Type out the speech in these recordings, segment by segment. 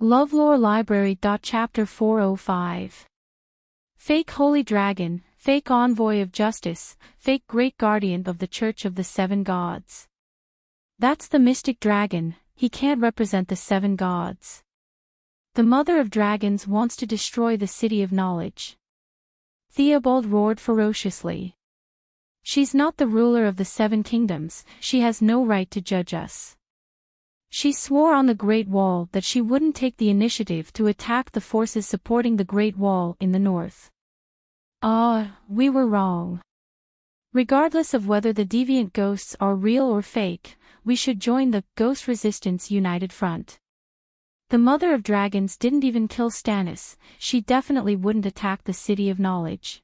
LoveLore Library. Chapter 405. Fake Holy Dragon, Fake Envoy of Justice, Fake Great Guardian of the Church of the Seven Gods. That's the mystic dragon, he can't represent the seven gods. The mother of dragons wants to destroy the city of knowledge. Theobald roared ferociously. She's not the ruler of the seven kingdoms, she has no right to judge us. She swore on the Great Wall that she wouldn't take the initiative to attack the forces supporting the Great Wall in the north. We were wrong. Regardless of whether the deviant ghosts are real or fake, we should join the Ghost Resistance United Front. The Mother of Dragons didn't even kill Stannis, she definitely wouldn't attack the City of Knowledge.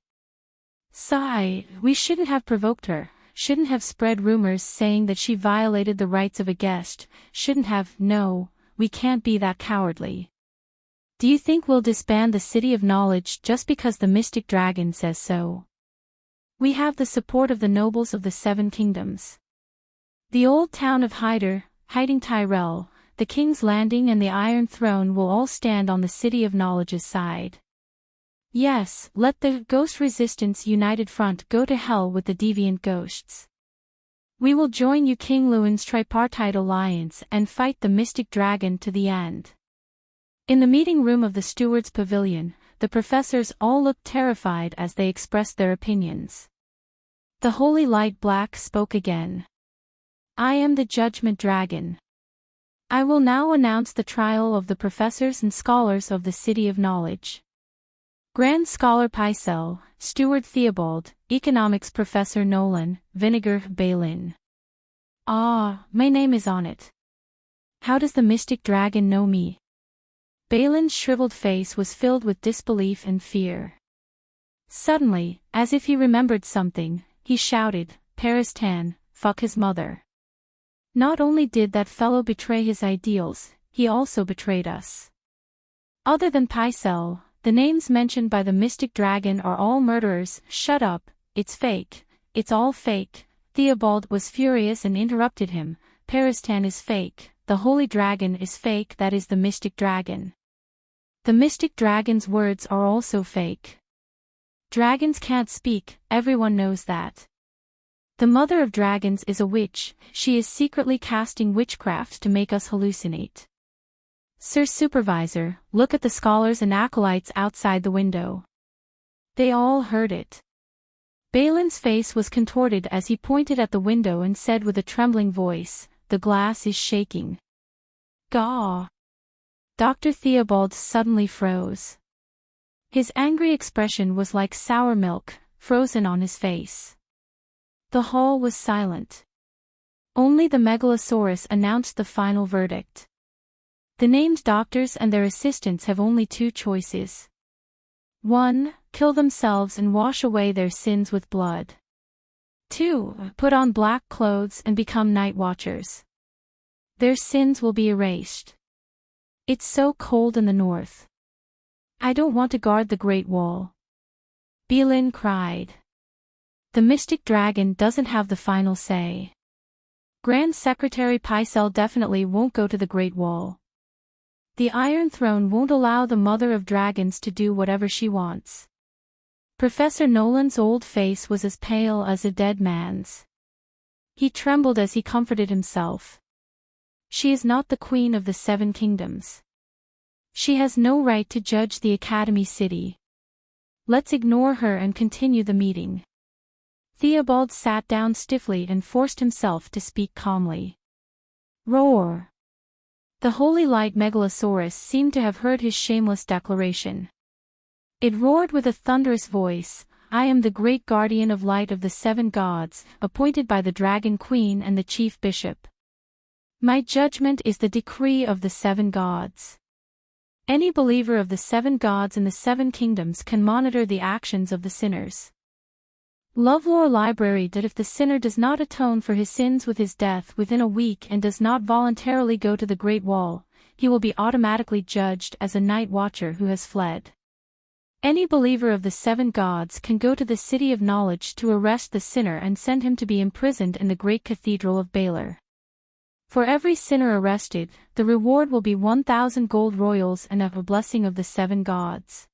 Sigh, we shouldn't have provoked her. Shouldn't have spread rumors saying that she violated the rights of a guest, shouldn't have. No, we can't be that cowardly. Do you think we'll disband the City of Knowledge just because the Mystic Dragon says so? We have the support of the nobles of the Seven Kingdoms. The old town of Hiding Tyrell, the King's Landing and the Iron Throne will all stand on the City of Knowledge's side. Yes, let the Ghost Resistance United Front go to hell with the deviant ghosts. We will join you King Lewin's tripartite alliance and fight the Mystic Dragon to the end. In the meeting room of the Steward's Pavilion, the professors all looked terrified as they expressed their opinions. The Holy Light Black spoke again. I am the Judgment Dragon. I will now announce the trial of the professors and scholars of the City of Knowledge. Grand Scholar Pycelle, Steward Theobald, Economics Professor Nolan, Vinegar Balin. My name is on it. How does the Mystic Dragon know me? Balin's shriveled face was filled with disbelief and fear. Suddenly, as if he remembered something, he shouted, Paristan, fuck his mother. Not only did that fellow betray his ideals, he also betrayed us. Other than Pycelle, the names mentioned by the Mystic Dragon are all murderers. Shut up, it's fake, it's all fake. Theobald was furious and interrupted him. Paristan is fake, the Holy Dragon is fake, that is the Mystic Dragon. The Mystic Dragon's words are also fake. Dragons can't speak, everyone knows that. The Mother of Dragons is a witch, she is secretly casting witchcraft to make us hallucinate. Sir Supervisor, look at the scholars and acolytes outside the window. They all heard it. Balin's face was contorted as he pointed at the window and said with a trembling voice, the glass is shaking. Gaw! Dr. Theobald suddenly froze. His angry expression was like sour milk, frozen on his face. The hall was silent. Only the Megalosaurus announced the final verdict. The named doctors and their assistants have only two choices. 1. Kill themselves and wash away their sins with blood. 2. Put on black clothes and become night watchers. Their sins will be erased. It's so cold in the north. I don't want to guard the Great Wall. Balin cried. The Mystic Dragon doesn't have the final say. Grand Secretary Pycelle definitely won't go to the Great Wall. The Iron Throne won't allow the Mother of Dragons to do whatever she wants. Professor Nolan's old face was as pale as a dead man's. He trembled as he comforted himself. She is not the Queen of the Seven Kingdoms. She has no right to judge the Academy City. Let's ignore her and continue the meeting. Theobald sat down stiffly and forced himself to speak calmly. Roar! The Holy Light Megalosaurus seemed to have heard his shameless declaration. It roared with a thunderous voice, I am the great guardian of light of the seven gods, appointed by the Dragon Queen and the Chief Bishop. My judgment is the decree of the seven gods. Any believer of the seven gods in the seven kingdoms can monitor the actions of the sinners. LoveLore Library that if the sinner does not atone for his sins with his death within a week and does not voluntarily go to the Great Wall, he will be automatically judged as a night watcher who has fled. Any believer of the seven gods can go to the City of Knowledge to arrest the sinner and send him to be imprisoned in the great cathedral of Baelor. For every sinner arrested, the reward will be 1,000 gold royals and a blessing of the 7 gods.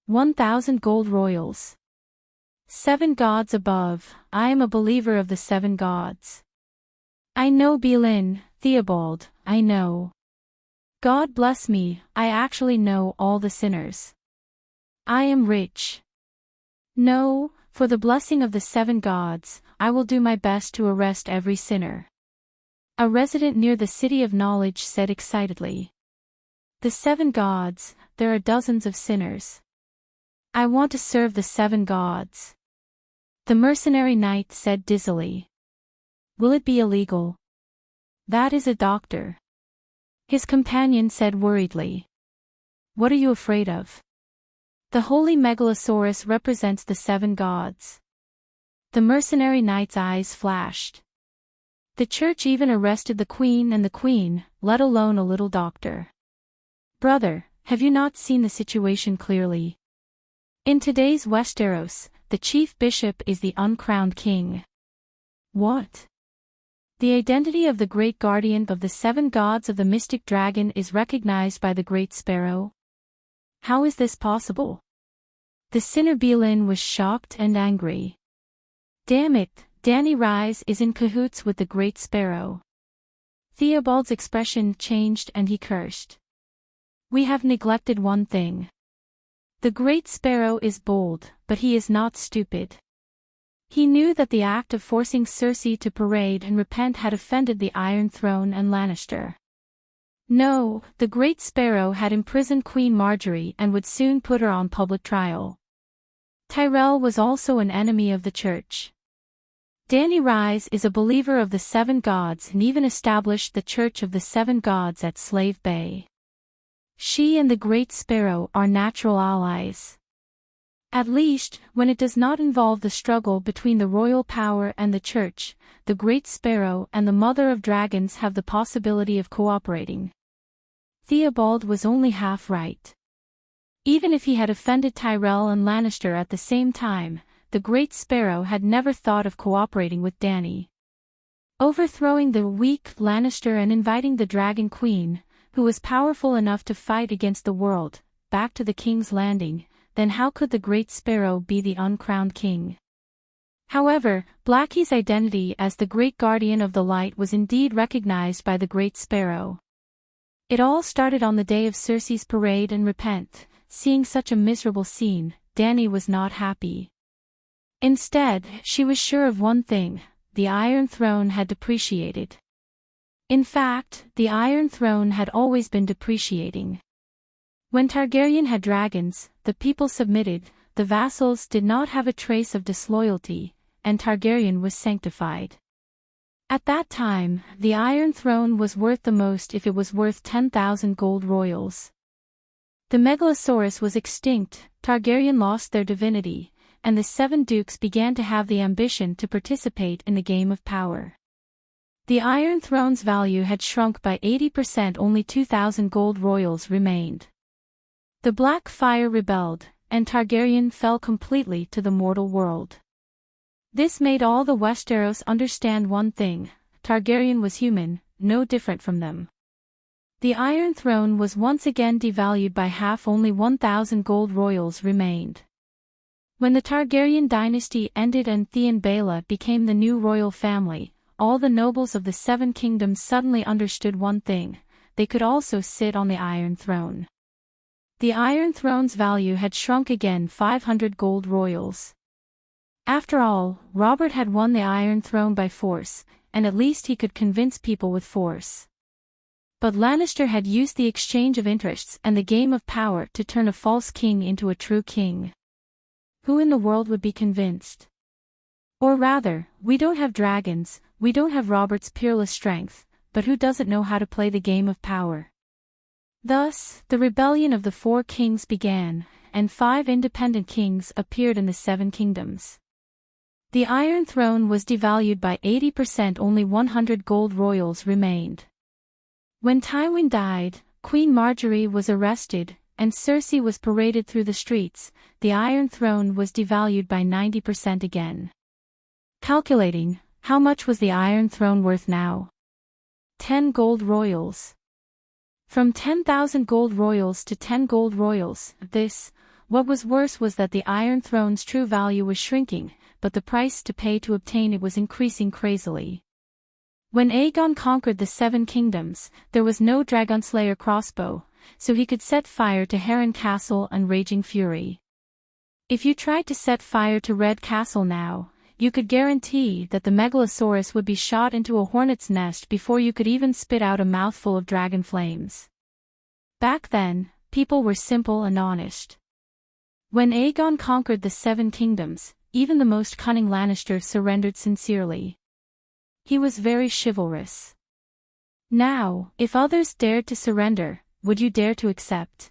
1,000 gold royals. 7 gods above, I am a believer of the 7 gods. I know Belin, Theobald, I know. God bless me, I actually know all the sinners. I am rich. No, for the blessing of the 7 gods, I will do my best to arrest every sinner. A resident near the City of Knowledge said excitedly. The 7 gods, there are dozens of sinners. I want to serve the 7 gods. The mercenary knight said dizzily. Will it be illegal? That is a doctor. His companion said worriedly. What are you afraid of? The holy megalosaurus represents the 7 gods. The mercenary knight's eyes flashed. The church even arrested the queen and the queen, let alone a little doctor. Brother, have you not seen the situation clearly? In today's Westeros, the chief bishop is the uncrowned king. What? The identity of the great guardian of the 7 gods of the mystic dragon is recognized by the great sparrow? How is this possible? The sinner Belin was shocked and angry. Damn it, Danny Rise is in cahoots with the great sparrow. Theobald's expression changed and he cursed. We have neglected one thing. The great sparrow is bold, but he is not stupid. He knew that the act of forcing Cersei to parade and repent had offended the Iron Throne and Lannister. No, the great sparrow had imprisoned Queen Marjorie and would soon put her on public trial. Tyrell was also an enemy of the church. Danny Rise is a believer of the 7 gods and even established the Church of the 7 Gods at Slave Bay. She and the Great Sparrow are natural allies. At least, when it does not involve the struggle between the royal power and the Church, the Great Sparrow and the Mother of Dragons have the possibility of cooperating. Theobald was only half right. Even if he had offended Tyrell and Lannister at the same time, the Great Sparrow had never thought of cooperating with Dany. Overthrowing the weak Lannister and inviting the Dragon Queen, who was powerful enough to fight against the world, back to the King's Landing, then how could the Great Sparrow be the uncrowned king? However, Blackie's identity as the Great Guardian of the Light was indeed recognized by the Great Sparrow. It all started on the day of Cersei's parade and repent. Seeing such a miserable scene, Dany was not happy. Instead, she was sure of one thing, the Iron Throne had depreciated. In fact, the Iron Throne had always been depreciating. When Targaryen had dragons, the people submitted, the vassals did not have a trace of disloyalty, and Targaryen was sanctified. At that time, the Iron Throne was worth the most if it was worth 10,000 gold royals. The Megalosaurus was extinct, Targaryen lost their divinity, and the 7 dukes began to have the ambition to participate in the game of power. The Iron Throne's value had shrunk by 80%, only 2,000 gold royals remained. The Black Fire rebelled, and Targaryen fell completely to the mortal world. This made all the Westeros understand one thing, Targaryen was human, no different from them. The Iron Throne was once again devalued by half, only 1,000 gold royals remained. When the Targaryen dynasty ended and Theon Baela became the new royal family, all the nobles of the 7 kingdoms suddenly understood one thing, they could also sit on the Iron Throne. The Iron Throne's value had shrunk again, 500 gold royals. After all, Robert had won the Iron Throne by force, and at least he could convince people with force. But Lannister had used the exchange of interests and the game of power to turn a false king into a true king. Who in the world would be convinced? Or rather, we don't have dragons, we don't have Robert's peerless strength, but who doesn't know how to play the game of power? Thus, the rebellion of the 4 kings began, and 5 independent kings appeared in the 7 kingdoms. The Iron Throne was devalued by 80%, only 100 gold royals remained. When Tywin died, Queen Marjorie was arrested, and Cersei was paraded through the streets, the Iron Throne was devalued by 90% again. Calculating, how much was the Iron Throne worth now? 10 gold royals. From 10,000 gold royals to 10 gold royals, what was worse was that the Iron Throne's true value was shrinking, but the price to pay to obtain it was increasing crazily. When Aegon conquered the Seven Kingdoms, there was no Dragonslayer crossbow, so he could set fire to Heron Castle and Raging Fury. If you tried to set fire to Red Castle now, you could guarantee that the Megalosaurus would be shot into a hornet's nest before you could even spit out a mouthful of dragon flames. Back then, people were simple and honest. When Aegon conquered the Seven Kingdoms, even the most cunning Lannister surrendered sincerely. He was very chivalrous. Now, if others dared to surrender, would you dare to accept?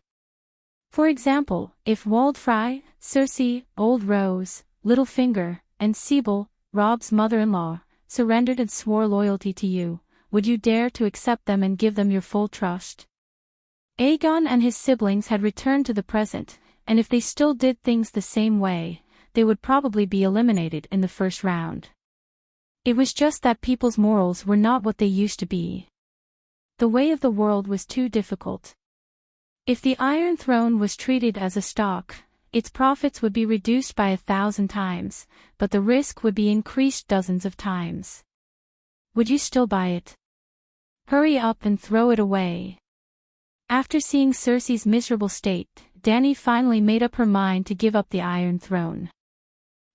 For example, if Waldfrey, Cersei, Old Rose, Littlefinger, and Sibyl, Robb's mother-in-law, surrendered and swore loyalty to you, would you dare to accept them and give them your full trust? Aegon and his siblings had returned to the present, and if they still did things the same way, they would probably be eliminated in the first round. It was just that people's morals were not what they used to be. The way of the world was too difficult. If the Iron Throne was treated as a stock, its profits would be reduced by 1,000 times, but the risk would be increased dozens of times. Would you still buy it? Hurry up and throw it away. After seeing Cersei's miserable state, Dany finally made up her mind to give up the Iron Throne.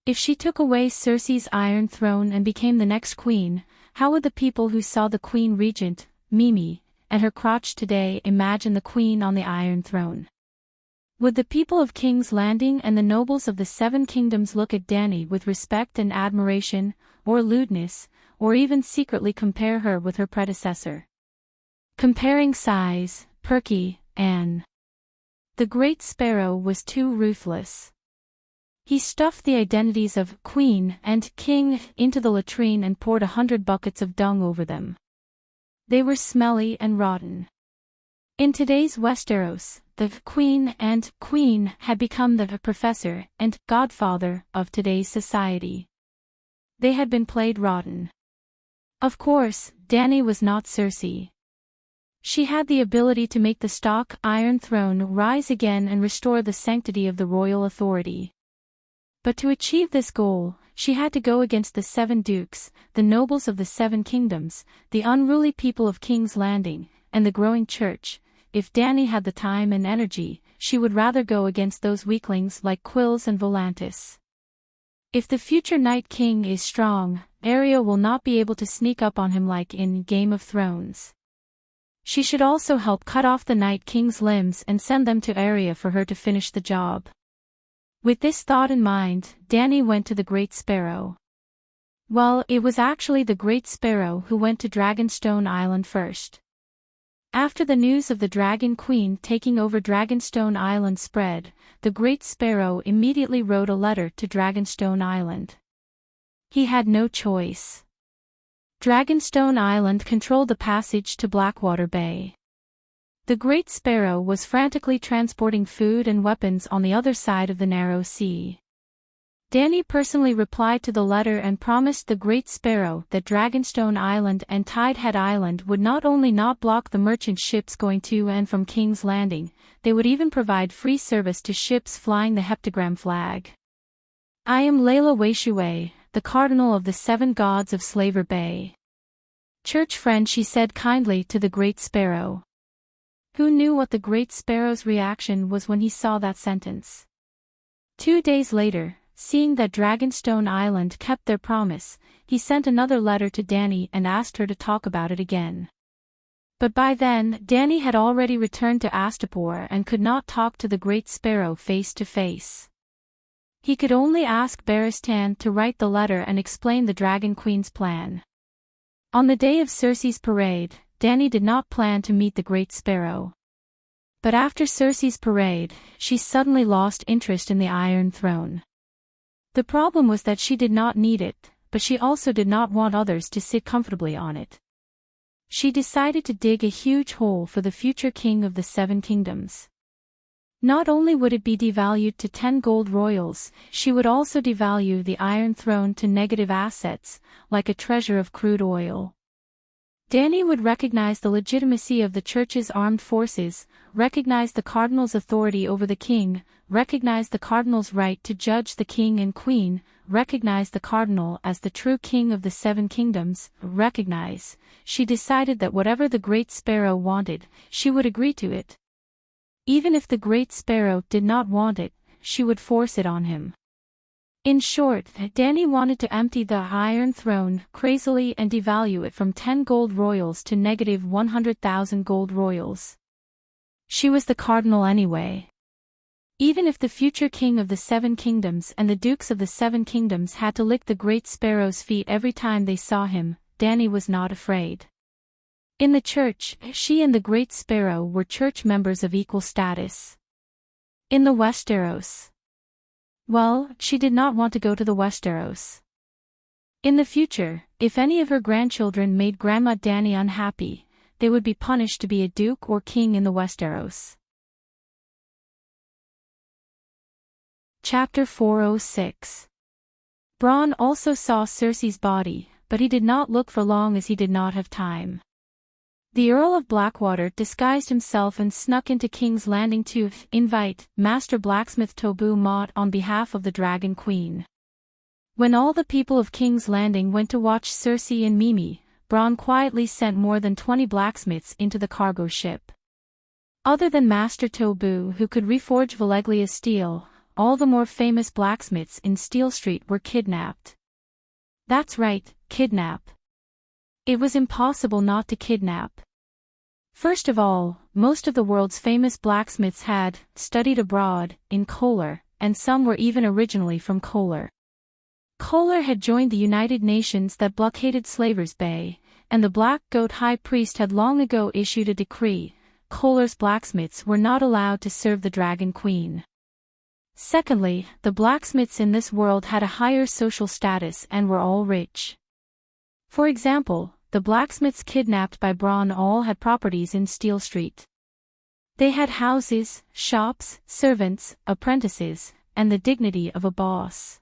If she took away Cersei's Iron Throne and became the next queen, how would the people who saw the Queen Regent, Mimi, and her crotch today imagine the queen on the Iron Throne? Would the people of King's Landing and the nobles of the Seven Kingdoms look at Dany with respect and admiration, or lewdness, or even secretly compare her with her predecessor? Comparing size, Perky, Anne. The Great Sparrow was too ruthless. He stuffed the identities of Queen and King into the latrine and poured 100 buckets of dung over them. They were smelly and rotten. In today's Westeros, the Queen and Queen had become the professor and godfather of today's society. They had been played rotten. Of course, Dany was not Cersei. She had the ability to make the stock Iron Throne rise again and restore the sanctity of the royal authority. But to achieve this goal, she had to go against the Seven Dukes, the nobles of the Seven Kingdoms, the unruly people of King's Landing, and the growing church. If Dany had the time and energy, she would rather go against those weaklings like Quills and Volantis. If the future Night King is strong, Arya will not be able to sneak up on him like in Game of Thrones. She should also help cut off the Night King's limbs and send them to Arya for her to finish the job. With this thought in mind, Dany went to the Great Sparrow. Well, it was actually the Great Sparrow who went to Dragonstone Island first. After the news of the Dragon Queen taking over Dragonstone Island spread, the Great Sparrow immediately wrote a letter to Dragonstone Island. He had no choice. Dragonstone Island controlled the passage to Blackwater Bay. The Great Sparrow was frantically transporting food and weapons on the other side of the narrow sea. Dany personally replied to the letter and promised the Great Sparrow that Dragonstone Island and Tidehead Island would not only not block the merchant ships going to and from King's Landing, they would even provide free service to ships flying the heptagram flag. I am Layla Wayshuwe, the Cardinal of the Seven Gods of Slaver Bay. Church friend, she said kindly to the Great Sparrow. Who knew what the Great Sparrow's reaction was when he saw that sentence? 2 days later, seeing that Dragonstone Island kept their promise, he sent another letter to Dany and asked her to talk about it again. But by then, Dany had already returned to Astapor and could not talk to the Great Sparrow face to face. He could only ask Barristan to write the letter and explain the Dragon Queen's plan. On the day of Cersei's parade, Dany did not plan to meet the Great Sparrow. But after Cersei's parade, she suddenly lost interest in the Iron Throne. The problem was that she did not need it, but she also did not want others to sit comfortably on it. She decided to dig a huge hole for the future king of the Seven Kingdoms. Not only would it be devalued to 10 gold royals, she would also devalue the Iron Throne to negative assets, like a treasure of crude oil. Danny would recognize the legitimacy of the church's armed forces, recognize the cardinal's authority over the king, recognize the cardinal's right to judge the king and queen, recognize the cardinal as the true king of the seven kingdoms, recognize. She decided that whatever the Great Sparrow wanted, she would agree to it. Even if the Great Sparrow did not want it, she would force it on him. In short, Danny wanted to empty the Iron Throne crazily and devalue it from 10 gold royals to negative 100,000 gold royals. She was the cardinal anyway. Even if the future king of the seven kingdoms and the dukes of the seven kingdoms had to lick the Great Sparrow's feet every time they saw him, Danny was not afraid. In the church, she and the Great Sparrow were church members of equal status. In the Westeros. Well, she did not want to go to the Westeros. In the future, if any of her grandchildren made Grandma Danny unhappy, they would be punished to be a duke or king in the Westeros. Chapter 406. Bronn also saw Cersei's body, but he did not look for long as he did not have time. The Earl of Blackwater disguised himself and snuck into King's Landing to invite Master Blacksmith Tobu Mott on behalf of the Dragon Queen. When all the people of King's Landing went to watch Cersei and Mimi, Bronn quietly sent more than 20 blacksmiths into the cargo ship. Other than Master Tobu, who could reforge Valeglia's steel, all the more famous blacksmiths in Steel Street were kidnapped. That's right, kidnap. It was impossible not to kidnap. First of all, most of the world's famous blacksmiths had studied abroad, in Kolar, and some were even originally from Kolar. Kolar had joined the United Nations that blockaded Slaver's Bay, and the Black Goat High Priest had long ago issued a decree: Kolar's blacksmiths were not allowed to serve the Dragon Queen. Secondly, the blacksmiths in this world had a higher social status and were all rich. For example, the blacksmiths kidnapped by Bronn all had properties in Steel Street. They had houses, shops, servants, apprentices, and the dignity of a boss.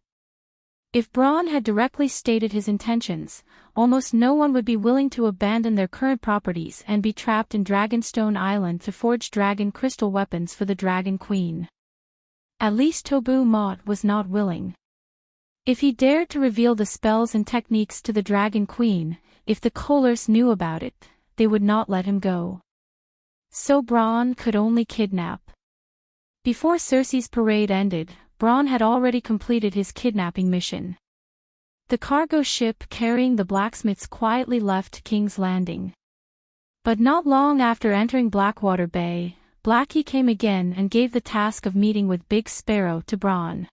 If Bronn had directly stated his intentions, almost no one would be willing to abandon their current properties and be trapped in Dragonstone Island to forge dragon crystal weapons for the Dragon Queen. At least Tobu Mott was not willing. If he dared to reveal the spells and techniques to the Dragon Queen, if the Kolars knew about it, they would not let him go. So Bronn could only kidnap. Before Cersei's parade ended, Bronn had already completed his kidnapping mission. The cargo ship carrying the blacksmiths quietly left King's Landing. But not long after entering Blackwater Bay, Blackie came again and gave the task of meeting with Big Sparrow to Bronn.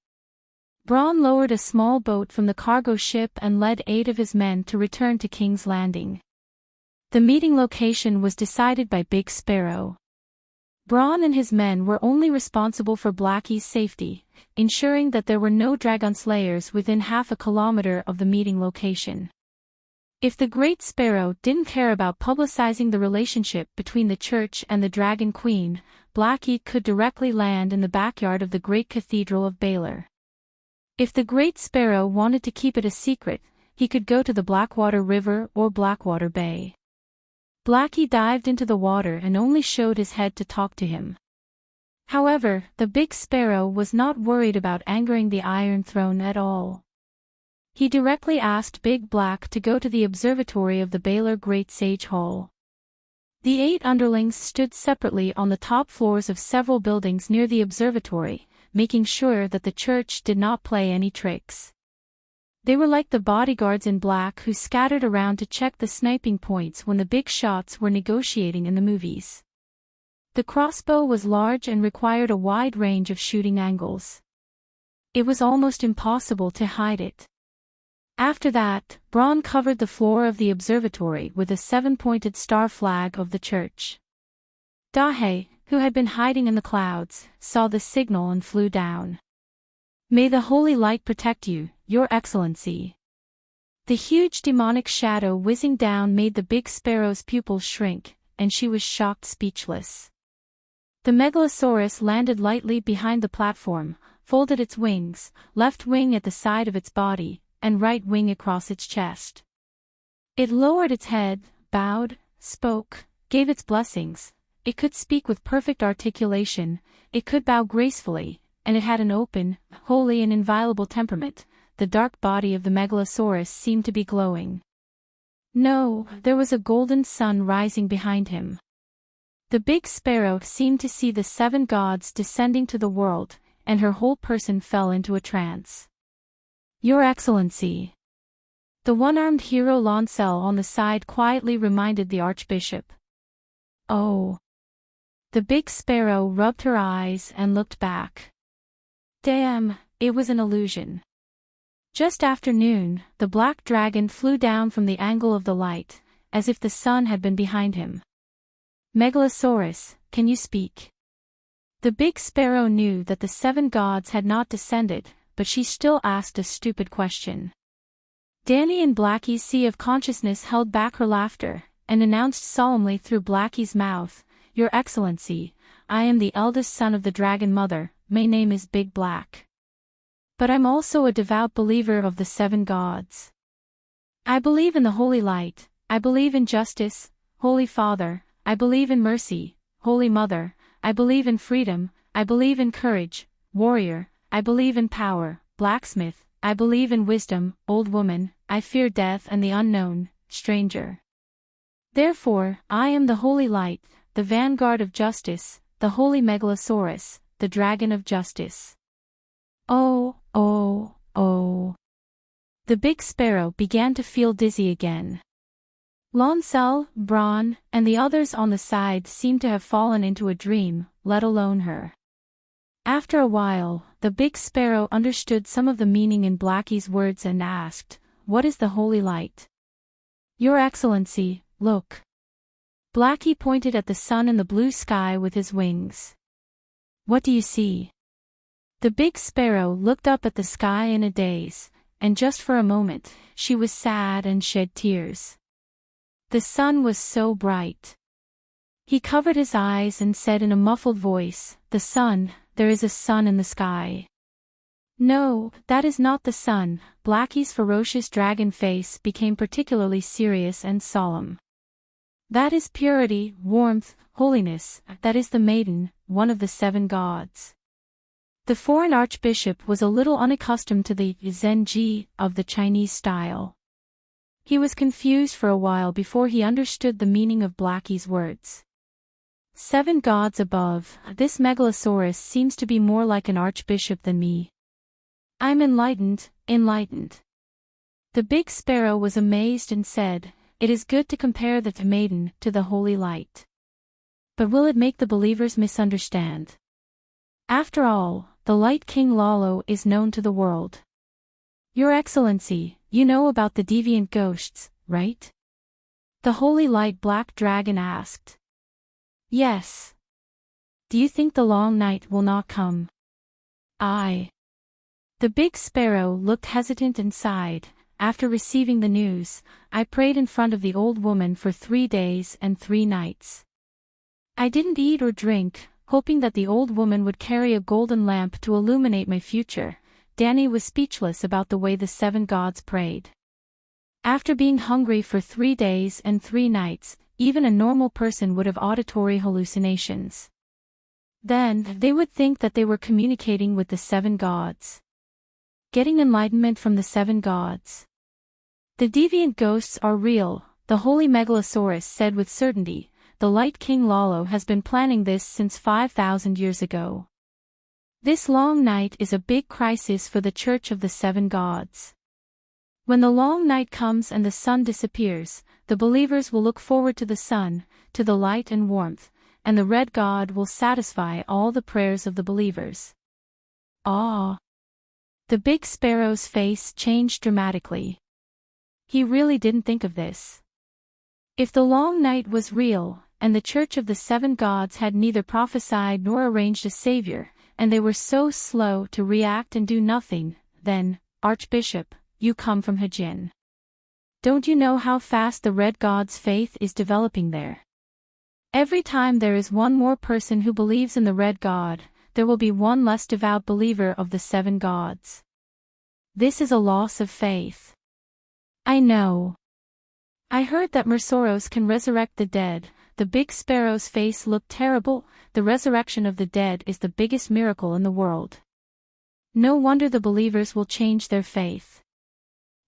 Bronn lowered a small boat from the cargo ship and led 8 of his men to return to King's Landing. The meeting location was decided by Big Sparrow. Bronn and his men were only responsible for Blackie's safety, ensuring that there were no dragon slayers within half a kilometer of the meeting location. If the Great Sparrow didn't care about publicizing the relationship between the church and the Dragon Queen, Blackie could directly land in the backyard of the Great Cathedral of Baelor. If the Great Sparrow wanted to keep it a secret, he could go to the Blackwater River or Blackwater Bay. Blackie dived into the water and only showed his head to talk to him. However, the Big Sparrow was not worried about angering the Iron Throne at all. He directly asked Big Black to go to the observatory of the Baelor Great Sage Hall. The 8 underlings stood separately on the top floors of several buildings near the observatory, making sure that the church did not play any tricks. They were like the bodyguards in black who scattered around to check the sniping points when the big shots were negotiating in the movies. The crossbow was large and required a wide range of shooting angles. It was almost impossible to hide it. After that, Bronn covered the floor of the observatory with a 7-pointed star flag of the church. Dahe, who had been hiding in the clouds, saw the signal and flew down. "May the holy light protect you, Your Excellency." The huge demonic shadow whizzing down made the Big Sparrow's pupils shrink, and she was shocked speechless. The Megalosaurus landed lightly behind the platform, folded its wings, left wing at the side of its body, and right wing across its chest. It lowered its head, bowed, spoke, gave its blessings. It could speak with perfect articulation, it could bow gracefully, and it had an open, holy and inviolable temperament. The dark body of the Megalosaurus seemed to be glowing. No, there was a golden sun rising behind him. The big sparrow seemed to see the 7 gods descending to the world, and her whole person fell into a trance. Your Excellency. The one-armed hero Lancel on the side quietly reminded the Archbishop. Oh. The big sparrow rubbed her eyes and looked back. Damn, it was an illusion. Just after noon, the black dragon flew down from the angle of the light, as if the sun had been behind him. Megalosaurus, can you speak? The big sparrow knew that the 7 gods had not descended, but she still asked a stupid question. Danny in Blackie's sea of consciousness held back her laughter, and announced solemnly through Blackie's mouth, Your Excellency, I am the eldest son of the Dragon Mother, my name is Big Black. But I'm also a devout believer of the 7 gods. I believe in the Holy Light, I believe in justice, Holy Father, I believe in mercy, Holy Mother, I believe in freedom, I believe in courage, warrior, I believe in power, blacksmith, I believe in wisdom, old woman, I fear death and the unknown, stranger. Therefore, I am the Holy Light, the vanguard of justice, the Holy Megalosaurus, the Dragon of Justice. Oh, oh, oh. The big sparrow began to feel dizzy again. Lancel, Braun, and the others on the side seemed to have fallen into a dream, let alone her. After a while, the big sparrow understood some of the meaning in Blackie's words and asked, What is the Holy Light? Your Excellency, look. Blackie pointed at the sun in the blue sky with his wings. What do you see? The big sparrow looked up at the sky in a daze, and just for a moment, she was sad and shed tears. The sun was so bright. He covered his eyes and said in a muffled voice, The sun, there is a sun in the sky. No, that is not the sun. Blackie's ferocious dragon face became particularly serious and solemn. That is purity, warmth, holiness, that is the maiden, one of the 7 gods. The foreign archbishop was a little unaccustomed to the Zenji of the Chinese style. He was confused for a while before he understood the meaning of Blackie's words. 7 gods above, this Megalosaurus seems to be more like an archbishop than me. I'm enlightened, enlightened. The big sparrow was amazed and said, It is good to compare the maiden to the Holy Light. But will it make the believers misunderstand? After all, the Light King Lalo is known to the world. Your Excellency, you know about the deviant ghosts, right? The Holy Light Black Dragon asked. Yes. Do you think the long night will not come? I. The big sparrow looked hesitant and sighed. After receiving the news, I prayed in front of the old woman for 3 days and 3 nights. I didn't eat or drink, hoping that the old woman would carry a golden lamp to illuminate my future. Danny was speechless about the way the 7 gods prayed. After being hungry for 3 days and 3 nights, even a normal person would have auditory hallucinations. Then, they would think that they were communicating with the 7 gods. Getting enlightenment from the 7 gods. The deviant ghosts are real, the Holy Megalosaurus said with certainty. The Light King Lalo has been planning this since 5,000 years ago. This long night is a big crisis for the Church of the 7 gods. When the long night comes and the sun disappears, the believers will look forward to the sun, to the light and warmth, and the red god will satisfy all the prayers of the believers. Ah! The big sparrow's face changed dramatically. He really didn't think of this. If the long night was real, and the Church of the 7 gods had neither prophesied nor arranged a savior, and they were so slow to react and do nothing, then, Archbishop, you come from Hajin. Don't you know how fast the Red God's faith is developing there? Every time there is one more person who believes in the Red God, there will be one less devout believer of the 7 gods. This is a loss of faith. I know. I heard that Mersoros can resurrect the dead. The big sparrow's face looked terrible. The resurrection of the dead is the biggest miracle in the world. No wonder the believers will change their faith.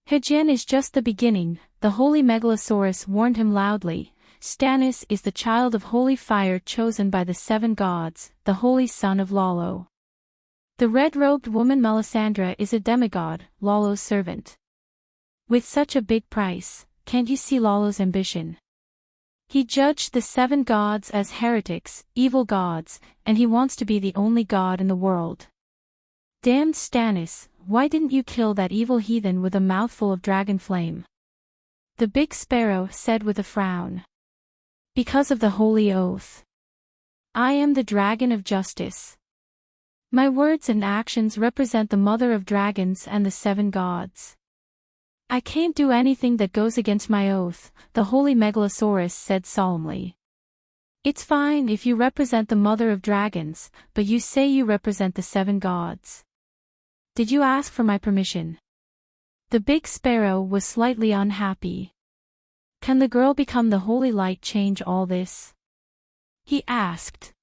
Hygiene is just the beginning, the holy Megalosaurus warned him loudly. Stannis is the child of holy fire chosen by the seven gods, the holy son of Lalo. The red-robed woman Melisandre is a demigod, Lalo's servant. With such a big price, can't you see Lalo's ambition? He judged the seven gods as heretics, evil gods, and he wants to be the only god in the world. Damned Stannis, why didn't you kill that evil heathen with a mouthful of dragon flame? The big sparrow said with a frown. Because of the holy oath. I am the dragon of justice. My words and actions represent the mother of dragons and the seven gods. I can't do anything that goes against my oath, the holy Megalosaurus said solemnly. It's fine if you represent the mother of dragons, but you say you represent the seven gods. Did you ask for my permission? The big sparrow was slightly unhappy. Can the girl become the holy light change all this? He asked.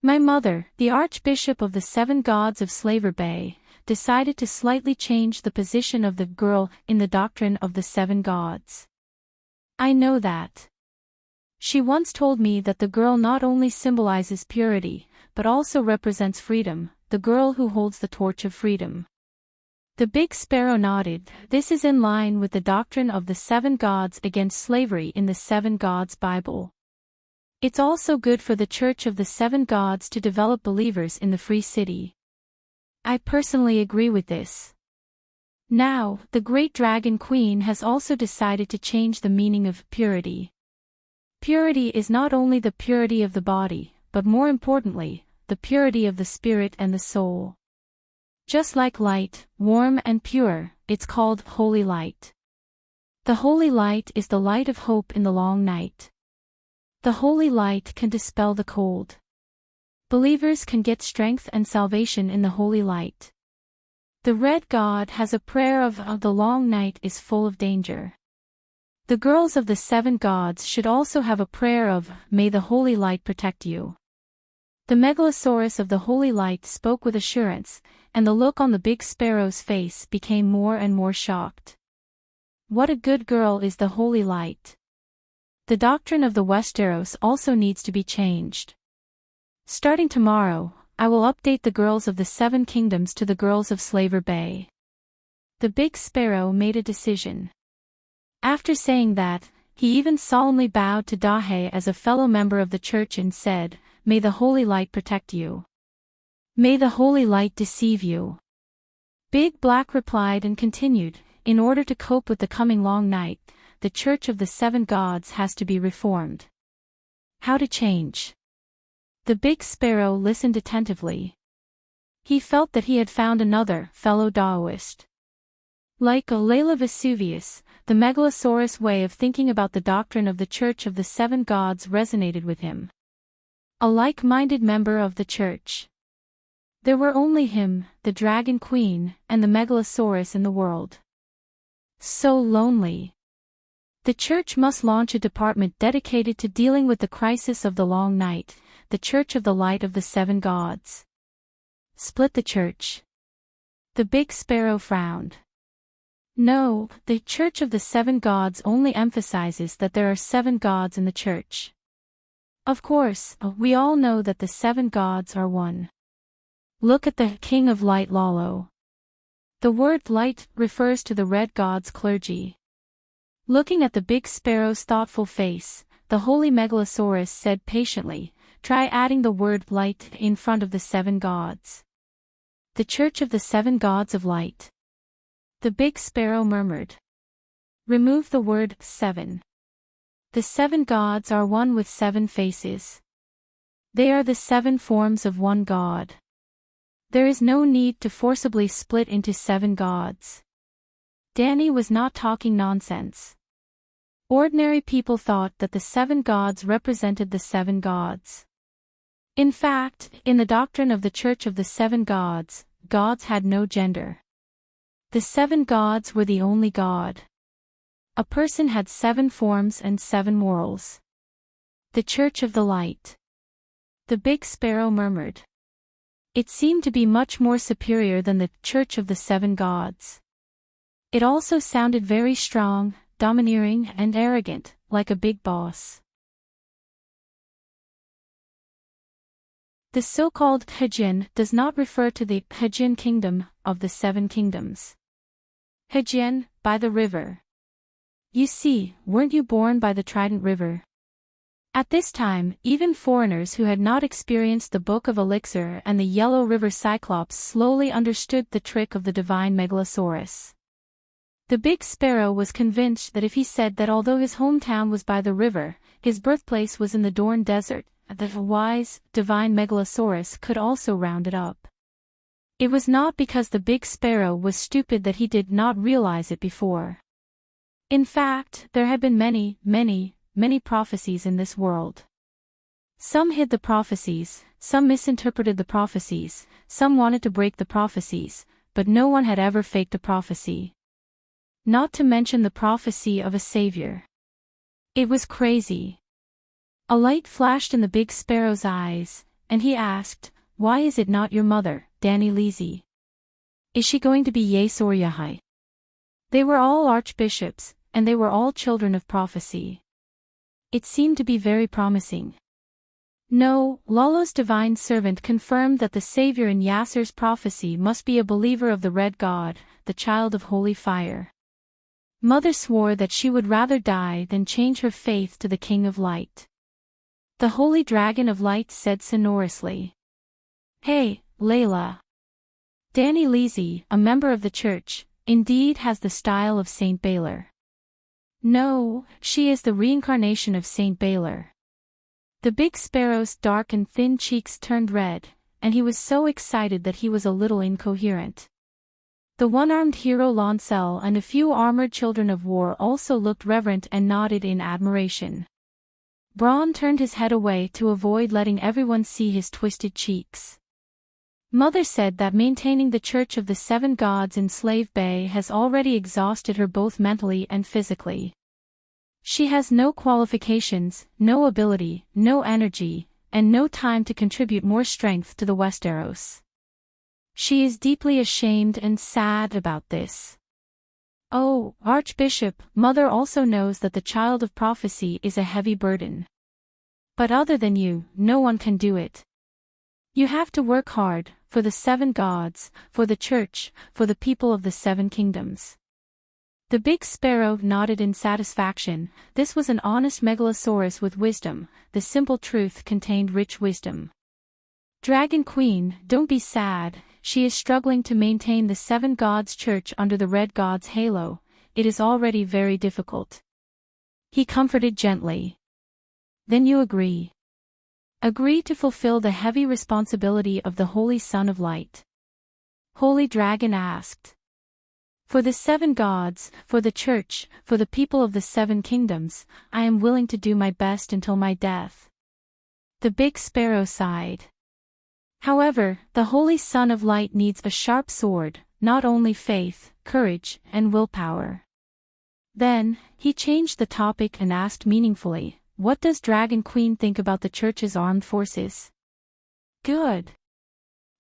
My mother, the Archbishop of the Seven Gods of Slaver Bay, decided to slightly change the position of the girl in the doctrine of the seven gods. I know that. She once told me that the girl not only symbolizes purity, but also represents freedom, the girl who holds the torch of freedom. The big sparrow nodded. This is in line with the doctrine of the seven gods against slavery in the Seven Gods Bible. It's also good for the Church of the Seven Gods to develop believers in the free city. I personally agree with this. Now, the great dragon queen has also decided to change the meaning of purity. Purity is not only the purity of the body, but more importantly, the purity of the spirit and the soul. Just like light, warm and pure, it's called holy light. The holy light is the light of hope in the long night. The holy light can dispel the cold. Believers can get strength and salvation in the holy light. The red god has a prayer of the long night is full of danger. The girls of the seven gods should also have a prayer of, may the holy light protect you. The Megalosaurus of the holy light spoke with assurance, and the look on the big sparrow's face became more and more shocked. What a good girl is the holy light. The doctrine of the Westeros also needs to be changed. Starting tomorrow, I will update the girls of the Seven Kingdoms to the girls of Slaver Bay. The big sparrow made a decision. After saying that, he even solemnly bowed to Dahe as a fellow member of the church and said, may the holy light protect you. May the holy light deceive you. Big Black replied and continued, in order to cope with the coming long night, the Church of the Seven Gods has to be reformed. How to change? The big sparrow listened attentively. He felt that he had found another fellow Daoist. Like a Layla Vesuvius, the Megalosaurus way of thinking about the doctrine of the Church of the Seven Gods resonated with him. A like-minded member of the church. There were only him, the Dragon Queen, and the Megalosaurus in the world. So lonely. The church must launch a department dedicated to dealing with the crisis of the long night, the Church of the Light of the Seven Gods. Split the church. The big sparrow frowned. No, the Church of the Seven Gods only emphasizes that there are seven gods in the church. Of course, we all know that the seven gods are one. Look at the King of Light Lalo. The word light refers to the red god's clergy. Looking at the big sparrow's thoughtful face, the holy Megalosaurus said patiently, try adding the word light in front of the seven gods. The Church of the Seven Gods of Light. The big sparrow murmured. Remove the word seven. The seven gods are one with seven faces. They are the seven forms of one god. There is no need to forcibly split into seven gods. Danny was not talking nonsense. Ordinary people thought that the seven gods represented the seven gods. In fact, in the doctrine of the Church of the Seven Gods, gods had no gender. The seven gods were the only god. A person had 7 forms and 7 morals. The Church of the Light. The big sparrow murmured. It seemed to be much more superior than the Church of the 7 Gods. It also sounded very strong, domineering, and arrogant, like a big boss. The so-called Heartwarming does not refer to the Heartwarming kingdom of the 7 kingdoms. Heartwarming, by the river. You see, weren't you born by the Trident River? At this time, even foreigners who had not experienced the Book of Elixir and the Yellow River Cyclops slowly understood the trick of the divine Megalosaurus. The big sparrow was convinced that if he said that although his hometown was by the river, his birthplace was in the Dorne Desert, that a wise, divine Megalosaurus could also round it up. It was not because the big sparrow was stupid that he did not realize it before. In fact, there had been many prophecies in this world. Some hid the prophecies, some misinterpreted the prophecies, some wanted to break the prophecies, but no one had ever faked a prophecy. Not to mention the prophecy of a savior. It was crazy. A light flashed in the big sparrow's eyes, and he asked, "Why is it not your mother, Danny Leasy? Is she going to be yes or yahai?" They were all archbishops, and they were all children of prophecy. It seemed to be very promising. No, Lolo's divine servant confirmed that the savior in Yasser's prophecy must be a believer of the Red God, the child of holy fire. Mother swore that she would rather die than change her faith to the King of Light. The Holy Dragon of Light said sonorously. "Hey, Layla. Danny Leasy, a member of the church, indeed has the style of Saint Baylor. No, she is the reincarnation of Saint Baylor." The big sparrow's dark and thin cheeks turned red, and he was so excited that he was a little incoherent. The one-armed hero Lancel and a few armored children of war also looked reverent and nodded in admiration. Braun turned his head away to avoid letting everyone see his twisted cheeks. Mother said that maintaining the Church of the 7 Gods in Slave Bay has already exhausted her both mentally and physically. She has no qualifications, no ability, no energy, and no time to contribute more strength to the Westeros. She is deeply ashamed and sad about this. Oh, Archbishop, Mother also knows that the child of prophecy is a heavy burden. But other than you, no one can do it. You have to work hard, for the 7 gods, for the church, for the people of the 7 kingdoms. The big sparrow nodded in satisfaction. This was an honest megalosaurus with wisdom. The simple truth contained rich wisdom. Dragon Queen, don't be sad. She is struggling to maintain the 7 gods church under the Red God's halo. It is already very difficult. He comforted gently. Then you agree. Agree to fulfill the heavy responsibility of the Holy Son of Light? Holy Dragon asked. For the 7 gods, for the church, for the people of the 7 kingdoms, I am willing to do my best until my death. The big sparrow sighed. However, the Holy Son of Light needs a sharp sword, not only faith, courage, and willpower. Then, he changed the topic and asked meaningfully, what does Dragon Queen think about the Church's armed forces? Good.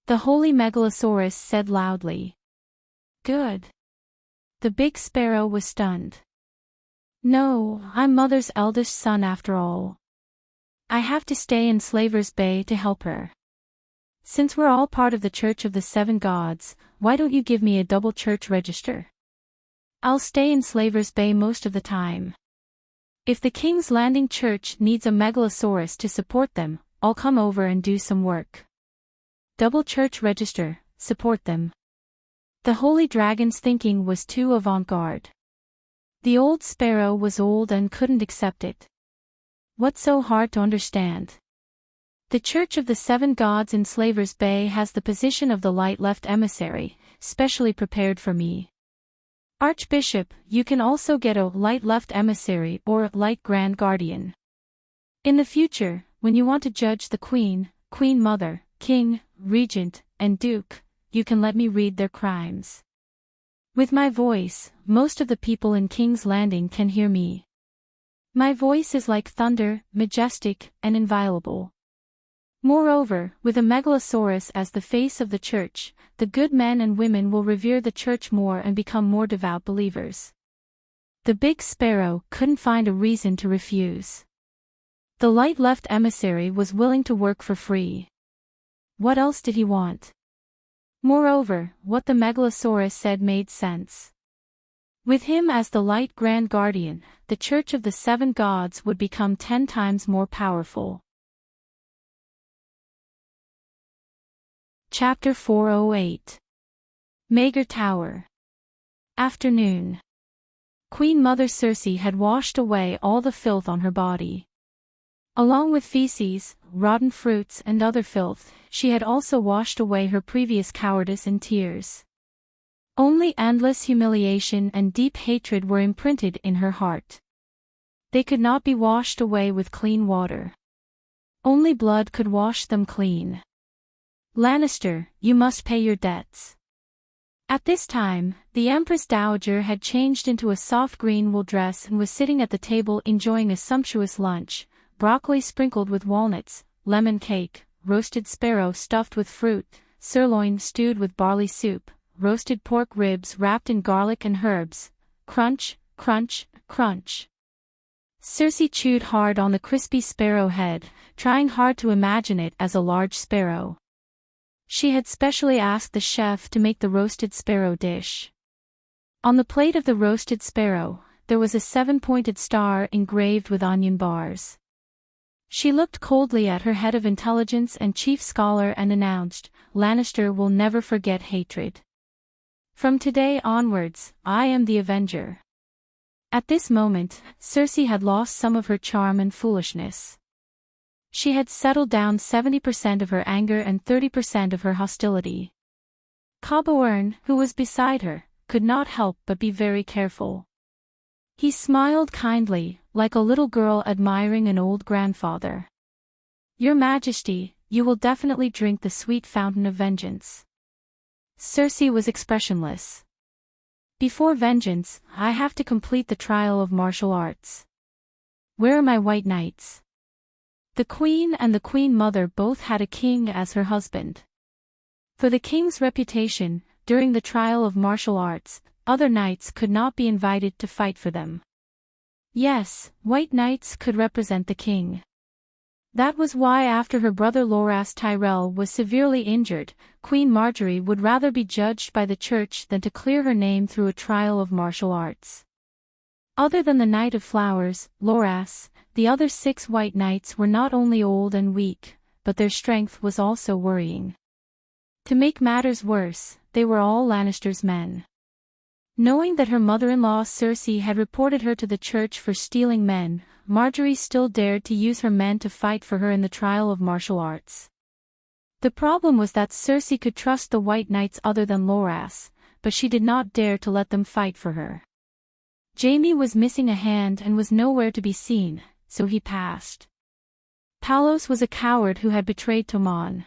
The Holy Megalosaurus said loudly. Good. The big sparrow was stunned. No, I'm Mother's eldest son after all. I have to stay in Slaver's Bay to help her. Since we're all part of the Church of the 7 Gods, why don't you give me a double church register? I'll stay in Slaver's Bay most of the time. If the King's Landing Church needs a Megalosaurus to support them, I'll come over and do some work. Double church register, support them. The Holy Dragon's thinking was too avant-garde. The old sparrow was old and couldn't accept it. What's so hard to understand? The Church of the 7 Gods in Slaver's Bay has the position of the Light Left Emissary, specially prepared for me. Archbishop, you can also get a Light Left Emissary or Light Grand Guardian. In the future, when you want to judge the Queen, Queen Mother, King, Regent, and Duke, you can let me read their crimes. With my voice, most of the people in King's Landing can hear me. My voice is like thunder, majestic and inviolable. Moreover, with a megalosaurus as the face of the church, the good men and women will revere the church more and become more devout believers. The big sparrow couldn't find a reason to refuse. The light-left emissary was willing to work for free. What else did he want? Moreover, what the megalosaurus said made sense. With him as the light grand guardian, the Church of the Seven Gods would become 10 times more powerful. Chapter 408. Mager Tower. Afternoon. Queen Mother Circe had washed away all the filth on her body. Along with feces, rotten fruits and other filth, she had also washed away her previous cowardice and tears. Only endless humiliation and deep hatred were imprinted in her heart. They could not be washed away with clean water. Only blood could wash them clean. Lannister, you must pay your debts. At this time, the Empress Dowager had changed into a soft green wool dress and was sitting at the table enjoying a sumptuous lunch, broccoli sprinkled with walnuts, lemon cake, roasted sparrow stuffed with fruit, sirloin stewed with barley soup, roasted pork ribs wrapped in garlic and herbs. Crunch, crunch, crunch. Circe chewed hard on the crispy sparrow head, trying hard to imagine it as a large sparrow. She had specially asked the chef to make the roasted sparrow dish. On the plate of the roasted sparrow, there was a 7-pointed star engraved with onion bars. She looked coldly at her head of intelligence and chief scholar and announced, "Lannister will never forget hatred. From today onwards, I am the Avenger." At this moment, Circe had lost some of her charm and foolishness. She had settled down 70% of her anger and 30% of her hostility. Cobourn, who was beside her, could not help but be very careful. He smiled kindly, like a little girl admiring an old grandfather. "Your Majesty, you will definitely drink the sweet fountain of vengeance." Circe was expressionless. "Before vengeance, I have to complete the trial of martial arts. Where are my white knights?" The queen and the queen mother both had a king as her husband. For the king's reputation, during the trial of martial arts, other knights could not be invited to fight for them. Yes, white knights could represent the king. That was why after her brother Loras Tyrell was severely injured, Queen Marjorie would rather be judged by the church than to clear her name through a trial of martial arts. Other than the Knight of Flowers, Loras, the other 6 white knights were not only old and weak, but their strength was also worrying. To make matters worse, they were all Lannister's men. Knowing that her mother-in-law Circe had reported her to the church for stealing men, Marjorie still dared to use her men to fight for her in the trial of martial arts. The problem was that Circe could trust the white knights other than Loras, but she did not dare to let them fight for her. Jaime was missing a hand and was nowhere to be seen, so he passed. Palos was a coward who had betrayed Tommen.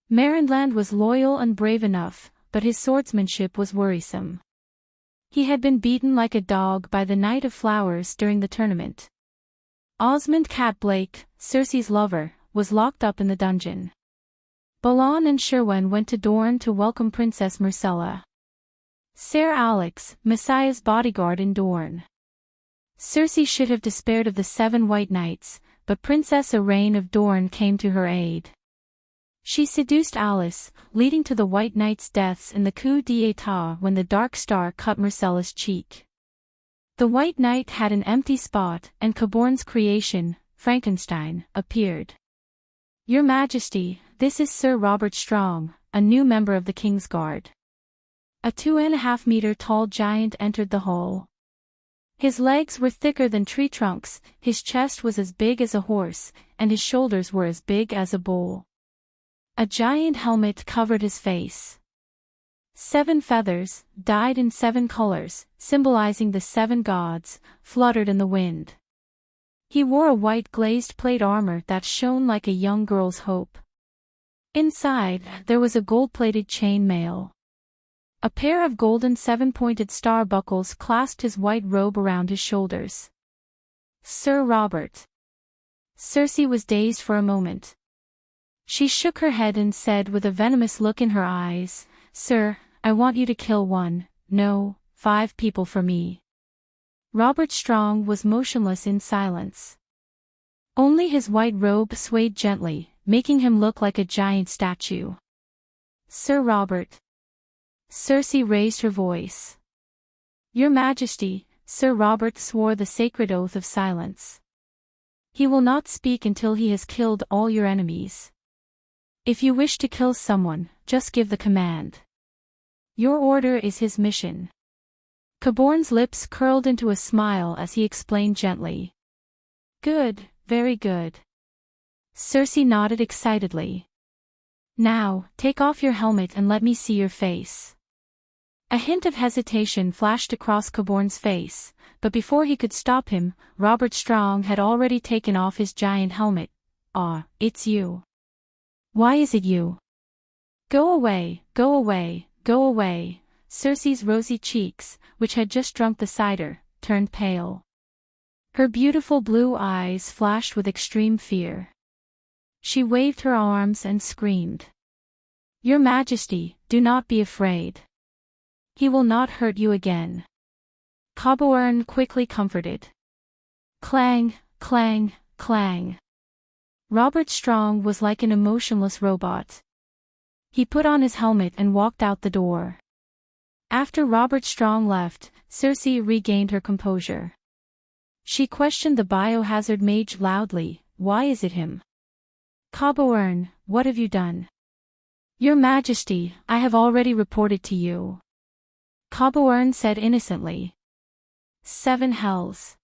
Marindland was loyal and brave enough, but his swordsmanship was worrisome. He had been beaten like a dog by the Knight of Flowers during the tournament. Osmond Cat Blake, Circe's lover, was locked up in the dungeon. Balon and Sherwen went to Dorne to welcome Princess Myrcella. Ser Alex, Messiah's bodyguard in Dorne. Circe should have despaired of the 7 white knights, but Princess Araine of Dorne came to her aid. She seduced Alice, leading to the White Knight's deaths in the coup d'état when the Dark Star cut Myrcella's cheek. The White Knight had an empty spot, and Cobourn's creation, Frankenstein, appeared. "Your Majesty, this is Sir Robert Strong, a new member of the King's Guard." A 2.5-meter tall giant entered the hall. His legs were thicker than tree trunks, his chest was as big as a horse, and his shoulders were as big as a bull. A giant helmet covered his face. 7 feathers, dyed in 7 colors, symbolizing the 7 gods, fluttered in the wind. He wore a white glazed plate armor that shone like a young girl's hope. Inside, there was a gold-plated chain mail. A pair of golden seven-pointed star buckles clasped his white robe around his shoulders. Sir Robert. Circe was dazed for a moment. She shook her head and said with a venomous look in her eyes, "Sir, I want you to kill 5 people for me." Robert Strong was motionless in silence. Only his white robe swayed gently, making him look like a giant statue. "Sir Robert." Circe raised her voice. "Your Majesty," Sir Robert swore the sacred oath of silence. "He will not speak until he has killed all your enemies. If you wish to kill someone, just give the command. Your order is his mission." Caborn's lips curled into a smile as he explained gently. "Good, very good." Circe nodded excitedly. "Now, take off your helmet and let me see your face." A hint of hesitation flashed across Caborn's face, but before he could stop him, Robert Strong had already taken off his giant helmet. "Ah, it's you. Why is it you? Go away, go away, go away." Circe's rosy cheeks, which had just drunk the cider, turned pale. Her beautiful blue eyes flashed with extreme fear. She waved her arms and screamed. "Your Majesty, do not be afraid. He will not hurt you again." Caborn quickly comforted. Clang, clang, clang. Robert Strong was like an emotionless robot. He put on his helmet and walked out the door. After Robert Strong left, Circe regained her composure. She questioned the biohazard mage loudly, "Why is it him? Caborn, what have you done?" "Your Majesty, I have already reported to you." Caborn said innocently. 7 hells.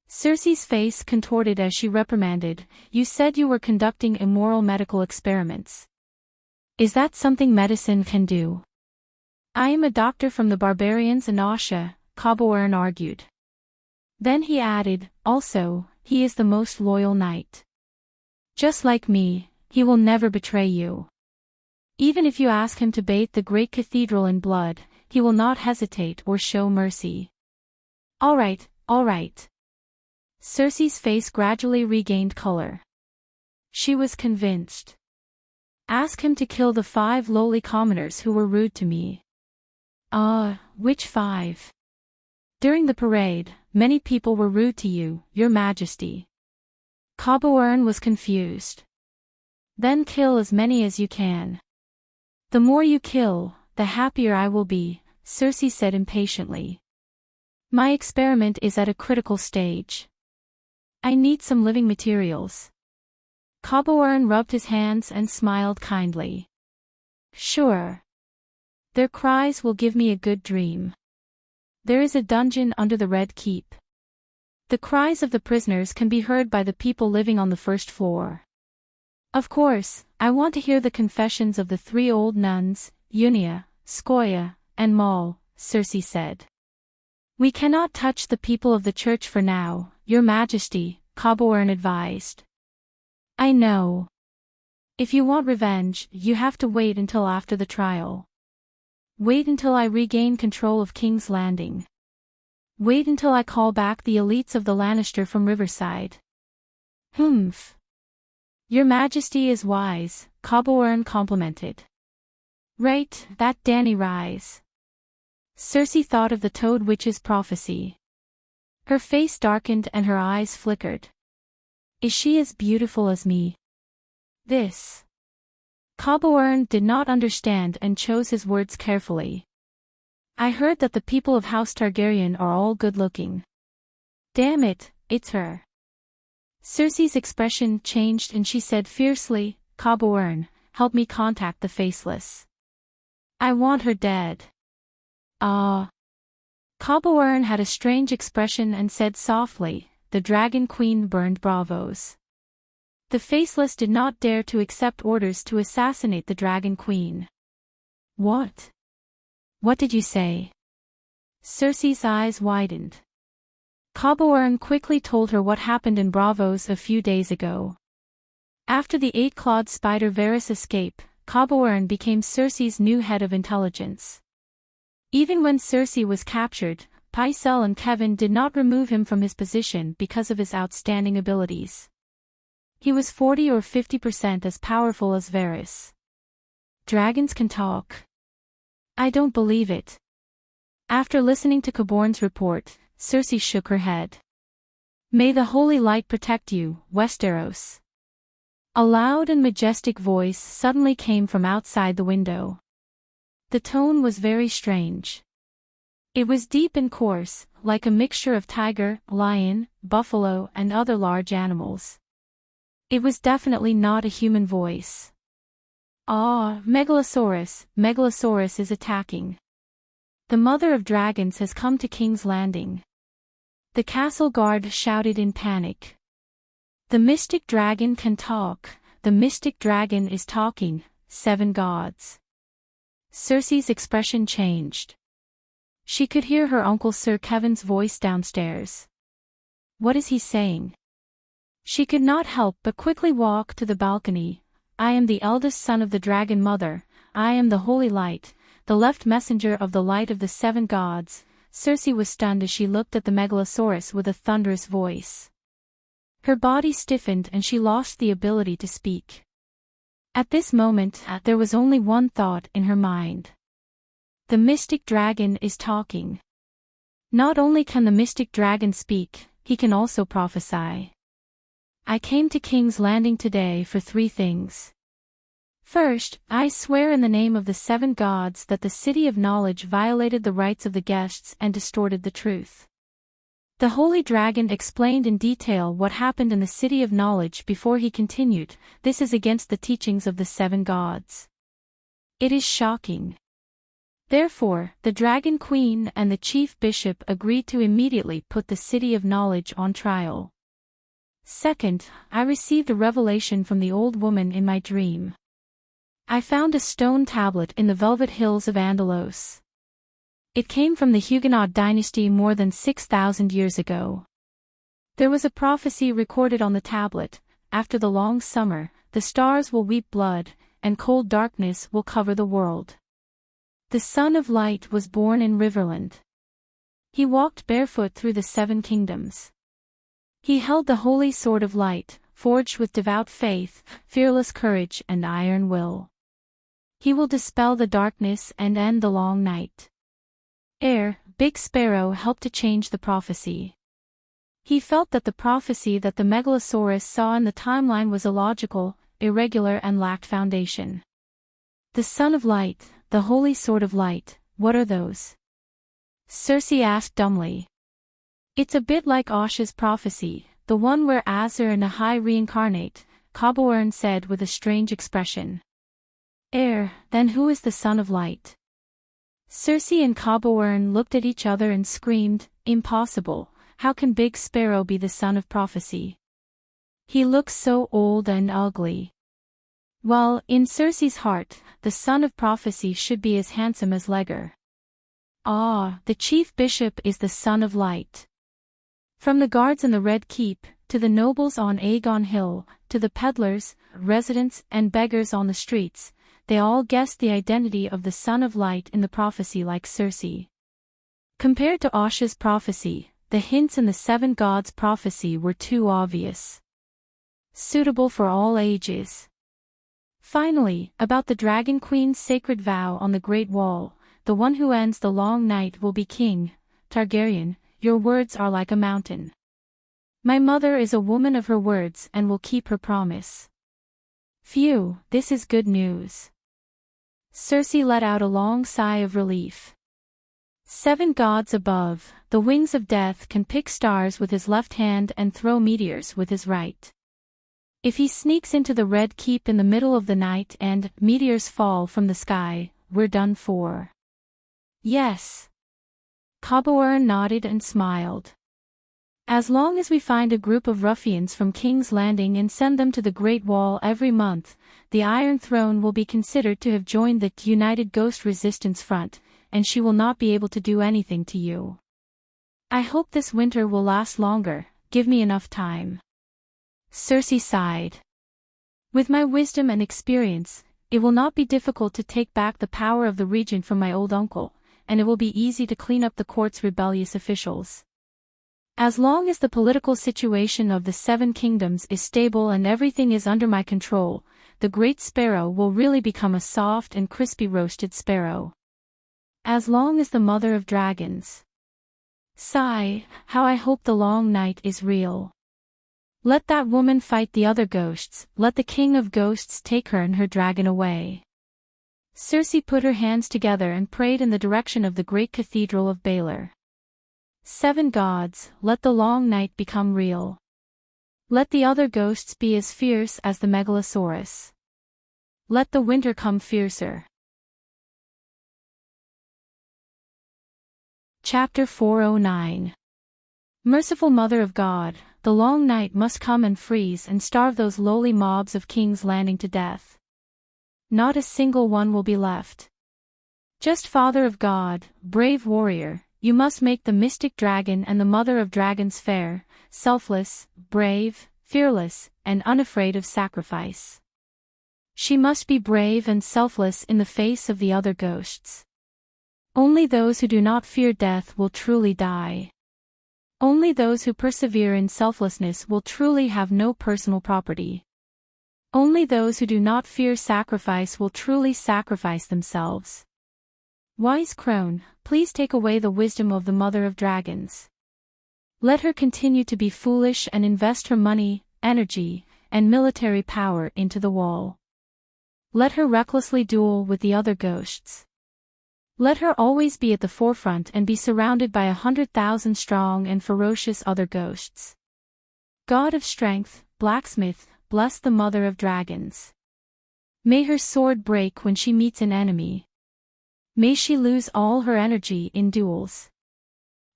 Circe's face contorted as she reprimanded, "You said you were conducting immoral medical experiments. Is that something medicine can do?" "I am a doctor from the barbarians in Asha," Caborn argued. Then he added, "Also, he is the most loyal knight. Just like me, he will never betray you. Even if you ask him to bathe the great cathedral in blood, he will not hesitate or show mercy." All right, all right." Circe's face gradually regained color. She was convinced. "Ask him to kill the 5 lowly commoners who were rude to me." Which 5? "During the parade, many people were rude to you, Your Majesty." Caborn was confused. "Then kill as many as you can." "The more you kill, the happier I will be," Circe said impatiently. "My experiment is at a critical stage. I need some living materials." Caborn rubbed his hands and smiled kindly. "Sure. Their cries will give me a good dream. There is a dungeon under the Red Keep. The cries of the prisoners can be heard by the people living on the first floor. Of course, I want to hear the confessions of the 3 old nuns, Unia, Skoya, and Mal," Circe said. "We cannot touch the people of the church for now, Your Majesty," Caborn advised. "I know. If you want revenge, you have to wait until after the trial. Wait until I regain control of King's Landing. Wait until I call back the elites of the Lannister from Riverside." "Humph. Your Majesty is wise," Caborn complimented. "Right, that Dany rise." Circe thought of the Toad Witch's prophecy. Her face darkened and her eyes flickered. "Is she as beautiful as me?" This. Caborn did not understand and chose his words carefully. "I heard that the people of House Targaryen are all good-looking." "Damn it, it's her." Circe's expression changed and she said fiercely, "Caborn, help me contact the Faceless. I want her dead." Caborn had a strange expression and said softly, "The Dragon Queen burned bravos. The Faceless did not dare to accept orders to assassinate the Dragon Queen." "What? What did you say?" Circe's eyes widened. Caborn quickly told her what happened in Bravos a few days ago. After the 8-clawed spider Varys escape, Caborn became Circe's new head of intelligence. Even when Cersei was captured, Pycelle and Kevin did not remove him from his position because of his outstanding abilities. He was 40 or 50% as powerful as Varys. Dragons can talk. I don't believe it. After listening to Qhoborn's report, Cersei shook her head. May the holy light protect you, Westeros. A loud and majestic voice suddenly came from outside the window. The tone was very strange. It was deep and coarse, like a mixture of tiger, lion, buffalo, and other large animals. It was definitely not a human voice. Ah, Megalosaurus is attacking. The mother of dragons has come to King's Landing. The castle guard shouted in panic. The mystic dragon can talk, the mystic dragon is talking, 7 gods. Cersei's expression changed. She could hear her uncle Sir Kevin's voice downstairs. What is he saying? She could not help but quickly walk to the balcony. I am the eldest son of the Dragon Mother, I am the Holy Light, the left messenger of the light of the 7 gods. Cersei was stunned as she looked at the Megalosaurus with a thunderous voice. Her body stiffened and she lost the ability to speak. At this moment, there was only one thought in her mind. The mystic dragon is talking. Not only can the mystic dragon speak, he can also prophesy. I came to King's Landing today for 3 things. First, I swear in the name of the 7 gods that the City of Knowledge violated the rights of the guests and distorted the truth. The Holy Dragon explained in detail what happened in the City of Knowledge before he continued, this is against the teachings of the 7 gods. It is shocking. Therefore, the Dragon Queen and the Chief Bishop agreed to immediately put the City of Knowledge on trial. Second, I received a revelation from the old woman in my dream. I found a stone tablet in the Velvet Hills of Andalos. It came from the Huguenot dynasty more than 6,000 years ago. There was a prophecy recorded on the tablet, after the long summer, the stars will weep blood, and cold darkness will cover the world. The Son of Light was born in Riverland. He walked barefoot through the 7 kingdoms. He held the holy sword of light, forged with devout faith, fearless courage and iron will. He will dispel the darkness and end the long night. Big Sparrow helped to change the prophecy. He felt that the prophecy that the Megalosaurus saw in the timeline was illogical, irregular and lacked foundation. The Son of Light, the Holy Sword of Light, what are those? Cersei asked dumbly. It's a bit like Osha's prophecy, the one where Azor and Ahai reincarnate, Qhoborn said with a strange expression. Then who is the Son of Light? Cersei and Qhoborn looked at each other and screamed, impossible, how can Big Sparrow be the son of prophecy? He looks so old and ugly. Well, in Cersei's heart, the son of prophecy should be as handsome as Legor. Ah, the chief bishop is the Son of Light. From the guards in the Red Keep, to the nobles on Aegon Hill, to the peddlers, residents, and beggars on the streets, they all guessed the identity of the Son of Light in the prophecy like Cersei. Compared to Osha's prophecy, the hints in the 7 gods' prophecy were too obvious. Suitable for all ages. Finally, about the Dragon Queen's sacred vow on the Great Wall, the one who ends the long night will be King Targaryen. Your words are like a mountain. My mother is a woman of her words and will keep her promise. Phew, this is good news. Cersei let out a long sigh of relief. 7 gods above, the wings of death can pick stars with his left hand and throw meteors with his right. If he sneaks into the Red Keep in the middle of the night and meteors fall from the sky, we're done for. Yes. Qhoborn nodded and smiled. As long as we find a group of ruffians from King's Landing and send them to the Great Wall every month, the Iron Throne will be considered to have joined the United Ghost Resistance Front, and she will not be able to do anything to you. I hope this winter will last longer, give me enough time. Cersei sighed. With my wisdom and experience, it will not be difficult to take back the power of the region from my old uncle, and it will be easy to clean up the court's rebellious officials. As long as the political situation of the seven kingdoms is stable and everything is under my control, the great sparrow will really become a soft and crispy roasted sparrow. As long as the mother of dragons. Sigh, how I hope the long night is real. Let that woman fight the other ghosts, let the king of ghosts take her and her dragon away. Circe put her hands together and prayed in the direction of the great cathedral of Baylor. Seven gods, let the long night become real. Let the other ghosts be as fierce as the megalosaurus. Let the winter come fiercer. Chapter 409. Merciful Mother of God, the long night must come and freeze and starve those lowly mobs of kings landing to death. Not a single one will be left. Just Father of God, brave warrior, you must make the mystic dragon and the mother of dragons fair, selfless, brave, fearless, and unafraid of sacrifice. She must be brave and selfless in the face of the other ghosts. Only those who do not fear death will truly die. Only those who persevere in selflessness will truly have no personal property. Only those who do not fear sacrifice will truly sacrifice themselves. Wise crone, please take away the wisdom of the mother of dragons. Let her continue to be foolish and invest her money, energy, and military power into the wall. Let her recklessly duel with the other ghosts. Let her always be at the forefront and be surrounded by 100,000 strong and ferocious other ghosts. God of strength, blacksmith, bless the mother of dragons. May her sword break when she meets an enemy. May she lose all her energy in duels.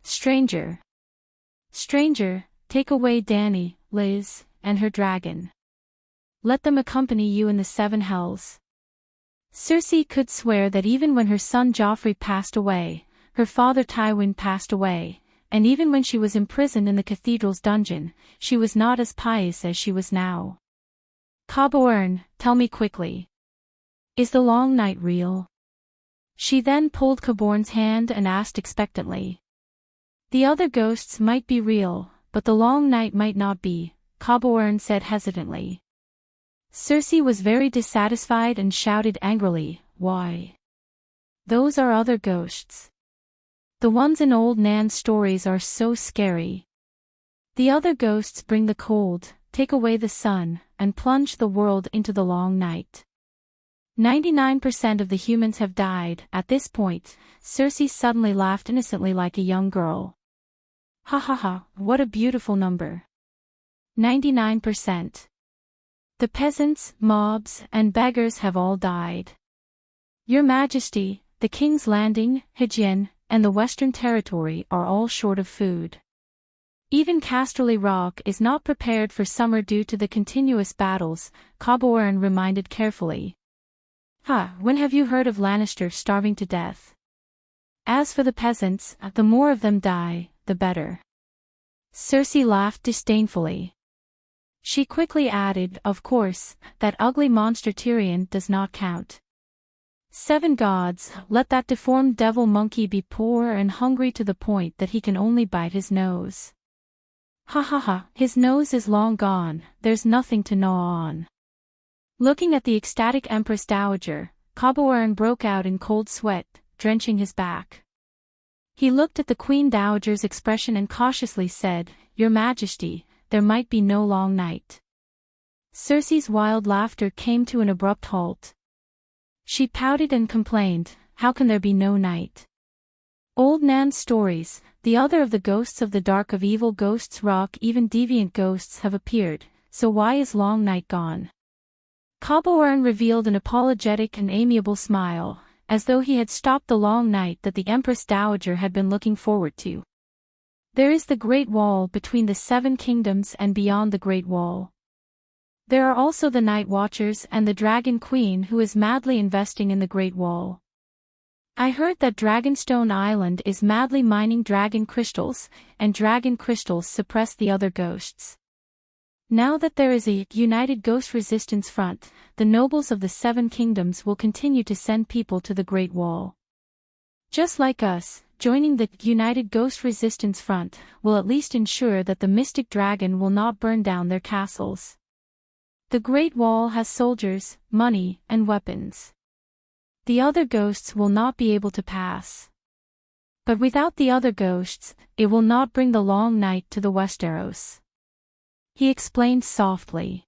Stranger. Stranger, take away Danny, Liz, and her dragon. Let them accompany you in the seven hells. Circe could swear that even when her son Joffrey passed away, her father Tywin passed away, and even when she was imprisoned in the cathedral's dungeon, she was not as pious as she was now. Cabourn, tell me quickly. Is the long night real? She then pulled Cabourn's hand and asked expectantly. The other ghosts might be real, but the long night might not be, Cabourn said hesitantly. Circe was very dissatisfied and shouted angrily, why? Those are other ghosts. The ones in old Nan's stories are so scary. The other ghosts bring the cold, take away the sun, and plunge the world into the long night. 99% of the humans have died. At this point, Circe suddenly laughed innocently like a young girl. Ha ha ha, what a beautiful number. 99%. The peasants, mobs, and beggars have all died. Your Majesty, the King's Landing, Hygiene, and the Western Territory are all short of food. Even Casterly Rock is not prepared for summer due to the continuous battles, Cabourn reminded carefully. When have you heard of Lannister starving to death? As for the peasants, the more of them die, the better. Circe laughed disdainfully. She quickly added, of course, that ugly monster Tyrion does not count. Seven gods, let that deformed devil monkey be poor and hungry to the point that he can only bite his nose. Ha ha ha, his nose is long gone, there's nothing to gnaw on. Looking at the ecstatic Empress Dowager, Cabourn broke out in cold sweat, drenching his back. He looked at the Queen Dowager's expression and cautiously said, Your Majesty, there might be no long night. Circe's wild laughter came to an abrupt halt. She pouted and complained, how can there be no night? Old Nan's stories, the other of the ghosts of the dark of evil ghosts rock even deviant ghosts have appeared, so why is long night gone? Cabourn revealed an apologetic and amiable smile, as though he had stopped the long night that the Empress Dowager had been looking forward to. There is the Great Wall between the seven kingdoms and beyond the Great Wall. There are also the Night Watchers and the Dragon Queen who is madly investing in the Great Wall. I heard that Dragonstone Island is madly mining dragon crystals, and dragon crystals suppress the other ghosts. Now that there is a united ghost resistance front, the nobles of the seven kingdoms will continue to send people to the Great Wall. Just like us, joining the United Ghost Resistance Front will at least ensure that the mystic dragon will not burn down their castles. The Great Wall has soldiers, money, and weapons. The other ghosts will not be able to pass. But without the other ghosts, it will not bring the long night to the Westeros. He explained softly.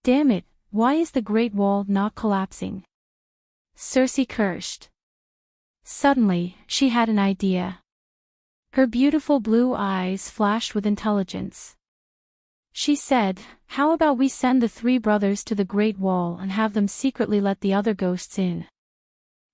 Damn it, why is the Great Wall not collapsing? Cersei cursed. Suddenly, she had an idea. Her beautiful blue eyes flashed with intelligence. She said, how about we send the three brothers to the Great Wall and have them secretly let the other ghosts in?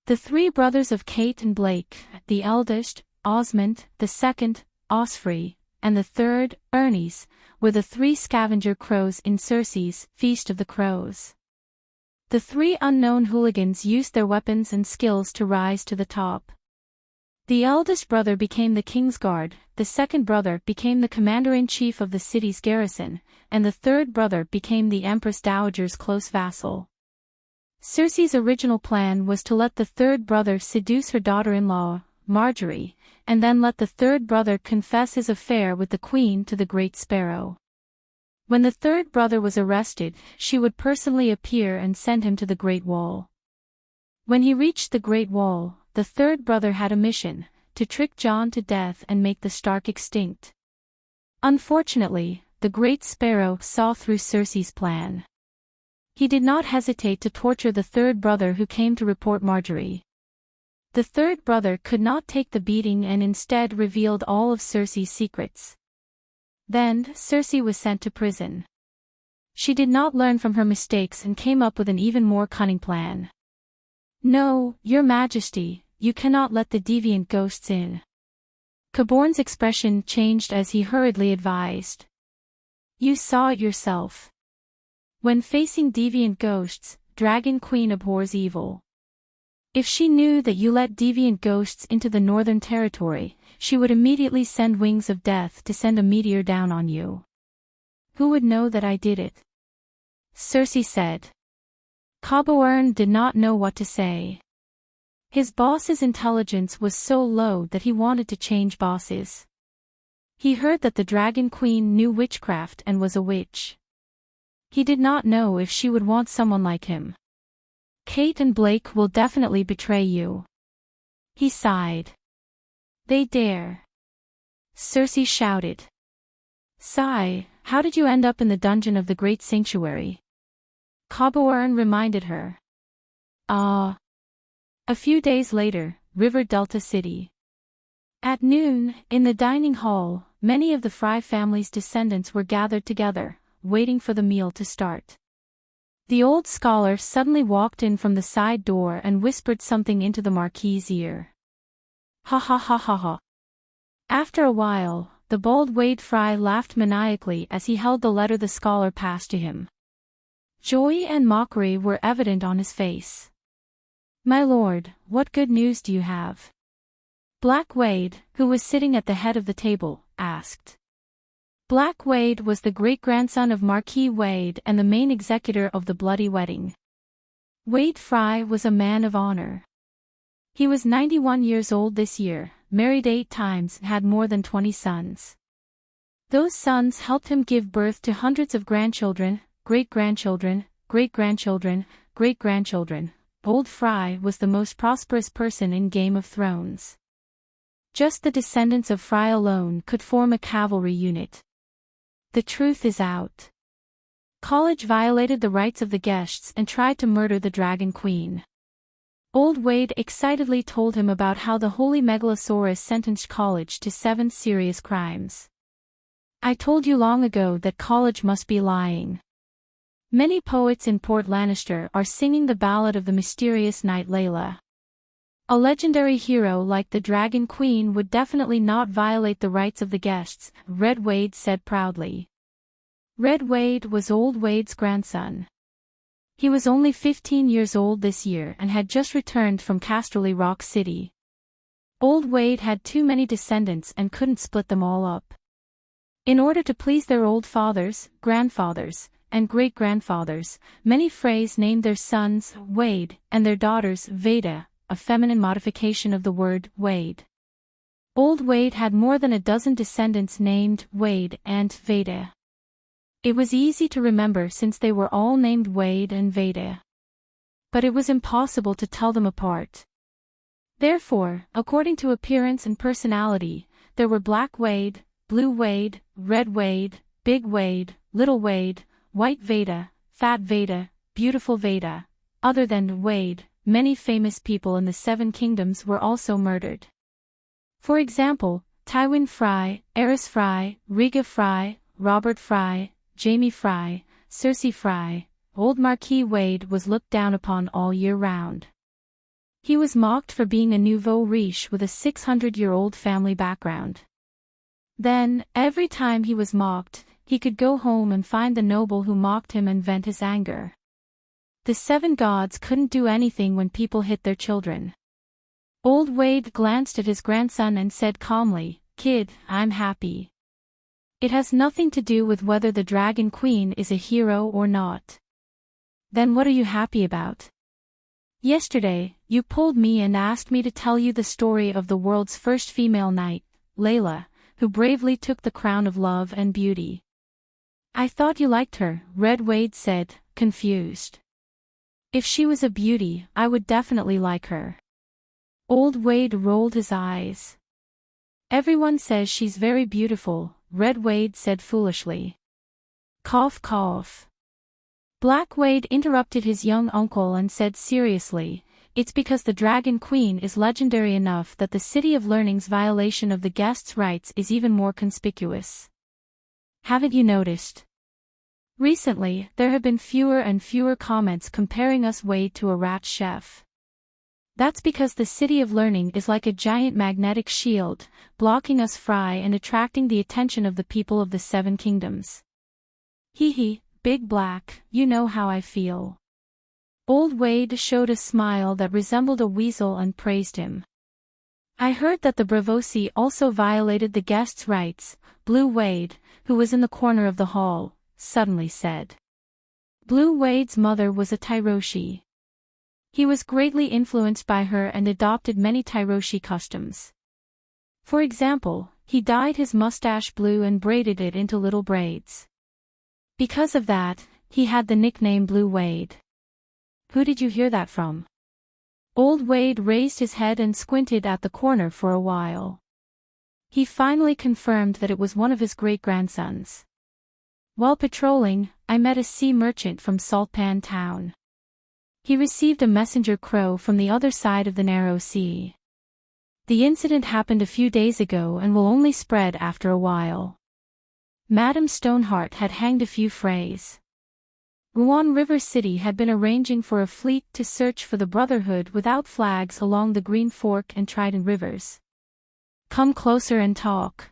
The three brothers of Kate and Blake, the eldest, Osmond, the second, Osfrey, and the third, Ernie's, were the three scavenger crows in Cersei's Feast of the Crows. The three unknown hooligans used their weapons and skills to rise to the top. The eldest brother became the King's Guard, the second brother became the commander-in-chief of the city's garrison, and the third brother became the Empress Dowager's close vassal. Cersei's original plan was to let the third brother seduce her daughter-in-law, Marjorie, and then let the third brother confess his affair with the Queen to the Great Sparrow. When the third brother was arrested, she would personally appear and send him to the Great Wall. When he reached the Great Wall, the third brother had a mission, to trick Jon to death and make the Stark extinct. Unfortunately, the Great Sparrow saw through Cersei's plan. He did not hesitate to torture the third brother who came to report Marjorie. The third brother could not take the beating and instead revealed all of Cersei's secrets. Then, Cersei was sent to prison. She did not learn from her mistakes and came up with an even more cunning plan. No, Your Majesty, you cannot let the deviant ghosts in. Caborn's expression changed as he hurriedly advised. You saw it yourself. When facing deviant ghosts, Dragon Queen abhors evil. If she knew that you let deviant ghosts into the Northern Territory, she would immediately send wings of death to send a meteor down on you. Who would know that I did it? Cersei said. Cabourn did not know what to say. His boss's intelligence was so low that he wanted to change bosses. He heard that the Dragon Queen knew witchcraft and was a witch. He did not know if she would want someone like him. Kate and Blake will definitely betray you. He sighed. They dare. Cersei shouted. Sigh, how did you end up in the dungeon of the Great Sanctuary? Cabourn reminded her. Ah. A few days later, River Delta City. At noon, in the dining hall, many of the Fry family's descendants were gathered together, waiting for the meal to start. The old scholar suddenly walked in from the side door and whispered something into the Marquis's ear. Ha ha ha ha ha. After a while, the bald Wade Fry laughed maniacally as he held the letter the scholar passed to him. Joy and mockery were evident on his face. My lord, what good news do you have? Black Wade, who was sitting at the head of the table, asked. Black Wade was the great-grandson of Marquis Wade and the main executor of the Bloody Wedding. Wade Fry was a man of honor. He was 91 years old this year, married 8 times and had more than 20 sons. Those sons helped him give birth to hundreds of grandchildren, great-grandchildren, great-grandchildren, great-grandchildren. Old Fry was the most prosperous person in Game of Thrones. Just the descendants of Fry alone could form a cavalry unit. The truth is out. College violated the rights of the guests and tried to murder the Dragon Queen. Old Wade excitedly told him about how the Holy Megalosaurus sentenced College to 7 serious crimes. I told you long ago that College must be lying. Many poets in Port Lannister are singing the ballad of the mysterious knight Layla. A legendary hero like the Dragon Queen would definitely not violate the rights of the guests, Red Wade said proudly. Red Wade was Old Wade's grandson. He was only 15 years old this year and had just returned from Casterly Rock City. Old Wade had too many descendants and couldn't split them all up. In order to please their old fathers, grandfathers, and great-grandfathers, many Freys named their sons Wade and their daughters Veda, a feminine modification of the word Wade. Old Wade had more than a dozen descendants named Wade and Veda. It was easy to remember since they were all named Wade and Veda. But it was impossible to tell them apart. Therefore, according to appearance and personality, there were Black Wade, Blue Wade, Red Wade, Big Wade, Little Wade, White Veda, Fat Veda, Beautiful Veda. Other than Wade, many famous people in the Seven Kingdoms were also murdered. For example, Tywin Fry, Aerys Fry, Riga Fry, Robert Fry, Jaime Fry, Cersei Fry. Old Marquis Wade was looked down upon all year round. He was mocked for being a nouveau riche with a 600-year-old family background. Then, every time he was mocked, he could go home and find the noble who mocked him and vent his anger. The seven gods couldn't do anything when people hit their children. Old Wade glanced at his grandson and said calmly, "Kid, I'm happy. It has nothing to do with whether the Dragon Queen is a hero or not." "Then what are you happy about?" "Yesterday, you pulled me and asked me to tell you the story of the world's first female knight, Layla, who bravely took the crown of love and beauty." "I thought you liked her," Red Wade said, confused. "If she was a beauty, I would definitely like her." Old Wade rolled his eyes. "Everyone says she's very beautiful," Red Wade said foolishly. Cough cough. Black Wade interrupted his young uncle and said seriously, "It's because the Dragon Queen is legendary enough that the City of Learning's violation of the guest's rights is even more conspicuous. Haven't you noticed? Recently, there have been fewer and fewer comments comparing us Wade to a rat chef. That's because the City of Learning is like a giant magnetic shield, blocking us Fry and attracting the attention of the people of the Seven Kingdoms. Hee hee. Big Black, you know how I feel." Old Wade showed a smile that resembled a weasel and praised him. "I heard that the Bravosi also violated the guest's rights," Blue Wade, who was in the corner of the hall, suddenly said. Blue Wade's mother was a Tyroshi. He was greatly influenced by her and adopted many Tyroshi customs. For example, he dyed his mustache blue and braided it into little braids. Because of that, he had the nickname Blue Wade. "Who did you hear that from?" Old Wade raised his head and squinted at the corner for a while. He finally confirmed that it was one of his great-grandsons. "While patrolling, I met a sea merchant from Saltpan Town. He received a messenger crow from the other side of the narrow sea. The incident happened a few days ago and will only spread after a while." Madame Stoneheart had hanged a few frays. Ruan River City had been arranging for a fleet to search for the Brotherhood without flags along the Green Fork and Trident Rivers. "Come closer and talk."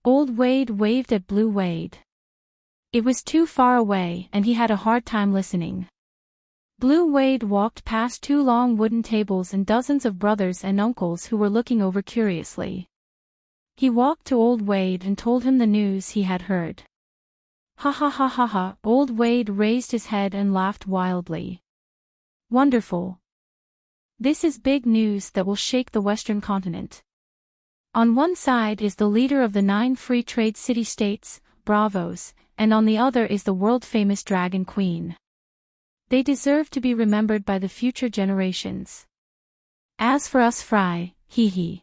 Old Wade waved at Blue Wade. It was too far away and he had a hard time listening. Blue Wade walked past two long wooden tables and dozens of brothers and uncles who were looking over curiously. He walked to Old Wade and told him the news he had heard. "Ha ha ha ha ha!" Old Wade raised his head and laughed wildly. "Wonderful! This is big news that will shake the Western continent. On one side is the leader of the 9 free trade city-states, Bravos, and on the other is the world-famous Dragon Queen. They deserve to be remembered by the future generations. As for us Fry, hee hee.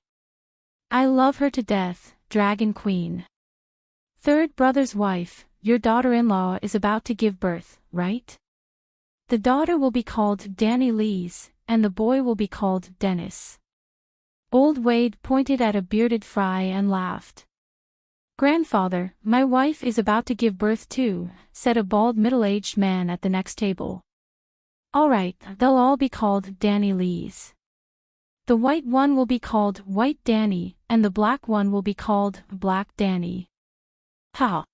I love her to death, Dragon Queen. Third brother's wife, your daughter-in-law is about to give birth, right? The daughter will be called Danny Lees, and the boy will be called Dennis." Old Wade pointed at a bearded Fry and laughed. "Grandfather, my wife is about to give birth too," said a bald middle-aged man at the next table. "All right, they'll all be called Danny Lees. The white one will be called White Danny, and the black one will be called Black Danny." Ha!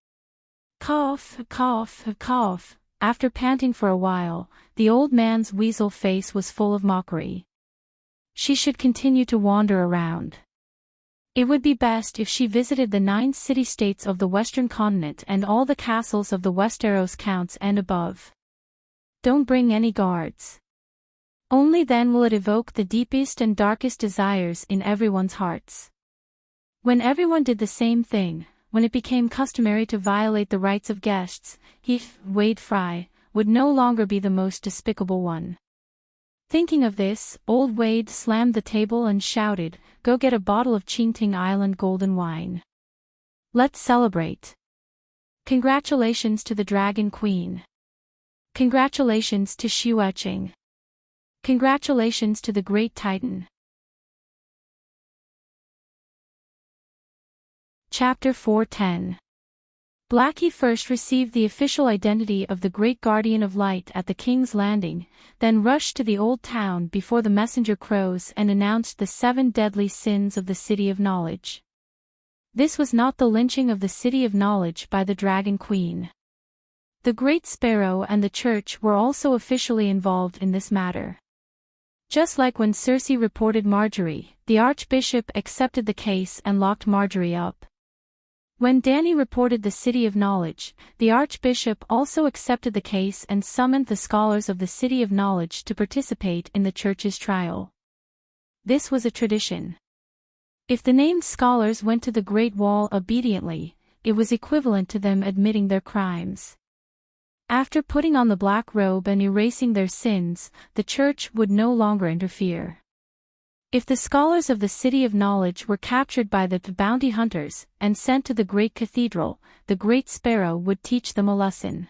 Cough, cough, cough. After panting for a while, the old man's weasel face was full of mockery. She should continue to wander around. It would be best if she visited the 9 city-states of the Western continent and all the castles of the Westeros counts and above. Don't bring any guards. Only then will it evoke the deepest and darkest desires in everyone's hearts. When everyone did the same thing, when it became customary to violate the rights of guests, he, Wade Fry, would no longer be the most despicable one. Thinking of this, old Wade slammed the table and shouted, "Go get a bottle of Enchanting Island golden wine. Let's celebrate. Congratulations to the Dragon Queen. Congratulations to Shueching. Congratulations to the Great Titan." Chapter 410. Blackie first received the official identity of the Great Guardian of Light at the King's Landing, then rushed to the Old Town before the messenger crows and announced the 7 deadly sins of the City of Knowledge. This was not the lynching of the City of Knowledge by the Dragon Queen. The Great Sparrow and the Church were also officially involved in this matter. Just like when Circe reported Marjorie, the Archbishop accepted the case and locked Marjorie up. When Danny reported the City of Knowledge, the Archbishop also accepted the case and summoned the scholars of the City of Knowledge to participate in the Church's trial. This was a tradition. If the named scholars went to the Great Wall obediently, it was equivalent to them admitting their crimes. After putting on the black robe and erasing their sins, the Church would no longer interfere. If the scholars of the City of Knowledge were captured by the bounty hunters and sent to the Great Cathedral, the Great Sparrow would teach them a lesson.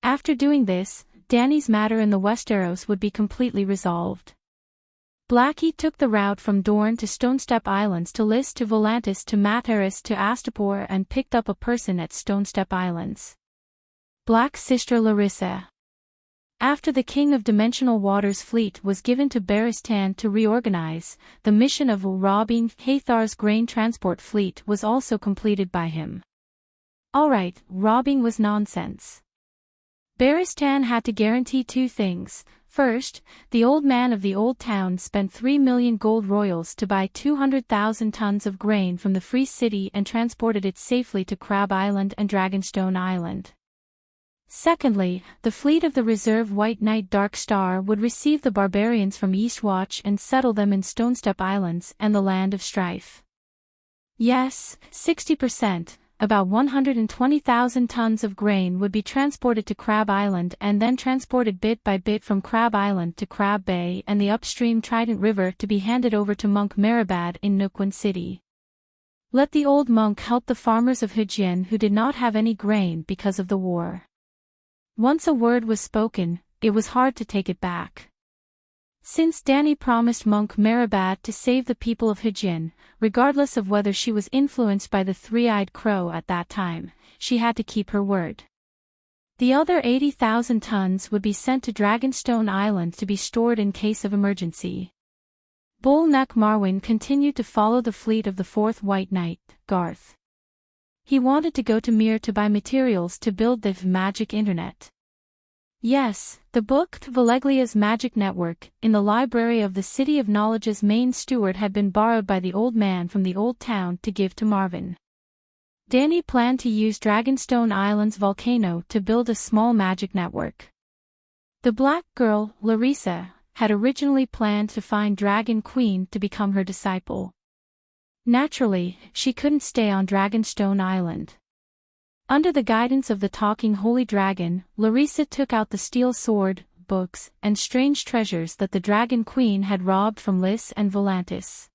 After doing this, Danny's matter in the Westeros would be completely resolved. Blackie took the route from Dorne to Stonestep Islands to Lys to Volantis to Materis to Astapor and picked up a person at Stonestep Islands. Black's sister Larissa. After the King of Dimensional Waters fleet was given to Barristan to reorganize, the mission of robbing Hathar's grain transport fleet was also completed by him. Alright, robbing was nonsense. Barristan had to guarantee 2 things. First, the old man of the Old Town spent 3 million gold royals to buy 200,000 tons of grain from the Free City and transported it safely to Crab Island and Dragonstone Island. Secondly, the fleet of the Reserve White Knight Dark Star would receive the barbarians from Eastwatch and settle them in Stonestep Islands and the Land of Strife. Yes, 60%, about 120,000 tons of grain would be transported to Crab Island and then transported bit by bit from Crab Island to Crab Bay and the upstream Trident River to be handed over to Monk Marabad in Nukwin City. Let the old monk help the farmers of Hujien who did not have any grain because of the war. Once a word was spoken, it was hard to take it back. Since Danny promised Monk Marabad to save the people of Hujien, regardless of whether she was influenced by the three-eyed crow at that time, she had to keep her word. The other 80,000 tons would be sent to Dragonstone Island to be stored in case of emergency. Bull Neck Marwyn continued to follow the fleet of the 4th White Knight, Garth. He wanted to go to Mir to buy materials to build the magic internet. Yes, the book Valeglia's Magic Network, in the library of the City of Knowledge's main steward had been borrowed by the old man from the Old Town to give to Marvin. Danny planned to use Dragonstone Island's volcano to build a small magic network. The black girl, Larissa, had originally planned to find Dragon Queen to become her disciple. Naturally, she couldn't stay on Dragonstone Island. Under the guidance of the talking holy dragon, Larissa took out the steel sword, books, and strange treasures that the Dragon Queen had robbed from Lys and Volantis.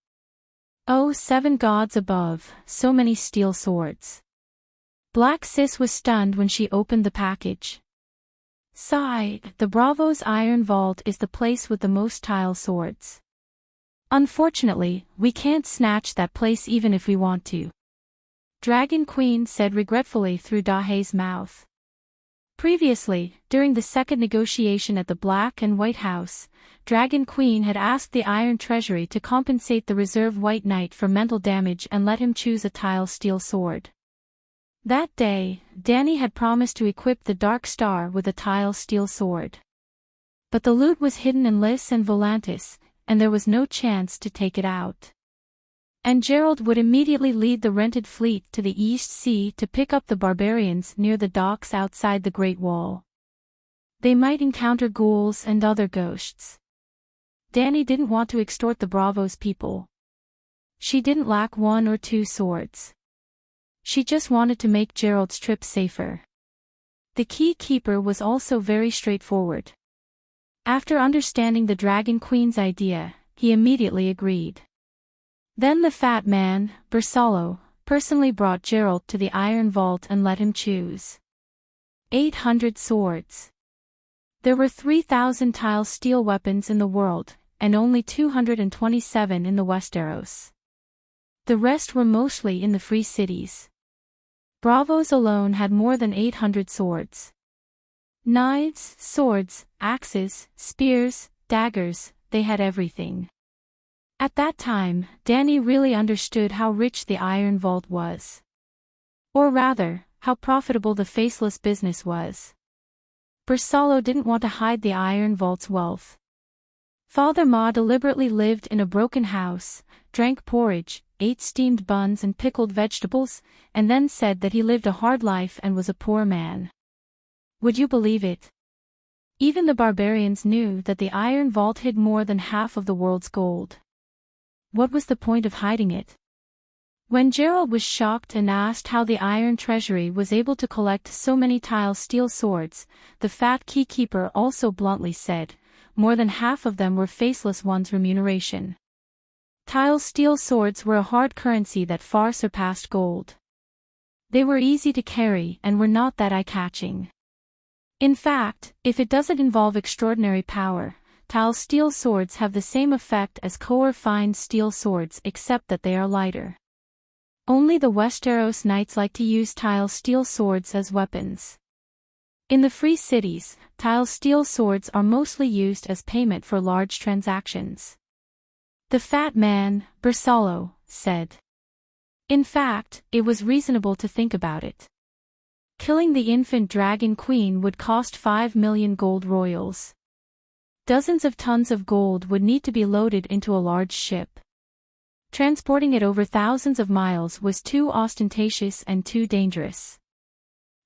Oh, 7 gods above, so many steel swords. Black Sis was stunned when she opened the package. Sigh, the Bravo's Iron Vault is the place with the most tile swords. Unfortunately, we can't snatch that place even if we want to. Dragon Queen said regretfully through Dahe's mouth. Previously, during the second negotiation at the Black and White House, Dragon Queen had asked the Iron Treasury to compensate the Reserve White Knight for mental damage and let him choose a tile steel sword. That day, Danny had promised to equip the Dark Star with a tile steel sword. But the loot was hidden in Lys and Volantis, and there was no chance to take it out. And Gerald would immediately lead the rented fleet to the East Sea to pick up the barbarians near the docks outside the Great Wall. They might encounter ghouls and other ghosts. Dany didn't want to extort the Bravos people. She didn't lack 1 or 2 swords. She just wanted to make Gerald's trip safer. The Key Keeper was also very straightforward. After understanding the Dragon Queen's idea, he immediately agreed. Then the fat man, Bersallo, personally brought Gerald to the Iron Vault and let him choose 800 swords. There were 3,000 tile steel weapons in the world, and only 227 in the Westeros. The rest were mostly in the free cities. Bravos alone had more than 800 swords. Knives, swords, axes, spears, daggers, they had everything. At that time, Dany really understood how rich the Iron Vault was. Or rather, how profitable the Faceless business was. Bersallo didn't want to hide the Iron Vault's wealth. Father Ma deliberately lived in a broken house, drank porridge, ate steamed buns and pickled vegetables, and then said that he lived a hard life and was a poor man. Would you believe it? Even the barbarians knew that the Iron Vault hid more than half of the world's gold. What was the point of hiding it? When Gerald was shocked and asked how the Iron Treasury was able to collect so many tile steel swords, the fat Key Keeper also bluntly said, more than half of them were Faceless One's remuneration. Tile steel swords were a hard currency that far surpassed gold. They were easy to carry and were not that eye-catching. In fact, if it doesn't involve extraordinary power, tile steel swords have the same effect as fine steel swords except that they are lighter. Only the Westeros knights like to use tile steel swords as weapons. In the free cities, tile steel swords are mostly used as payment for large transactions. The fat man, Bersallo, said. In fact, it was reasonable to think about it. Killing the infant Dragon Queen would cost 5 million gold royals. Dozens of tons of gold would need to be loaded into a large ship. Transporting it over thousands of miles was too ostentatious and too dangerous.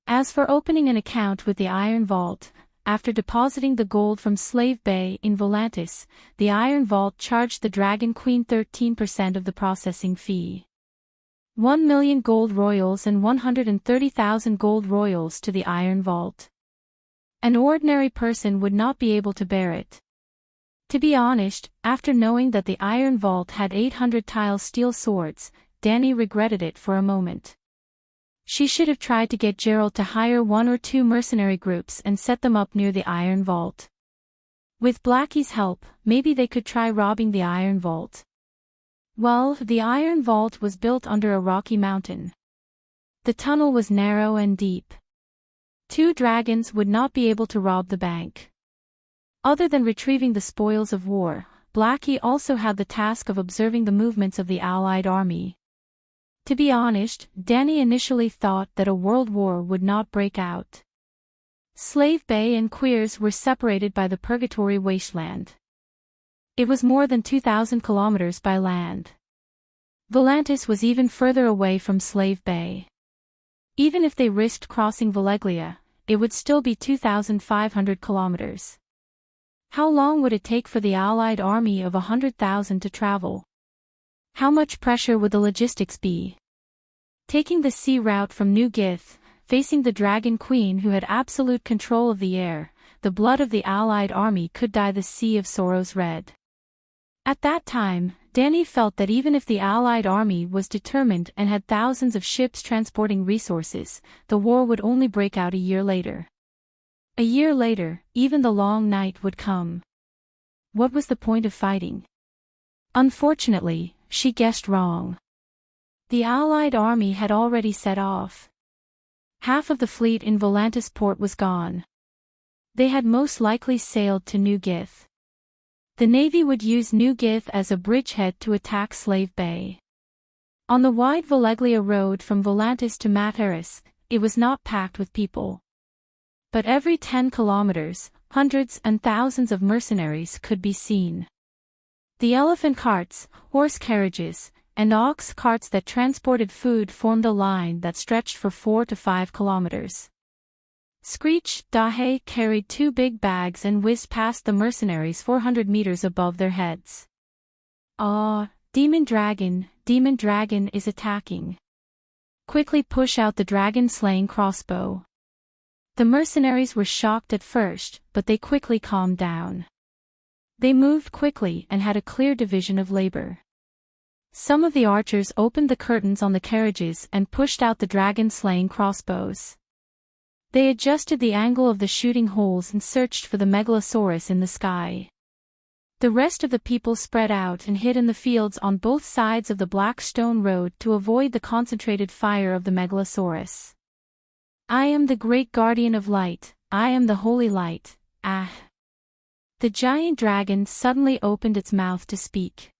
As for opening an account with the Iron Vault, after depositing the gold from Slave Bay in Volantis, the Iron Vault charged the Dragon Queen 13% of the processing fee. 1 million gold royals and 130,000 gold royals to the Iron Vault. An ordinary person would not be able to bear it. To be honest, after knowing that the Iron Vault had 800 tile steel swords, Dany regretted it for a moment. She should have tried to get Gerald to hire 1 or 2 mercenary groups and set them up near the Iron Vault. With Blackie's help, maybe they could try robbing the Iron Vault. Well, the Iron Vault was built under a rocky mountain. The tunnel was narrow and deep. 2 dragons would not be able to rob the bank. Other than retrieving the spoils of war, Blackie also had the task of observing the movements of the Allied army. To be honest, Dany initially thought that a world war would not break out. Slave Bay and Queers were separated by the Purgatory Wasteland. It was more than 2,000 kilometers by land. Volantis was even further away from Slave Bay. Even if they risked crossing Valeglia, it would still be 2,500 kilometers. How long would it take for the Allied army of 100,000 to travel? How much pressure would the logistics be? Taking the sea route from New Gith, facing the Dragon Queen who had absolute control of the air, the blood of the Allied army could dye the Sea of Sorrows red. At that time, Dany felt that even if the Allied army was determined and had thousands of ships transporting resources, the war would only break out a year later. A year later, even the long night would come. What was the point of fighting? Unfortunately, she guessed wrong. The Allied army had already set off. Half of the fleet in Volantis port was gone. They had most likely sailed to New Gith. The Navy would use New Gith as a bridgehead to attack Slave Bay. On the wide Valeglia road from Volantis to Materis, it was not packed with people. But every 10 kilometers, hundreds and thousands of mercenaries could be seen. The elephant carts, horse carriages, and ox carts that transported food formed a line that stretched for 4 to 5 kilometers. Screech, Dahe carried 2 big bags and whizzed past the mercenaries 400 meters above their heads. Ah, Demon Dragon is attacking. Quickly push out the dragon-slaying crossbow. The mercenaries were shocked at first, but they quickly calmed down. They moved quickly and had a clear division of labor. Some of the archers opened the curtains on the carriages and pushed out the dragon-slaying crossbows. They adjusted the angle of the shooting holes and searched for the megalosaurus in the sky. The rest of the people spread out and hid in the fields on both sides of the black stone road to avoid the concentrated fire of the megalosaurus. I am the great guardian of light, I am the holy light, ah. The giant dragon suddenly opened its mouth to speak.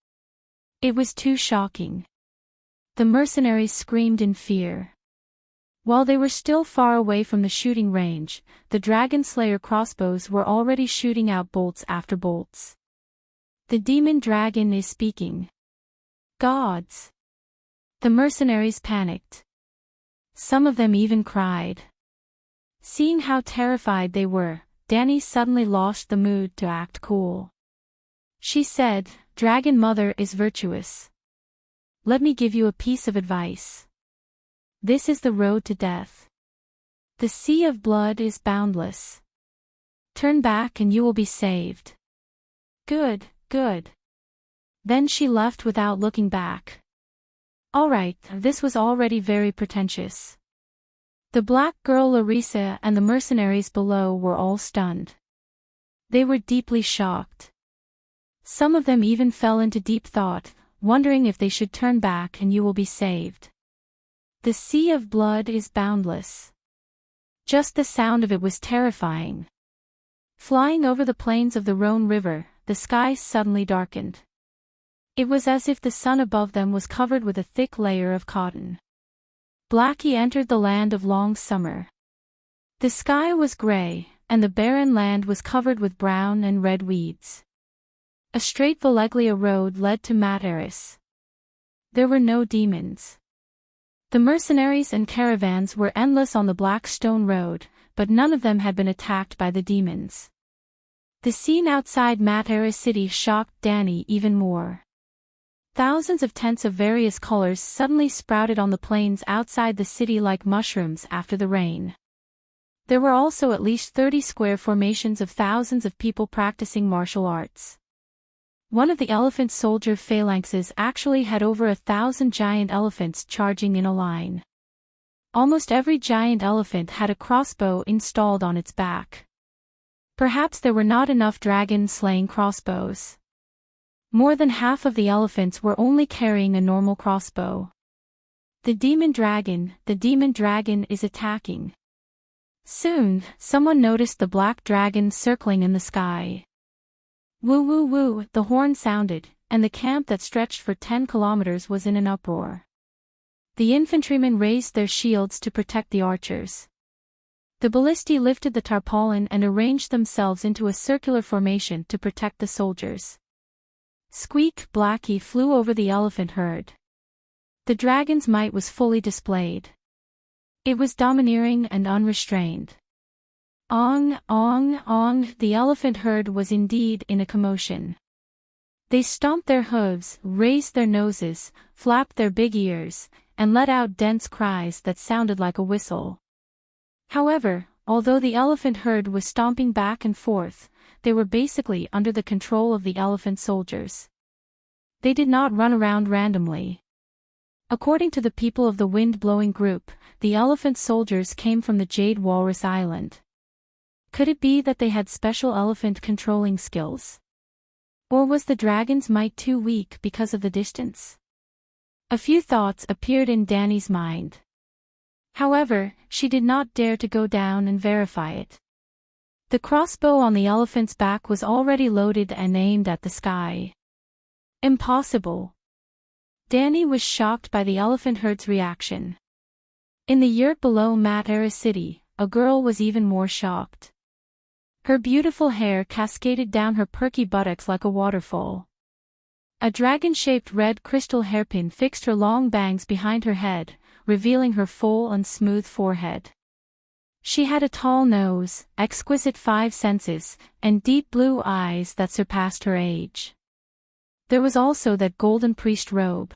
It was too shocking. The mercenaries screamed in fear. While they were still far away from the shooting range, the Dragon Slayer crossbows were already shooting out bolts after bolts. The demon dragon is speaking. Gods! The mercenaries panicked. Some of them even cried. Seeing how terrified they were, Danny suddenly lost the mood to act cool. She said, Dragon Mother is virtuous. Let me give you a piece of advice. This is the road to death. The sea of blood is boundless. Turn back and you will be saved. Good, good. Then she left without looking back. Alright, this was already very pretentious. The black girl Larissa and the mercenaries below were all stunned. They were deeply shocked. Some of them even fell into deep thought, wondering if they should turn back and you will be saved. The sea of blood is boundless. Just the sound of it was terrifying. Flying over the plains of the Rhone River, the sky suddenly darkened. It was as if the sun above them was covered with a thick layer of cotton. Blackie entered the land of long summer. The sky was gray, and the barren land was covered with brown and red weeds. A straight Valeglia road led to Mataris. There were no demons. The mercenaries and caravans were endless on the black stone road, but none of them had been attacked by the demons. The scene outside Mataris city shocked Danny even more. Thousands of tents of various colors suddenly sprouted on the plains outside the city like mushrooms after the rain. There were also at least 30 square formations of thousands of people practicing martial arts. One of the elephant soldier phalanxes actually had over 1,000 giant elephants charging in a line. Almost every giant elephant had a crossbow installed on its back. Perhaps there were not enough dragon-slaying crossbows. More than half of the elephants were only carrying a normal crossbow. The demon dragon is attacking. Soon, someone noticed the black dragon circling in the sky. Woo woo woo, the horn sounded, and the camp that stretched for 10 kilometers was in an uproar. The infantrymen raised their shields to protect the archers. The ballistae lifted the tarpaulin and arranged themselves into a circular formation to protect the soldiers. Squeak, Blackie flew over the elephant herd. The dragon's might was fully displayed. It was domineering and unrestrained. Ong, ong, ong, the elephant herd was indeed in a commotion. They stomped their hooves, raised their noses, flapped their big ears, and let out dense cries that sounded like a whistle. However, although the elephant herd was stomping back and forth, they were basically under the control of the elephant soldiers. They did not run around randomly. According to the people of the wind-blowing group, the elephant soldiers came from the Jade Walrus Island. Could it be that they had special elephant controlling skills? Or was the dragon's might too weak because of the distance? A few thoughts appeared in Danny's mind. However, she did not dare to go down and verify it. The crossbow on the elephant's back was already loaded and aimed at the sky. Impossible. Danny was shocked by the elephant herd's reaction. In the yurt below Mataris city, a girl was even more shocked. Her beautiful hair cascaded down her perky buttocks like a waterfall. A dragon-shaped red crystal hairpin fixed her long bangs behind her head, revealing her full and smooth forehead. She had a tall nose, exquisite five senses, and deep blue eyes that surpassed her age. There was also that golden priest robe.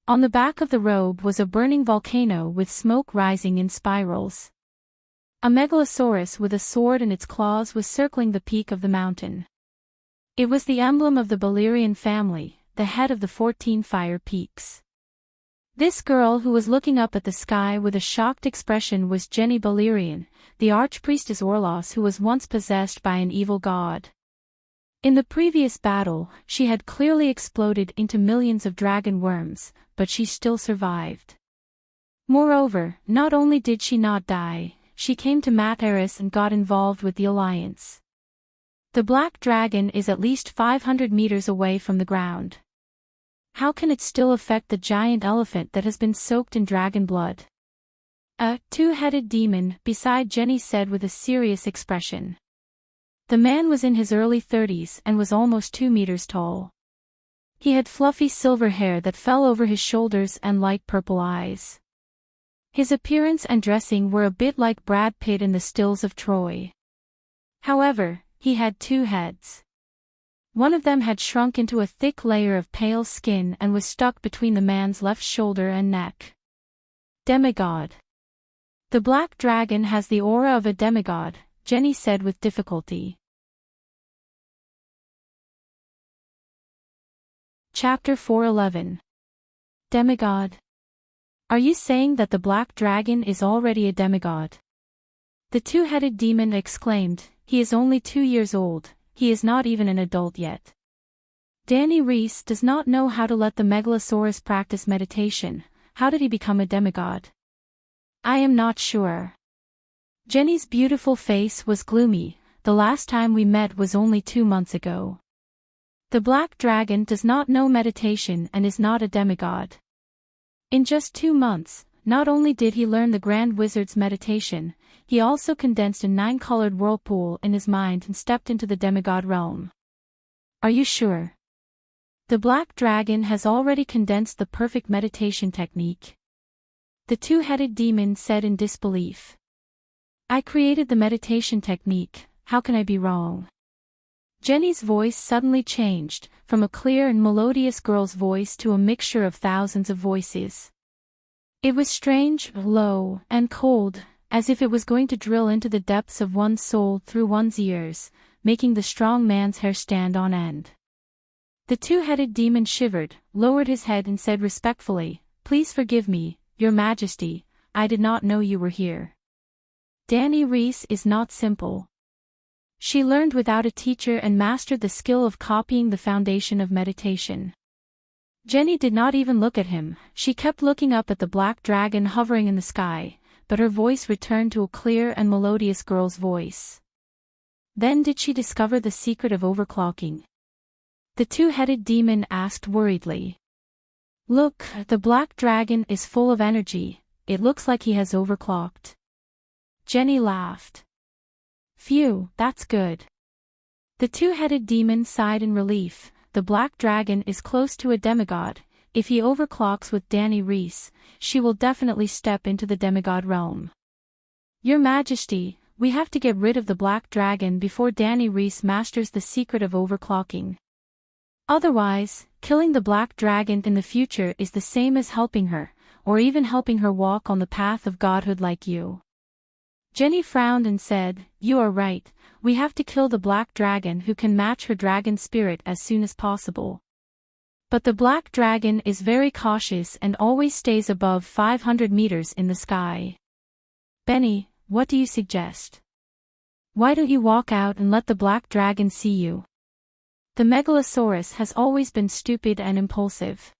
On the back of the robe was a burning volcano with smoke rising in spirals. A megalosaurus with a sword in its claws was circling the peak of the mountain. It was the emblem of the Balerian family, the head of the 14 fire peaks. This girl who was looking up at the sky with a shocked expression was Jenny Balerian, the archpriestess Orlos who was once possessed by an evil god. In the previous battle, she had clearly exploded into millions of dragon worms, but she still survived. Moreover, not only did she not die, she came to Mataris and got involved with the Alliance. The black dragon is at least 500 meters away from the ground. How can it still affect the giant elephant that has been soaked in dragon blood? A two-headed demon beside Jenny said with a serious expression. The man was in his early 30s and was almost 2 meters tall. He had fluffy silver hair that fell over his shoulders and light purple eyes. His appearance and dressing were a bit like Brad Pitt in the stills of Troy. However, he had 2 heads. One of them had shrunk into a thick layer of pale skin and was stuck between the man's left shoulder and neck. Demigod. The black dragon has the aura of a demigod, Jenny said with difficulty. Chapter 4:11. Demigod. Are you saying that the black dragon is already a demigod? The two-headed demon exclaimed, he is only 2 years old. He is not even an adult yet. Danny Reese does not know how to let the Megalosaurus practice meditation. How did he become a demigod? I am not sure. Jenny's beautiful face was gloomy. The last time we met was only 2 months ago. The black dragon does not know meditation and is not a demigod. In just 2 months, not only did he learn the Grand Wizard's meditation, he also condensed a 9-colored whirlpool in his mind and stepped into the demigod realm. Are you sure? The black dragon has already condensed the perfect meditation technique. The two-headed demon said in disbelief. I created the meditation technique, how can I be wrong? Jenny's voice suddenly changed, from a clear and melodious girl's voice to a mixture of thousands of voices. It was strange, low, and cold, as if it was going to drill into the depths of one's soul through one's ears, making the strong man's hair stand on end. The two-headed demon shivered, lowered his head and said respectfully, Please forgive me, Your Majesty, I did not know you were here. Danny Reese is not simple. She learned without a teacher and mastered the skill of copying the foundation of meditation. Jenny did not even look at him, she kept looking up at the black dragon hovering in the sky, but her voice returned to a clear and melodious girl's voice. Then did she discover the secret of overclocking? The two-headed demon asked worriedly. Look, the black dragon is full of energy, it looks like he has overclocked. Jenny laughed. Phew, that's good. The two-headed demon sighed in relief. The black dragon is close to a demigod. If he overclocks with Danny Reese, she will definitely step into the demigod realm. Your Majesty, we have to get rid of the black dragon before Danny Reese masters the secret of overclocking. Otherwise, killing the black dragon in the future is the same as helping her, or even helping her walk on the path of godhood like you. Jenny frowned and said, You are right, we have to kill the black dragon who can match her dragon spirit as soon as possible. But the black dragon is very cautious and always stays above 500 meters in the sky. Benny, what do you suggest? Why don't you walk out and let the black dragon see you? The Megalosaurus has always been stupid and impulsive.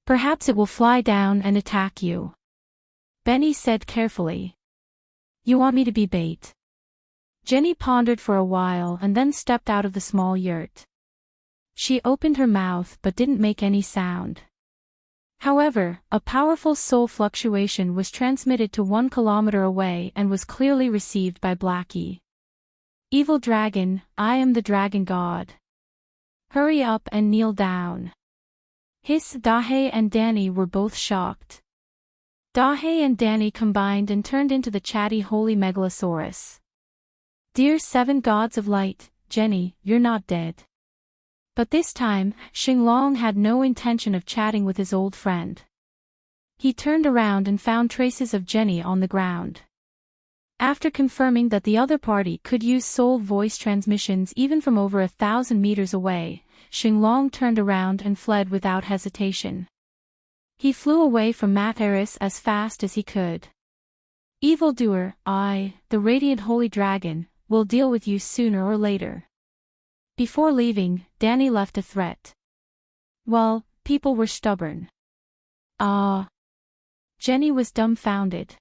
Perhaps it will fly down and attack you. Benny said carefully. You want me to be bait? Jenny pondered for a while and then stepped out of the small yurt. She opened her mouth but didn't make any sound. However, a powerful soul fluctuation was transmitted to 1 kilometer away and was clearly received by Blackie. Evil dragon, I am the dragon god. Hurry up and kneel down. Hiss, Dahe and Danny were both shocked. Dahe and Danny combined and turned into the chatty holy megalosaurus. Dear seven gods of light, Jenny, you're not dead. But this time, Xinglong had no intention of chatting with his old friend. He turned around and found traces of Jenny on the ground. After confirming that the other party could use soul voice transmissions even from over 1,000 meters away, Xinglong turned around and fled without hesitation. He flew away from Materis as fast as he could. Evildoer, I, the radiant holy dragon, will deal with you sooner or later. Before leaving, Danny left a threat. Well, people were stubborn. Jenny was dumbfounded.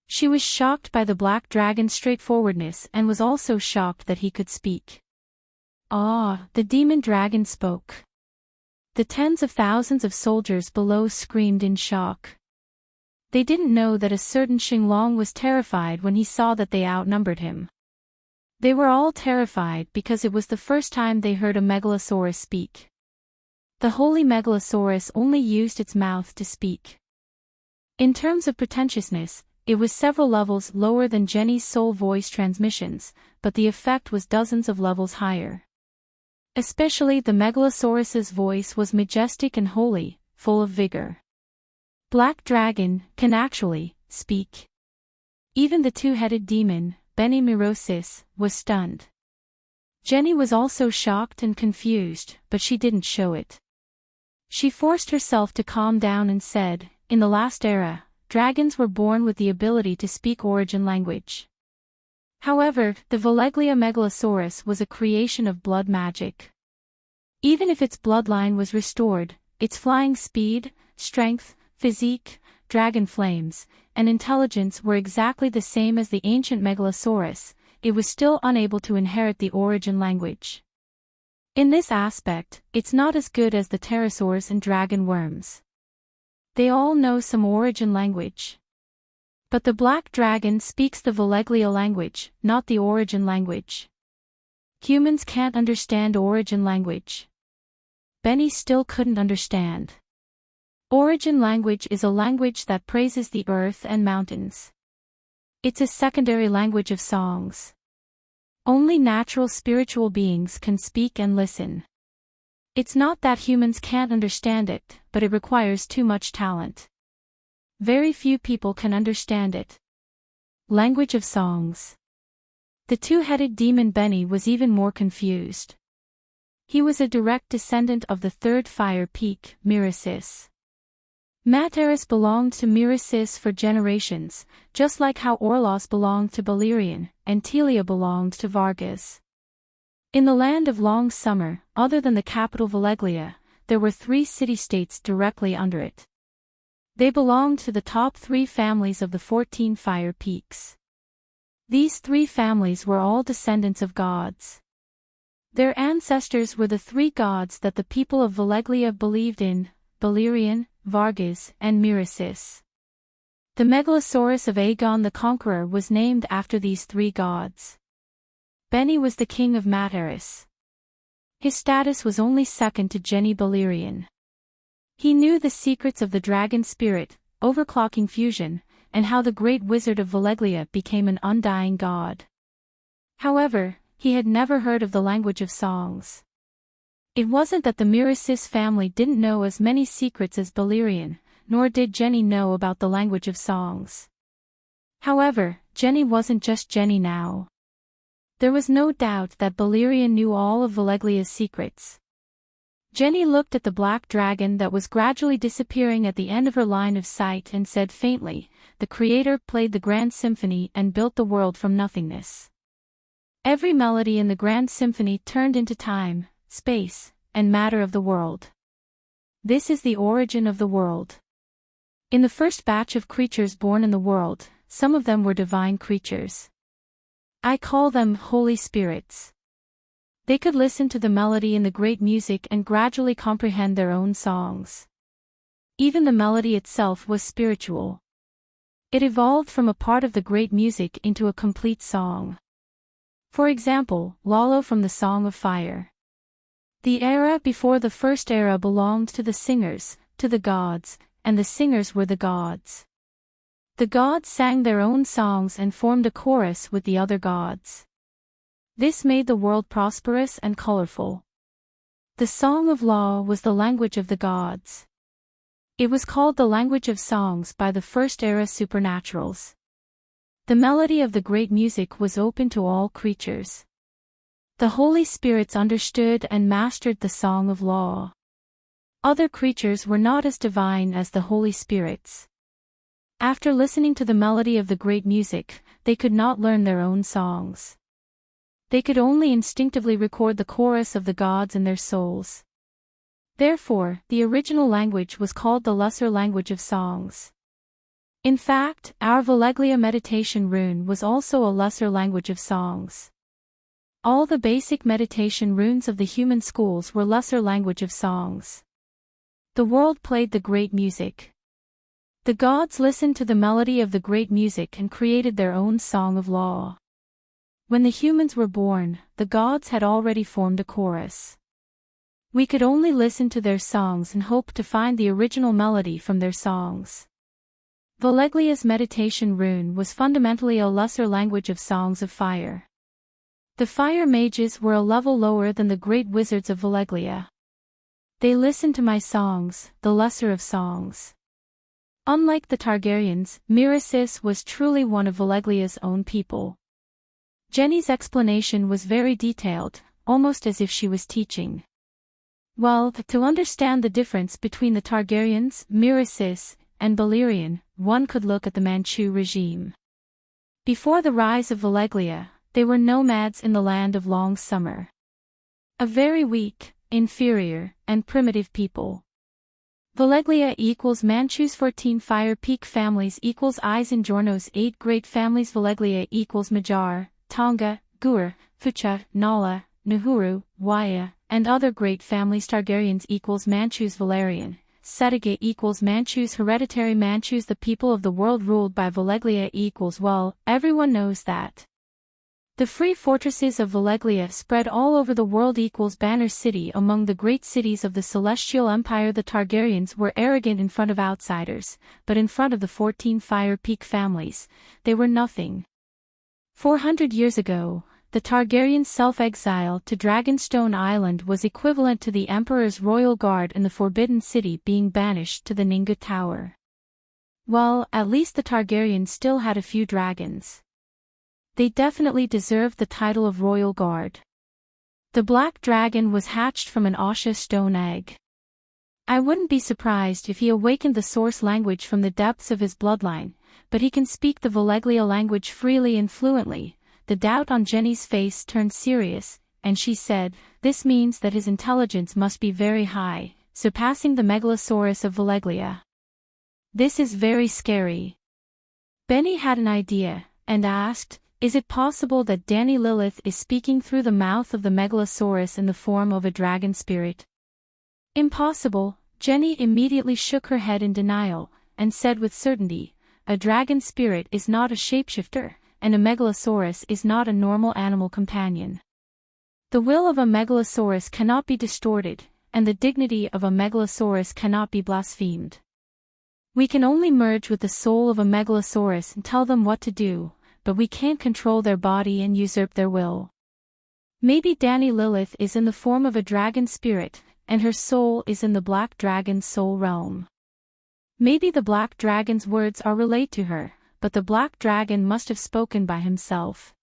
She was shocked by the black dragon's straightforwardness and was also shocked that he could speak. The demon dragon spoke. The tens of thousands of soldiers below screamed in shock. They didn't know that a certain Xinglong was terrified when he saw that they outnumbered him. They were all terrified because it was the first time they heard a megalosaurus speak. The holy megalosaurus only used its mouth to speak. In terms of pretentiousness, it was several levels lower than Jenny's soul voice transmissions, but the effect was dozens of levels higher. Especially the megalosaurus's voice was majestic and holy, full of vigor. Black Dragon can actually speak. Even the two-headed demon, Beni Mirosis, was stunned. Jenny was also shocked and confused, but she didn't show it. She forced herself to calm down and said, in the last era, dragons were born with the ability to speak origin language. However, the Voleglia megalosaurus was a creation of blood magic. Even if its bloodline was restored, its flying speed, strength, physique, dragon flames, and intelligence were exactly the same as the ancient megalosaurus, it was still unable to inherit the origin language. In this aspect, it's not as good as the pterosaurs and dragon worms. They all know some origin language. But the black dragon speaks the Voleglia language, not the origin language. Humans can't understand origin language. Benny still couldn't understand. Origin language is a language that praises the earth and mountains. It's a secondary language of songs. Only natural spiritual beings can speak and listen. It's not that humans can't understand it, but it requires too much talent. Very few people can understand it. Language of songs. The two-headed demon Benny was even more confused. He was a direct descendant of the third fire peak, Mirosis. Materis belonged to Mirosis for generations, just like how Orlos belonged to Balerion, and Telia belonged to Vargas. In the land of long summer, other than the capital Voleglia, there were 3 city-states directly under it. They belonged to the top 3 families of the 14 fire peaks. These 3 families were all descendants of gods. Their ancestors were the 3 gods that the people of Voleglia believed in, Balerion, Vargas, and Mirosis. The megalosaurus of Aegon the Conqueror was named after these 3 gods. Benny was the king of Materis. His status was only second to Jenny Balerion. He knew the secrets of the dragon spirit, overclocking fusion, and how the great wizard of Voleglia became an undying god. However, he had never heard of the language of songs. It wasn't that the Mirosis family didn't know as many secrets as Balerion, nor did Jenny know about the language of songs. However, Jenny wasn't just Jenny now. There was no doubt that Balerion knew all of Voleglia's secrets. Jenny looked at the black dragon that was gradually disappearing at the end of her line of sight and said faintly, "The Creator played the Grand Symphony and built the world from nothingness. Every melody in the Grand Symphony turned into time, space, and matter of the world. This is the origin of the world. In the first batch of creatures born in the world, some of them were divine creatures. I call them Holy Spirits. They could listen to the melody in the great music and gradually comprehend their own songs. Even the melody itself was spiritual. It evolved from a part of the great music into a complete song. For example, Lalo from the Song of Fire. The era before the first era belonged to the singers, to the gods, and the singers were the gods. The gods sang their own songs and formed a chorus with the other gods. This made the world prosperous and colorful. The Song of Law was the language of the gods. It was called the language of songs by the first-era supernaturals. The melody of the great music was open to all creatures. The Holy Spirits understood and mastered the Song of Law. Other creatures were not as divine as the Holy Spirits. After listening to the melody of the great music, they could not learn their own songs. They could only instinctively record the chorus of the gods in their souls. Therefore, the original language was called the lesser language of songs. In fact, our Valeglia meditation rune was also a lesser language of songs. All the basic meditation runes of the human schools were lesser language of songs. The world played the great music. The gods listened to the melody of the great music and created their own Song of Law. When the humans were born, the gods had already formed a chorus. We could only listen to their songs and hope to find the original melody from their songs. Valeglia's meditation rune was fundamentally a lesser language of songs of fire. The fire mages were a level lower than the great wizards of Valeglia. They listened to my songs, the lesser of songs. Unlike the Targaryens, Miracis was truly one of Valeglia's own people. Jenny's explanation was very detailed, almost as if she was teaching. Well, to understand the difference between the Targaryens, Miracis, and Balerion, one could look at the Manchu regime. Before the rise of Valeglia, they were nomads in the land of long summer. A very weak, inferior, and primitive people. Valeglia equals Manchu's 14 Fire Peak families equals Isenjorno's 8 great families. Valeglia equals Majar, Tonga, Gur, Fucha, Nala, Nahuru, Waya, and other great families. Targaryens equals Manchu's Valerian. Setagate equals Manchu's hereditary Manchus. The people of the world ruled by Valeglia equals, well, everyone knows that. The free fortresses of Valeglia spread all over the world equals Banner City among the great cities of the Celestial Empire. The Targaryens were arrogant in front of outsiders, but in front of the 14 Fire Peak families, they were nothing. 400 years ago, the Targaryen self-exile to Dragonstone Island was equivalent to the Emperor's royal guard in the Forbidden City being banished to the Ninga Tower. Well, at least the Targaryens still had a few dragons. They definitely deserved the title of royal guard. The black dragon was hatched from an Asha stone egg. I wouldn't be surprised if he awakened the source language from the depths of his bloodline, but he can speak the Valeglia language freely and fluently. The doubt on Jenny's face turned serious, and she said, "This means that his intelligence must be very high, surpassing the Megalosaurus of Valeglia. This is very scary." Benny had an idea, and asked, "Is it possible that Danny Lilith is speaking through the mouth of the Megalosaurus in the form of a dragon spirit?" "Impossible," Jenny immediately shook her head in denial, and said with certainty, "A dragon spirit is not a shapeshifter, and a Megalosaurus is not a normal animal companion. The will of a Megalosaurus cannot be distorted, and the dignity of a Megalosaurus cannot be blasphemed. We can only merge with the soul of a Megalosaurus and tell them what to do, but we can't control their body and usurp their will. Maybe Danny Lilith is in the form of a dragon spirit, and her soul is in the black dragon's soul realm. Maybe the black dragon's words are relayed to her, but the black dragon must have spoken by himself.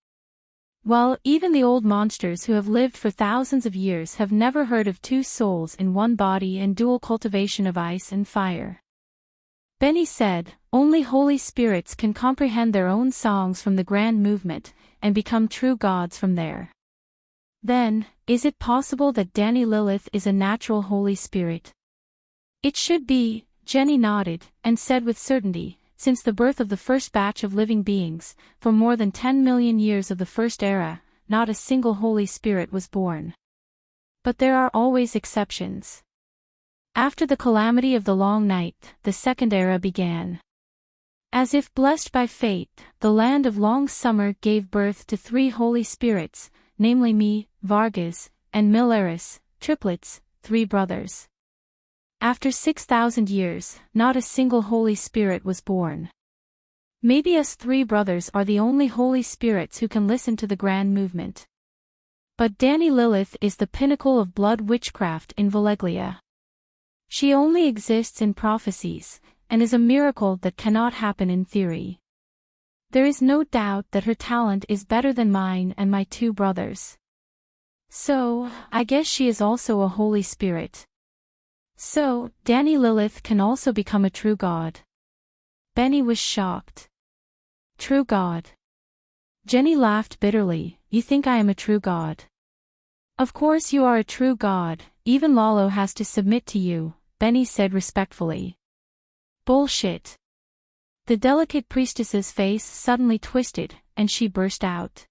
Well, even the old monsters who have lived for thousands of years have never heard of two souls in one body and dual cultivation of ice and fire." Benny said, "Only holy spirits can comprehend their own songs from the grand movement, and become true gods from there." "Then, is it possible that Danny Lilith is a natural holy spirit?" "It should be," Jenny nodded, and said with certainty, "since the birth of the first batch of living beings, for more than 10 million years of the first era, not a single holy spirit was born. But there are always exceptions. After the calamity of the long night, the second era began. As if blessed by fate, the land of long summer gave birth to 3 holy spirits, namely me, Vargas, and Milaris, triplets, 3 brothers. After 6,000 years, not a single holy spirit was born. Maybe us three brothers are the only holy spirits who can listen to the grand movement. But Dani Lilith is the pinnacle of blood witchcraft in Valeglia. She only exists in prophecies, and is a miracle that cannot happen in theory. There is no doubt that her talent is better than mine and my two brothers. So, I guess she is also a holy spirit. So, Dani Lilith can also become a true god. Benny was shocked. True god. Jenny laughed bitterly. You think I am a true god? Of course you are a true god, even Lalo has to submit to you, Benny said respectfully. Bullshit. The delicate priestess's face suddenly twisted, and she burst out.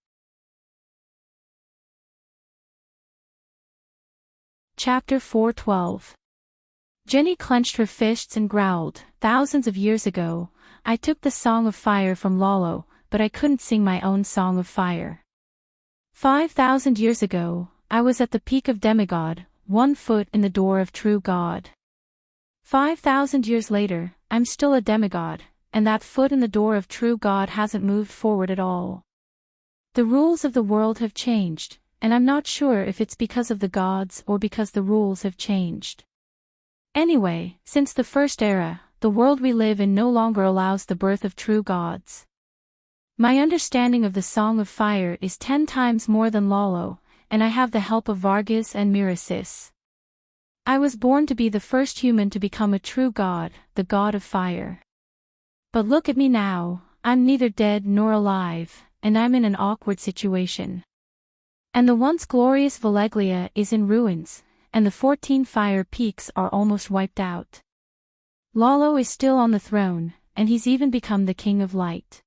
Chapter 4:12. Jenny clenched her fists and growled, thousands of years ago, I took the Song of Fire from Lalo, but I couldn't sing my own Song of Fire. 5,000 years ago, I was at the peak of demigod, 1 foot in the door of true god. 5,000 years later, I'm still a demigod, and that foot in the door of true god hasn't moved forward at all. The rules of the world have changed, and I'm not sure if it's because of the gods or because the rules have changed. Anyway, since the first era, the world we live in no longer allows the birth of true gods. My understanding of the Song of Fire is 10 times more than Lalo, and I have the help of Vargas and Mirasis. I was born to be the first human to become a true god, the god of fire. But look at me now, I'm neither dead nor alive, and I'm in an awkward situation. And the once glorious Valeglia is in ruins, and the 14 fire peaks are almost wiped out. Lalo is still on the throne, and he's even become the king of light.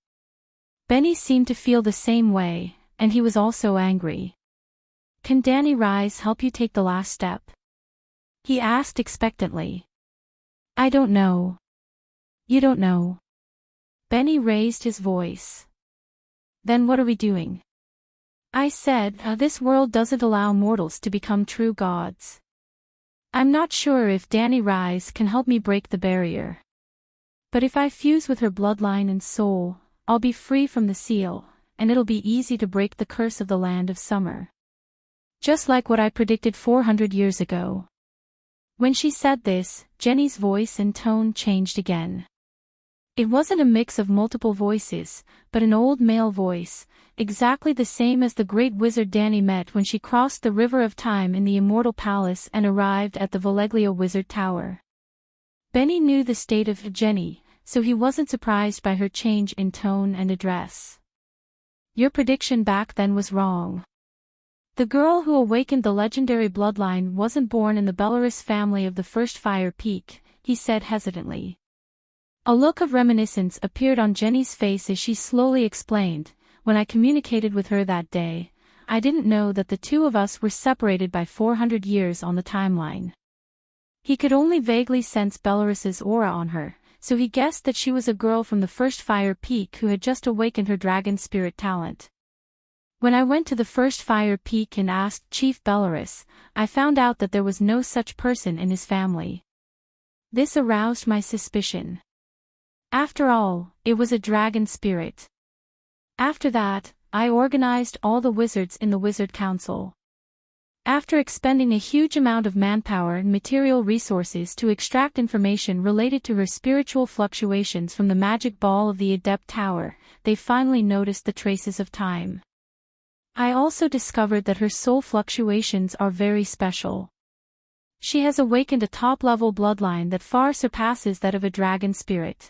Benny seemed to feel the same way, and he was also angry. Can Dani Rise help you take the last step? He asked expectantly. I don't know. You don't know. Benny raised his voice. Then what are we doing? I said, this world doesn't allow mortals to become true gods. I'm not sure if Dani Rise can help me break the barrier. But if I fuse with her bloodline and soul, I'll be free from the seal, and it'll be easy to break the curse of the land of summer. Just like what I predicted 400 years ago. When she said this, Jenny's voice and tone changed again. It wasn't a mix of multiple voices, but an old male voice, exactly the same as the great wizard Dani met when she crossed the river of time in the Immortal Palace and arrived at the Valeglia Wizard Tower. Benny knew the state of Jenny, so he wasn't surprised by her change in tone and address. Your prediction back then was wrong. The girl who awakened the legendary bloodline wasn't born in the Belarus family of the first Fire Peak, he said hesitantly. A look of reminiscence appeared on Jenny's face as she slowly explained, when I communicated with her that day, I didn't know that the two of us were separated by 400 years on the timeline. He could only vaguely sense Belarus's aura on her, so he guessed that she was a girl from the first Fire Peak who had just awakened her dragon spirit talent. When I went to the first Fire Peak and asked Chief Belarus, I found out that there was no such person in his family. This aroused my suspicion. After all, it was a dragon spirit. After that, I organized all the wizards in the Wizard Council. After expending a huge amount of manpower and material resources to extract information related to her spiritual fluctuations from the magic ball of the Adept Tower, they finally noticed the traces of time. I also discovered that her soul fluctuations are very special. She has awakened a top-level bloodline that far surpasses that of a dragon spirit.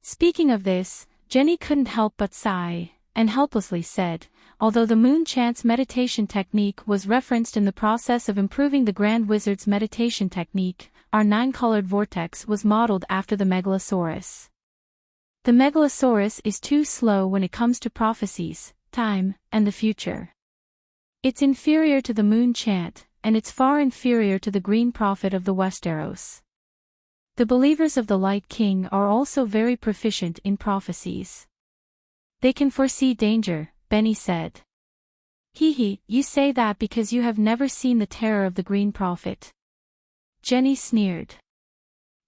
Speaking of this, Jenny couldn't help but sigh, and helplessly said, although the Moon Chant's meditation technique was referenced in the process of improving the Grand Wizard's meditation technique, our 9-colored vortex was modeled after the Megalosaurus. The Megalosaurus is too slow when it comes to prophecies, time, and the future. It's inferior to the Moon Chant, and it's far inferior to the Green Prophet of the Westeros. The believers of the Light King are also very proficient in prophecies. They can foresee danger, Benny said. Hee, you say that because you have never seen the terror of the Green Prophet. Jenny sneered.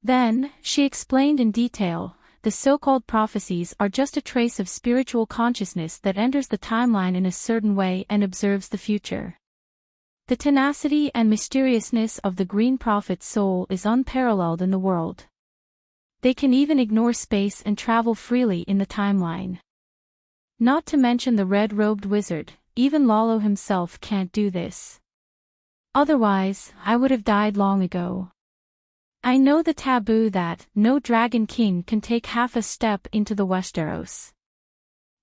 Then, she explained in detail, the so-called prophecies are just a trace of spiritual consciousness that enters the timeline in a certain way and observes the future. The tenacity and mysteriousness of the Green Prophet's soul is unparalleled in the world. They can even ignore space and travel freely in the timeline. Not to mention the red-robed wizard, even Lalo himself can't do this. Otherwise, I would have died long ago. I know the taboo that no Dragon King can take half a step into the Westeros.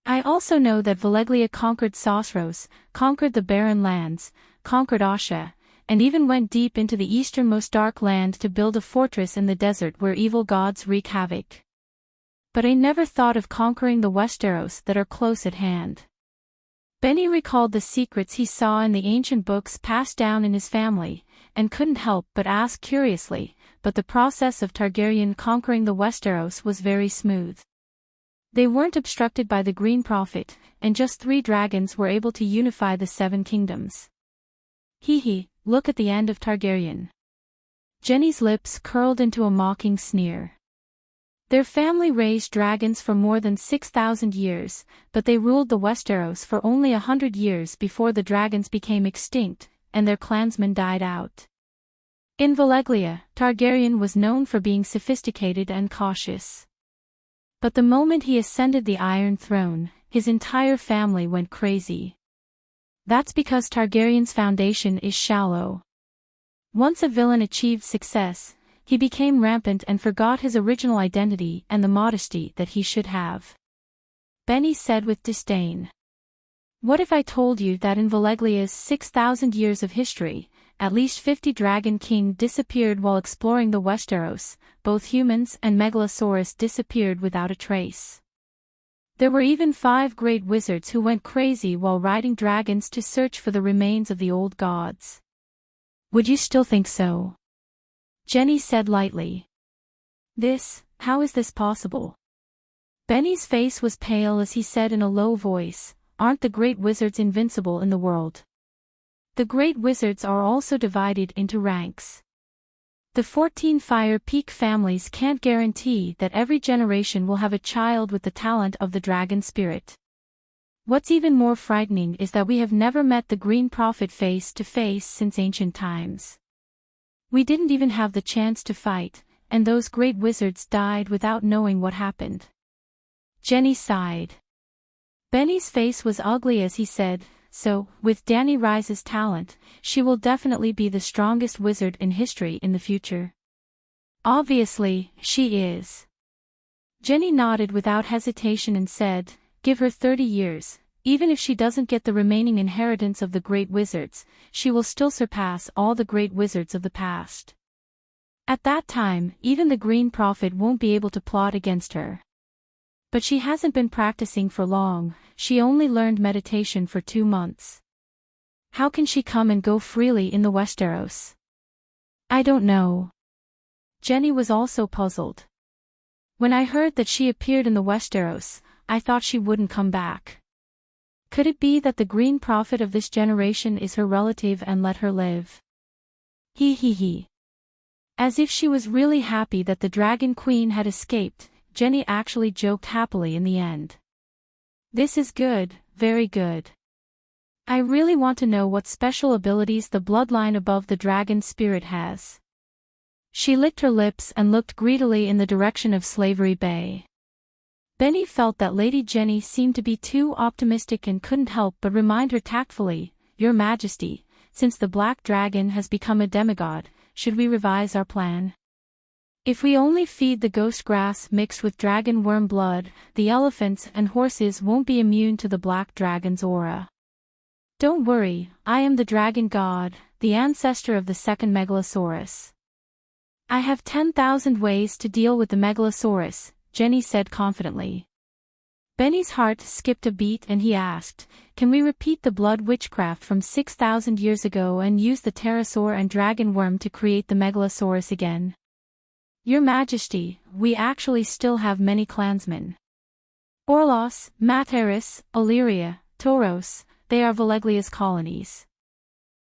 I also know that Valeglia conquered Sosros, conquered the Barren Lands, conquered Asha, and even went deep into the easternmost dark land to build a fortress in the desert where evil gods wreak havoc. But I never thought of conquering the Westeros that are close at hand. Benny recalled the secrets he saw in the ancient books passed down in his family, and couldn't help but ask curiously, but the process of Targaryen conquering the Westeros was very smooth. They weren't obstructed by the Green Prophet, and just 3 dragons were able to unify the 7 kingdoms. Hee, look at the end of Targaryen. Jenny's lips curled into a mocking sneer. Their family raised dragons for more than 6,000 years, but they ruled the Westeros for only 100 years before the dragons became extinct, and their clansmen died out. In Valeglia, Targaryen was known for being sophisticated and cautious. But the moment he ascended the Iron Throne, his entire family went crazy. That's because Targaryen's foundation is shallow. Once a villain achieved success, he became rampant and forgot his original identity and the modesty that he should have. Benny said with disdain. What if I told you that in Valeglia's 6,000 years of history, at least 50 Dragon King disappeared while exploring the Westeros, both humans and Megalosaurus disappeared without a trace. There were even 5 great wizards who went crazy while riding dragons to search for the remains of the old gods. Would you still think so? Jenny said lightly. How is this possible? Benny's face was pale as he said in a low voice, aren't the great wizards invincible in the world? The great wizards are also divided into ranks. The 14 Fire Peak families can't guarantee that every generation will have a child with the talent of the dragon spirit. What's even more frightening is that we have never met the Green Prophet face to face since ancient times. We didn't even have the chance to fight, and those great wizards died without knowing what happened. Jenny sighed. Benny's face was ugly as he said, so, with Dany Rise's talent, she will definitely be the strongest wizard in history in the future. Obviously, she is. Jenny nodded without hesitation and said, give her 30 years, even if she doesn't get the remaining inheritance of the great wizards, she will still surpass all the great wizards of the past. At that time, even the Green Prophet won't be able to plot against her. But she hasn't been practicing for long, she only learned meditation for 2 months. How can she come and go freely in the Westeros? I don't know. Jenny was also puzzled. When I heard that she appeared in the Westeros, I thought she wouldn't come back. Could it be that the Green Prophet of this generation is her relative and let her live? He. As if she was really happy that the Dragon Queen had escaped, Jenny actually joked happily in the end. This is good, very good. I really want to know what special abilities the bloodline above the dragon spirit has. She licked her lips and looked greedily in the direction of Slavery Bay. Benny felt that Lady Jenny seemed to be too optimistic and couldn't help but remind her tactfully, Your Majesty, since the Black Dragon has become a demigod, should we revise our plan? If we only feed the ghost grass mixed with dragon worm blood, the elephants and horses won't be immune to the Black Dragon's aura. Don't worry, I am the dragon god, the ancestor of the second Megalosaurus. I have 10,000 ways to deal with the Megalosaurus, Jenny said confidently. Benny's heart skipped a beat and he asked, can we repeat the blood witchcraft from 6,000 years ago and use the pterosaur and dragon worm to create the Megalosaurus again? Your Majesty, we actually still have many clansmen. Orlos, Materis, Illyria, Tauros, they are Valeglia's colonies.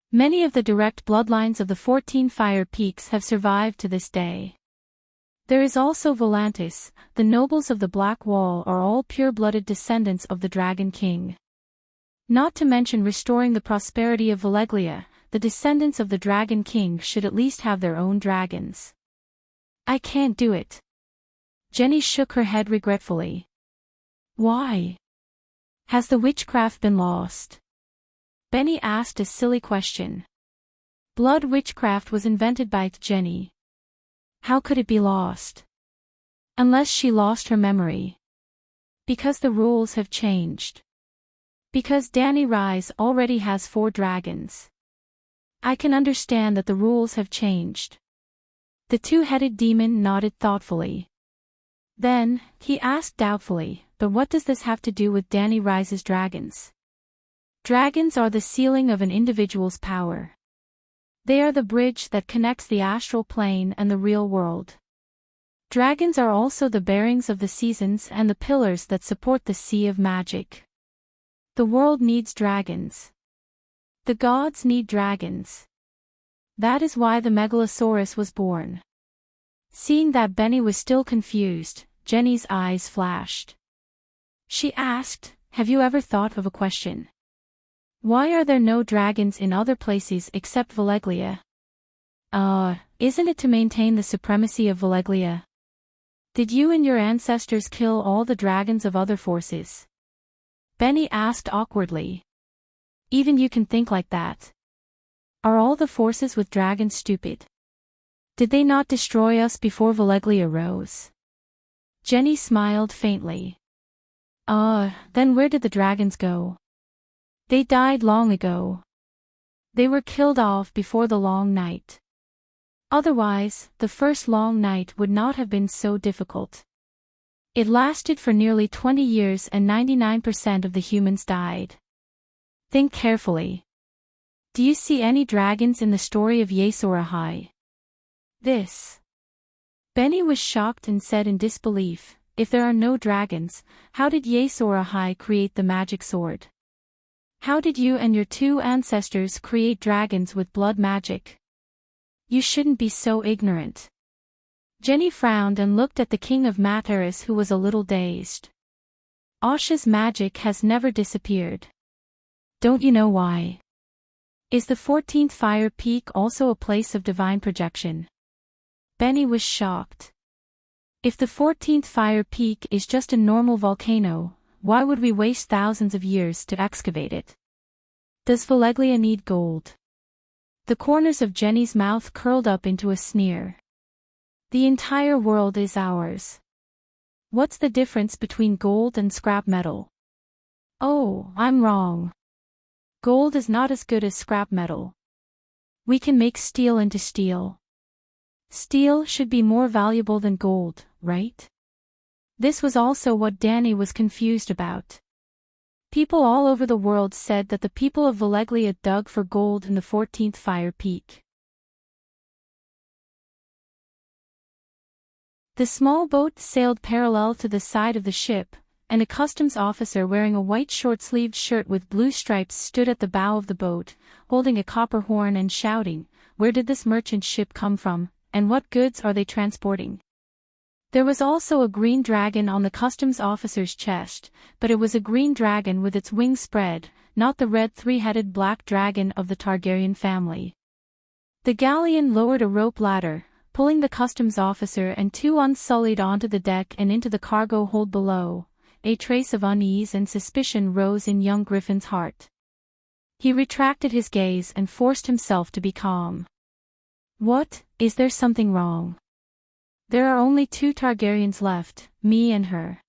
Many of the direct bloodlines of the 14 Fire Peaks have survived to this day. There is also Volantis. The nobles of the Black Wall are all pure-blooded descendants of the Dragon King. Not to mention restoring the prosperity of Valeglia, the descendants of the Dragon King should at least have their own dragons. I can't do it. Jenny shook her head regretfully. Why? Has the witchcraft been lost? Benny asked a silly question. Blood witchcraft was invented by Jenny. How could it be lost? Unless she lost her memory. Because the rules have changed. Because Danny Rise already has 4 dragons. I can understand that the rules have changed. The two-headed demon nodded thoughtfully. Then, he asked doubtfully, but what does this have to do with Danny Rise's dragons? Dragons are the ceiling of an individual's power. They are the bridge that connects the astral plane and the real world. Dragons are also the bearings of the seasons and the pillars that support the sea of magic. The world needs dragons. The gods need dragons. That is why the Megalosaurus was born. Seeing that Benny was still confused, Jenny's eyes flashed. She asked, "Have you ever thought of a question? Why are there no dragons in other places except Valeglia?" Isn't it to maintain the supremacy of Valeglia? Did you and your ancestors kill all the dragons of other forces? Benny asked awkwardly. Even you can think like that. Are all the forces with dragons stupid? Did they not destroy us before Valeglia rose? Jenny smiled faintly. Then where did the dragons go? They died long ago. They were killed off before the long night. Otherwise, the first long night would not have been so difficult. It lasted for nearly 20 years and 99% of the humans died. Think carefully. Do you see any dragons in the story of Yesor Ahai? This. Benny was shocked and said in disbelief, if there are no dragons, how did Yesor Ahai create the magic sword? How did you and your 2 ancestors create dragons with blood magic? You shouldn't be so ignorant. Jenny frowned and looked at the king of Mataris, who was a little dazed. Asha's magic has never disappeared. Don't you know why? Is the 14th fire peak also a place of divine projection? Benny was shocked. If the 14th fire peak is just a normal volcano, why would we waste thousands of years to excavate it? Does Valeglia need gold? The corners of Jenny's mouth curled up into a sneer. The entire world is ours. What's the difference between gold and scrap metal? Oh, I'm wrong. Gold is not as good as scrap metal. We can make steel into steel. Steel should be more valuable than gold, right? This was also what Danny was confused about. People all over the world said that the people of Valeglia dug for gold in the 14th fire peak. The small boat sailed parallel to the side of the ship, and a customs officer wearing a white short-sleeved shirt with blue stripes stood at the bow of the boat, holding a copper horn and shouting, "Where did this merchant ship come from, and what goods are they transporting?" There was also a green dragon on the customs officer's chest, but it was a green dragon with its wings spread, not the red 3-headed black dragon of the Targaryen family. The galleon lowered a rope ladder, pulling the customs officer and 2 unsullied onto the deck and into the cargo hold below. A trace of unease and suspicion rose in young Griffin's heart. He retracted his gaze and forced himself to be calm. What, is there something wrong? There are only 2 Targaryens left, me and her.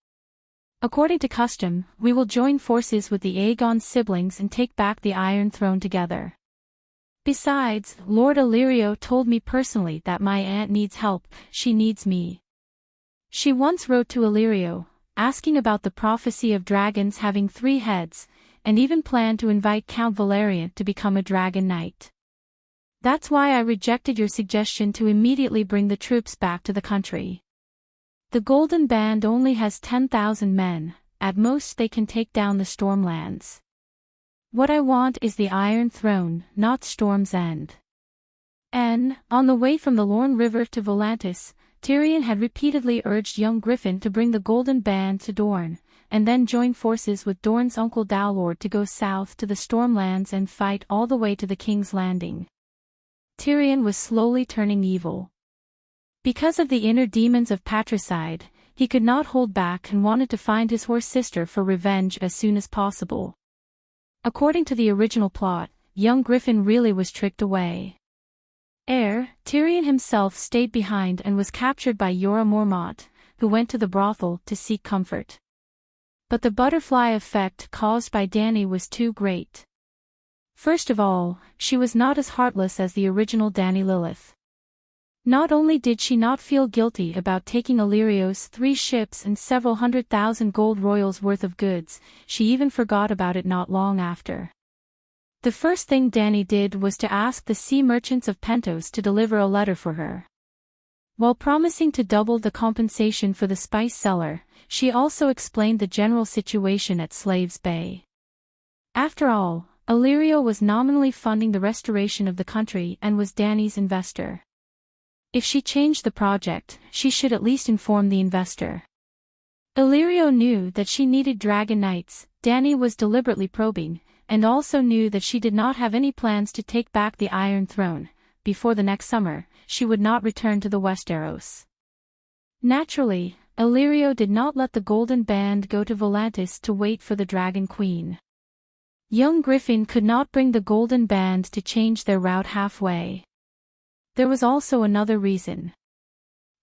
According to custom, we will join forces with the Aegon siblings and take back the Iron Throne together. Besides, Lord Illyrio told me personally that my aunt needs help, she needs me. She once wrote to Illyrio, asking about the prophecy of dragons having 3 heads, and even planned to invite Count Valerian to become a dragon knight. That's why I rejected your suggestion to immediately bring the troops back to the country. The Golden Band only has 10,000 men, at most they can take down the Stormlands. What I want is the Iron Throne, not Storm's End. And, on the way from the Lorne River to Volantis, Tyrion had repeatedly urged young Griffin to bring the Golden Band to Dorne, and then join forces with Dorne's uncle Dowlord to go south to the Stormlands and fight all the way to the King's Landing. Tyrion was slowly turning evil. Because of the inner demons of patricide, he could not hold back and wanted to find his horse sister for revenge as soon as possible. According to the original plot, young Griffin really was tricked away. Tyrion himself stayed behind and was captured by Jorah Mormont, who went to the brothel to seek comfort. But the butterfly effect caused by Dany was too great. First of all, she was not as heartless as the original Dany Lilith. Not only did she not feel guilty about taking Illyrio's 3 ships and several 100,000 gold royals worth of goods, she even forgot about it not long after. The first thing Dany did was to ask the sea merchants of Pentos to deliver a letter for her. While promising to double the compensation for the spice seller, she also explained the general situation at Slaves Bay. After all, Illyrio was nominally funding the restoration of the country and was Dany's investor. If she changed the project, she should at least inform the investor. Illyrio knew that she needed dragon knights, Dany was deliberately probing, and also knew that she did not have any plans to take back the Iron Throne. Before the next summer, she would not return to the Westeros. Naturally, Illyrio did not let the Golden Band go to Volantis to wait for the Dragon Queen. Young Griffin could not bring the Golden Band to change their route halfway. There was also another reason.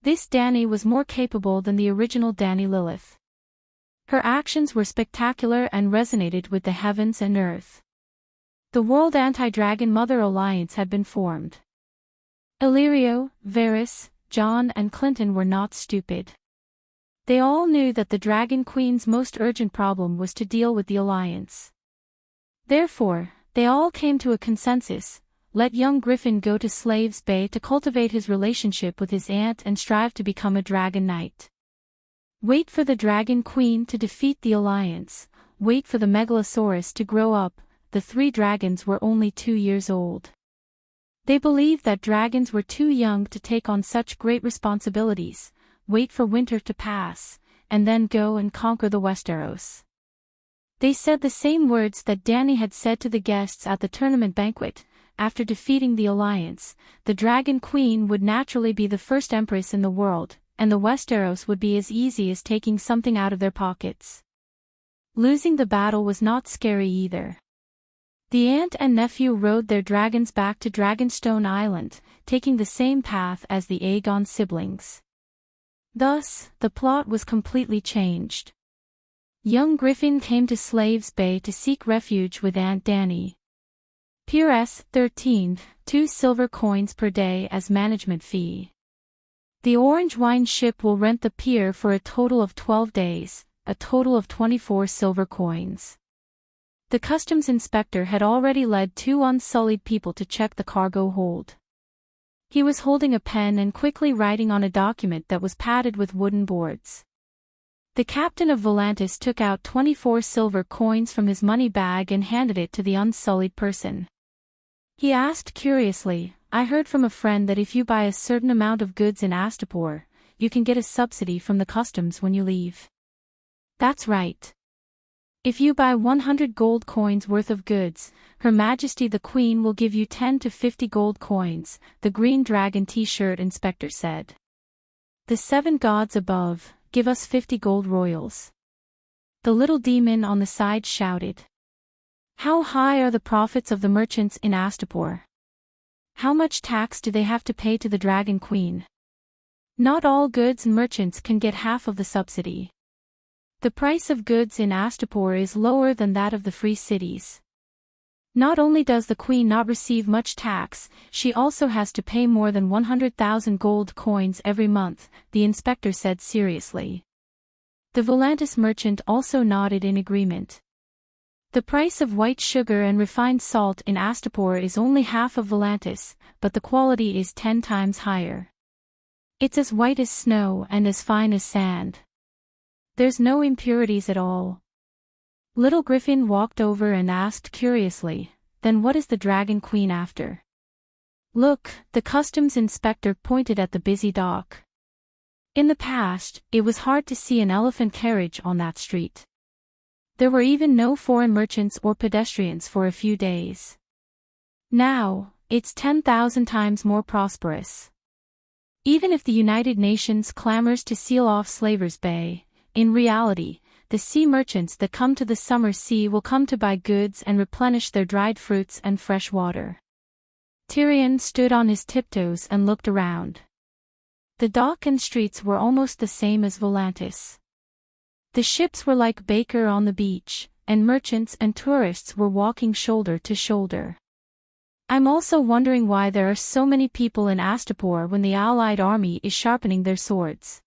This Dany was more capable than the original Dany Lilith. Her actions were spectacular and resonated with the heavens and earth. The World Anti-Dragon Mother Alliance had been formed. Illyrio, Varys, Jon and Clinton were not stupid. They all knew that the Dragon Queen's most urgent problem was to deal with the Alliance. Therefore, they all came to a consensus: let young Griffin go to Slaves Bay to cultivate his relationship with his aunt and strive to become a Dragon Knight. Wait for the Dragon Queen to defeat the Alliance, wait for the Megalosaurus to grow up. The 3 dragons were only 2 years old. They believed that dragons were too young to take on such great responsibilities. Wait for winter to pass, and then go and conquer the Westeros. They said the same words that Dany had said to the guests at the tournament banquet. After defeating the Alliance, the Dragon Queen would naturally be the first empress in the world, and the Westeros would be as easy as taking something out of their pockets. Losing the battle was not scary either. The aunt and nephew rode their dragons back to Dragonstone Island, taking the same path as the Aegon siblings. Thus, the plot was completely changed. Young Griffin came to Slaves Bay to seek refuge with Aunt Dany. Ps. 13, 2 silver coins per day as management fee. The Orange Wine ship will rent the pier for a total of 12 days, a total of 24 silver coins. The customs inspector had already led 2 unsullied people to check the cargo hold. He was holding a pen and quickly writing on a document that was padded with wooden boards. The captain of Volantis took out 24 silver coins from his money bag and handed it to the unsullied person. He asked curiously, "I heard from a friend that if you buy a certain amount of goods in Astapor, you can get a subsidy from the customs when you leave." "That's right. If you buy 100 gold coins worth of goods, Her Majesty the Queen will give you 10 to 50 gold coins," the Green Dragon T-shirt inspector said. "The 7 gods above, give us 50 gold royals." The little demon on the side shouted. "How high are the profits of the merchants in Astapor? How much tax do they have to pay to the Dragon Queen? Not all goods and merchants can get half of the subsidy. The price of goods in Astapor is lower than that of the free cities. Not only does the Queen not receive much tax, she also has to pay more than 100,000 gold coins every month," the inspector said seriously. The Volantis merchant also nodded in agreement. "The price of white sugar and refined salt in Astapor is only half of Volantis, but the quality is 10 times higher. It's as white as snow and as fine as sand. There's no impurities at all." Little Griffin walked over and asked curiously, "Then what is the Dragon Queen after?" "Look," the customs inspector pointed at the busy dock. In the past, it was hard to see an elephant carriage on that street. There were even no foreign merchants or pedestrians for a few days. Now, it's 10,000 times more prosperous. Even if the United Nations clamors to seal off Slavers Bay, in reality, the sea merchants that come to the summer sea will come to buy goods and replenish their dried fruits and fresh water. Tyrion stood on his tiptoes and looked around. The dock and streets were almost the same as Volantis. The ships were like Baker on the beach, and merchants and tourists were walking shoulder to shoulder. I'm also wondering why there are so many people in Astapor when the Allied army is sharpening their swords.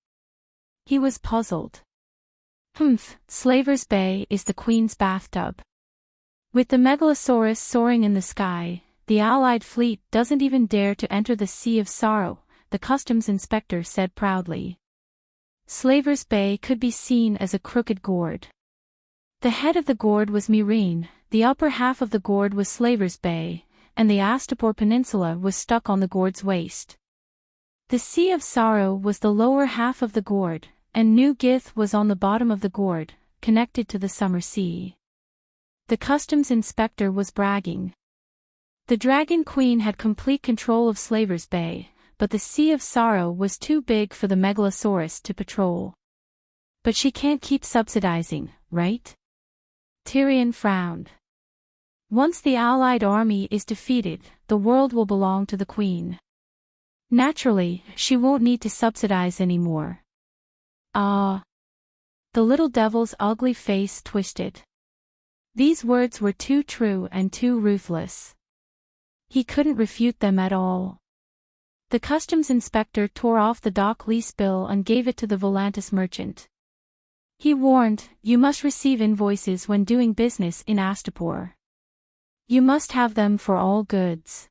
He was puzzled. Slavers Bay is the Queen's bathtub. With the Megalosaurus soaring in the sky, the Allied fleet doesn't even dare to enter the Sea of Sorrow, the customs inspector said proudly. Slavers Bay could be seen as a crooked gourd. The head of the gourd was Myrene, the upper half of the gourd was Slavers Bay, and the Astapor Peninsula was stuck on the gourd's waist. The Sea of Sorrow was the lower half of the gourd, and New Gith was on the bottom of the gourd, connected to the summer sea. The customs inspector was bragging. The Dragon Queen had complete control of Slavers Bay, but the Sea of Sorrow was too big for the Megalosaurus to patrol. But she can't keep subsidizing, right? Tyrion frowned. Once the Allied army is defeated, the world will belong to the Queen. Naturally, she won't need to subsidize anymore. Ah. The little devil's ugly face twisted. These words were too true and too ruthless. He couldn't refute them at all. The customs inspector tore off the dock lease bill and gave it to the Volantis merchant. He warned, "You must receive invoices when doing business in Astapor. You must have them for all goods.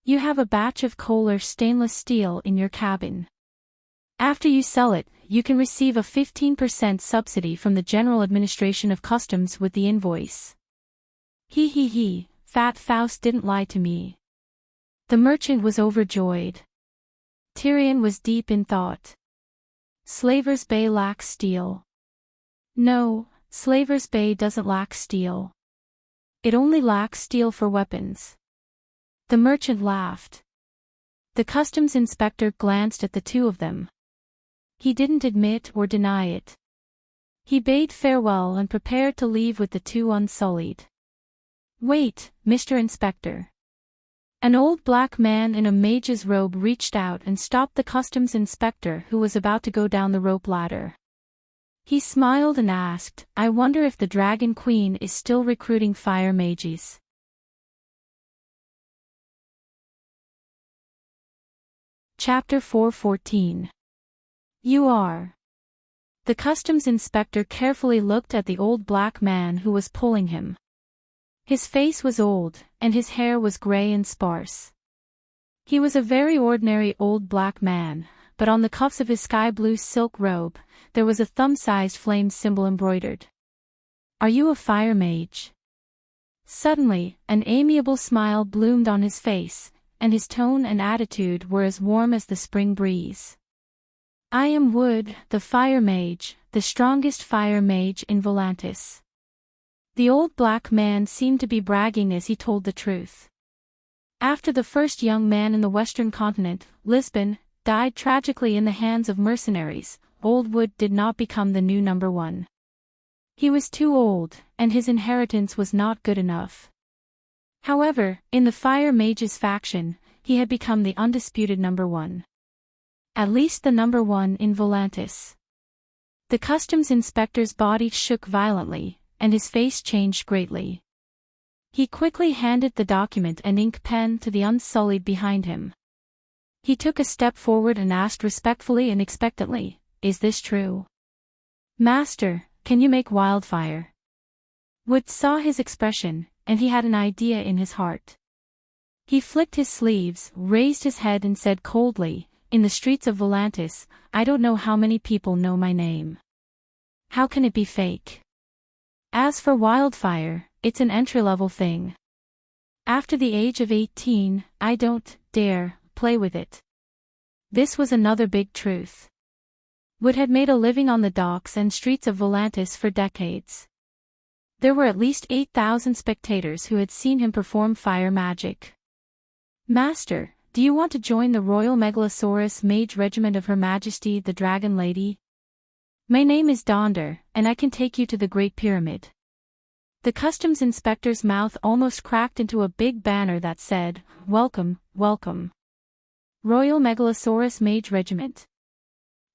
You have a batch of Kohler stainless steel in your cabin. After you sell it, you can receive a 15% subsidy from the General Administration of Customs with the invoice." He, Fat Faust didn't lie to me. The merchant was overjoyed. Tyrion was deep in thought. Slavers Bay lacks steel. No, Slavers Bay doesn't lack steel. It only lacks steel for weapons. The merchant laughed. The customs inspector glanced at the two of them. He didn't admit or deny it. He bade farewell and prepared to leave with the two unsullied. "Wait, Mr. Inspector." An old black man in a mage's robe reached out and stopped the customs inspector who was about to go down the rope ladder. He smiled and asked, "I wonder if the Dragon Queen is still recruiting fire mages." Chapter 4:14. You are. The customs inspector carefully looked at the old black man who was pulling him. His face was old, and his hair was gray and sparse. He was a very ordinary old black man, but on the cuffs of his sky-blue silk robe, there was a thumb-sized flame symbol embroidered. "Are you a fire mage?" Suddenly, an amiable smile bloomed on his face, and his tone and attitude were as warm as the spring breeze. "I am Wood, the fire mage, the strongest fire mage in Volantis." The old black man seemed to be bragging as he told the truth. After the first young man in the western continent, Lisbon, died tragically in the hands of mercenaries, Old Wood did not become the new number one. He was too old, and his inheritance was not good enough. However, in the Fire Mages faction, he had become the undisputed number one. At least the number one in Volantis. The customs inspector's body shook violently, and his face changed greatly. He quickly handed the document and ink pen to the unsullied behind him. He took a step forward and asked respectfully and expectantly, "Is this true?" "Master, can you make wildfire?" Wood saw his expression, and he had an idea in his heart. He flicked his sleeves, raised his head and said coldly, "In the streets of Volantis, I don't know how many people know my name. How can it be fake? As for wildfire, it's an entry-level thing. After the age of 18, I don't dare play with it." This was another big truth. Wood had made a living on the docks and streets of Volantis for decades. There were at least 8,000 spectators who had seen him perform fire magic. "Master, do you want to join the Royal Megalosaurus Mage Regiment of Her Majesty the Dragon Lady? My name is Donder, and I can take you to the Great Pyramid." The customs inspector's mouth almost cracked into a big banner that said, "Welcome, welcome. Royal Megalosaurus Mage Regiment."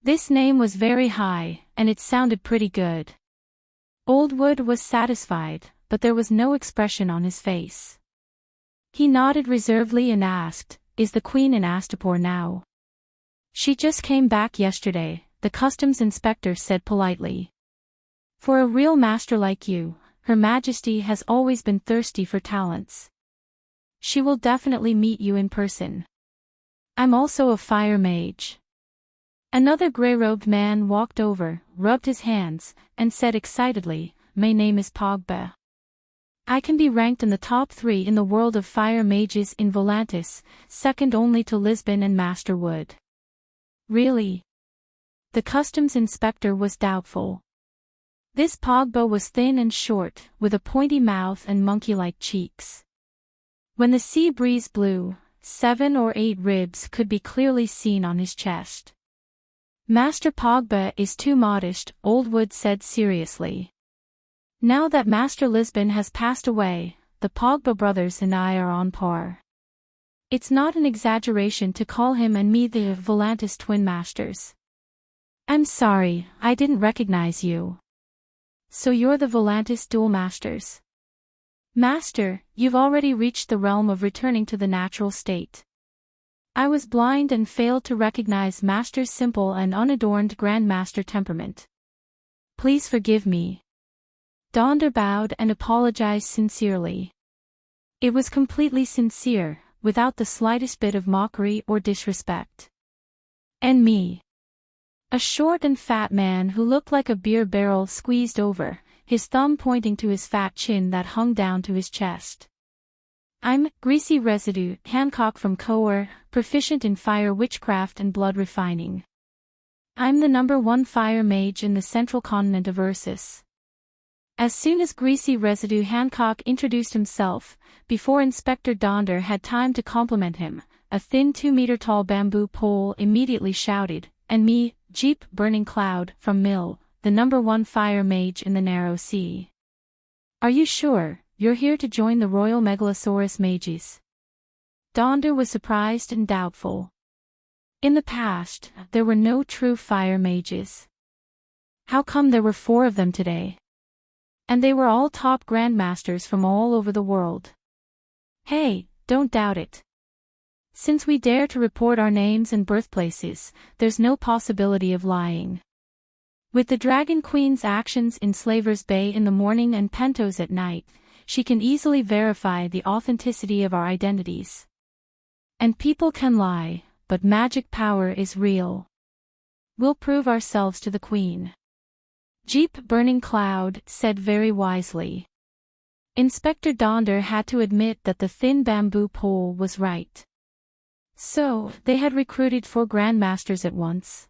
This name was very high, and it sounded pretty good. Old Wood was satisfied, but there was no expression on his face. He nodded reservedly and asked, "Is the Queen in Astapor now?" "She just came back yesterday," the customs inspector said politely. "For a real master like you, Her Majesty has always been thirsty for talents. She will definitely meet you in person. I'm also a fire mage." Another gray-robed man walked over, rubbed his hands, and said excitedly, "My name is Pogba. I can be ranked in the top 3 in the world of fire mages in Volantis, second only to Lisbon and Master Wood." "Really?" The customs inspector was doubtful. This Pogba was thin and short, with a pointy mouth and monkey-like cheeks. When the sea breeze blew, 7 or 8 ribs could be clearly seen on his chest. "Master Pogba is too modest," Old Wood said seriously. "Now that Master Lisbon has passed away, the Pogba brothers and I are on par. It's not an exaggeration to call him and me the Volantis twin masters." "I'm sorry, I didn't recognize you. So you're the Volantis dual masters?" "Master, you've already reached the realm of returning to the natural state. I was blind and failed to recognize Master's simple and unadorned Grandmaster temperament. Please forgive me." Donder bowed and apologized sincerely. It was completely sincere, without the slightest bit of mockery or disrespect. "And me?" A short and fat man who looked like a beer barrel squeezed over, his thumb pointing to his fat chin that hung down to his chest. "I'm Greasy Residue Hancock from Coer, proficient in fire witchcraft and blood refining. I'm the #1 fire mage in the central continent of Ursus." As soon as Greasy Residue Hancock introduced himself, before Inspector Donder had time to compliment him, a thin 2-meter-tall bamboo pole immediately shouted, "And me, Jeep Burning Cloud, from Mill, the #1 fire mage in the Narrow Sea. Are you sure you're here to join the Royal Megalosaurus Mages?" Donder was surprised and doubtful. In the past, there were no true fire mages. How come there were 4 of them today? And they were all top grandmasters from all over the world. "Hey, don't doubt it. Since we dare to report our names and birthplaces, there's no possibility of lying. With the Dragon Queen's actions in Slaver's Bay in the morning and Pentos at night, she can easily verify the authenticity of our identities. And people can lie, but magic power is real. We'll prove ourselves to the Queen." Jeep Burning Cloud said very wisely. Inspector Donder had to admit that the thin bamboo pole was right. So, they had recruited 4 grandmasters at once.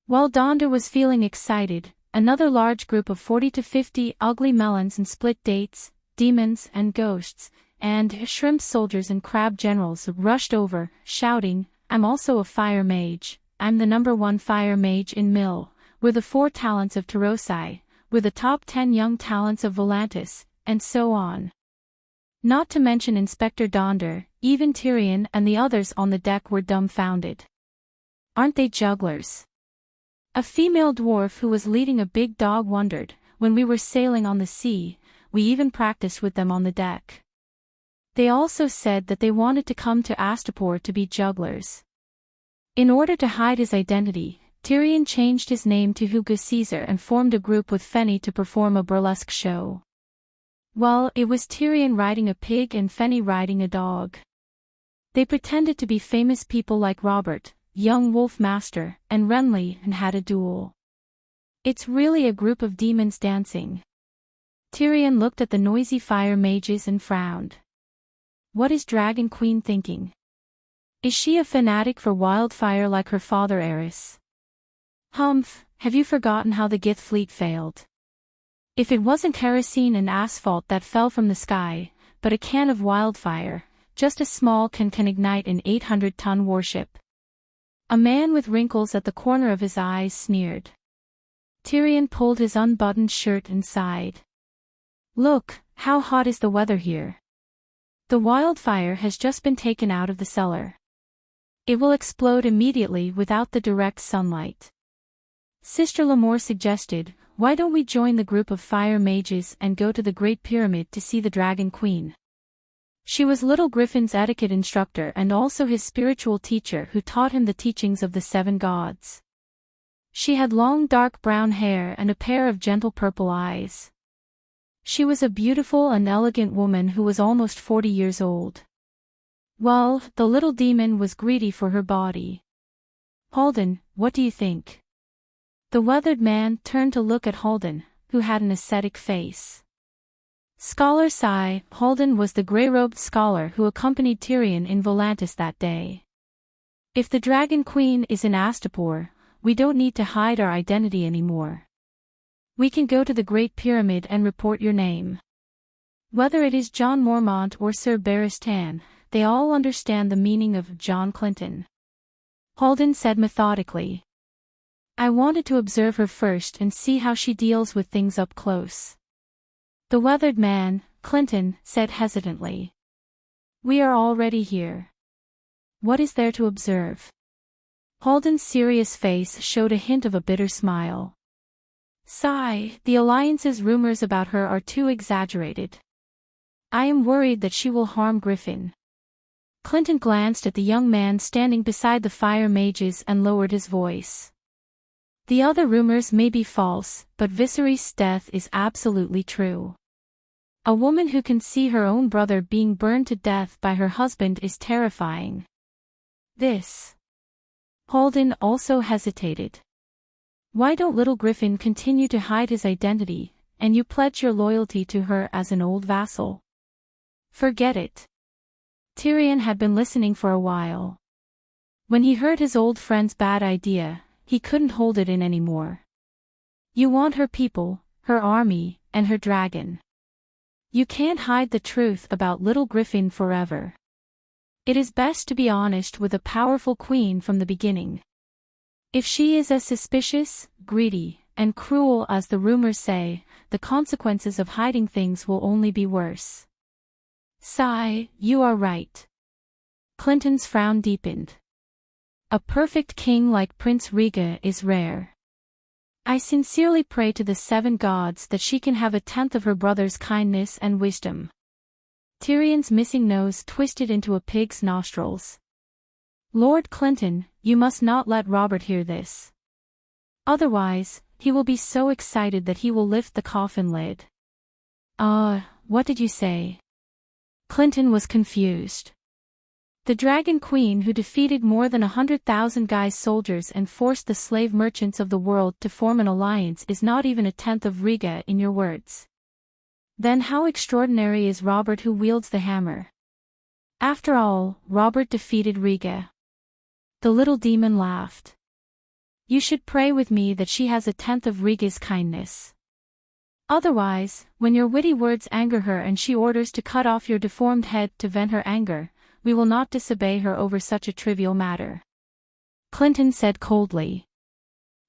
While Donder was feeling excited, another large group of 40 to 50 ugly melons and split dates, demons and ghosts, and shrimp soldiers and crab generals rushed over, shouting, "I'm also a fire mage, I'm the #1 fire mage in Mill, we're the 4 talents of Tarosai, we're the top 10 young talents of Volantis," and so on. Not to mention Inspector Donder, even Tyrion and the others on the deck were dumbfounded. "Aren't they jugglers?" A female dwarf who was leading a big dog wondered. "When we were sailing on the sea, we even practiced with them on the deck." They also said that they wanted to come to Astapor to be jugglers. In order to hide his identity, Tyrion changed his name to Hugo Caesar and formed a group with Fenny to perform a burlesque show. Well, it was Tyrion riding a pig and Fenny riding a dog. They pretended to be famous people like Robert, young wolf master, and Renly, and had a duel. It's really a group of demons dancing. Tyrion looked at the noisy fire mages and frowned. What is Dragon Queen thinking? Is she a fanatic for wildfire like her father Eris? Humph, have you forgotten how the Gith fleet failed? If it wasn't kerosene and asphalt that fell from the sky, but a can of wildfire, just a small can ignite an 800-ton warship. A man with wrinkles at the corner of his eyes sneered. Tyrion pulled his unbuttoned shirt and sighed. Look, how hot is the weather here? The wildfire has just been taken out of the cellar. It will explode immediately without the direct sunlight. Sister Lamore suggested, why don't we join the group of fire mages and go to the Great Pyramid to see the Dragon Queen? She was Little Griffin's etiquette instructor and also his spiritual teacher who taught him the teachings of the 7 gods. She had long dark brown hair and a pair of gentle purple eyes. She was a beautiful and elegant woman who was almost 40 years old. Well, the little demon was greedy for her body. Halden, what do you think? The weathered man turned to look at Halden, who had an ascetic face. Scholar Sai, Halden was the grey-robed scholar who accompanied Tyrion in Volantis that day. If the Dragon Queen is in Astapor, we don't need to hide our identity anymore. We can go to the Great Pyramid and report your name. Whether it is John Mormont or Sir Barristan, they all understand the meaning of John Clinton. Halden said methodically. I wanted to observe her first and see how she deals with things up close. The weathered man, Clinton, said hesitantly. We are already here. What is there to observe? Halden's serious face showed a hint of a bitter smile. Sigh, the Alliance's rumors about her are too exaggerated. I am worried that she will harm Griffin. Clinton glanced at the young man standing beside the fire mages and lowered his voice. The other rumors may be false, but Viserys' death is absolutely true. A woman who can see her own brother being burned to death by her husband is terrifying. This. Halden also hesitated. Why don't little Griffin continue to hide his identity, and you pledge your loyalty to her as an old vassal? Forget it. Tyrion had been listening for a while. When he heard his old friend's bad idea, he couldn't hold it in anymore. You want her people, her army, and her dragon. You can't hide the truth about little Griffin forever. It is best to be honest with a powerful queen from the beginning. If she is as suspicious, greedy, and cruel as the rumors say, the consequences of hiding things will only be worse. Sigh, you are right. Clinton's frown deepened. A perfect king like Prince Rhaega is rare. I sincerely pray to the 7 gods that she can have a tenth of her brother's kindness and wisdom. Tyrion's missing nose twisted into a pig's nostrils. Lord Clinton, you must not let Robert hear this. Otherwise, he will be so excited that he will lift the coffin lid. What did you say? Clinton was confused. The Dragon Queen who defeated more than 100,000 Guy's soldiers and forced the slave merchants of the world to form an alliance is not even a tenth of Rhaega in your words. Then how extraordinary is Robert who wields the hammer? After all, Robert defeated Rhaega. The little demon laughed. You should pray with me that she has a tenth of Rhaega's kindness. Otherwise, when your witty words anger her and she orders to cut off your deformed head to vent her anger, we will not disobey her over such a trivial matter. Clinton said coldly.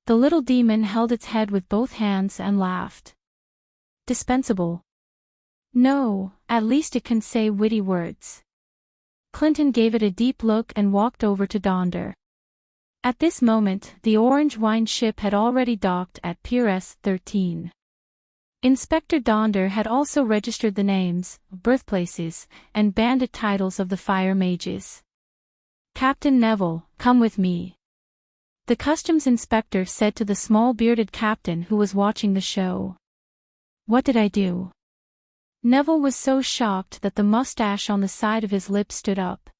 The little demon held its head with both hands and laughed. Dispensable. No, at least it can say witty words. Clinton gave it a deep look and walked over to Donder. At this moment, the orange wine ship had already docked at Pier S-13. Inspector Donder had also registered the names, birthplaces, and bandit titles of the fire mages. Captain Neville, come with me. The customs inspector said to the small bearded captain who was watching the show. What did I do? Neville was so shocked that the mustache on the side of his lip stood up.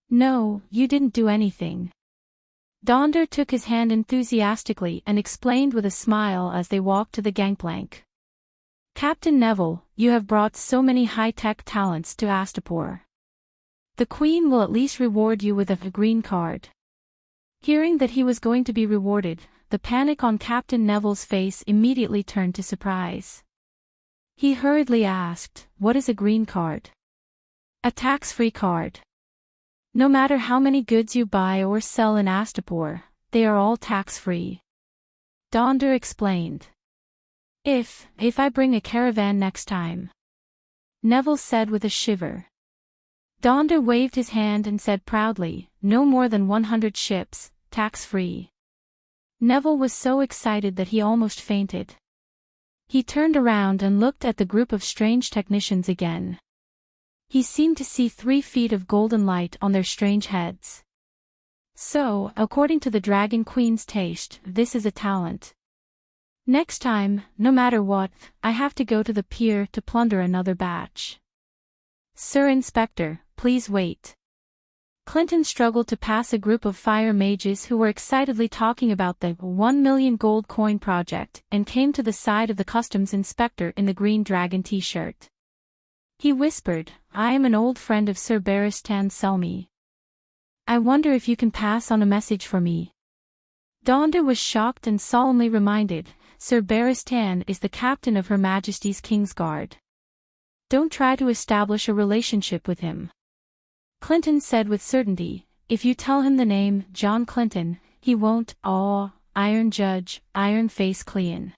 No, you didn't do anything. Donder took his hand enthusiastically and explained with a smile as they walked to the gangplank. Captain Neville, you have brought so many high-tech talents to Astapor. The Queen will at least reward you with a green card. Hearing that he was going to be rewarded, the panic on Captain Neville's face immediately turned to surprise. He hurriedly asked, "What is a green card?" "A tax-free card. No matter how many goods you buy or sell in Astapor, they are all tax-free," Donder explained. If I bring a caravan next time," Neville said with a shiver. Donder waved his hand and said proudly, "No more than 100 ships, tax-free." Neville was so excited that he almost fainted. He turned around and looked at the group of strange technicians again. He seemed to see 3 feet of golden light on their strange heads. So, according to the Dragon Queen's taste, this is a talent. Next time, no matter what, I have to go to the pier to plunder another batch. "Sir Inspector, please wait." Clinton struggled to pass a group of fire mages who were excitedly talking about the 1 million gold coin project and came to the side of the customs inspector in the green dragon t-shirt. He whispered, "I am an old friend of Sir Barristan Selmy. I wonder if you can pass on a message for me." Donder was shocked and solemnly reminded, "Sir Barristan is the captain of Her Majesty's Kingsguard. Don't try to establish a relationship with him." Clinton said with certainty, "If you tell him the name, John Clinton, he won't." Iron Judge, Iron Face Clean.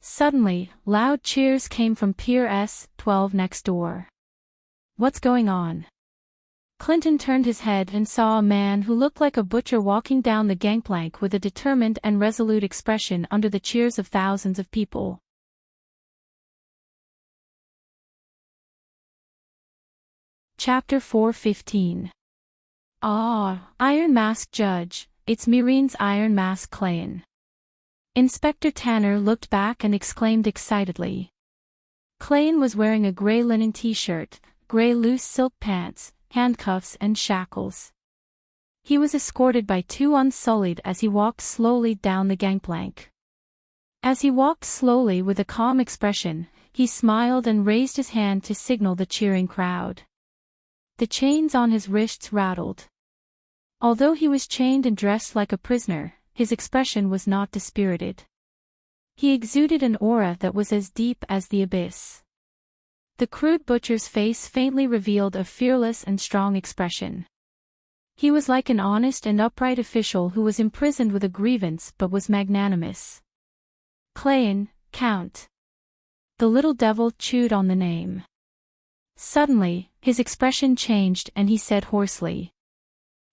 Suddenly, loud cheers came from Pier S-12 next door. "What's going on?" Clinton turned his head and saw a man who looked like a butcher walking down the gangplank with a determined and resolute expression under the cheers of thousands of people. Chapter 4:15. Iron Mask Judge, it's Myreen's Iron Mask Clayin. Inspector Tanner looked back and exclaimed excitedly. Clayin was wearing a gray linen t-shirt, gray loose silk pants, handcuffs and shackles. He was escorted by 2 Unsullied as he walked slowly down the gangplank. As he walked slowly with a calm expression, he smiled and raised his hand to signal the cheering crowd. The chains on his wrists rattled. Although he was chained and dressed like a prisoner, his expression was not dispirited. He exuded an aura that was as deep as the abyss. The crude butcher's face faintly revealed a fearless and strong expression. He was like an honest and upright official who was imprisoned with a grievance but was magnanimous. "Clayin, Count." The little devil chewed on the name. Suddenly, his expression changed and he said hoarsely,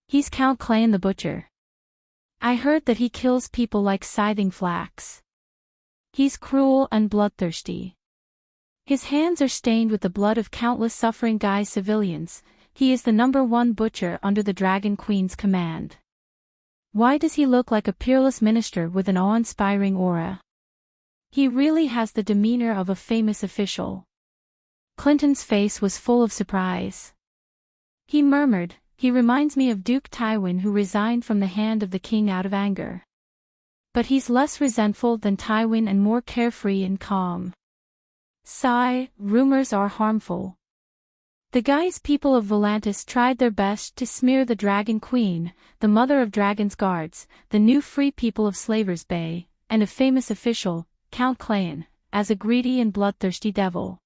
"He's Count Clayin the Butcher. I heard that he kills people like scything flax. He's cruel and bloodthirsty. His hands are stained with the blood of countless suffering Guy's civilians. He is the #1 butcher under the Dragon Queen's command. Why does he look like a peerless minister with an awe-inspiring aura? He really has the demeanor of a famous official." Clinton's face was full of surprise. He murmured, "He reminds me of Duke Tywin, who resigned from the hand of the king out of anger. But he's less resentful than Tywin and more carefree and calm. Sigh, rumors are harmful. The Guy's people of Volantis tried their best to smear the Dragon Queen, the mother of Dragon's Guards, the new free people of Slaver's Bay, and a famous official, Count Clayin, as a greedy and bloodthirsty devil."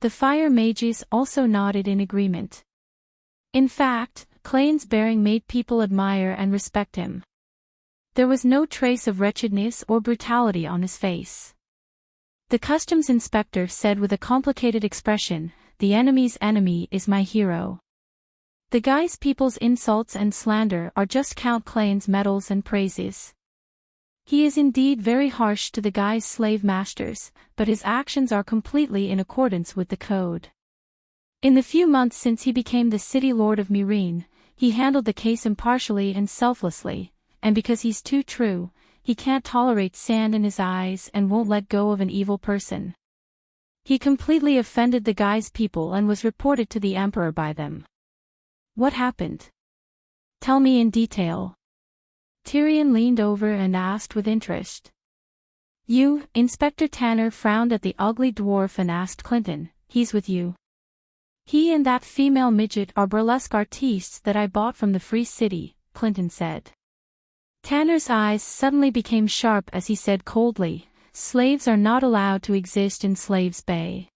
The fire mages also nodded in agreement. In fact, Clayin's bearing made people admire and respect him. There was no trace of wretchedness or brutality on his face. The customs inspector said with a complicated expression, "The enemy's enemy is my hero." The Guy's people's insults and slander are just Count Clayin's medals and praises. He is indeed very harsh to the Guy's slave masters, but his actions are completely in accordance with the code. In the few months since he became the city lord of Myreen, he handled the case impartially and selflessly, and because he's too true, he can't tolerate sand in his eyes and won't let go of an evil person. He completely offended the Guy's people and was reported to the Emperor by them. What happened? Tell me in detail. Tyrion leaned over and asked with interest. Inspector Tanner frowned at the ugly dwarf and asked Clinton, "He's with you?" "He and that female midget are burlesque artistes that I bought from the Free City," Clinton said. Tanner's eyes suddenly became sharp as he said coldly, "Slaves are not allowed to exist in Slaves' Bay.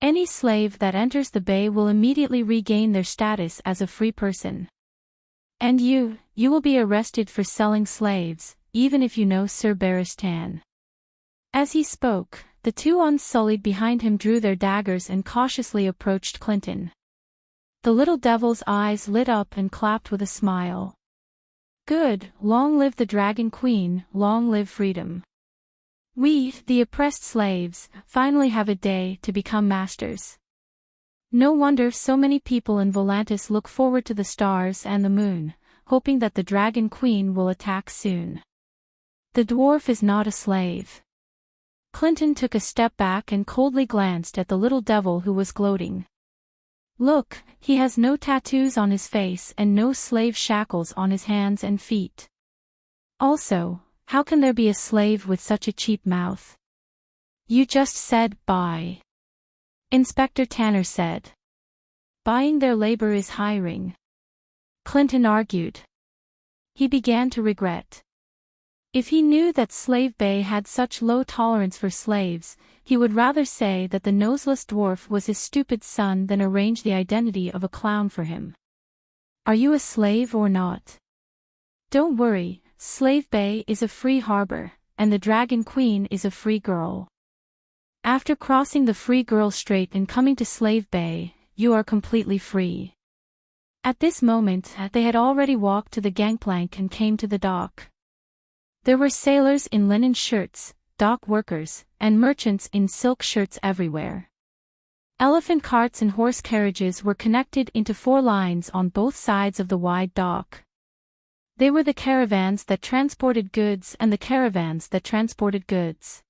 Any slave that enters the bay will immediately regain their status as a free person. And you will be arrested for selling slaves, even if you know Sir Barristan." As he spoke, the two Unsullied behind him drew their daggers and cautiously approached Clinton. The little devil's eyes lit up and clapped with a smile. "Good, long live the Dragon Queen, long live freedom. We, the oppressed slaves, finally have a day to become masters. No wonder so many people in Volantis look forward to the stars and the moon, hoping that the Dragon Queen will attack soon. The dwarf is not a slave." Clinton took a step back and coldly glanced at the little devil who was gloating. "Look, he has no tattoos on his face and no slave shackles on his hands and feet. Also, how can there be a slave with such a cheap mouth?" "You just said, buy," Inspector Tanner said. "Buying their labor is hiring," Clinton argued. He began to regret. If he knew that Slave Bay had such low tolerance for slaves, he would rather say that the noseless dwarf was his stupid son than arrange the identity of a clown for him. "Are you a slave or not?" "Don't worry, Slave Bay is a free harbor, and the Dragon Queen is a free girl. After crossing the Free Girl Strait and coming to Slave Bay, you are completely free." At this moment, they had already walked to the gangplank and came to the dock. There were sailors in linen shirts, dock workers, and merchants in silk shirts everywhere. Elephant carts and horse carriages were connected into 4 lines on both sides of the wide dock. They were the caravans that transported goods and the caravans that transported goods.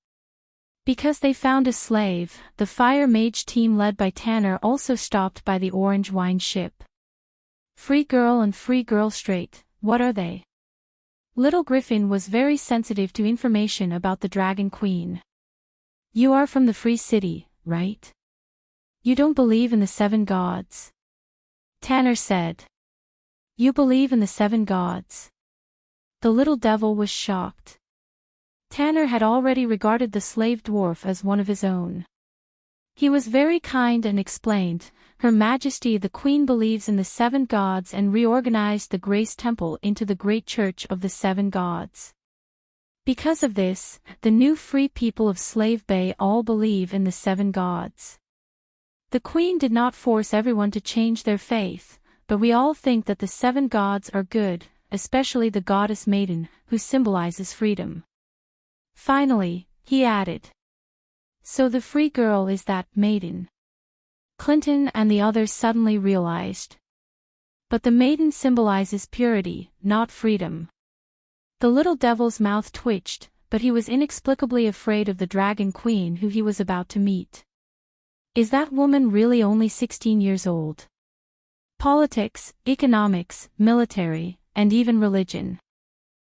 Because they found a slave, the Fire Mage team led by Tanner also stopped by the Orange Wine ship. Free Girl and Free Girl Strait, what are they? Little Griffin was very sensitive to information about the Dragon Queen. "You are from the Free City, right? You don't believe in the 7 gods?" Tanner said. "You believe in the 7 gods?" The little devil was shocked. Tanner had already regarded the slave dwarf as one of his own. He was very kind and explained, "Her Majesty the Queen believes in the 7 gods and reorganized the Grace Temple into the Great Church of the 7 gods. Because of this, the new free people of Slave Bay all believe in the 7 gods. The Queen did not force everyone to change their faith, but we all think that the 7 gods are good, especially the goddess Maiden, who symbolizes freedom." Finally, he added, "So the free girl is that maiden." Clinton and the others suddenly realized. But the maiden symbolizes purity, not freedom. The little devil's mouth twitched, but he was inexplicably afraid of the Dragon Queen who he was about to meet. Is that woman really only 16 years old? Politics, economics, military, and even religion.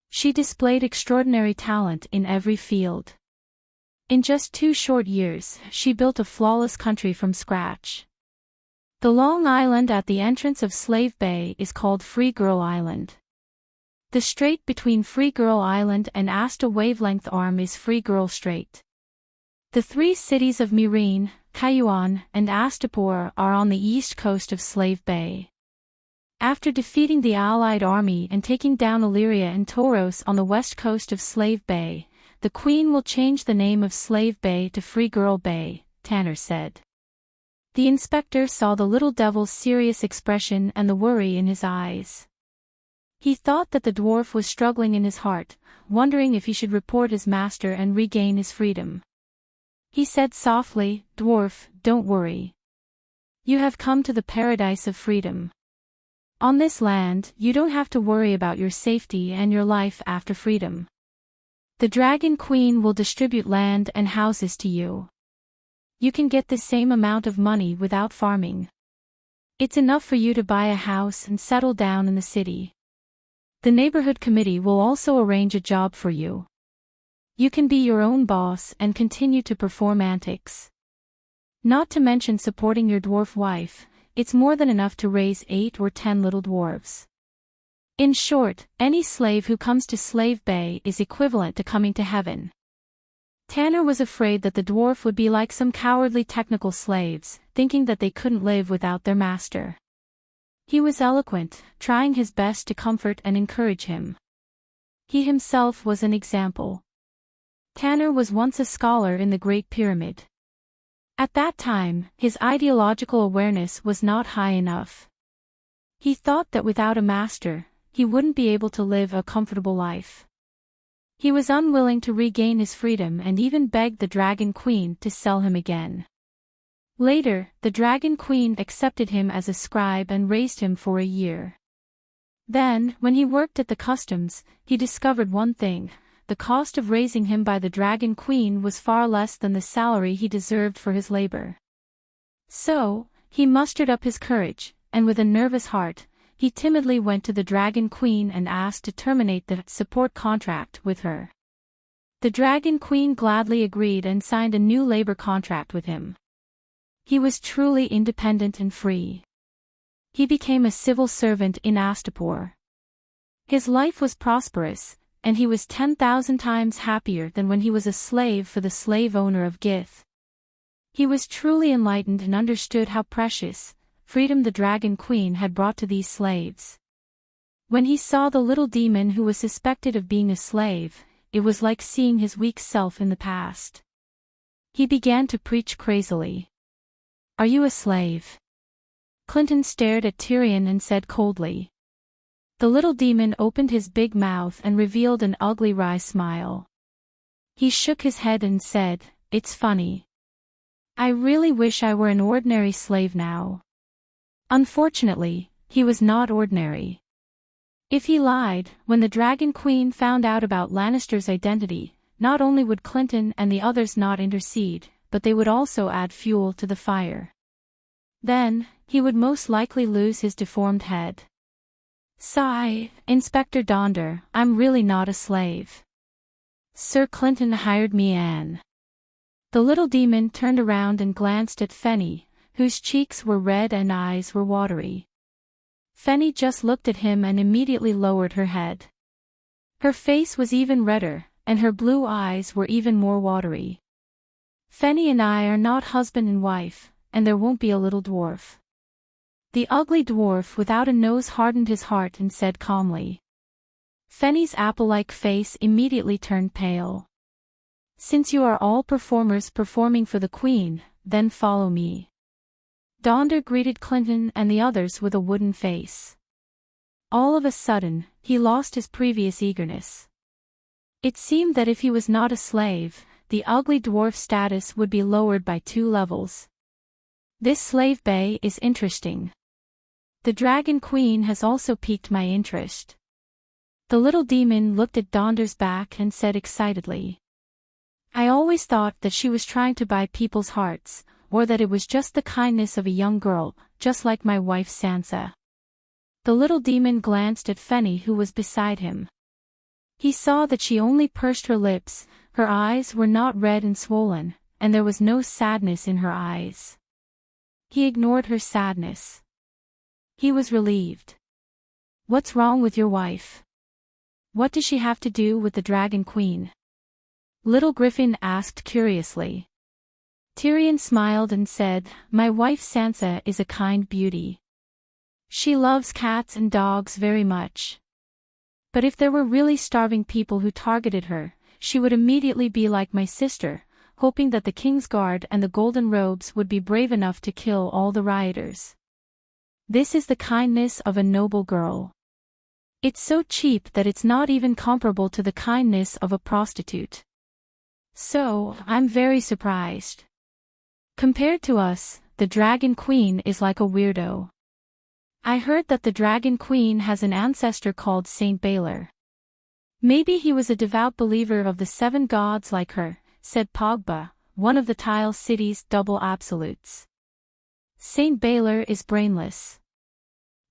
She displayed extraordinary talent in every field. In just 2 short years, she built a flawless country from scratch. The long island at the entrance of Slave Bay is called Free Girl Island. The strait between Free Girl Island and Asta Wavelength Arm is Free Girl Strait. The 3 cities of Myrene, Cayuan, and Astapor are on the east coast of Slave Bay. After defeating the Allied army and taking down Illyria and Tauros on the west coast of Slave Bay, the Queen will change the name of Slave Bay to Free Girl Bay, Tanner said. The inspector saw the little devil's serious expression and the worry in his eyes. He thought that the dwarf was struggling in his heart, wondering if he should report his master and regain his freedom. He said softly, "Dwarf, don't worry. You have come to the paradise of freedom. On this land, you don't have to worry about your safety and your life after freedom. The Dragon Queen will distribute land and houses to you. You can get the same amount of money without farming. It's enough for you to buy a house and settle down in the city. The neighborhood committee will also arrange a job for you. You can be your own boss and continue to perform antics. Not to mention supporting your dwarf wife, it's more than enough to raise 8 or 10 little dwarves. In short, any slave who comes to Slave Bay is equivalent to coming to heaven. Tanner was afraid that the dwarf would be like some cowardly technical slaves, thinking that they couldn't live without their master. He was eloquent, trying his best to comfort and encourage him. He himself was an example. Tanner was once a scholar in the Great Pyramid. At that time, his ideological awareness was not high enough. He thought that without a master, he wouldn't be able to live a comfortable life. He was unwilling to regain his freedom and even begged the Dragon Queen to sell him again. Later, the Dragon Queen accepted him as a scribe and raised him for a year. Then, when he worked at the customs, he discovered one thing: the cost of raising him by the Dragon Queen was far less than the salary he deserved for his labor. So, he mustered up his courage, and with a nervous heart, he timidly went to the Dragon Queen and asked to terminate the support contract with her. The Dragon Queen gladly agreed and signed a new labor contract with him. He was truly independent and free. He became a civil servant in Astapor. His life was prosperous, and he was 10,000 times happier than when he was a slave for the slave owner of Gith. He was truly enlightened and understood how precious freedom the Dragon Queen had brought to these slaves. When he saw the little demon who was suspected of being a slave, it was like seeing his weak self in the past. He began to preach crazily. "Are you a slave?" Clinton stared at Tyrion and said coldly. The little demon opened his big mouth and revealed an ugly wry smile. He shook his head and said, "It's funny. I really wish I were an ordinary slave now." Unfortunately, he was not ordinary. If he lied, when the Dragon Queen found out about Lannister's identity, not only would Clinton and the others not intercede, but they would also add fuel to the fire. Then, he would most likely lose his deformed head. Sigh, Inspector Donder, I'm really not a slave. Sir Clinton hired me, Anne. The little demon turned around and glanced at Fenny, whose cheeks were red and eyes were watery. Fenny just looked at him and immediately lowered her head. Her face was even redder, and her blue eyes were even more watery. Fenny and I are not husband and wife, and there won't be a little dwarf. The ugly dwarf without a nose hardened his heart and said calmly. Fenny's apple-like face immediately turned pale. Since you are all performers performing for the Queen, then follow me. Donder greeted Clinton and the others with a wooden face. All of a sudden, he lost his previous eagerness. It seemed that if he was not a slave, the ugly dwarf status would be lowered by 2 levels. This slave bay is interesting. The Dragon Queen has also piqued my interest. The little demon looked at Donder's back and said excitedly. I always thought that she was trying to buy people's hearts, or that it was just the kindness of a young girl, just like my wife Sansa. The little demon glanced at Fenny, who was beside him. He saw that she only pursed her lips, her eyes were not red and swollen, and there was no sadness in her eyes. He ignored her sadness. He was relieved. What's wrong with your wife? What does she have to do with the Dragon Queen? Little Griffin asked curiously. Tyrion smiled and said, My wife Sansa is a kind beauty. She loves cats and dogs very much. But if there were really starving people who targeted her, she would immediately be like my sister, hoping that the Kingsguard and the Golden Robes would be brave enough to kill all the rioters. This is the kindness of a noble girl. It's so cheap that it's not even comparable to the kindness of a prostitute. So, I'm very surprised. Compared to us, the Dragon Queen is like a weirdo. I heard that the Dragon Queen has an ancestor called Saint Baylor. Maybe he was a devout believer of the 7 gods like her, said Pogba, one of the Tile City's double absolutes. Saint Baylor is brainless.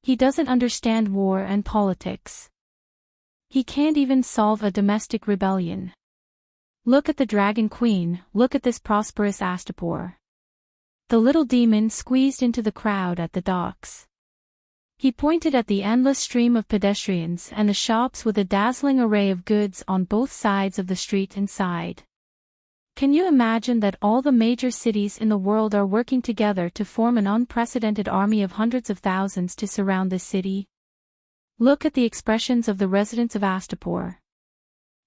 He doesn't understand war and politics. He can't even solve a domestic rebellion. Look at the Dragon Queen, look at this prosperous Astapor. The little demon squeezed into the crowd at the docks. He pointed at the endless stream of pedestrians and the shops with a dazzling array of goods on both sides of the street inside. Can you imagine that all the major cities in the world are working together to form an unprecedented army of hundreds of thousands to surround this city? Look at the expressions of the residents of Astapor.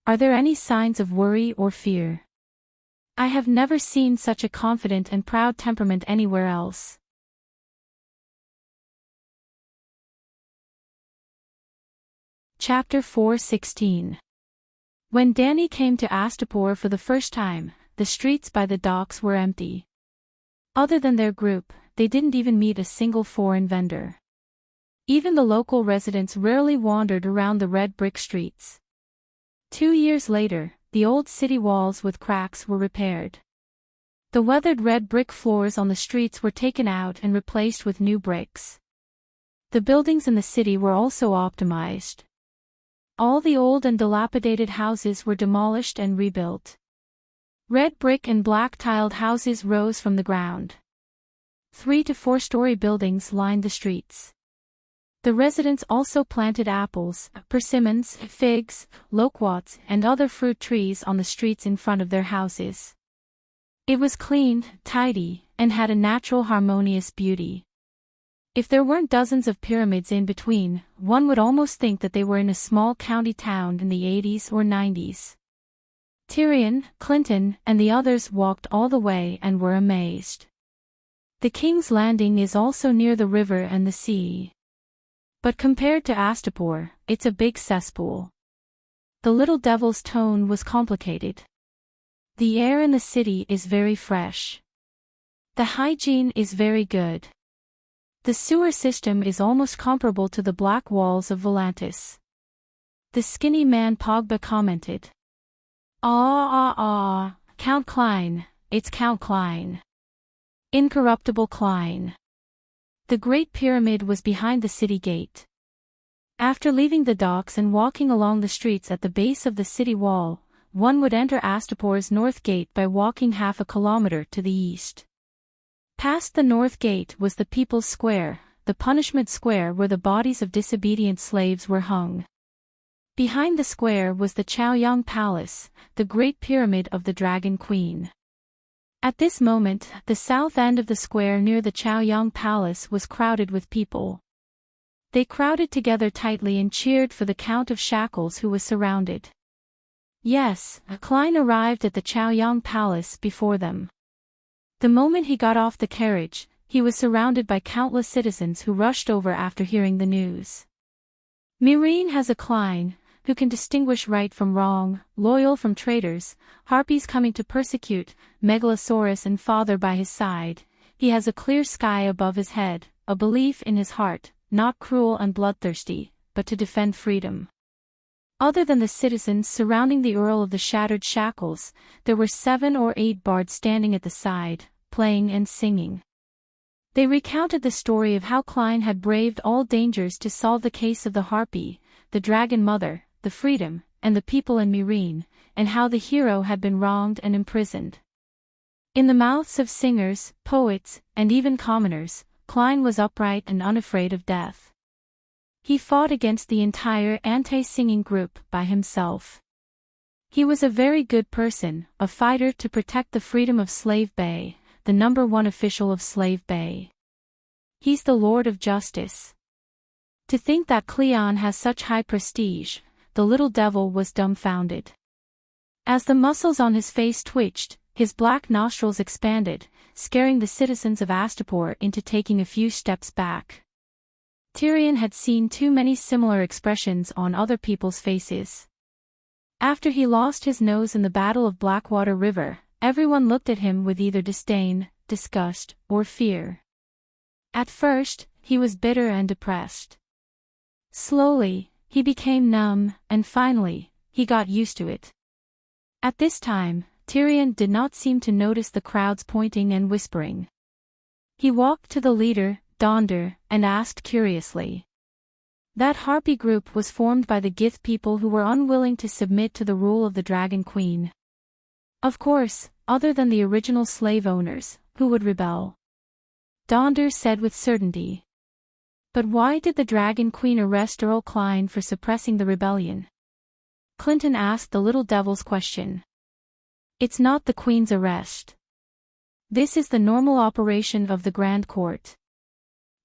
Are there any signs of worry or fear? I have never seen such a confident and proud temperament anywhere else. Chapter 4:16. When Danny came to Astapor for the first time, the streets by the docks were empty. Other than their group, they didn't even meet a single foreign vendor. Even the local residents rarely wandered around the red brick streets. 2 years later, the old city walls with cracks were repaired. The weathered red brick floors on the streets were taken out and replaced with new bricks. The buildings in the city were also optimized. All the old and dilapidated houses were demolished and rebuilt. Red brick and black-tiled houses rose from the ground. 3 to 4-story buildings lined the streets. The residents also planted apples, persimmons, figs, loquats, and other fruit trees on the streets in front of their houses. It was clean, tidy, and had a natural harmonious beauty. If there weren't dozens of pyramids in between, one would almost think that they were in a small county town in the 80s or 90s. Tyrion, Clinton, and the others walked all the way and were amazed. The King's Landing is also near the river and the sea. But compared to Astapor, it's a big cesspool. The little devil's tone was complicated. The air in the city is very fresh. The hygiene is very good. The sewer system is almost comparable to the black walls of Volantis. The skinny man Pogba commented. Count Klein, it's Count Klein. Incorruptible Klein. The Great Pyramid was behind the city gate. After leaving the docks and walking along the streets at the base of the city wall, one would enter Astapor's North Gate by walking half a kilometer to the east. Past the North Gate was the People's Square, the punishment square where the bodies of disobedient slaves were hung. Behind the square was the Chaoyang Palace, the Great Pyramid of the Dragon Queen. At this moment, the south end of the square near the Chaoyang Palace was crowded with people. They crowded together tightly and cheered for the Count of Shackles, who was surrounded. Yes, Klein arrived at the Chaoyang Palace before them. The moment he got off the carriage, he was surrounded by countless citizens who rushed over after hearing the news. Myrene has a Klein, who can distinguish right from wrong, loyal from traitors, harpies coming to persecute, Megalosaurus and father by his side. He has a clear sky above his head, a belief in his heart, not cruel and bloodthirsty, but to defend freedom. Other than the citizens surrounding the Earl of the Shattered Shackles, there were 7 or 8 bards standing at the side, playing and singing. They recounted the story of how Klein had braved all dangers to solve the case of the harpy, the dragon mother, the freedom, and the people in Myrene, and how the hero had been wronged and imprisoned. In the mouths of singers, poets, and even commoners, Klein was upright and unafraid of death. He fought against the entire anti-singing group by himself. He was a very good person, a fighter to protect the freedom of Slave Bay, the #1 official of Slave Bay. He's the Lord of Justice. To think that Cleon has such high prestige, the little devil was dumbfounded. As the muscles on his face twitched, his black nostrils expanded, scaring the citizens of Astapor into taking a few steps back. Tyrion had seen too many similar expressions on other people's faces. After he lost his nose in the Battle of Blackwater River, everyone looked at him with either disdain, disgust, or fear. At first, he was bitter and depressed. Slowly, he became numb, and finally, he got used to it. At this time, Tyrion did not seem to notice the crowds pointing and whispering. He walked to the leader, Donder, and asked curiously. That harpy group was formed by the Gith people who were unwilling to submit to the rule of the Dragon Queen. Of course, other than the original slave owners, who would rebel. Donder said with certainty. But why did the Dragon Queen arrest Earl Klein for suppressing the rebellion? Clinton asked the little devil's question. It's not the Queen's arrest. This is the normal operation of the Grand Court.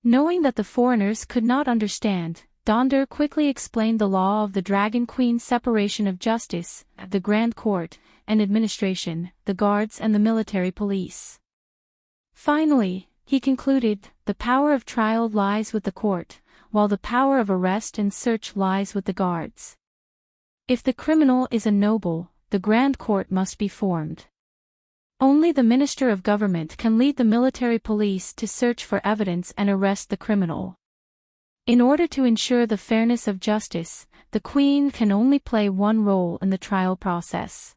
Knowing that the foreigners could not understand, Donder quickly explained the law of the Dragon Queen's separation of justice, the Grand Court, and administration, the guards and the military police. Finally, he concluded, the power of trial lies with the court, while the power of arrest and search lies with the guards. If the criminal is a noble, the Grand Court must be formed. Only the Minister of Government can lead the military police to search for evidence and arrest the criminal. In order to ensure the fairness of justice, the Queen can only play one role in the trial process.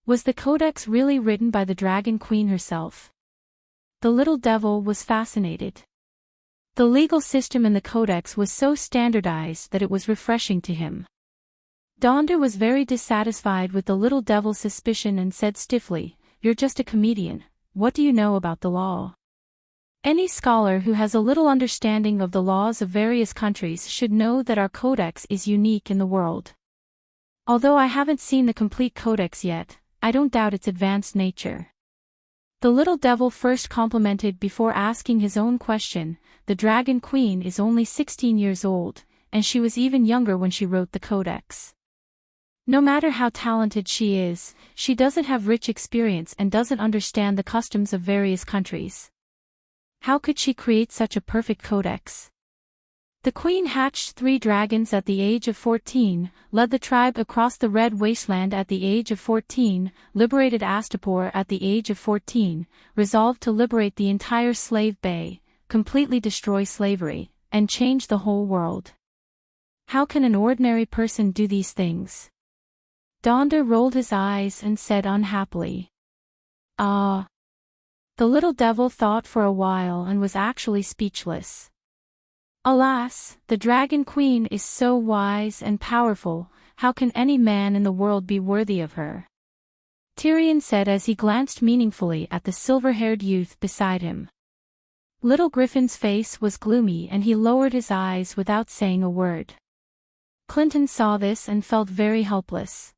Was the Codex really written by the Dragon Queen herself? The little devil was fascinated. The legal system in the Codex was so standardized that it was refreshing to him. Donder was very dissatisfied with the little devil's suspicion and said stiffly, "You're just a comedian, what do you know about the law?" Any scholar who has a little understanding of the laws of various countries should know that our Codex is unique in the world. Although I haven't seen the complete Codex yet, I don't doubt its advanced nature. The little devil first complimented before asking his own question. The Dragon Queen is only 16 years old, and she was even younger when she wrote the Codex. No matter how talented she is, she doesn't have rich experience and doesn't understand the customs of various countries. How could she create such a perfect codex? The Queen hatched 3 dragons at the age of 14, led the tribe across the Red Wasteland at the age of 14, liberated Astapor at the age of 14, resolved to liberate the entire slave bay, completely destroy slavery, and change the whole world. How can an ordinary person do these things? Donder rolled his eyes and said unhappily, "Ah." The little devil thought for a while and was actually speechless. Alas, the Dragon Queen is so wise and powerful, how can any man in the world be worthy of her? Tyrion said as he glanced meaningfully at the silver-haired youth beside him. Little Griffin's face was gloomy and he lowered his eyes without saying a word. Clinton saw this and felt very helpless.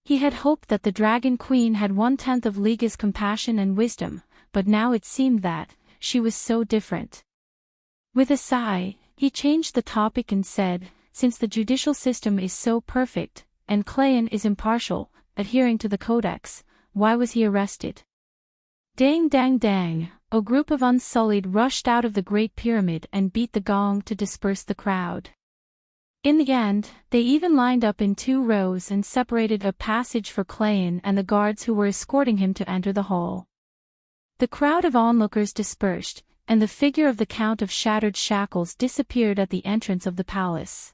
He had hoped that the Dragon Queen had 1/10 of Liga's compassion and wisdom, but now it seemed that she was so different. With a sigh, he changed the topic and said, since the judicial system is so perfect, and Cleon is impartial, adhering to the Codex, why was he arrested? Dang dang dang, a group of Unsullied rushed out of the Great Pyramid and beat the gong to disperse the crowd. In the end, they even lined up in 2 rows and separated a passage for Cleon and the guards who were escorting him to enter the hall. The crowd of onlookers dispersed, and the figure of the Count of Shattered Shackles disappeared at the entrance of the palace.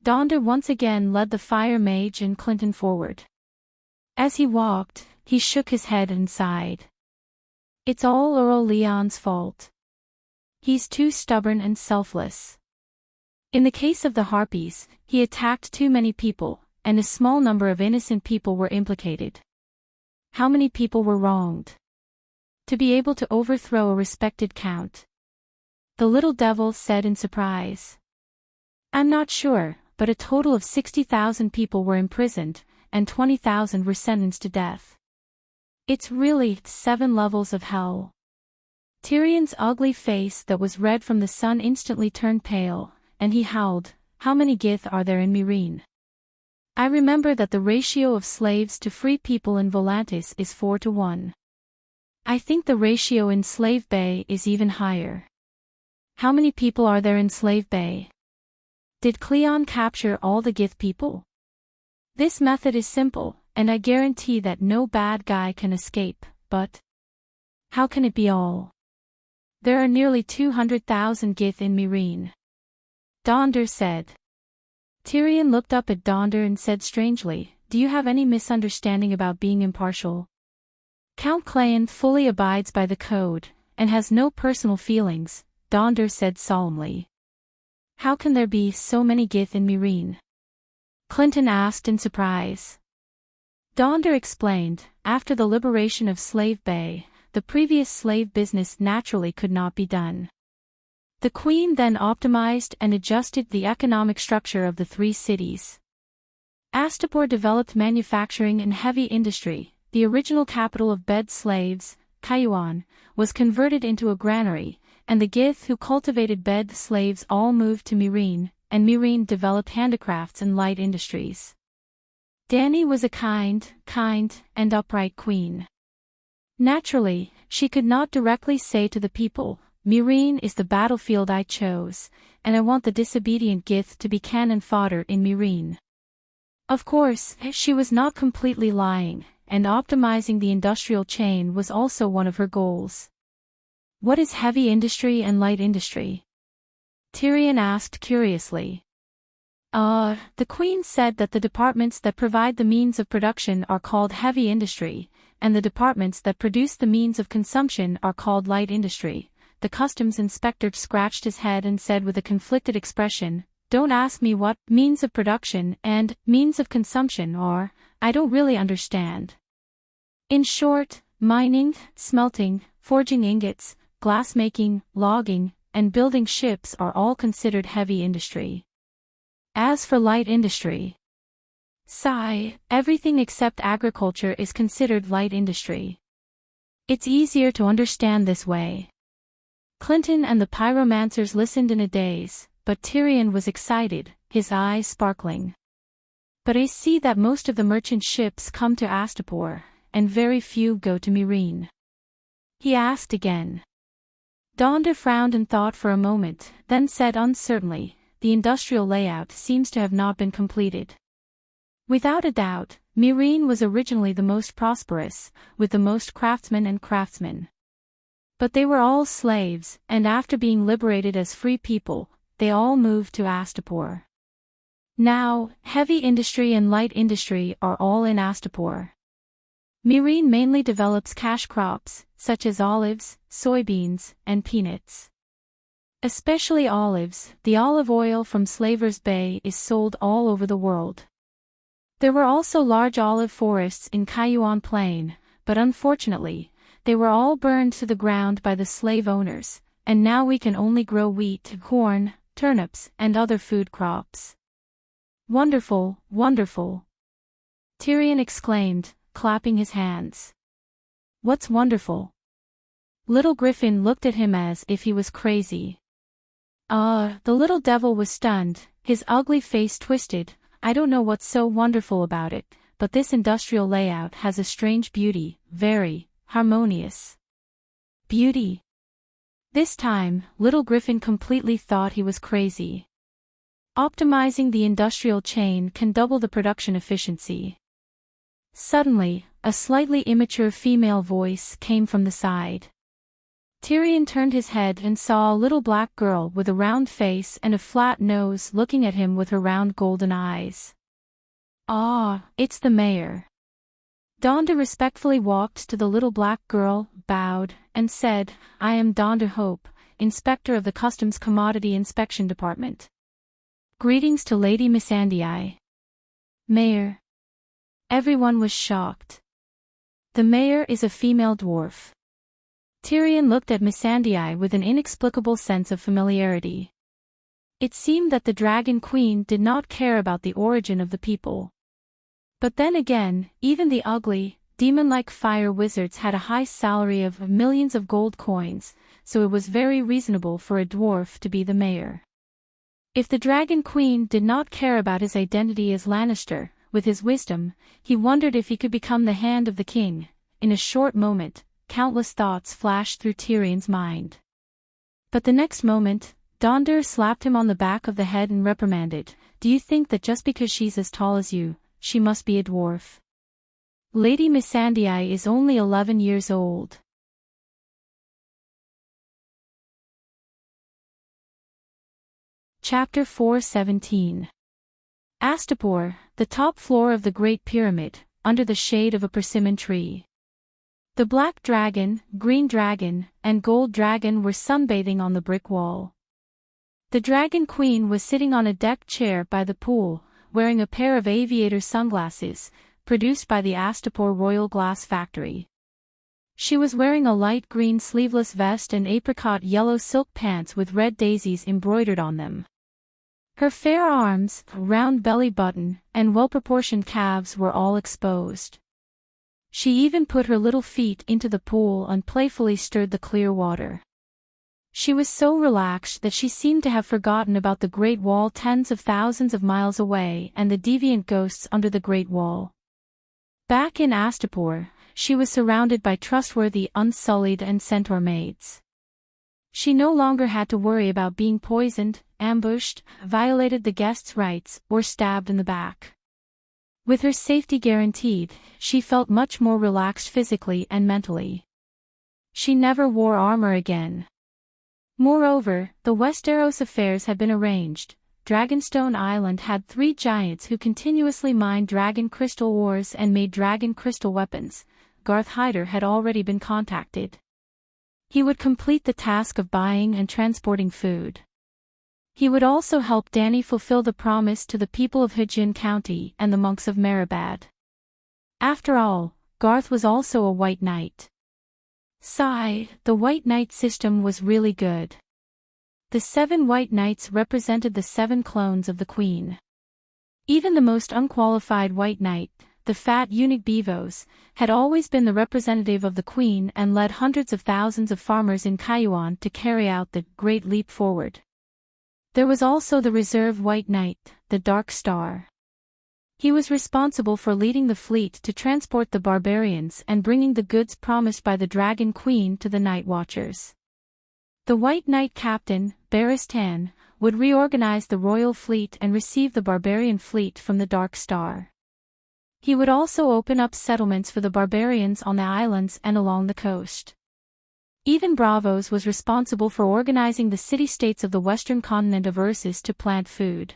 Donder once again led the fire mage and Clinton forward. As he walked, he shook his head and sighed. It's all Earl Leon's fault. He's too stubborn and selfless. In the case of the Harpies, he attacked too many people, and a small number of innocent people were implicated. How many people were wronged? To be able to overthrow a respected count? The little devil said in surprise. I'm not sure, but a total of 60,000 people were imprisoned, and 20,000 were sentenced to death. It's really 7 levels of hell. Tyrion's ugly face that was red from the sun instantly turned pale, and he howled, how many Gith are there in Meereen? I remember that the ratio of slaves to free people in Volantis is 4-1. I think the ratio in Slave Bay is even higher. How many people are there in Slave Bay? Did Cleon capture all the Gith people? This method is simple, and I guarantee that no bad guy can escape, but how can it be all? There are nearly 200,000 Gith in Meereen. Donder said. Tyrion looked up at Donder and said strangely, do you have any misunderstanding about being impartial? Count Cleon fully abides by the code, and has no personal feelings, Donder said solemnly. How can there be so many Gith in Meereen? Clinton asked in surprise. Donder explained, after the liberation of Slave Bay, the previous slave business naturally could not be done. The queen then optimized and adjusted the economic structure of the three cities. Astapor developed manufacturing and heavy industry. The original capital of bed slaves, Kayuan, was converted into a granary, and the Gith who cultivated bed slaves all moved to Myrene, and Myrene developed handicrafts and light industries. Dani was a kind, and upright queen. Naturally, she could not directly say to the people, Myrene is the battlefield I chose, and I want the disobedient Gith to be cannon fodder in Myrene. Of course, she was not completely lying, and optimizing the industrial chain was also one of her goals. What is heavy industry and light industry? Tyrion asked curiously. The queen said that the departments that provide the means of production are called heavy industry, and the departments that produce the means of consumption are called light industry. The customs inspector scratched his head and said with a conflicted expression, "Don't ask me what means of production and means of consumption are, I don't really understand." In short, mining, smelting, forging ingots, glassmaking, logging, and building ships are all considered heavy industry. As for light industry, everything except agriculture is considered light industry. It's easier to understand this way. Clinton and the pyromancers listened in a daze, but Tyrion was excited, his eyes sparkling. But I see that most of the merchant ships come to Astapor, and very few go to Myrene. He asked again. Donda frowned and thought for a moment, then said uncertainly, the industrial layout seems to have not been completed. Without a doubt, Myrene was originally the most prosperous, with the most craftsmen and craftsmen. But they were all slaves, and after being liberated as free people, they all moved to Astapor. Now, heavy industry and light industry are all in Astapor. Myrene mainly develops cash crops, such as olives, soybeans, and peanuts. Especially olives, the olive oil from Slaver's Bay is sold all over the world. There were also large olive forests in Kayuan Plain, but unfortunately, they were all burned to the ground by the slave owners, and now we can only grow wheat, corn, turnips, and other food crops. Wonderful, wonderful! Tyrion exclaimed, clapping his hands. What's wonderful? Little Griffin looked at him as if he was crazy. The little devil was stunned, his ugly face twisted. I don't know what's so wonderful about it, but this industrial layout has a strange beauty, very harmonious. Beauty. This time, Little Griffin completely thought he was crazy. Optimizing the industrial chain can double the production efficiency. Suddenly, a slightly immature female voice came from the side. Tyrion turned his head and saw a little black girl with a round face and a flat nose looking at him with her round golden eyes. It's the mayor. Donda respectfully walked to the little black girl, bowed, and said, I am Donda Hope, Inspector of the Customs Commodity Inspection Department. Greetings to Lady Missandei. Mayor. Everyone was shocked. The mayor is a female dwarf. Tyrion looked at Missandei with an inexplicable sense of familiarity. It seemed that the Dragon Queen did not care about the origin of the people. But then again, even the ugly, demon-like fire wizards had a high salary of millions of gold coins, so it was very reasonable for a dwarf to be the mayor. If the Dragon Queen did not care about his identity as Lannister, with his wisdom, he wondered if he could become the hand of the king. In a short moment, countless thoughts flashed through Tyrion's mind. But the next moment, Donda slapped him on the back of the head and reprimanded, Do you think that just because she's as tall as you, she must be a dwarf? Lady Missandei is only 11 years old. Chapter 4:17. Astapor, the top floor of the Great Pyramid, under the shade of a persimmon tree. The black dragon, green dragon, and gold dragon were sunbathing on the brick wall. The Dragon Queen was sitting on a deck chair by the pool, wearing a pair of aviator sunglasses, produced by the Astapor Royal Glass Factory. She was wearing a light green sleeveless vest and apricot yellow silk pants with red daisies embroidered on them. Her fair arms, round belly button, and well-proportioned calves were all exposed. She even put her little feet into the pool and playfully stirred the clear water. She was so relaxed that she seemed to have forgotten about the Great Wall tens of thousands of miles away and the deviant ghosts under the Great Wall. Back in Astapor, she was surrounded by trustworthy, unsullied and centaur maids. She no longer had to worry about being poisoned, ambushed, violated the guests' rights, or stabbed in the back. With her safety guaranteed, she felt much more relaxed physically and mentally. She never wore armor again. Moreover, the Westeros affairs had been arranged. Dragonstone Island had 3 giants who continuously mined dragon crystal ores and made dragon crystal weapons. Garth Hyder had already been contacted. He would complete the task of buying and transporting food. He would also help Dany fulfill the promise to the people of Hijin County and the monks of Meribad. After all, Garth was also a White Knight. Sigh, the White Knight system was really good. The 7 White Knights represented the 7 clones of the Queen. Even the most unqualified White Knight, the fat eunuch Bevos, had always been the representative of the Queen and led hundreds of thousands of farmers in Kayuan to carry out the Great Leap Forward. There was also the reserve White Knight, the Dark Star. He was responsible for leading the fleet to transport the barbarians and bringing the goods promised by the Dragon Queen to the Night Watchers. The White Knight captain, Barristan, would reorganize the royal fleet and receive the barbarian fleet from the Dark Star. He would also open up settlements for the barbarians on the islands and along the coast. Even Braavos was responsible for organizing the city-states of the western continent of Ursus to plant food.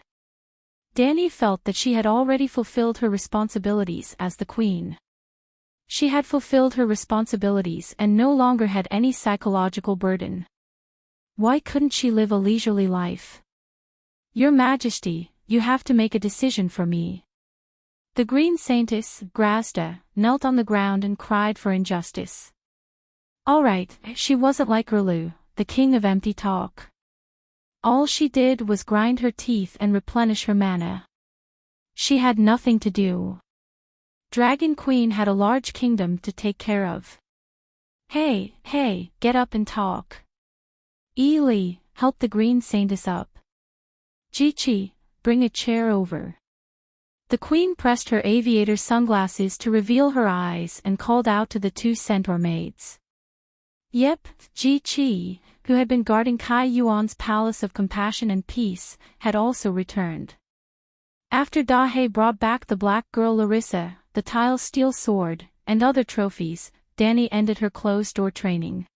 Dany felt that she had already fulfilled her responsibilities as the queen. She had fulfilled her responsibilities and no longer had any psychological burden. Why couldn't she live a leisurely life? Your Majesty, you have to make a decision for me. The Green Saintess, Grazda, knelt on the ground and cried for injustice. All right, she wasn't like Erlu, the king of empty talk. All she did was grind her teeth and replenish her mana. She had nothing to do. Dragon Queen had a large kingdom to take care of. Hey, get up and talk. Ely, help the Green Saintess up. Jichi, bring a chair over. The queen pressed her aviator sunglasses to reveal her eyes and called out to the 2 centaur maids. Yep, Jichi, who had been guarding Kai Yuan's palace of compassion and peace, had also returned. After Dahe brought back the black girl Larissa, the tile steel sword, and other trophies, Dany ended her closed-door training.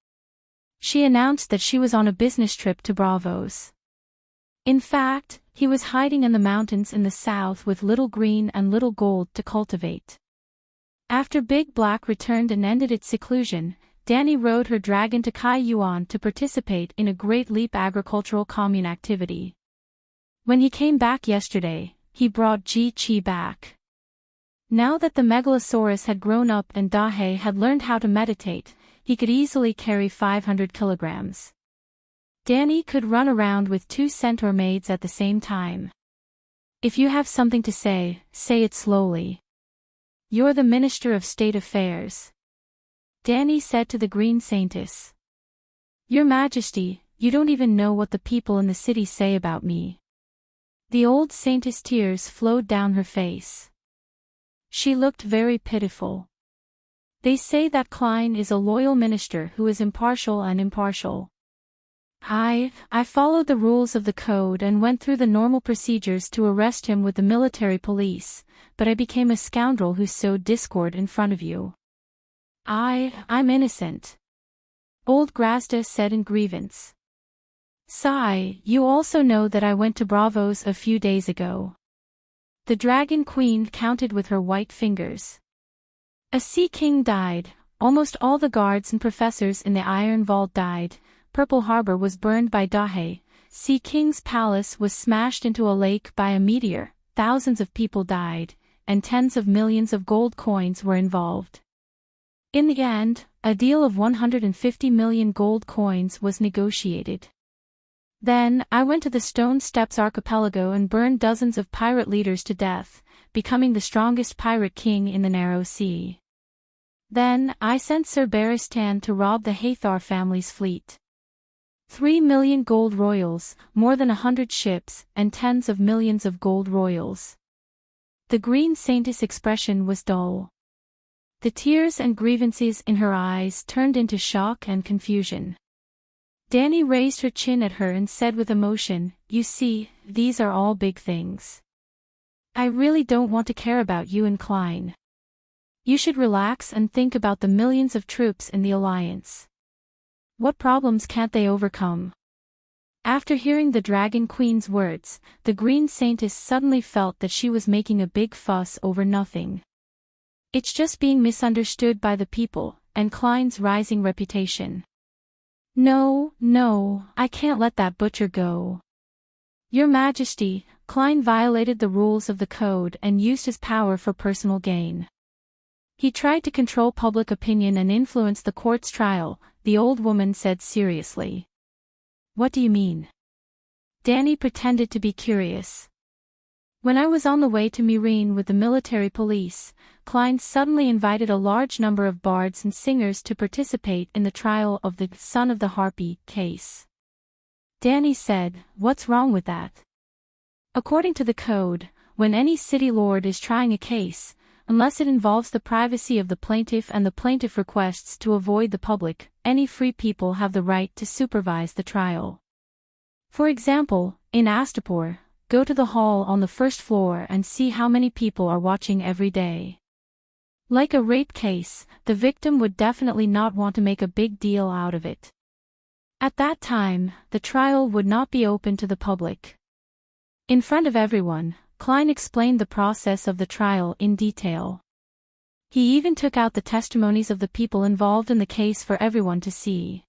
She announced that she was on a business trip to Braavos. In fact, he was hiding in the mountains in the south with Little Green and Little Gold to cultivate. After Big Black returned and ended its seclusion, Dany rode her dragon to Kai Yuan to participate in a Great Leap agricultural commune activity. When he came back yesterday, he brought Ji-Chi back. Now that the Megalosaurus had grown up and Dahe had learned how to meditate, he could easily carry 500 kilograms. Dany could run around with 2 centaur maids at the same time. If you have something to say it slowly. You're the Minister of State Affairs. Dany said to the Green Saintess. Your Majesty, you don't even know what the people in the city say about me. The old saintess' tears flowed down her face. She looked very pitiful. They say that Klein is a loyal minister who is impartial and impartial. I followed the rules of the code and went through the normal procedures to arrest him with the military police, but I became a scoundrel who sowed discord in front of you. I'm innocent. Old Grazda said in grievance. Sigh, you also know that I went to Braavos a few days ago. The Dragon Queen counted with her white fingers. A Sea King died, almost all the guards and professors in the Iron Vault died, Purple Harbor was burned by Dahe, Sea King's palace was smashed into a lake by a meteor, thousands of people died, and tens of millions of gold coins were involved. In the end, a deal of 150 million gold coins was negotiated. Then, I went to the Stone Steps archipelago and burned dozens of pirate leaders to death, becoming the strongest pirate king in the Narrow Sea. Then, I sent Sir Barristan to rob the Hathor family's fleet. 3 million gold royals, more than 100 ships, and tens of millions of gold royals. The Green Saintess' expression was dull. The tears and grievances in her eyes turned into shock and confusion. Dany raised her chin at her and said with emotion, "You see, these are all big things. I really don't want to care about you and Klein. You should relax and think about the millions of troops in the Alliance. What problems can't they overcome?" After hearing the Dragon Queen's words, the Green Saintess suddenly felt that she was making a big fuss over nothing. It's just being misunderstood by the people, and Klein's rising reputation. No, I can't let that butcher go. Your Majesty, Klein violated the rules of the code and used his power for personal gain. He tried to control public opinion and influence the court's trial, the old woman said seriously. What do you mean? Dany pretended to be curious. When I was on the way to Meereen with the military police, Klein suddenly invited a large number of bards and singers to participate in the trial of the Son of the Harpy case. Dany said, "What's wrong with that?" According to the code, when any city lord is trying a case, unless it involves the privacy of the plaintiff and the plaintiff requests to avoid the public, any free people have the right to supervise the trial. For example, in Astapor, go to the hall on the first floor and see how many people are watching every day. Like a rape case, the victim would definitely not want to make a big deal out of it. At that time, the trial would not be open to the public. In front of everyone, Klein explained the process of the trial in detail. He even took out the testimonies of the people involved in the case for everyone to see.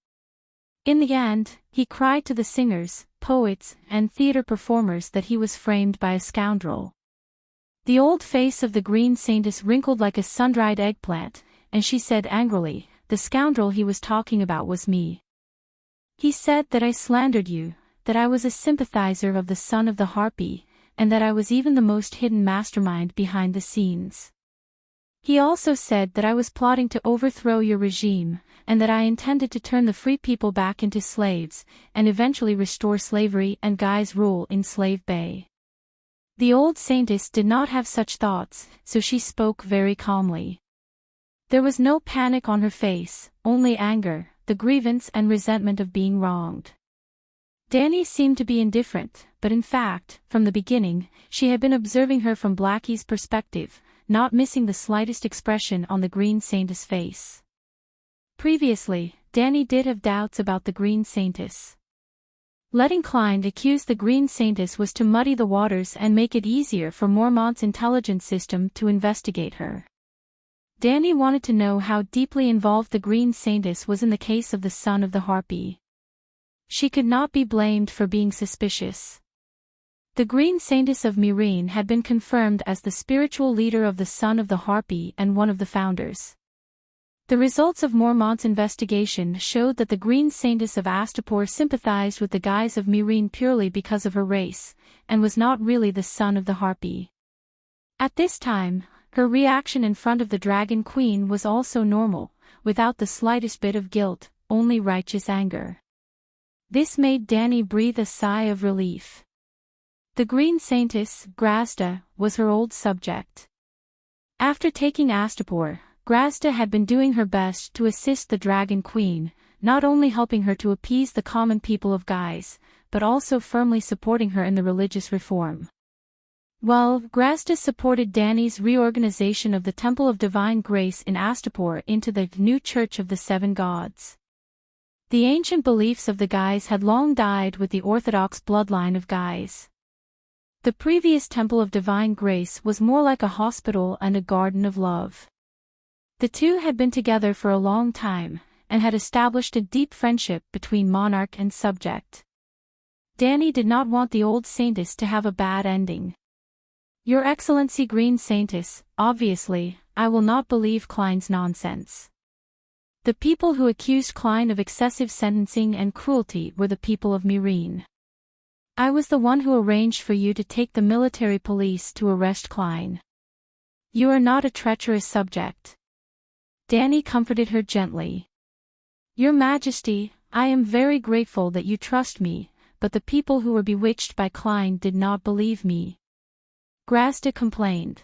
In the end, he cried to the singers, poets, and theater performers that he was framed by a scoundrel. The old face of the Green Saintess wrinkled like a sun-dried eggplant, and she said angrily, "The scoundrel he was talking about was me. He said that I slandered you, that I was a sympathizer of the Son of the Harpy, and that I was even the most hidden mastermind behind the scenes. He also said that I was plotting to overthrow your regime, and that I intended to turn the free people back into slaves, and eventually restore slavery and Guy's rule in Slave Bay." The old saintess did not have such thoughts, so she spoke very calmly. There was no panic on her face, only anger, the grievance and resentment of being wronged. Dany seemed to be indifferent, but in fact, from the beginning, she had been observing her from Blackie's perspective, not missing the slightest expression on the Green Saintess' face. Previously, Dany did have doubts about the Green Saintess. Letting Klein accuse the Green Saintess was to muddy the waters and make it easier for Mormont's intelligence system to investigate her. Dany wanted to know how deeply involved the Green Saintess was in the case of the Son of the Harpy. She could not be blamed for being suspicious. The Green Saintess of Meereen had been confirmed as the spiritual leader of the Son of the Harpy and one of the founders. The results of Mormont's investigation showed that the Green Saintess of Astapor sympathized with the Guys of Meereen purely because of her race, and was not really the Son of the Harpy. At this time, her reaction in front of the Dragon Queen was also normal, without the slightest bit of guilt, only righteous anger. This made Dany breathe a sigh of relief. The Green Saintess, Grazda, was her old subject. After taking Astapor, Grazda had been doing her best to assist the Dragon Queen, not only helping her to appease the common people of Guise, but also firmly supporting her in the religious reform. Well, Grazda supported Dany's reorganization of the Temple of Divine Grace in Astapor into the new Church of the Seven Gods. The ancient beliefs of the Guise had long died with the Orthodox bloodline of Guise. The previous Temple of Divine Grace was more like a hospital and a garden of love. The two had been together for a long time, and had established a deep friendship between monarch and subject. Dany did not want the old saintess to have a bad ending. "Your Excellency Green Saintess, obviously, I will not believe Klein's nonsense. The people who accused Klein of excessive sentencing and cruelty were the people of Myrene. I was the one who arranged for you to take the military police to arrest Klein. You are not a treacherous subject. Danny comforted her gently. Your Majesty, I am very grateful that you trust me, but the people who were bewitched by Klein did not believe me. Grazda complained.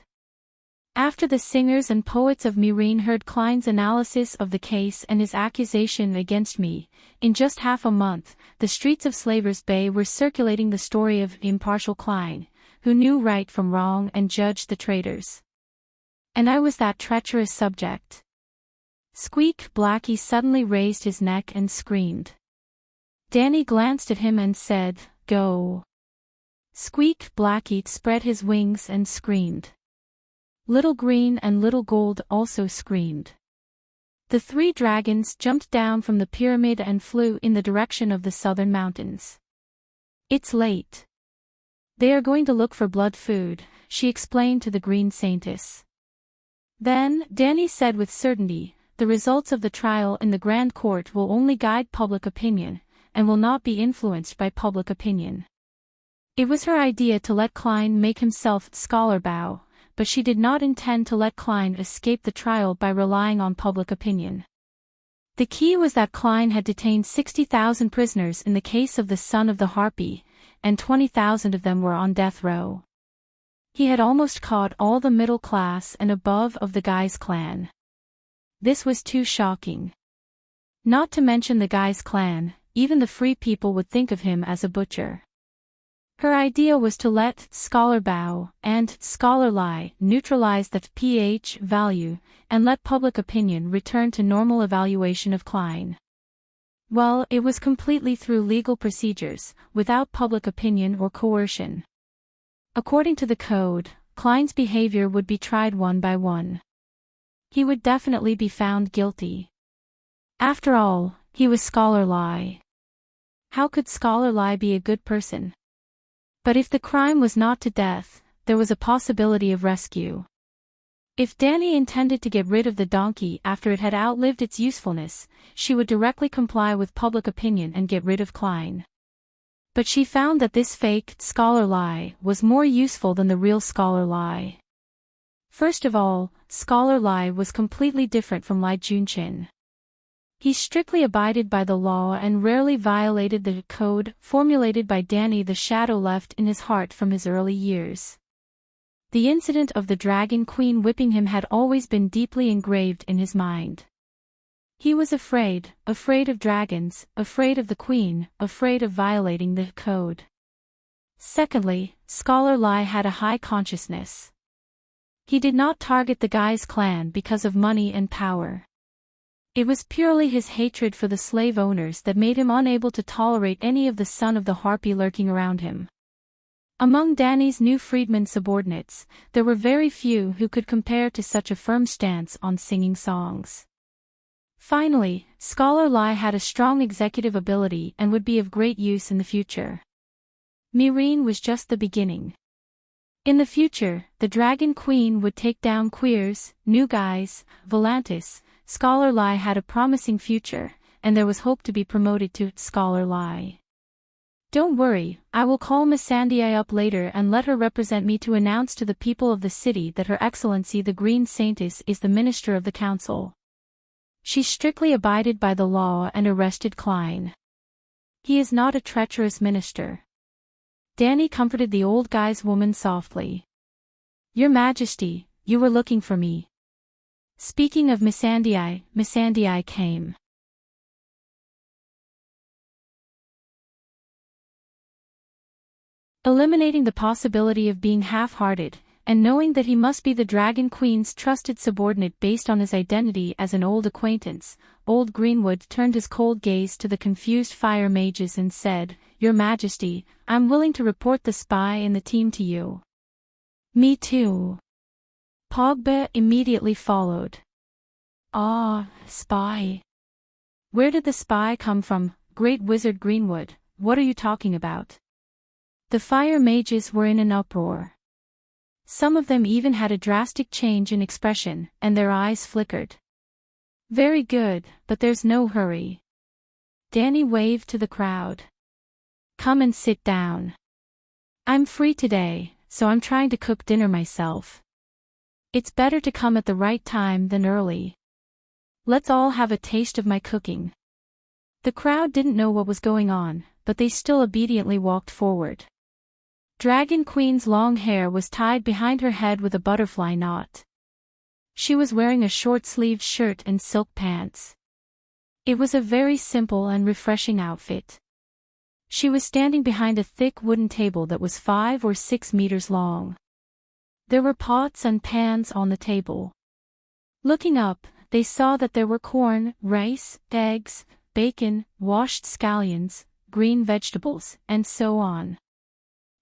After the singers and poets of Myrene heard Klein's analysis of the case and his accusation against me, in just half a month, the streets of Slavers Bay were circulating the story of impartial Klein, who knew right from wrong and judged the traitors. And I was that treacherous subject. Squeak! Blackie suddenly raised his neck and screamed. Danny glanced at him and said, Go. Squeak! Blackie spread his wings and screamed. Little Green and Little Gold also screamed. The three dragons jumped down from the pyramid and flew in the direction of the southern mountains. It's late. They are going to look for blood food, she explained to the Green Saintess. Then, Danny said with certainty, the results of the trial in the Grand Court will only guide public opinion, and will not be influenced by public opinion. It was her idea to let Klein make himself scholar bow, but she did not intend to let Klein escape the trial by relying on public opinion. The key was that Klein had detained 60,000 prisoners in the case of the son of the Harpy, and 20,000 of them were on death row. He had almost caught all the middle class and above of the Guy's clan. This was too shocking. Not to mention the Guy's clan, even the free people would think of him as a butcher. Her idea was to let scholar bow and scholar lie neutralize the pH value, and let public opinion return to normal evaluation of Klein. Well, it was completely through legal procedures, without public opinion or coercion. According to the code, Klein's behavior would be tried one by one. He would definitely be found guilty. After all, he was Scholar Lie. How could Scholar Lie be a good person? But if the crime was not to death, there was a possibility of rescue. If Danny intended to get rid of the donkey after it had outlived its usefulness, she would directly comply with public opinion and get rid of Klein. But she found that this fake Scholar Lie was more useful than the real Scholar Lie. First of all, Scholar Lie was completely different from Lai Junchin. He strictly abided by the law and rarely violated the code formulated by Danny, the shadow left in his heart from his early years. The incident of the Dragon Queen whipping him had always been deeply engraved in his mind. He was afraid of dragons, afraid of the Queen, afraid of violating the code. Secondly, Scholar Lie had a high consciousness. He did not target the Guy's clan because of money and power. It was purely his hatred for the slave owners that made him unable to tolerate any of the son of the Harpy lurking around him. Among Danny's new freedman subordinates, there were very few who could compare to such a firm stance on singing songs. Finally, Scholar Lie had a strong executive ability and would be of great use in the future. Myrene was just the beginning. In the future, the Dragon Queen would take down Queers, New Guys, Volantis. Scholar Lie had a promising future, and there was hope to be promoted to Scholar Lie. Don't worry, I will call Miss Sandii up later and let her represent me to announce to the people of the city that Her Excellency the Green Saintess is the Minister of the Council. She strictly abided by the law and arrested Klein. He is not a treacherous minister. Danny comforted the old Guy's woman softly. Your Majesty, you were looking for me. Speaking of Miss Sandii came. Eliminating the possibility of being half-hearted, and knowing that he must be the Dragon Queen's trusted subordinate based on his identity as an old acquaintance, old Greenwood turned his cold gaze to the confused fire mages and said, Your Majesty, I'm willing to report the spy in the team to you. Me too. Pogba immediately followed. Ah, spy. Where did the spy come from, Great Wizard Greenwood? What are you talking about? The fire mages were in an uproar. Some of them even had a drastic change in expression, and their eyes flickered. Very good, but there's no hurry. Danny waved to the crowd. Come and sit down. I'm free today, so I'm trying to cook dinner myself. It's better to come at the right time than early. Let's all have a taste of my cooking. The crowd didn't know what was going on, but they still obediently walked forward. Dragon Queen's long hair was tied behind her head with a butterfly knot. She was wearing a short-sleeved shirt and silk pants. It was a very simple and refreshing outfit. She was standing behind a thick wooden table that was 5 or 6 meters long. There were pots and pans on the table. Looking up, they saw that there were corn, rice, eggs, bacon, washed scallions, green vegetables, and so on.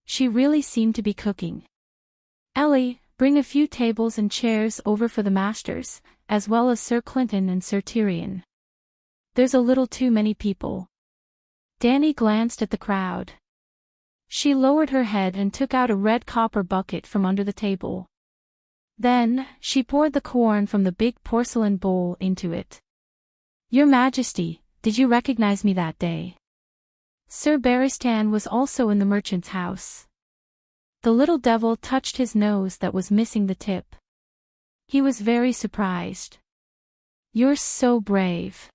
She really seemed to be cooking. Ellie, bring a few tables and chairs over for the masters, as well as Sir Clinton and Sir Tyrion. There's a little too many people. Danny glanced at the crowd. She lowered her head and took out a red copper bucket from under the table. Then, she poured the corn from the big porcelain bowl into it. Your Majesty, did you recognize me that day? Sir Barristan was also in the merchant's house. The little devil touched his nose that was missing the tip. He was very surprised. You're so brave.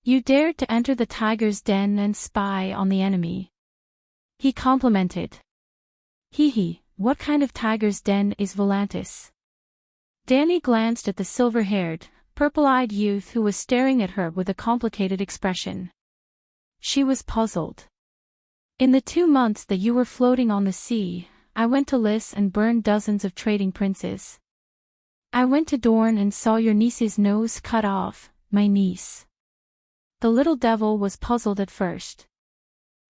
You dared to enter the tiger's den and spy on the enemy. He complimented. Hee, what kind of tiger's den is Volantis? Danny glanced at the silver-haired, purple-eyed youth who was staring at her with a complicated expression. She was puzzled. In the 2 months that you were floating on the sea, I went to Lys and burned dozens of trading princes. I went to Dorne and saw your niece's nose cut off, my niece. The little devil was puzzled at first.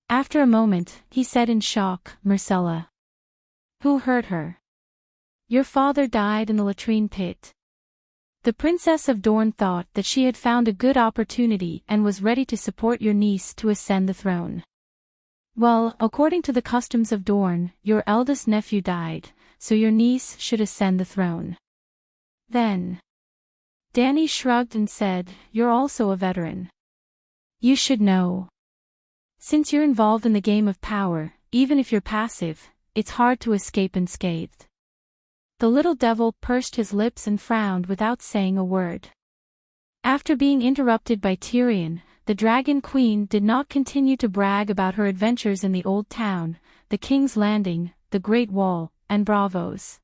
After a moment, he said in shock, Marcella. Who hurt her? Your father died in the latrine pit. The Princess of Dorne thought that she had found a good opportunity and was ready to support your niece to ascend the throne. Well, according to the customs of Dorne, your eldest nephew died, so your niece should ascend the throne. Then. Danny shrugged and said, You're also a veteran. You should know. Since you're involved in the game of power, even if you're passive, it's hard to escape unscathed. The little devil pursed his lips and frowned without saying a word. After being interrupted by Tyrion, the Dragon Queen did not continue to brag about her adventures in the Old Town, the King's Landing, the Great Wall, and Bravos.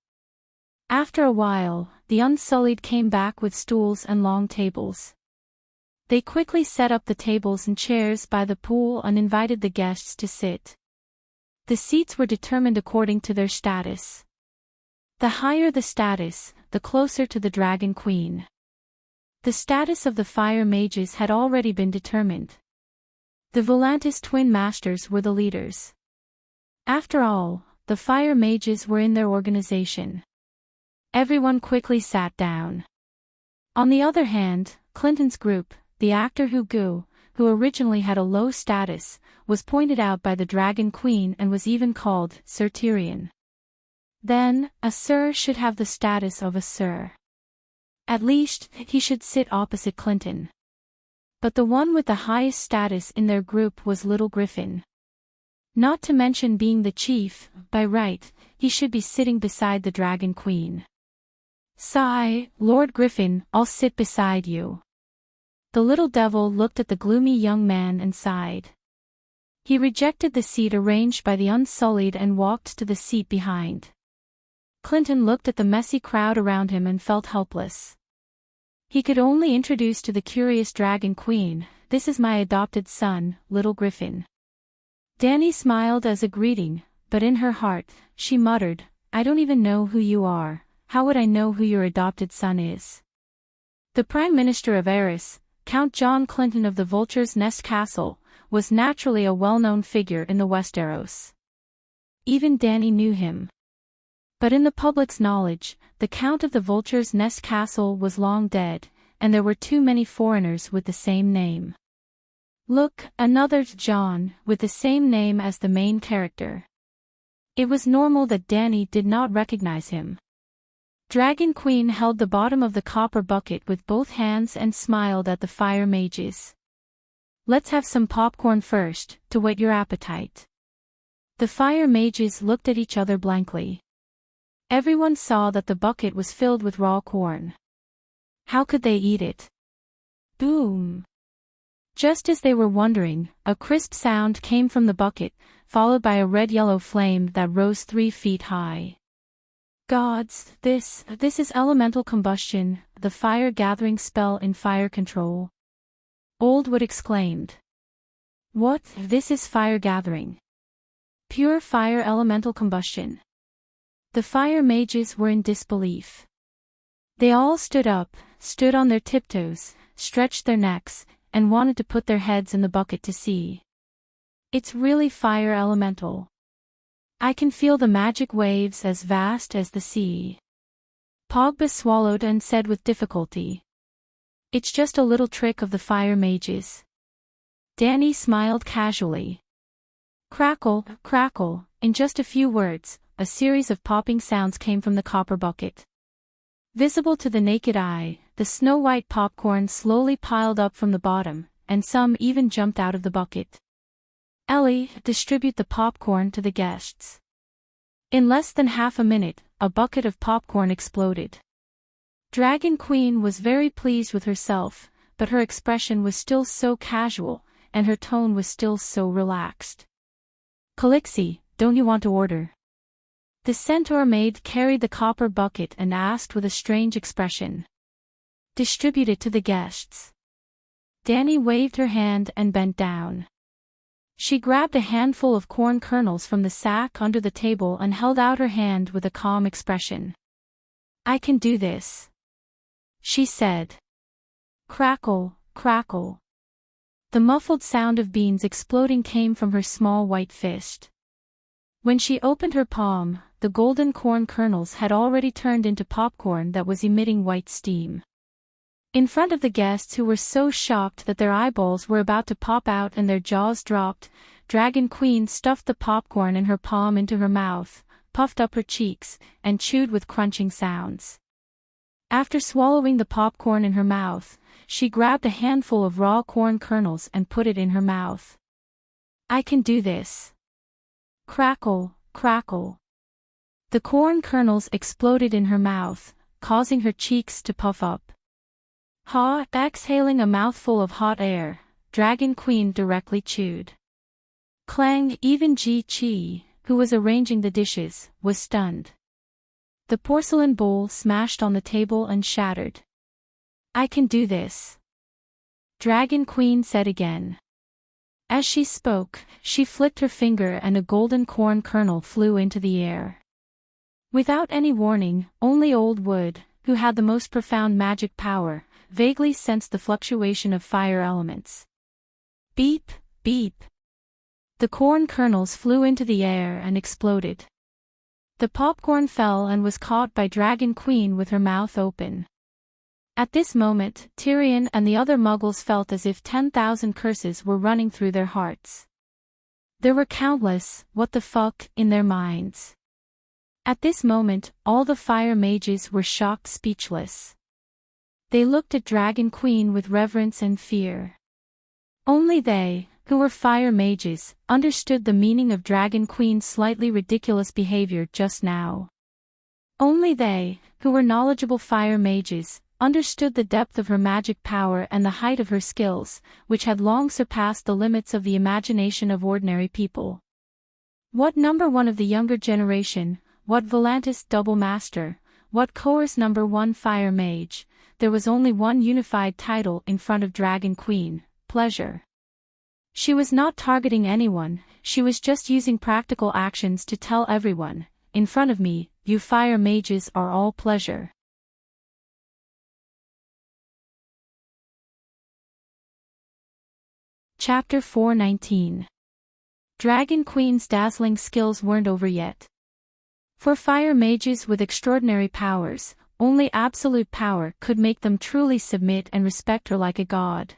After a while, the Unsullied came back with stools and long tables. They quickly set up the tables and chairs by the pool and invited the guests to sit. The seats were determined according to their status. The higher the status, the closer to the Dragon Queen. The status of the fire mages had already been determined. The Volantis twin masters were the leaders. After all, the fire mages were in their organization. Everyone quickly sat down. On the other hand, Clinton's group, the actor who originally had a low status, was pointed out by the Dragon Queen and was even called Sir Tyrion. Then, a Sir should have the status of a Sir. At least, he should sit opposite Clinton. But the one with the highest status in their group was Little Griffin. Not to mention being the chief, by right, he should be sitting beside the Dragon Queen. Sigh, Lord Griffin, I'll sit beside you. The little devil looked at the gloomy young man and sighed. He rejected the seat arranged by the Unsullied and walked to the seat behind. Clinton looked at the messy crowd around him and felt helpless. He could only introduce to the curious Dragon Queen, This is my adopted son, Little Griffin. Danny smiled as a greeting, but in her heart, she muttered, I don't even know who you are, how would I know who your adopted son is? The Prime Minister of Eris, Count John Clinton of the Vulture's Nest Castle, was naturally a well-known figure in the Westeros. Even Danny knew him. But in the public's knowledge, the Count of the Vulture's Nest Castle was long dead, and there were too many foreigners with the same name. Look, another John, with the same name as the main character. It was normal that Danny did not recognize him. Dragon Queen held the bottom of the copper bucket with both hands and smiled at the fire mages. "Let's have some popcorn first, to whet your appetite." The fire mages looked at each other blankly. Everyone saw that the bucket was filled with raw corn. How could they eat it? Boom! Just as they were wondering, a crisp sound came from the bucket, followed by a red-yellow flame that rose 3 feet high. Gods, this is elemental combustion, the fire-gathering spell in fire control. Oldwood exclaimed. What? This is fire-gathering. Pure fire elemental combustion. The fire mages were in disbelief. They all stood up, stood on their tiptoes, stretched their necks, and wanted to put their heads in the bucket to see. It's really fire elemental. I can feel the magic waves as vast as the sea. Pogba swallowed and said with difficulty. It's just a little trick of the fire mages. Danny smiled casually. Crackle, crackle, in just a few words, a series of popping sounds came from the copper bucket. Visible to the naked eye, the snow-white popcorn slowly piled up from the bottom, and some even jumped out of the bucket. Ellie, distribute the popcorn to the guests. In less than half a minute, a bucket of popcorn exploded. Dragon Queen was very pleased with herself, but her expression was still so casual, and her tone was still so relaxed. Calixie, don't you want to order? The centaur maid carried the copper bucket and asked with a strange expression. Distribute it to the guests. Danny waved her hand and bent down. She grabbed a handful of corn kernels from the sack under the table and held out her hand with a calm expression. I can do this, she said. Crackle, crackle. The muffled sound of beans exploding came from her small white fist. When she opened her palm, the golden corn kernels had already turned into popcorn that was emitting white steam. In front of the guests who were so shocked that their eyeballs were about to pop out and their jaws dropped, Dragon Queen stuffed the popcorn in her palm into her mouth, puffed up her cheeks, and chewed with crunching sounds. After swallowing the popcorn in her mouth, she grabbed a handful of raw corn kernels and put it in her mouth. I can do this. Crackle, crackle. The corn kernels exploded in her mouth, causing her cheeks to puff up. Exhaling a mouthful of hot air, Dragon Queen directly chewed. Clang, even Ji-Chi, who was arranging the dishes, was stunned. The porcelain bowl smashed on the table and shattered. I can do this, Dragon Queen said again. As she spoke, she flicked her finger and a golden corn kernel flew into the air. Without any warning, only Old Wood, who had the most profound magic power, vaguely sensed the fluctuation of fire elements. Beep, beep. The corn kernels flew into the air and exploded. The popcorn fell and was caught by Dragon Queen with her mouth open. At this moment, Tyrion and the other muggles felt as if 10,000 curses were running through their hearts. There were countless, what the fuck, in their minds. At this moment, all the fire mages were shocked speechless. They looked at Dragon Queen with reverence and fear. Only they, who were fire mages, understood the meaning of Dragon Queen's slightly ridiculous behavior just now. Only they, who were knowledgeable fire mages, understood the depth of her magic power and the height of her skills, which had long surpassed the limits of the imagination of ordinary people. What number one of the younger generation, what Volantis double master, what Coerce number one fire mage, there was only one unified title in front of Dragon Queen, pleasure. She was not targeting anyone, she was just using practical actions to tell everyone, in front of me, you fire mages are all pleasure. Chapter 419. Dragon Queen's dazzling skills weren't over yet. For fire mages with extraordinary powers, only absolute power could make them truly submit and respect her like a god.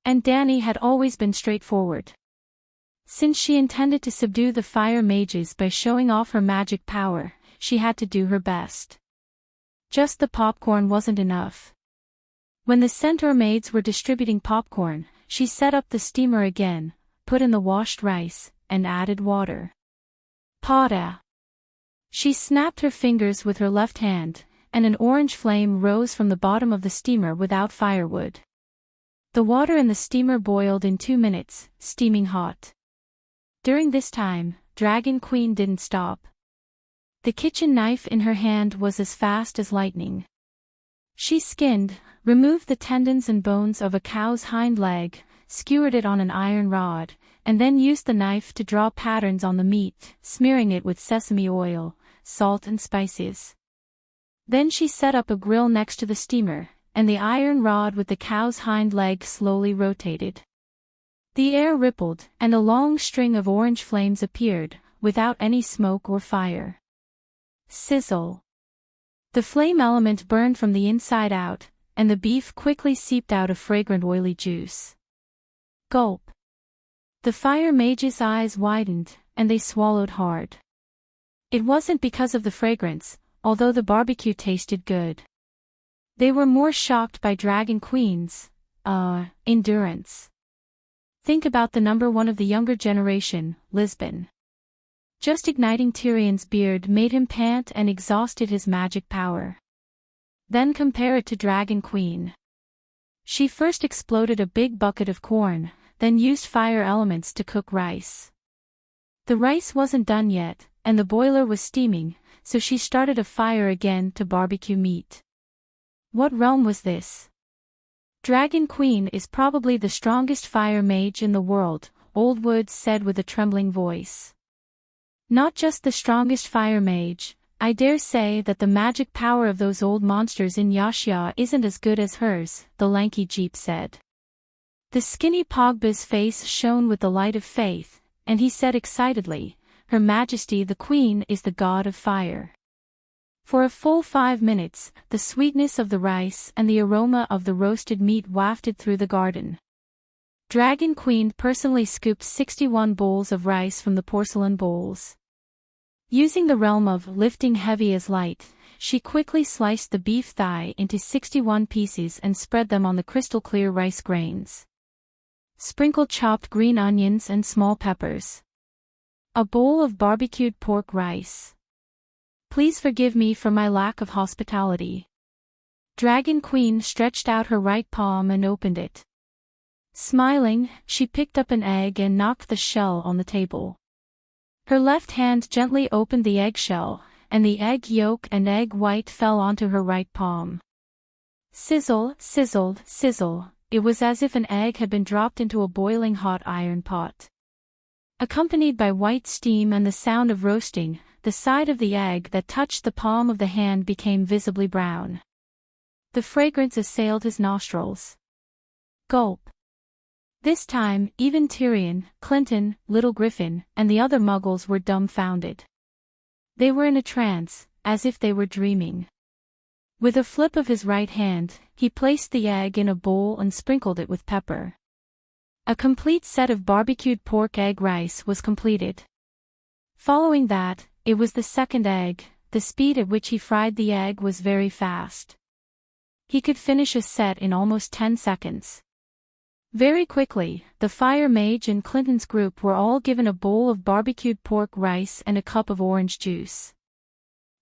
And Danny had always been straightforward. Since she intended to subdue the fire mages by showing off her magic power, she had to do her best. Just the popcorn wasn't enough. When the centaur maids were distributing popcorn, she set up the steamer again, put in the washed rice, and added water. Pada! She snapped her fingers with her left hand, and an orange flame rose from the bottom of the steamer without firewood. The water in the steamer boiled in 2 minutes, steaming hot. During this time, Dragon Queen didn't stop. The kitchen knife in her hand was as fast as lightning. She skinned, removed the tendons and bones of a cow's hind leg, skewered it on an iron rod, and then used the knife to draw patterns on the meat, smearing it with sesame oil, salt and spices. Then she set up a grill next to the steamer, and the iron rod with the cow's hind leg slowly rotated. The air rippled, and a long string of orange flames appeared, without any smoke or fire. Sizzle! The flame element burned from the inside out, and the beef quickly seeped out a fragrant oily juice. Gulp! The fire mage's eyes widened, and they swallowed hard. It wasn't because of the fragrance, although the barbecue tasted good. They were more shocked by Dragon Queen's endurance. Think about the number one of the younger generation, Lisbon. Just igniting Tyrion's beard made him pant and exhausted his magic power. Then compare it to Dragon Queen. She first exploded a big bucket of corn, then used fire elements to cook rice. The rice wasn't done yet, and the boiler was steaming, so she started a fire again to barbecue meat. What realm was this? Dragon Queen is probably the strongest fire mage in the world, Old Woods said with a trembling voice. Not just the strongest fire mage, I dare say that the magic power of those old monsters in Yashia isn't as good as hers, the lanky Jeep said. The skinny Pogba's face shone with the light of faith, and he said excitedly, Her Majesty the Queen is the god of fire. For a full 5 minutes, the sweetness of the rice and the aroma of the roasted meat wafted through the garden. Dragon Queen personally scooped 61 bowls of rice from the porcelain bowls. Using the realm of lifting heavy as light, she quickly sliced the beef thigh into 61 pieces and spread them on the crystal-clear rice grains. Sprinkled chopped green onions and small peppers. A bowl of barbecued pork rice. Please forgive me for my lack of hospitality. Dragon Queen stretched out her right palm and opened it. Smiling, she picked up an egg and knocked the shell on the table. Her left hand gently opened the eggshell, and the egg yolk and egg white fell onto her right palm. Sizzle, sizzled, sizzle, it was as if an egg had been dropped into a boiling hot iron pot. Accompanied by white steam and the sound of roasting, the side of the egg that touched the palm of the hand became visibly brown. The fragrance assailed his nostrils. Gulp. This time, even Tyrion, Clinton, Little Griffin, and the other muggles were dumbfounded. They were in a trance, as if they were dreaming. With a flip of his right hand, he placed the egg in a bowl and sprinkled it with pepper. A complete set of barbecued pork egg rice was completed. Following that, it was the second egg. The speed at which he fried the egg was very fast. He could finish a set in almost 10 seconds. Very quickly, the fire mage and Clinton's group were all given a bowl of barbecued pork rice and a cup of orange juice.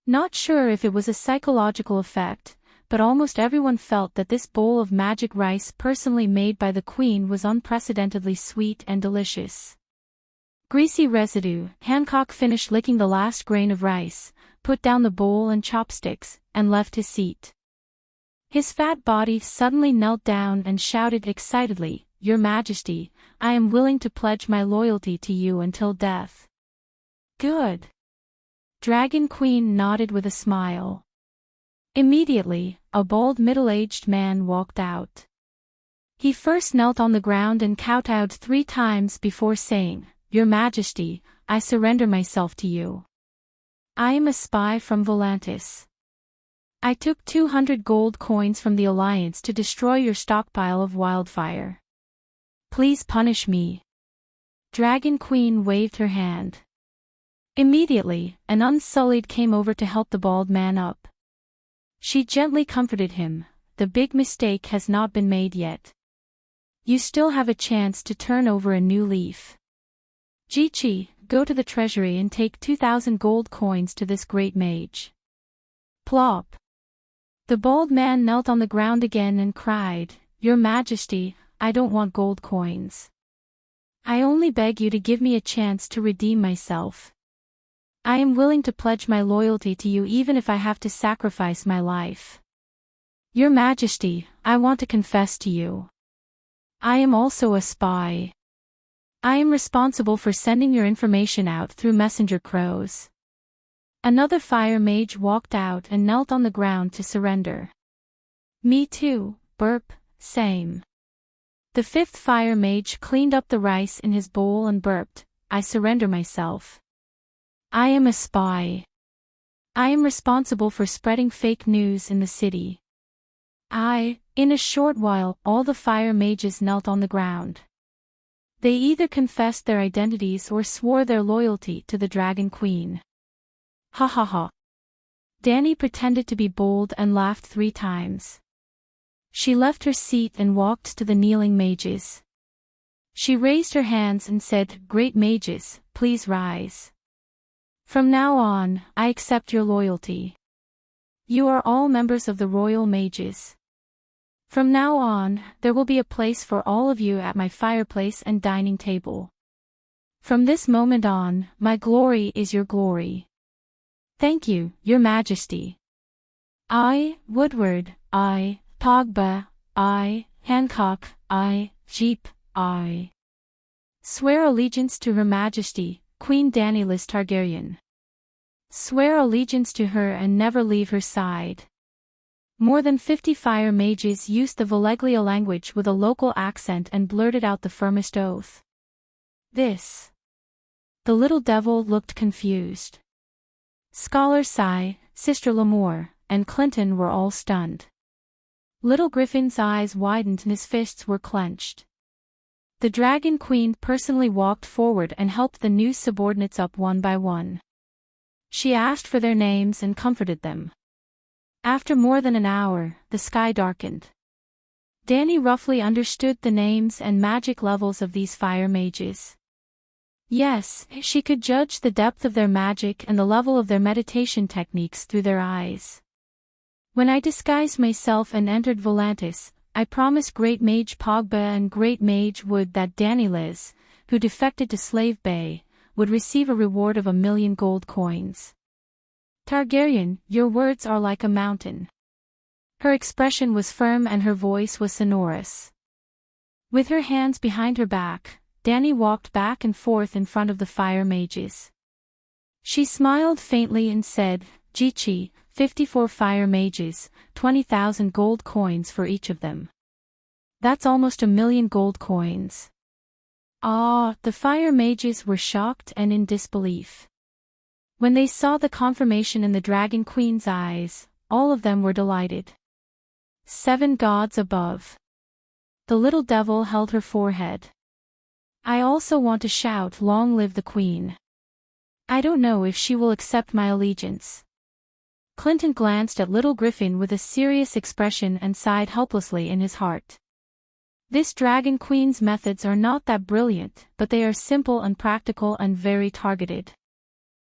Not sure if it was a psychological effect, but almost everyone felt that this bowl of magic rice personally made by the Queen was unprecedentedly sweet and delicious. Greasy residue. Hancock finished licking the last grain of rice, put down the bowl and chopsticks, and left his seat. His fat body suddenly knelt down and shouted excitedly, Your Majesty, I am willing to pledge my loyalty to you until death. Good. Dragon Queen nodded with a smile. Immediately, a bald middle-aged man walked out. He first knelt on the ground and kowtowed 3 times before saying, Your Majesty, I surrender myself to you. I am a spy from Volantis. I took 200 gold coins from the Alliance to destroy your stockpile of wildfire. Please punish me. Dragon Queen waved her hand. Immediately, an unsullied came over to help the bald man up. She gently comforted him. The big mistake has not been made yet. You still have a chance to turn over a new leaf. Jichi, go to the treasury and take 2,000 gold coins to this great mage. Plop. The bald man knelt on the ground again and cried, Your Majesty, I don't want gold coins. I only beg you to give me a chance to redeem myself. I am willing to pledge my loyalty to you even if I have to sacrifice my life. Your Majesty, I want to confess to you. I am also a spy. I am responsible for sending your information out through messenger crows. Another fire mage walked out and knelt on the ground to surrender. Me too, burp, same. The fifth fire mage cleaned up the rice in his bowl and burped, I surrender myself. I am a spy. I am responsible for spreading fake news in the city. In a short while, all the fire mages knelt on the ground. They either confessed their identities or swore their loyalty to the Dragon Queen. Ha ha ha. Danny pretended to be bold and laughed 3 times. She left her seat and walked to the kneeling mages. She raised her hands and said, Great mages, please rise. From now on, I accept your loyalty. You are all members of the royal mages. From now on, there will be a place for all of you at my fireplace and dining table. From this moment on, my glory is your glory. Thank you, Your Majesty. I, Woodward, I, Pogba, I, Hancock, I, Jeep, I swear allegiance to Her Majesty, Queen Daenerys Targaryen. Swear allegiance to her and never leave her side. More than 50 fire mages used the Valeglia language with a local accent and blurted out the firmest oath. This. The little devil looked confused. Scholar Sai, Sister Lamore, and Clinton were all stunned. Little Griffin's eyes widened and his fists were clenched. The Dragon Queen personally walked forward and helped the new subordinates up one by one. She asked for their names and comforted them. After more than an hour, the sky darkened. Danny roughly understood the names and magic levels of these fire mages. Yes, she could judge the depth of their magic and the level of their meditation techniques through their eyes. When I disguised myself and entered Volantis, I promised Great Mage Pogba and Great Mage Wood that Daenerys, who defected to Slave Bay, would receive a reward of 1,000,000 gold coins. Targaryen, your words are like a mountain. Her expression was firm and her voice was sonorous. With her hands behind her back, Danny walked back and forth in front of the fire mages. She smiled faintly and said, Jichi, 54 fire mages, 20,000 gold coins for each of them. That's almost 1,000,000 gold coins. The fire mages were shocked and in disbelief. When they saw the confirmation in the Dragon Queen's eyes, all of them were delighted. 7 gods above. The little devil held her forehead. I also want to shout, Long live the Queen. I don't know if she will accept my allegiance. Clinton glanced at Little Griffin with a serious expression and sighed helplessly in his heart. This Dragon Queen's methods are not that brilliant, but they are simple and practical and very targeted.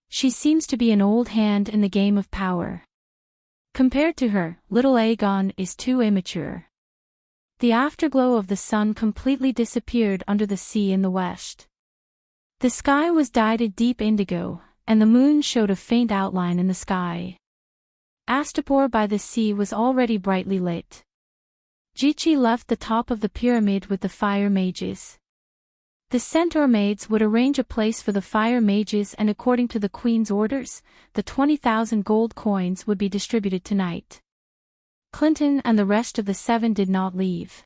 She seems to be an old hand in the game of power. Compared to her, little Aegon is too immature. The afterglow of the sun completely disappeared under the sea in the west. The sky was dyed a deep indigo, and the moon showed a faint outline in the sky. Astapor by the sea was already brightly lit. Jichi left the top of the pyramid with the fire mages. The centaur maids would arrange a place for the fire mages, and according to the Queen's orders, the 20,000 gold coins would be distributed tonight. Clinton and the rest of the 7 did not leave.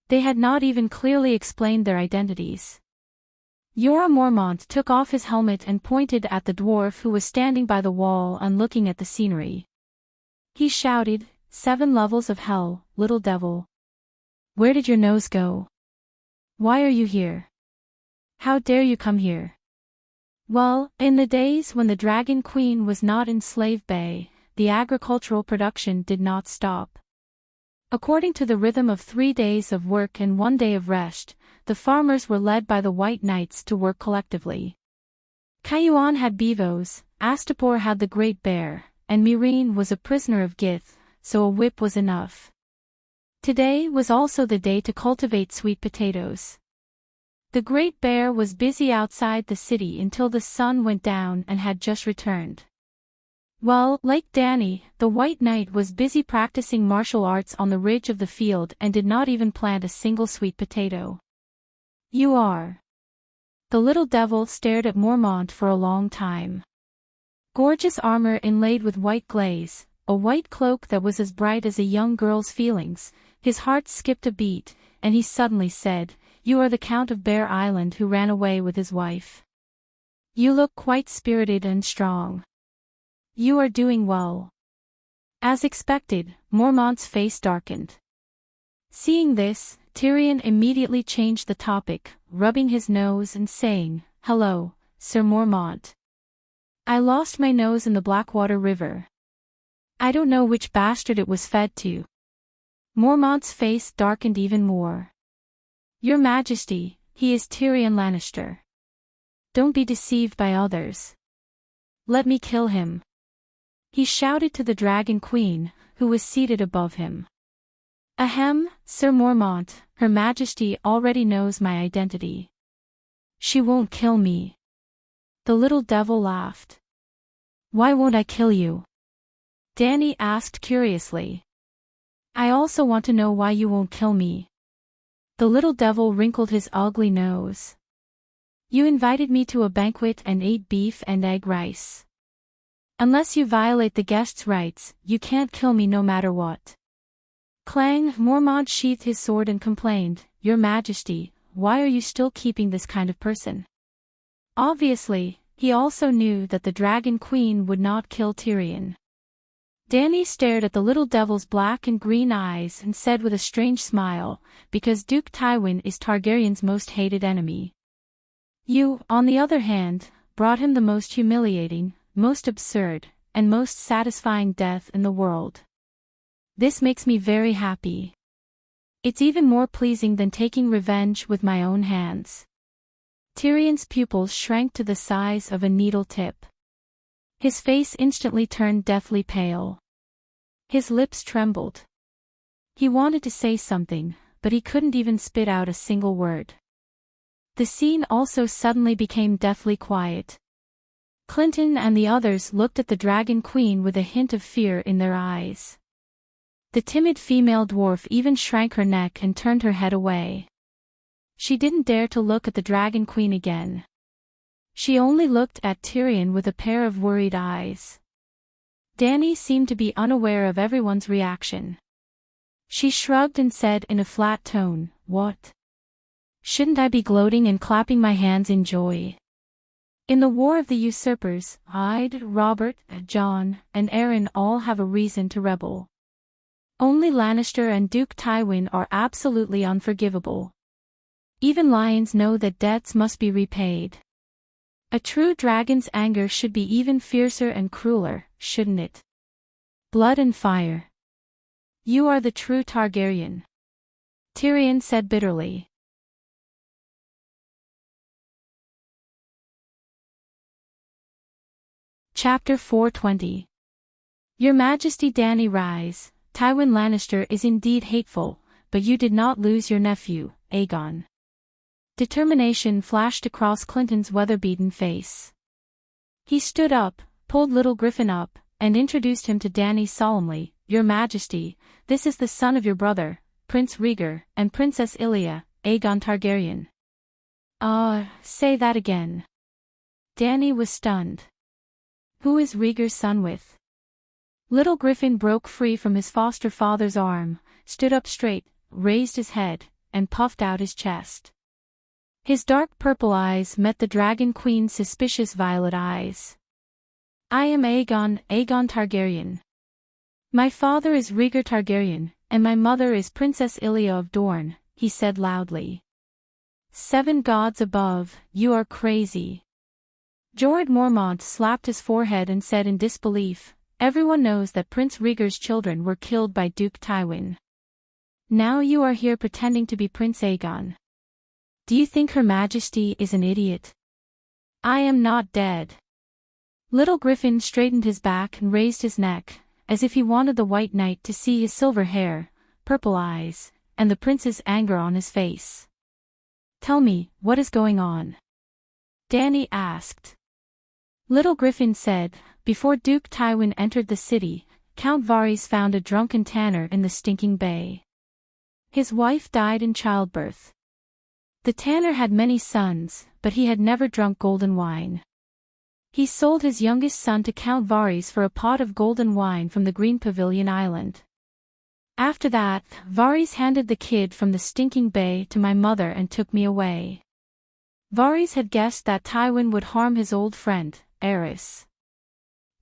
They had not even clearly explained their identities. Jorah Mormont took off his helmet and pointed at the dwarf who was standing by the wall and looking at the scenery. He shouted, 7 levels of hell, little devil. Where did your nose go? Why are you here? How dare you come here? Well, in the days when the Dragon Queen was not in Slave Bay, the agricultural production did not stop. According to the rhythm of 3 days of work and 1 day of rest, the farmers were led by the White Knights to work collectively. Cayuan had Bevo's, Astapor had the Great Bear, and Myrene was a prisoner of Gith, so a whip was enough. Today was also the day to cultivate sweet potatoes. The Great Bear was busy outside the city until the sun went down and had just returned. Well, like Danny, the White Knight was busy practicing martial arts on the ridge of the field and did not even plant a single sweet potato. You are. The little devil stared at Mormont for a long time. Gorgeous armor inlaid with white glaze, a white cloak that was as bright as a young girl's feelings, his heart skipped a beat, and he suddenly said, "You are the Count of Bear Island who ran away with his wife. You look quite spirited and strong. You are doing well." As expected, Mormont's face darkened. Seeing this, Tyrion immediately changed the topic, rubbing his nose and saying, "Hello, Sir Mormont. I lost my nose in the Blackwater River. I don't know which bastard it was fed to." Mormont's face darkened even more. "Your Majesty, he is Tyrion Lannister. Don't be deceived by others. Let me kill him," he shouted to the Dragon Queen, who was seated above him. "Ahem, Sir Mormont, Her Majesty already knows my identity. She won't kill me." The little devil laughed. "Why won't I kill you?" Danny asked curiously. "I also want to know why you won't kill me." The little devil wrinkled his ugly nose. "You invited me to a banquet and ate beef and egg rice. Unless you violate the guest's rights, you can't kill me no matter what." Clang! Mormont sheathed his sword and complained, "Your Majesty, why are you still keeping this kind of person?" Obviously, he also knew that the Dragon Queen would not kill Tyrion. Danny stared at the little devil's black and green eyes and said with a strange smile, "Because Duke Tywin is Targaryen's most hated enemy. You, on the other hand, brought him the most humiliating, most absurd, and most satisfying death in the world. This makes me very happy. It's even more pleasing than taking revenge with my own hands." Tyrion's pupils shrank to the size of a needle tip. His face instantly turned deathly pale. His lips trembled. He wanted to say something, but he couldn't even spit out a single word. The scene also suddenly became deathly quiet. Clinton and the others looked at the Dragon Queen with a hint of fear in their eyes. The timid female dwarf even shrank her neck and turned her head away. She didn't dare to look at the Dragon Queen again. She only looked at Tyrion with a pair of worried eyes. Danny seemed to be unaware of everyone's reaction. She shrugged and said in a flat tone, "What? Shouldn't I be gloating and clapping my hands in joy? In the War of the Usurpers, I, Robert, Jon, and Aaron all have a reason to rebel. Only Lannister and Duke Tywin are absolutely unforgivable. Even lions know that debts must be repaid. A true dragon's anger should be even fiercer and crueler, shouldn't it? Blood and fire. You are the true Targaryen," Tyrion said bitterly. Chapter 420. Your Majesty Danny Rise, Tywin Lannister is indeed hateful, but you did not lose your nephew, Aegon. Determination flashed across Clinton's weather-beaten face. He stood up, pulled Little Griffin up, and introduced him to Danny solemnly, "Your Majesty, this is the son of your brother, Prince Rhaegar, and Princess Ilia, Aegon Targaryen." Say that again. Danny was stunned. "Who is Rhaegar's son with?" Little Griffin broke free from his foster father's arm, stood up straight, raised his head, and puffed out his chest. His dark purple eyes met the Dragon Queen's suspicious violet eyes. "I am Aegon Targaryen. My father is Rhaegar Targaryen, and my mother is Princess Ilia of Dorne," he said loudly. "Seven gods above, you are crazy." Jorah Mormont slapped his forehead and said in disbelief, Everyone knows that Prince Rhaegar's children were killed by Duke Tywin. Now you are here pretending to be Prince Aegon. Do you think Her Majesty is an idiot? I am not dead. Little Griffin straightened his back and raised his neck, as if he wanted the White Knight to see his silver hair, purple eyes, and the prince's anger on his face. Tell me, what is going on? Dany asked. Little Griffin said, before Duke Tywin entered the city, Count Varys found a drunken tanner in the stinking bay. His wife died in childbirth. The tanner had many sons, but he had never drunk golden wine. He sold his youngest son to Count Varys for a pot of golden wine from the Green Pavilion Island. After that, Varys handed the kid from the stinking bay to my mother and took me away. Varys had guessed that Tywin would harm his old friend, Aerys.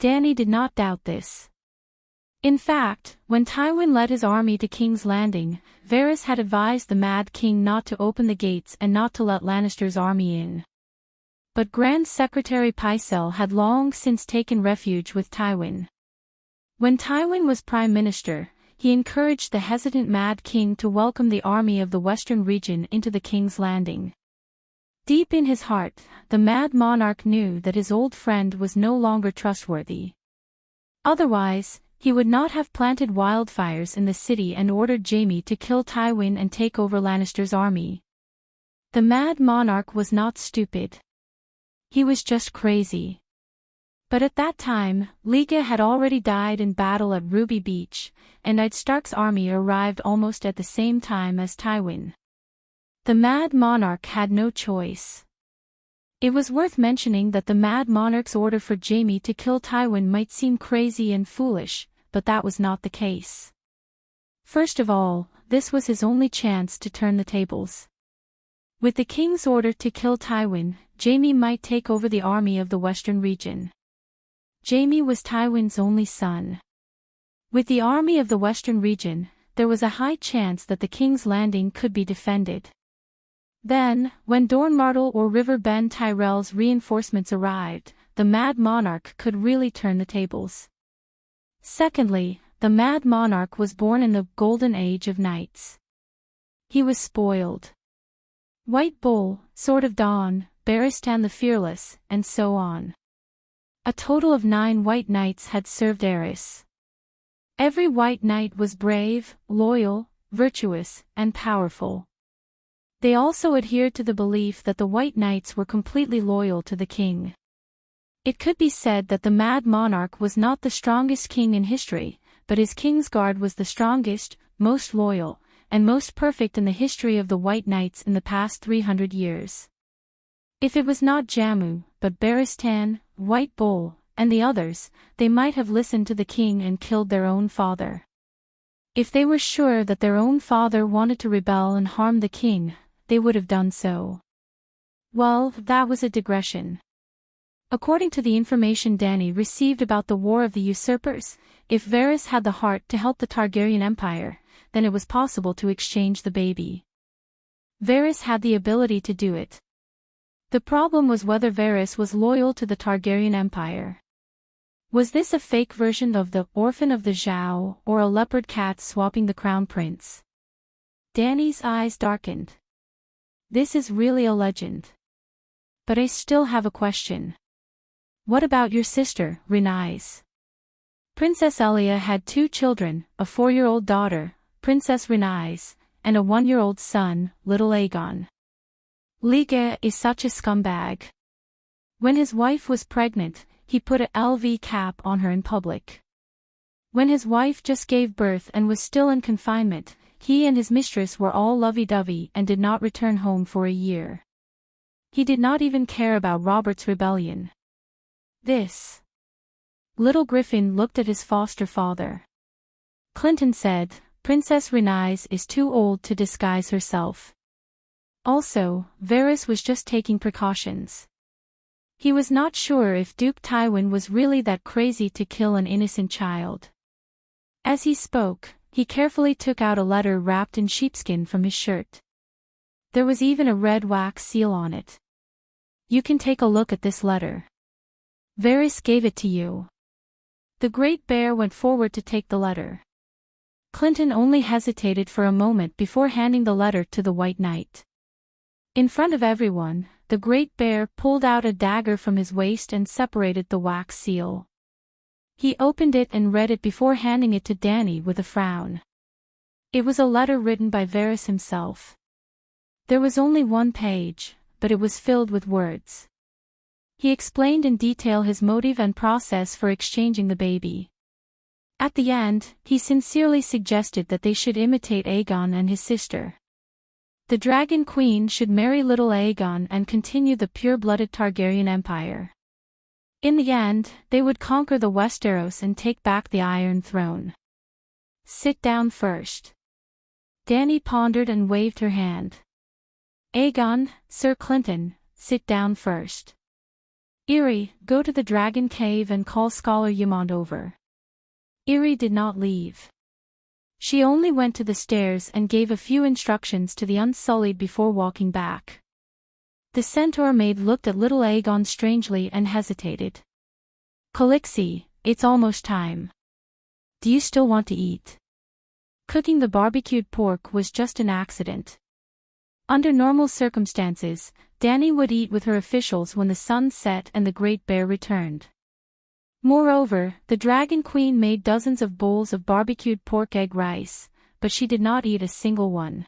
Dany did not doubt this. In fact, when Tywin led his army to King's Landing, Varys had advised the Mad King not to open the gates and not to let Lannister's army in. But Grand Secretary Pycelle had long since taken refuge with Tywin. When Tywin was Prime Minister, he encouraged the hesitant Mad King to welcome the army of the Western region into the King's Landing. Deep in his heart, the Mad Monarch knew that his old friend was no longer trustworthy. Otherwise, he would not have planted wildfires in the city and ordered Jaime to kill Tywin and take over Lannister's army. The Mad Monarch was not stupid. He was just crazy. But at that time, Liga had already died in battle at Ruby Beach, and Ned Stark's army arrived almost at the same time as Tywin. The Mad Monarch had no choice. It was worth mentioning that the Mad Monarch's order for Jaime to kill Tywin might seem crazy and foolish, but that was not the case. First of all, this was his only chance to turn the tables. With the king's order to kill Tywin, Jaime might take over the army of the Western region. Jaime was Tywin's only son. With the army of the Western region, there was a high chance that the King's Landing could be defended. Then, when Dorne Martell or River Ben Tyrell's reinforcements arrived, the Mad Monarch could really turn the tables. Secondly, the Mad Monarch was born in the Golden Age of Knights. He was spoiled. White Bull, Sword of Dawn, Barristan the Fearless, and so on. A total of 9 White Knights had served Aerys. Every White Knight was brave, loyal, virtuous, and powerful. They also adhered to the belief that the White Knights were completely loyal to the king. It could be said that the Mad Monarch was not the strongest king in history, but his Kingsguard was the strongest, most loyal, and most perfect in the history of the White Knights in the past 300 years. If it was not Jammu, but Barristan, White Bull, and the others, they might have listened to the king and killed their own father. If they were sure that their own father wanted to rebel and harm the king, they would have done so. Well, that was a digression. According to the information Dany received about the War of the Usurpers, if Varys had the heart to help the Targaryen Empire, then it was possible to exchange the baby. Varys had the ability to do it. The problem was whether Varys was loyal to the Targaryen Empire. Was this a fake version of the Orphan of the Zhao or a leopard cat swapping the crown prince? Dany's eyes darkened. This is really a legend. But I still have a question. What about your sister, Rhaenys? Princess Elia had 2 children, a 4-year-old daughter, Princess Rhaenys, and a 1-year-old son, Little Aegon. Liga is such a scumbag. When his wife was pregnant, he put a LV cap on her in public. When his wife just gave birth and was still in confinement, he and his mistress were all lovey-dovey and did not return home for a year. He did not even care about Robert's rebellion. This. Little Griffin looked at his foster father. Clinton said, Princess Rhaenys is too old to disguise herself. Also, Varys was just taking precautions. He was not sure if Duke Tywin was really that crazy to kill an innocent child. As he spoke, he carefully took out a letter wrapped in sheepskin from his shirt. There was even a red wax seal on it. You can take a look at this letter. Varys gave it to you. The great bear went forward to take the letter. Clinton only hesitated for a moment before handing the letter to the White Knight. In front of everyone, the great bear pulled out a dagger from his waist and separated the wax seal. He opened it and read it before handing it to Danny with a frown. It was a letter written by Varys himself. There was only one page, but it was filled with words. He explained in detail his motive and process for exchanging the baby. At the end, he sincerely suggested that they should imitate Aegon and his sister. The Dragon Queen should marry little Aegon and continue the pure-blooded Targaryen Empire. In the end, they would conquer the Westeros and take back the Iron Throne. Sit down first. Danny pondered and waved her hand. Aegon, Sir Clinton, sit down first. Irri, go to the Dragon Cave and call Scholar Ymond over. Irri did not leave. She only went to the stairs and gave a few instructions to the Unsullied before walking back. The centaur maid looked at little Aegon strangely and hesitated. Calixi, it's almost time. Do you still want to eat? Cooking the barbecued pork was just an accident. Under normal circumstances, Danny would eat with her officials when the sun set and the Great Bear returned. Moreover, the Dragon Queen made dozens of bowls of barbecued pork egg rice, but she did not eat a single one.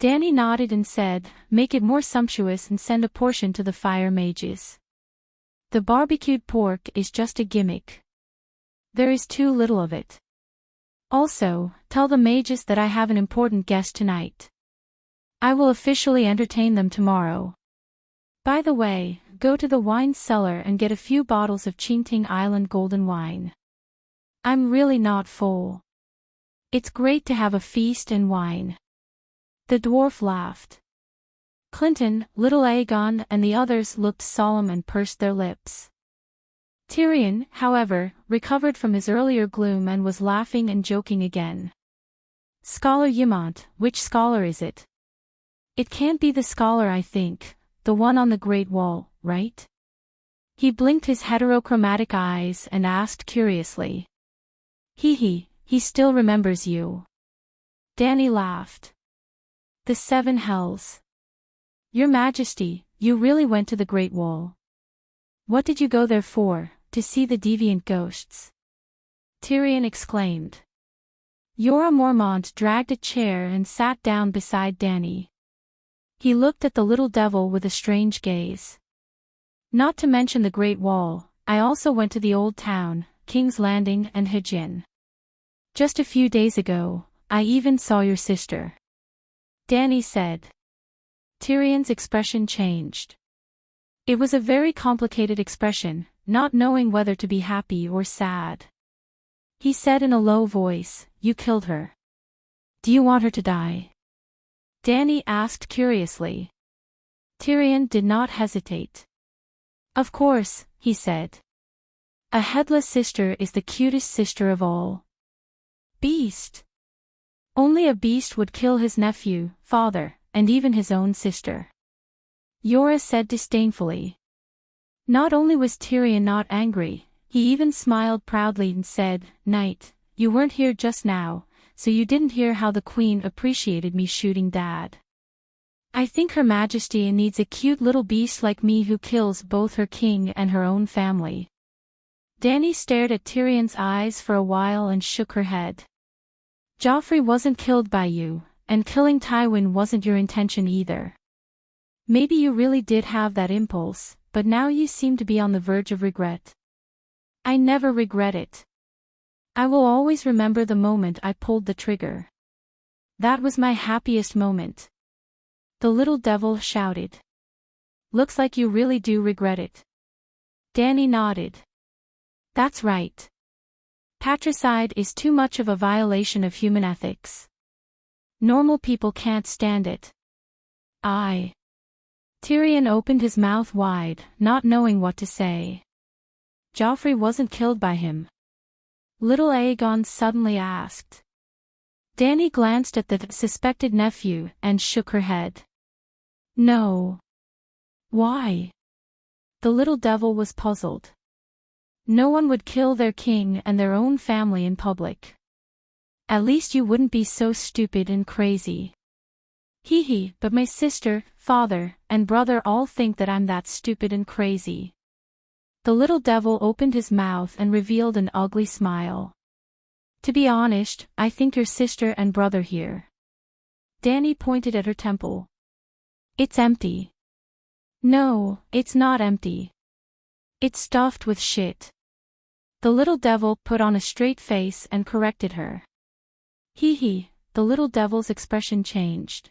Danny nodded and said, make it more sumptuous and send a portion to the fire mages. The barbecued pork is just a gimmick. There is too little of it. Also, tell the mages that I have an important guest tonight. I will officially entertain them tomorrow. By the way, go to the wine cellar and get a few bottles of Enchanting Island golden wine. I'm really not full. It's great to have a feast and wine. The dwarf laughed. Clinton, little Aegon and the others looked solemn and pursed their lips. Tyrion, however, recovered from his earlier gloom and was laughing and joking again. Scholar Ymond, which scholar is it? It can't be the scholar I think, the one on the Great Wall, right? He blinked his heterochromatic eyes and asked curiously. He still remembers you. Danny laughed. The Seven Hells. Your Majesty, you really went to the Great Wall. What did you go there for, to see the deviant ghosts? Tyrion exclaimed. Jorah Mormont dragged a chair and sat down beside Danny. He looked at the little devil with a strange gaze. Not to mention the Great Wall, I also went to the Old Town, King's Landing and Hijin. Just a few days ago, I even saw your sister. Danny said. Tyrion's expression changed. It was a very complicated expression, not knowing whether to be happy or sad. He said in a low voice, you killed her. Do you want her to die? Danny asked curiously. Tyrion did not hesitate. Of course, he said. A headless sister is the cutest sister of all. Beast. Only a beast would kill his nephew, father, and even his own sister. Jorah said disdainfully. Not only was Tyrion not angry, he even smiled proudly and said, Knight, you weren't here just now, so you didn't hear how the Queen appreciated me shooting Dad. I think Her Majesty needs a cute little beast like me who kills both her king and her own family. Danny stared at Tyrion's eyes for a while and shook her head. Joffrey wasn't killed by you, and killing Tywin wasn't your intention either. Maybe you really did have that impulse, but now you seem to be on the verge of regret. I never regret it. I will always remember the moment I pulled the trigger. That was my happiest moment. The little devil shouted. Looks like you really do regret it. Danny nodded. That's right. Patricide is too much of a violation of human ethics. Normal people can't stand it. Tyrion opened his mouth wide, not knowing what to say. Joffrey wasn't killed by him. Little Aegon suddenly asked. Danny glanced at the suspected nephew and shook her head. No. Why? The little devil was puzzled. No one would kill their king and their own family in public. At least you wouldn't be so stupid and crazy. Hee hee, but my sister, father, and brother all think that I'm that stupid and crazy. The little devil opened his mouth and revealed an ugly smile. To be honest, I think your sister and brother here. Danny pointed at her temple. It's empty. No, it's not empty. It's stuffed with shit. The little devil put on a straight face and corrected her. Hee hee, the little devil's expression changed.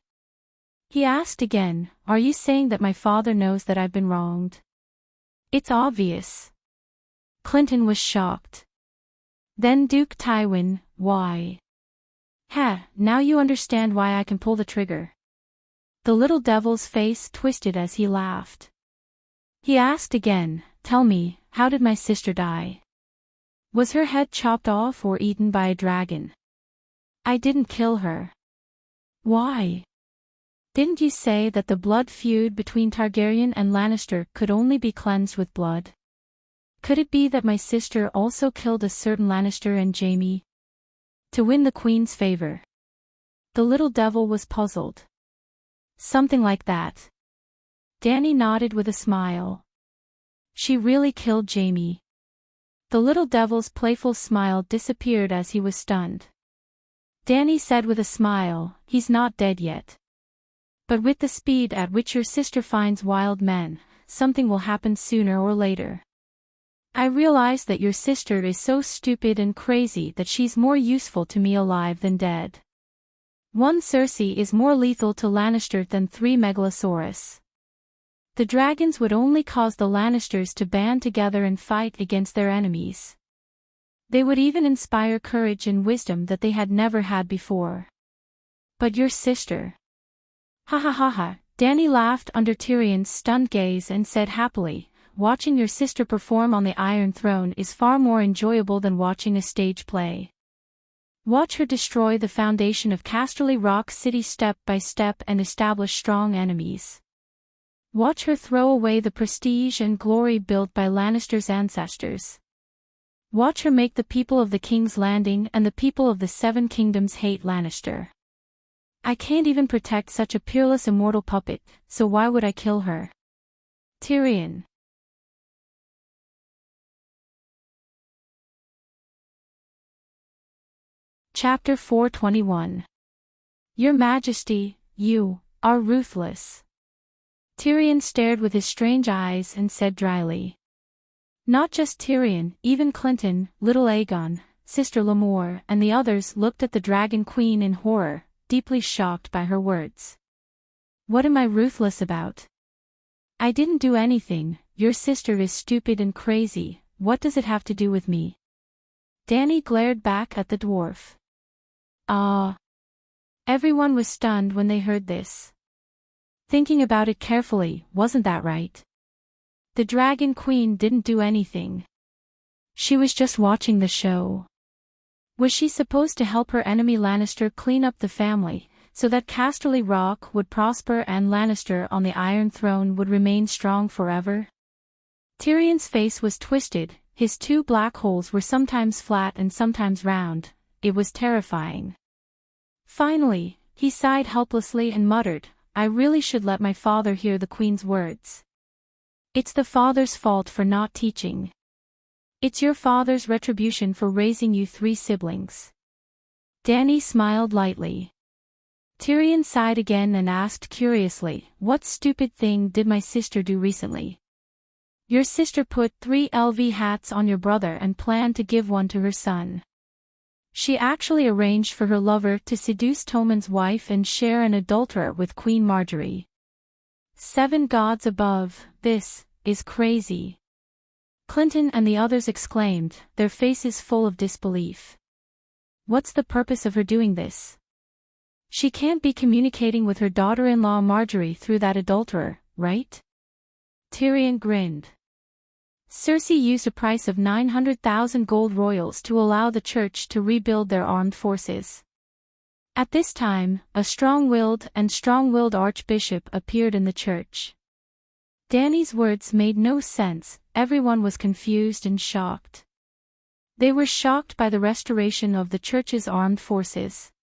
He asked again, are you saying that my father knows that I've been wronged? It's obvious. Clinton was shocked. Then Duke Tywin, why? Ha, now you understand why I can pull the trigger. The little devil's face twisted as he laughed. He asked again, tell me, how did my sister die? Was her head chopped off or eaten by a dragon? I didn't kill her. Why? Didn't you say that the blood feud between Targaryen and Lannister could only be cleansed with blood? Could it be that my sister also killed a certain Lannister and Jaime? To win the queen's favor. The little devil was puzzled. Something like that. Danny nodded with a smile. She really killed Jaime. The little devil's playful smile disappeared as he was stunned. Danny said with a smile, he's not dead yet. But with the speed at which your sister finds wild men, something will happen sooner or later. I realize that your sister is so stupid and crazy that she's more useful to me alive than dead. One Cersei is more lethal to Lannister than 3 Megalosaurus. The dragons would only cause the Lannisters to band together and fight against their enemies. They would even inspire courage and wisdom that they had never had before. But your sister... Ha ha ha ha, Danny laughed under Tyrion's stunned gaze and said happily, watching your sister perform on the Iron Throne is far more enjoyable than watching a stage play. Watch her destroy the foundation of Casterly Rock City step by step and establish strong enemies. Watch her throw away the prestige and glory built by Lannister's ancestors. Watch her make the people of the King's Landing and the people of the Seven Kingdoms hate Lannister. I can't even protect such a peerless immortal puppet, so why would I kill her? Tyrion. Chapter 421. Your Majesty, you are ruthless. Tyrion stared with his strange eyes and said dryly. Not just Tyrion, even Clinton, little Aegon, Sister Lemore, and the others looked at the Dragon Queen in horror, deeply shocked by her words. What am I ruthless about? I didn't do anything, your sister is stupid and crazy, what does it have to do with me? Danny glared back at the dwarf. Ah. Everyone was stunned when they heard this. Thinking about it carefully, wasn't that right? The Dragon Queen didn't do anything. She was just watching the show. Was she supposed to help her enemy Lannister clean up the family, so that Casterly Rock would prosper and Lannister on the Iron Throne would remain strong forever? Tyrion's face was twisted, his 2 black holes were sometimes flat and sometimes round, it was terrifying. Finally, he sighed helplessly and muttered, I really should let my father hear the Queen's words. It's the father's fault for not teaching. It's your father's retribution for raising you 3 siblings. Danny smiled lightly. Tyrion sighed again and asked curiously, what stupid thing did my sister do recently? Your sister put 3 LV hats on your brother and planned to give one to her son. She actually arranged for her lover to seduce Tommen's wife and share an adulterer with Queen Marjorie. 7 gods above, this is crazy. Clinton and the others exclaimed, their faces full of disbelief. What's the purpose of her doing this? She can't be communicating with her daughter-in-law Marjorie through that adulterer, right? Tyrion grinned. Cersei used a price of 900,000 gold royals to allow the church to rebuild their armed forces. At this time, a strong-willed archbishop appeared in the church. Danny's words made no sense, everyone was confused and shocked. They were shocked by the restoration of the church's armed forces.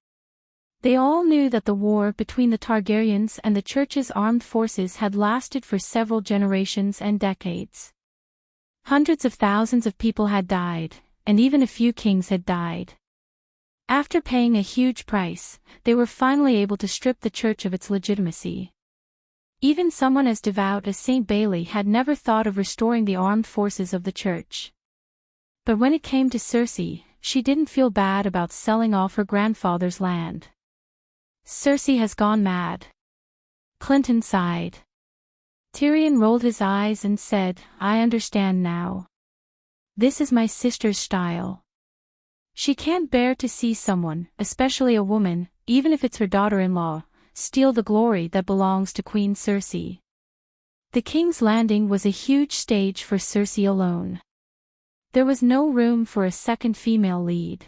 They all knew that the war between the Targaryens and the church's armed forces had lasted for several generations and decades. Hundreds of thousands of people had died, and even a few kings had died. After paying a huge price, they were finally able to strip the church of its legitimacy. Even someone as devout as Saint Bailey had never thought of restoring the armed forces of the church. But when it came to Cersei, she didn't feel bad about selling off her grandfather's land. Cersei has gone mad. Clinton sighed. Tyrion rolled his eyes and said, I understand now. This is my sister's style. She can't bear to see someone, especially a woman, even if it's her daughter-in-law, steal the glory that belongs to Queen Cersei. The King's Landing was a huge stage for Cersei alone. There was no room for a second female lead.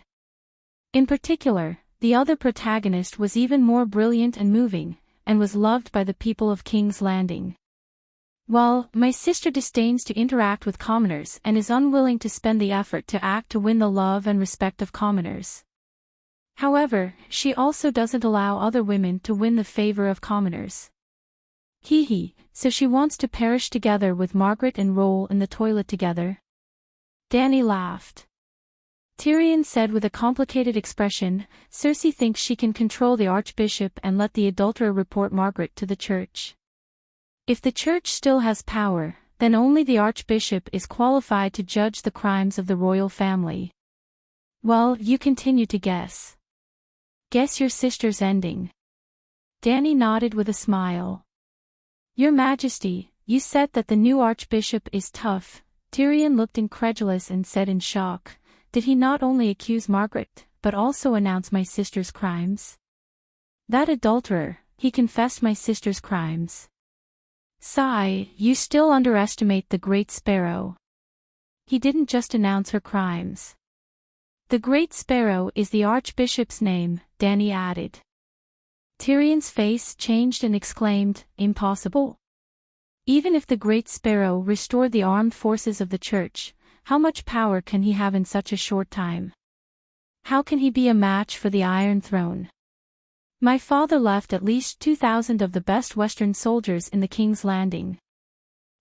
In particular, the other protagonist was even more brilliant and moving, and was loved by the people of King's Landing. Well, my sister disdains to interact with commoners and is unwilling to spend the effort to act to win the love and respect of commoners. However, she also doesn't allow other women to win the favor of commoners. So she wants to perish together with Margaret and roll in the toilet together? Danny laughed. Tyrion said with a complicated expression, Cersei thinks she can control the archbishop and let the adulterer report Margaret to the church. If the church still has power, then only the archbishop is qualified to judge the crimes of the royal family. Well, you continue to guess. Guess your sister's ending. Danny nodded with a smile. Your Majesty, you said that the new archbishop is tough. Tyrion looked incredulous and said in shock, did he not only accuse Margaret, but also announce my sister's crimes? That adulterer, he confessed my sister's crimes. Sigh, you still underestimate the Great Sparrow. He didn't just announce her crimes. The Great Sparrow is the archbishop's name, Danny added. Tyrion's face changed and exclaimed, impossible. Even if the Great Sparrow restored the armed forces of the church, how much power can he have in such a short time? How can he be a match for the Iron Throne? My father left at least 2,000 of the best Western soldiers in the King's Landing.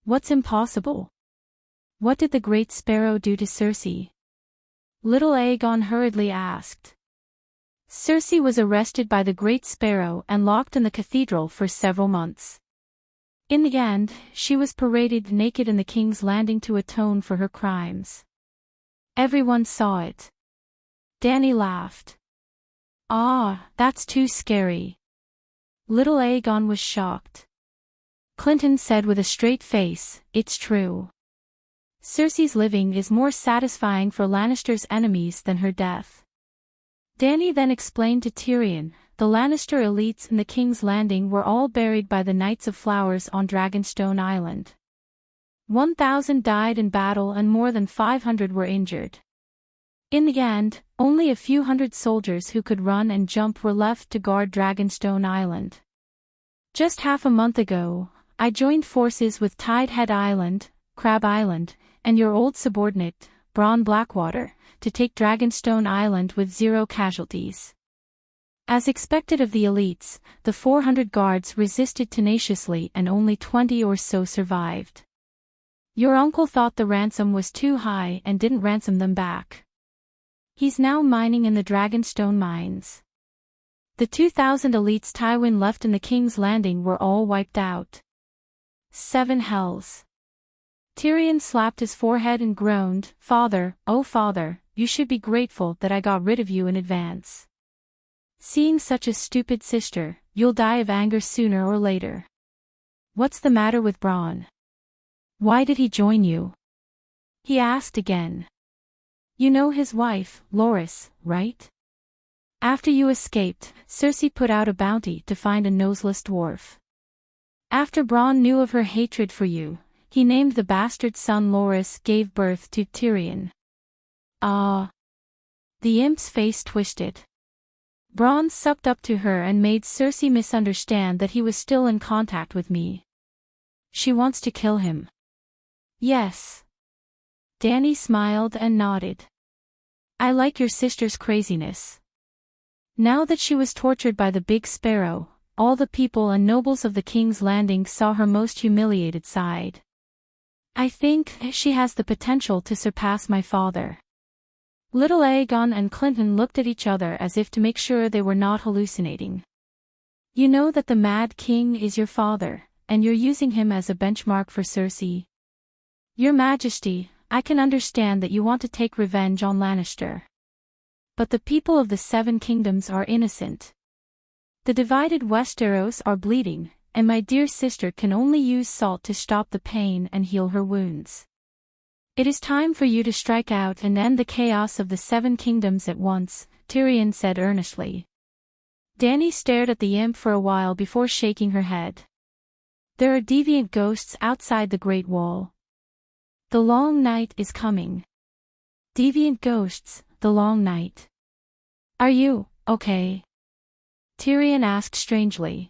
What's impossible? What did the Great Sparrow do to Cersei? Little Aegon hurriedly asked. Cersei was arrested by the Great Sparrow and locked in the cathedral for several months. In the end, she was paraded naked in the King's Landing to atone for her crimes. Everyone saw it. Danny laughed. Ah, that's too scary. Little Aegon was shocked. Clinton said with a straight face, it's true. Cersei's living is more satisfying for Lannister's enemies than her death. Danny then explained to Tyrion, the Lannister elites in the King's Landing were all buried by the Knights of Flowers on Dragonstone Island. 1,000 died in battle and more than 500 were injured. In the end, only a few hundred soldiers who could run and jump were left to guard Dragonstone Island. Just half a month ago, I joined forces with Tidehead Island, Crab Island, and your old subordinate, Bronn Blackwater, to take Dragonstone Island with 0 casualties. As expected of the elites, the 400 guards resisted tenaciously and only 20 or so survived. Your uncle thought the ransom was too high and didn't ransom them back. He's now mining in the Dragonstone mines. The 2,000 elites Tywin left in the King's Landing were all wiped out. 7 hells. Tyrion slapped his forehead and groaned, Father, oh father, you should be grateful that I got rid of you in advance. Seeing such a stupid sister, you'll die of anger sooner or later. What's the matter with Bronn? Why did he join you? He asked again. You know his wife, Loras, right? After you escaped, Cersei put out a bounty to find a noseless dwarf. After Bronn knew of her hatred for you, he named the bastard son Loras gave birth to Tyrion. Ah. The imp's face twisted. Bronn sucked up to her and made Cersei misunderstand that he was still in contact with me. She wants to kill him. Yes. Danny smiled and nodded. I like your sister's craziness. Now that she was tortured by the big sparrow, all the people and nobles of the King's Landing saw her most humiliated side. I think she has the potential to surpass my father. Little Aegon and Clinton looked at each other as if to make sure they were not hallucinating. You know that the Mad King is your father, and you're using him as a benchmark for Cersei. Your Majesty, I can understand that you want to take revenge on Lannister. But the people of the Seven Kingdoms are innocent. The divided Westeros are bleeding, and my dear sister can only use salt to stop the pain and heal her wounds. It is time for you to strike out and end the chaos of the Seven Kingdoms at once, Tyrion said earnestly. Dany stared at the imp for a while before shaking her head. There are deviant ghosts outside the Great Wall. The long night is coming. Deviant ghosts, the long night. Are you okay? Tyrion asked strangely.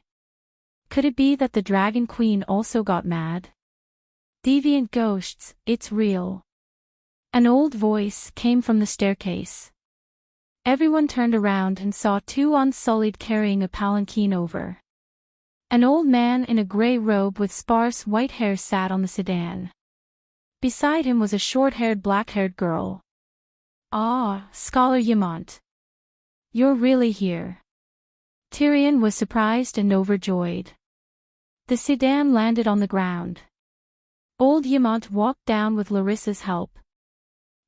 Could it be that the Dragon Queen also got mad? Deviant ghosts, it's real. An old voice came from the staircase. Everyone turned around and saw two unsullied carrying a palanquin over. An old man in a grey robe with sparse white hair sat on the sedan. Beside him was a short-haired black-haired girl. Ah, Scholar Ymont. You're really here. Tyrion was surprised and overjoyed. The sedan landed on the ground. Old Ymont walked down with Larissa's help.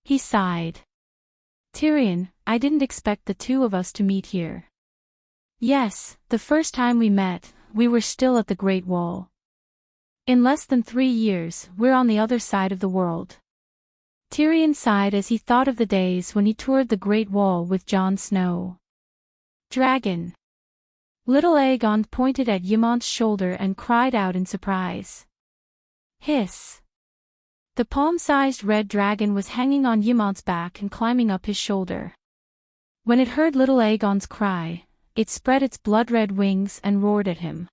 He sighed. Tyrion, I didn't expect the two of us to meet here. Yes, the first time we met, we were still at the Great Wall. In less than 3 years, we're on the other side of the world. Tyrion sighed as he thought of the days when he toured the Great Wall with Jon Snow. Dragon. Little Aegon pointed at Ymont's shoulder and cried out in surprise. Hiss. The palm-sized red dragon was hanging on Ymont's back and climbing up his shoulder. When it heard little Aegon's cry, it spread its blood-red wings and roared at him.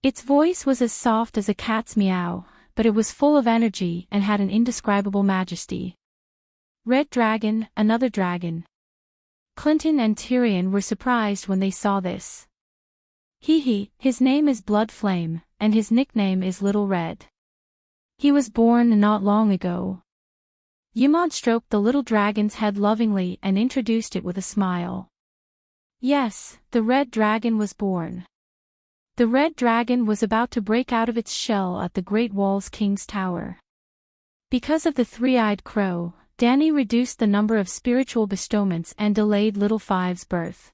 Its voice was as soft as a cat's meow, but it was full of energy and had an indescribable majesty. Red dragon, another dragon. Clinton and Tyrion were surprised when they saw this. His name is Bloodflame, and his nickname is Little Red. He was born not long ago. Ymont stroked the little dragon's head lovingly and introduced it with a smile. Yes, the red dragon was born. The red dragon was about to break out of its shell at the Great Wall's King's Tower. Because of the three-eyed crow, Dany reduced the number of spiritual bestowments and delayed Little Five's birth.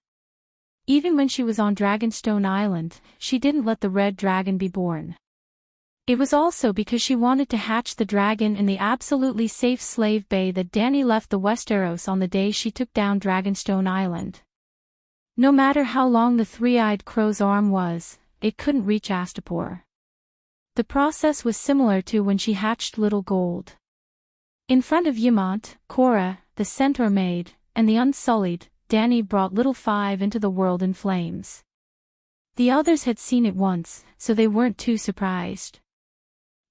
Even when she was on Dragonstone Island, she didn't let the red dragon be born. It was also because she wanted to hatch the dragon in the absolutely safe slave bay that Dany left the Westeros on the day she took down Dragonstone Island. No matter how long the three-eyed crow's arm was, it couldn't reach Astapor. The process was similar to when she hatched Little Gold. In front of Ymont, Cora, the Centaur Maid, and the Unsullied, Dany brought Little Five into the world in flames. The others had seen it once, so they weren't too surprised.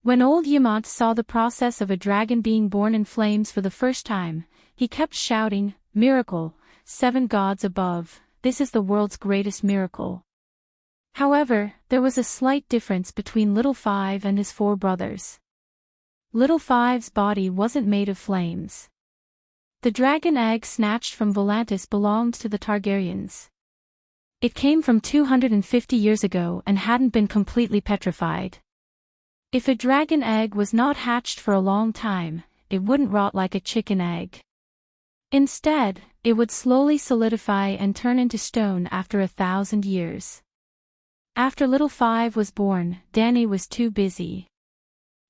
When old Ymont saw the process of a dragon being born in flames for the first time, he kept shouting, "Miracle, 7 gods above, this is the world's greatest miracle." However, there was a slight difference between Little Five and his 4 brothers. Little Five's body wasn't made of flames. The dragon egg snatched from Volantis belonged to the Targaryens. It came from 250 years ago and hadn't been completely petrified. If a dragon egg was not hatched for a long time, it wouldn't rot like a chicken egg. Instead, it would slowly solidify and turn into stone after 1,000 years. After Little Five was born, Dany was too busy.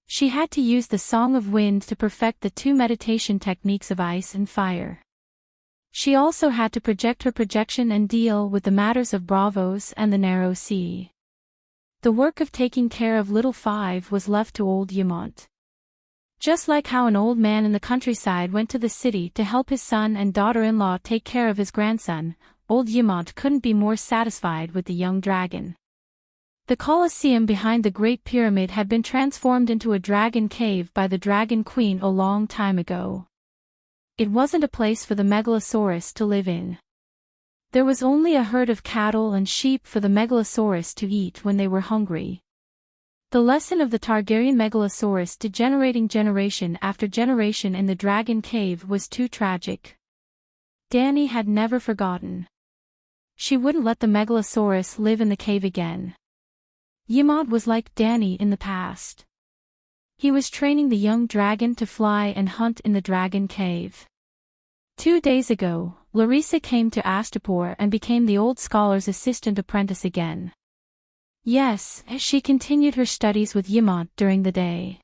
She had to use the Song of Wind to perfect the 2 meditation techniques of ice and fire. She also had to project her projection and deal with the matters of Braavos and the Narrow Sea. The work of taking care of Little Five was left to old Ymont. Just like how an old man in the countryside went to the city to help his son and daughter-in-law take care of his grandson, old Ymont couldn't be more satisfied with the young dragon. The Colosseum behind the Great Pyramid had been transformed into a dragon cave by the Dragon Queen a long time ago. It wasn't a place for the Megalosaurus to live in. There was only a herd of cattle and sheep for the Megalosaurus to eat when they were hungry. The lesson of the Targaryen Megalosaurus degenerating generation after generation in the Dragon Cave was too tragic. Dany had never forgotten. She wouldn't let the Megalosaurus live in the cave again. Ymond was like Dany in the past. He was training the young dragon to fly and hunt in the Dragon Cave. 2 days ago, Larissa came to Astapor and became the old scholar's assistant apprentice again. Yes, she continued her studies with Ymond during the day.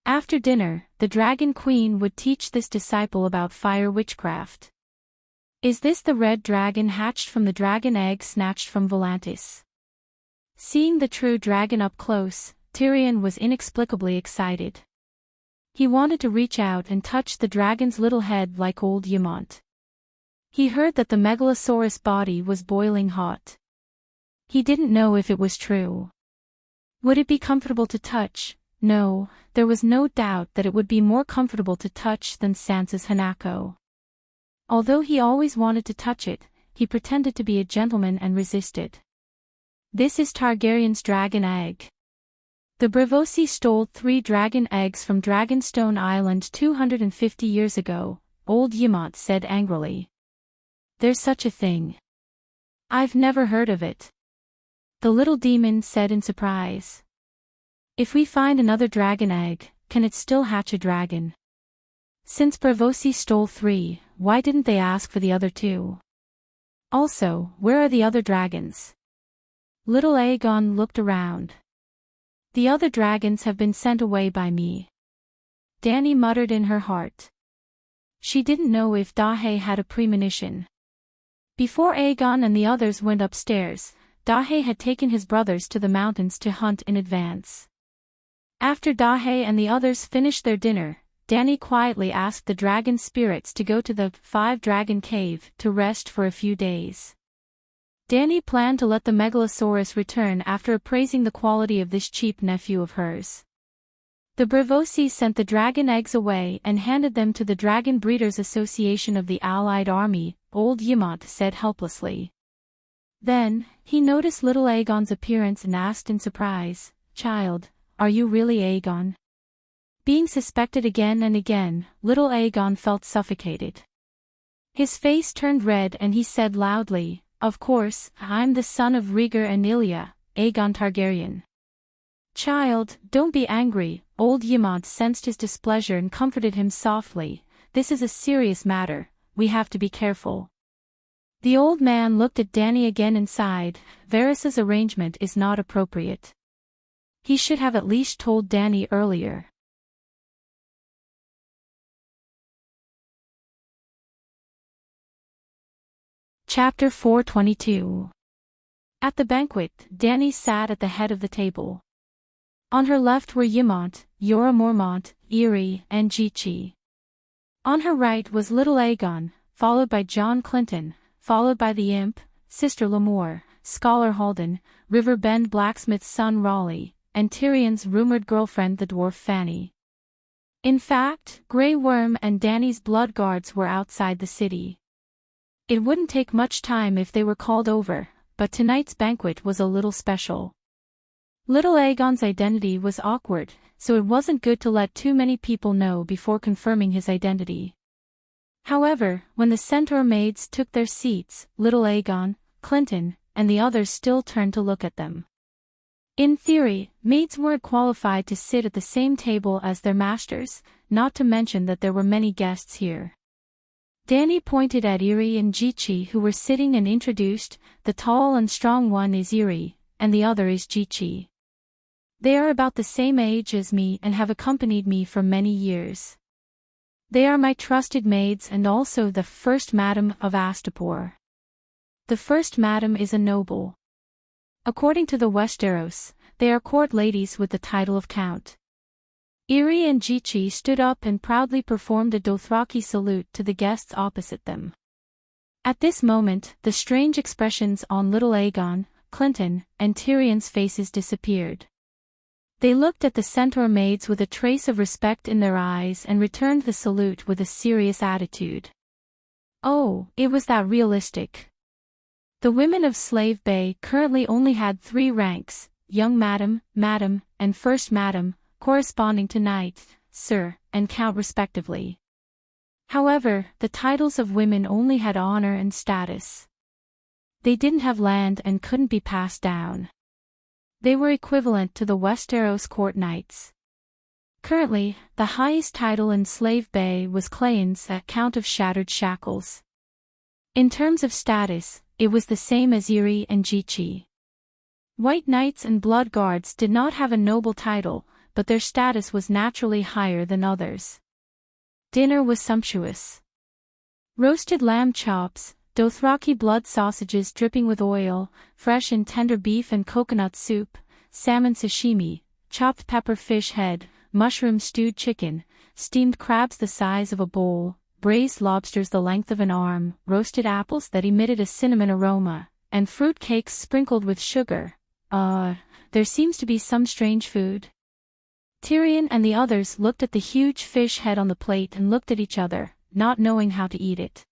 After dinner, the Dragon Queen would teach this disciple about fire witchcraft. Is this the red dragon hatched from the dragon egg snatched from Volantis? Seeing the true dragon up close, Tyrion was inexplicably excited. He wanted to reach out and touch the dragon's little head like old Ymond. He heard that the Megalosaurus body was boiling hot. He didn't know if it was true. Would it be comfortable to touch? No, there was no doubt that it would be more comfortable to touch than Sansa's Hanako. Although he always wanted to touch it, he pretended to be a gentleman and resisted. This is Targaryen's dragon egg. The Braavosi stole 3 dragon eggs from Dragonstone Island 250 years ago, old Ymond said angrily. There's such a thing. I've never heard of it. The little demon said in surprise. If we find another dragon egg, can it still hatch a dragon? Since Braavosi stole 3, why didn't they ask for the other 2? Also, where are the other dragons? Little Aegon looked around. The other dragons have been sent away by me. Dany muttered in her heart. She didn't know if Dahe had a premonition. Before Aegon and the others went upstairs, Dahe had taken his brothers to the mountains to hunt in advance. After Dahe and the others finished their dinner, Dany quietly asked the dragon spirits to go to the 5-dragon cave to rest for a few days. Dany planned to let the Megalosaurus return after appraising the quality of this cheap nephew of hers. The Braavosi sent the dragon eggs away and handed them to the Dragon Breeders Association of the Allied Army, old Ymond said helplessly. Then, he noticed little Aegon's appearance and asked in surprise, "Child, are you really Aegon?" Being suspected again and again, little Aegon felt suffocated. His face turned red and he said loudly, "Of course, I'm the son of Rhaegar and Ilya, Aegon Targaryen." "Child, don't be angry," old Ymond sensed his displeasure and comforted him softly. "This is a serious matter, we have to be careful." The old man looked at Dany again and sighed. Varys's arrangement is not appropriate. He should have at least told Dany earlier. Chapter 422. At the banquet, Dany sat at the head of the table. On her left were Ymond, Jorah Mormont, Irri, and Jichi. On her right was little Aegon, followed by John Clinton, followed by the imp, Sister Lemore, Scholar Halden, River Bend blacksmith's son Raleigh, and Tyrion's rumored girlfriend the dwarf Fanny. In fact, Grey Worm and Dany's blood guards were outside the city. It wouldn't take much time if they were called over, but tonight's banquet was a little special. Little Aegon's identity was awkward, so it wasn't good to let too many people know before confirming his identity. However, when the centaur maids took their seats, little Aegon, Clinton, and the others still turned to look at them. In theory, maids weren't qualified to sit at the same table as their masters, not to mention that there were many guests here. Dany pointed at Irri and Jichi who were sitting and introduced, "The tall and strong one is Irri, and the other is Jichi. They are about the same age as me and have accompanied me for many years. They are my trusted maids and also the First Madam of Astapor." The First Madam is a noble. According to the Westeros, they are court ladies with the title of Count. Irri and Jichi stood up and proudly performed a Dothraki salute to the guests opposite them. At this moment, the strange expressions on little Aegon, Clinton, and Tyrion's faces disappeared. They looked at the centaur maids with a trace of respect in their eyes and returned the salute with a serious attitude. Oh, it was that realistic. The women of Slave Bay currently only had 3 ranks, young madam, madam, and first madam, corresponding to knight, sir, and count respectively. However, the titles of women only had honor and status. They didn't have land and couldn't be passed down. They were equivalent to the Westeros court knights. Currently, the highest title in Slave Bay was Clayans, Count of Shattered Shackles. In terms of status, it was the same as Eyrie and Jichi. White Knights and Blood Guards did not have a noble title, but their status was naturally higher than others. Dinner was sumptuous. Roasted lamb chops, Dothraki blood sausages dripping with oil, fresh and tender beef and coconut soup, salmon sashimi, chopped pepper fish head, mushroom stewed chicken, steamed crabs the size of a bowl, braised lobsters the length of an arm, roasted apples that emitted a cinnamon aroma, and fruit cakes sprinkled with sugar. There seems to be some strange food. Tyrion and the others looked at the huge fish head on the plate and looked at each other, not knowing how to eat it.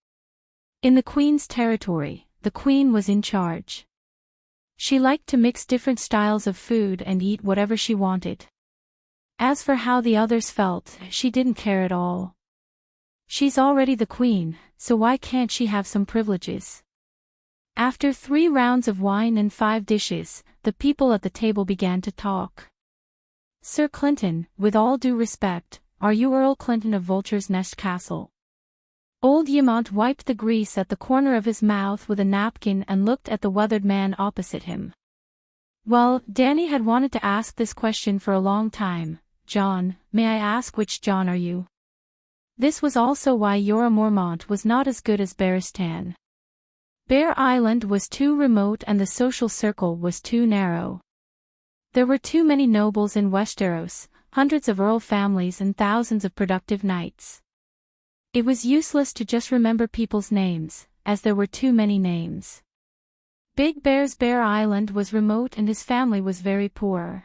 In the Queen's territory, the Queen was in charge. She liked to mix different styles of food and eat whatever she wanted. As for how the others felt, she didn't care at all. She's already the Queen, so why can't she have some privileges? After 3 rounds of wine and 5 dishes, the people at the table began to talk. Sir Clinton, with all due respect, are you Earl Clinton of Vulture's Nest Castle? Old Yemont wiped the grease at the corner of his mouth with a napkin and looked at the weathered man opposite him. Well, Dany had wanted to ask this question for a long time. John, may I ask which John are you? This was also why Jorah Mormont was not as good as Barristan. Bear Island was too remote and the social circle was too narrow. There were too many nobles in Westeros, hundreds of earl families and thousands of productive knights. It was useless to just remember people's names, as there were too many names. Big Bear's Bear Island was remote and his family was very poor.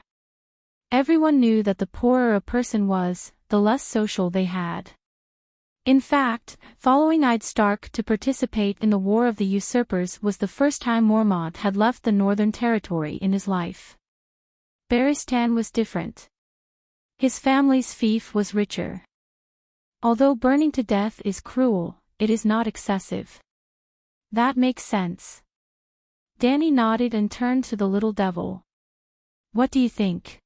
Everyone knew that the poorer a person was, the less social they had. In fact, following Ned Stark to participate in the War of the Usurpers was the first time Mormont had left the Northern Territory in his life. Barristan was different. His family's fief was richer. Although burning to death is cruel, it is not excessive. That makes sense. Dany nodded and turned to the little devil. What do you think?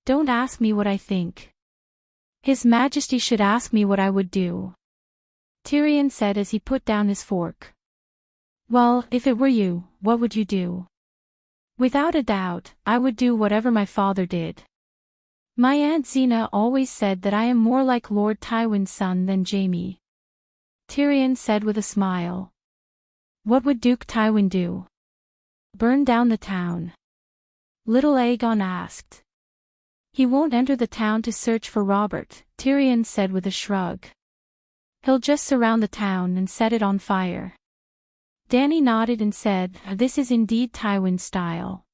Don't ask me what I think. His Majesty should ask me what I would do. Tyrion said as he put down his fork. Well, if it were you, what would you do? Without a doubt, I would do whatever my father did. My Aunt Xena always said that I am more like Lord Tywin's son than Jaime. Tyrion said with a smile. What would Duke Tywin do? Burn down the town? Little Aegon asked. He won't enter the town to search for Robert, Tyrion said with a shrug. He'll just surround the town and set it on fire. Dany nodded and said, this is indeed Tywin's style.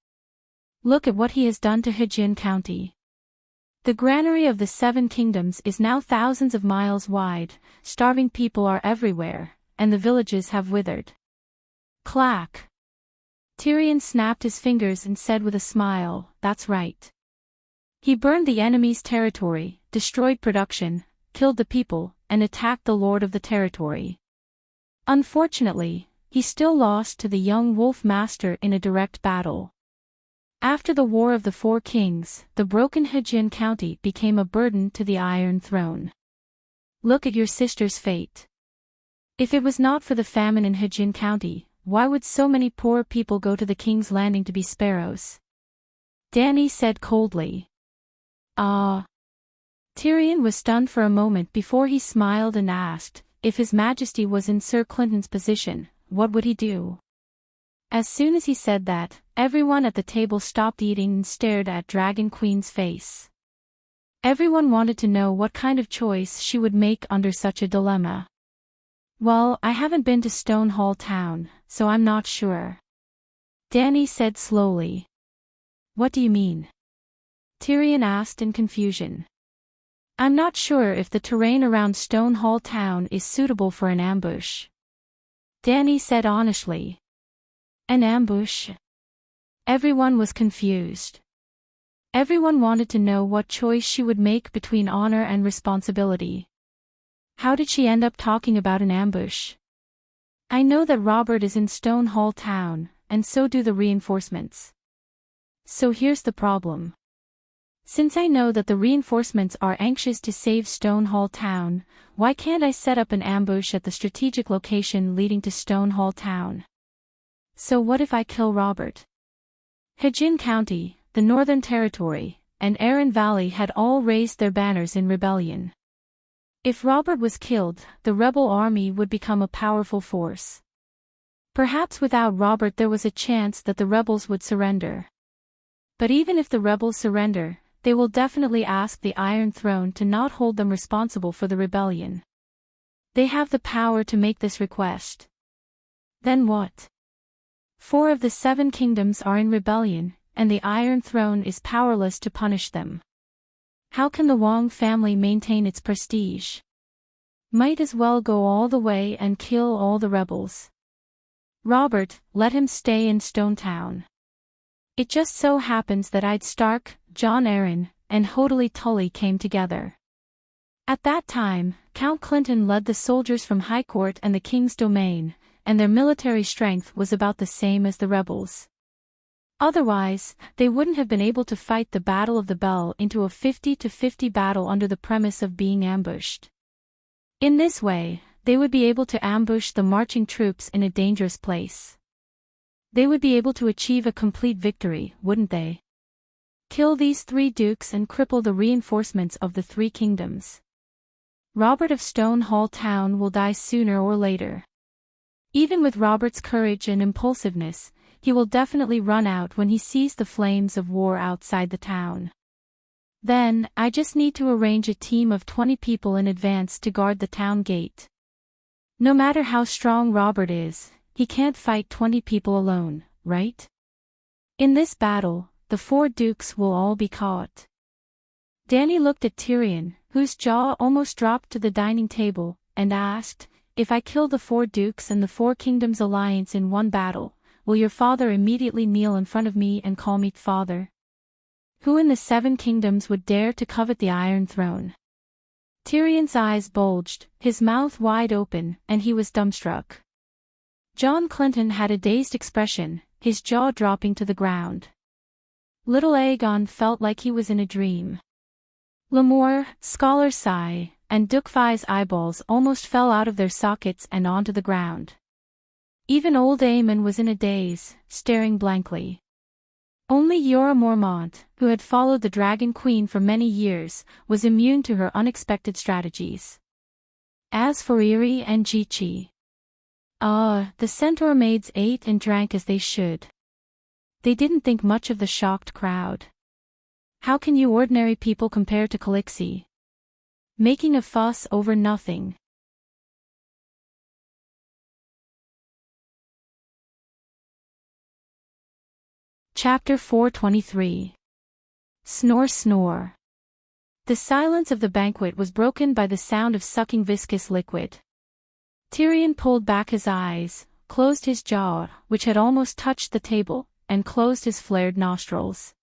Look at what he has done to Hejin County. The granary of the 7 Kingdoms is now thousands of miles wide, starving people are everywhere, and the villages have withered. Clack! Tyrion snapped his fingers and said with a smile, that's right. He burned the enemy's territory, destroyed production, killed the people, and attacked the lord of the territory. Unfortunately, he still lost to the young Wolf Master in a direct battle. After the War of the 4 Kings, the broken Hejin County became a burden to the Iron Throne. Look at your sister's fate. If it was not for the famine in Hejin County, why would so many poor people go to the King's Landing to be sparrows? Dany said coldly. Ah. Tyrion was stunned for a moment before he smiled and asked, if His Majesty was in Sir Clinton's position, what would he do? As soon as he said that, everyone at the table stopped eating and stared at Dragon Queen's face. Everyone wanted to know what kind of choice she would make under such a dilemma. Well, I haven't been to Stonehall Town, so I'm not sure. Dany said slowly. What do you mean? Tyrion asked in confusion. I'm not sure if the terrain around Stonehall Town is suitable for an ambush. Dany said honestly. An ambush? Everyone was confused. Everyone wanted to know what choice she would make between honor and responsibility. How did she end up talking about an ambush? I know that Robert is in Stonehall Town, and so do the reinforcements. So here's the problem. Since I know that the reinforcements are anxious to save Stonehall Town, why can't I set up an ambush at the strategic location leading to Stonehall Town? So what if I kill Robert? Hajin County, the Northern Territory, and Arryn Valley had all raised their banners in rebellion. If Robert was killed, the rebel army would become a powerful force. Perhaps without Robert there was a chance that the rebels would surrender. But even if the rebels surrender, they will definitely ask the Iron Throne to not hold them responsible for the rebellion. They have the power to make this request. Then what? 4 of the 7 kingdoms are in rebellion, and the Iron Throne is powerless to punish them. How can the Wong family maintain its prestige? Might as well go all the way and kill all the rebels. Robert, let him stay in Stone Town. It just so happens that Ed Stark, Jon Arryn, and Hodely Tully came together. At that time, Count Clinton led the soldiers from High Court and the King's Domain, and their military strength was about the same as the rebels. Otherwise, they wouldn't have been able to fight the Battle of the Bell into a 50-50 battle under the premise of being ambushed. In this way, they would be able to ambush the marching troops in a dangerous place. They would be able to achieve a complete victory, wouldn't they? Kill these 3 dukes and cripple the reinforcements of the 3 kingdoms. Robert of Stonehall Town will die sooner or later. Even with Robert's courage and impulsiveness, he will definitely run out when he sees the flames of war outside the town. Then, I just need to arrange a team of 20 people in advance to guard the town gate. No matter how strong Robert is, he can't fight 20 people alone, right? In this battle, the 4 dukes will all be caught. Dany looked at Tyrion, whose jaw almost dropped to the dining table, and asked, if I kill the 4 dukes and the 4 kingdoms alliance in one battle, will your father immediately kneel in front of me and call me father? Who in the 7 kingdoms would dare to covet the Iron Throne? Tyrion's eyes bulged, his mouth wide open, and he was dumbstruck. John Clinton had a dazed expression, his jaw dropping to the ground. Little Aegon felt like he was in a dream. Lemore, Scholar Sigh, and Duckfie's eyeballs almost fell out of their sockets and onto the ground. Even old Aemon was in a daze, staring blankly. Only Jorah Mormont, who had followed the Dragon Queen for many years, was immune to her unexpected strategies. As for Irri and Jichi, the centaur maids ate and drank as they should. They didn't think much of the shocked crowd. How can you ordinary people compare to Khaleesi? Making a fuss over nothing. Chapter 423. Snore Snore. The silence of the banquet was broken by the sound of sucking viscous liquid. Tyrion pulled back his eyes, closed his jaw, which had almost touched the table, and closed his flared nostrils.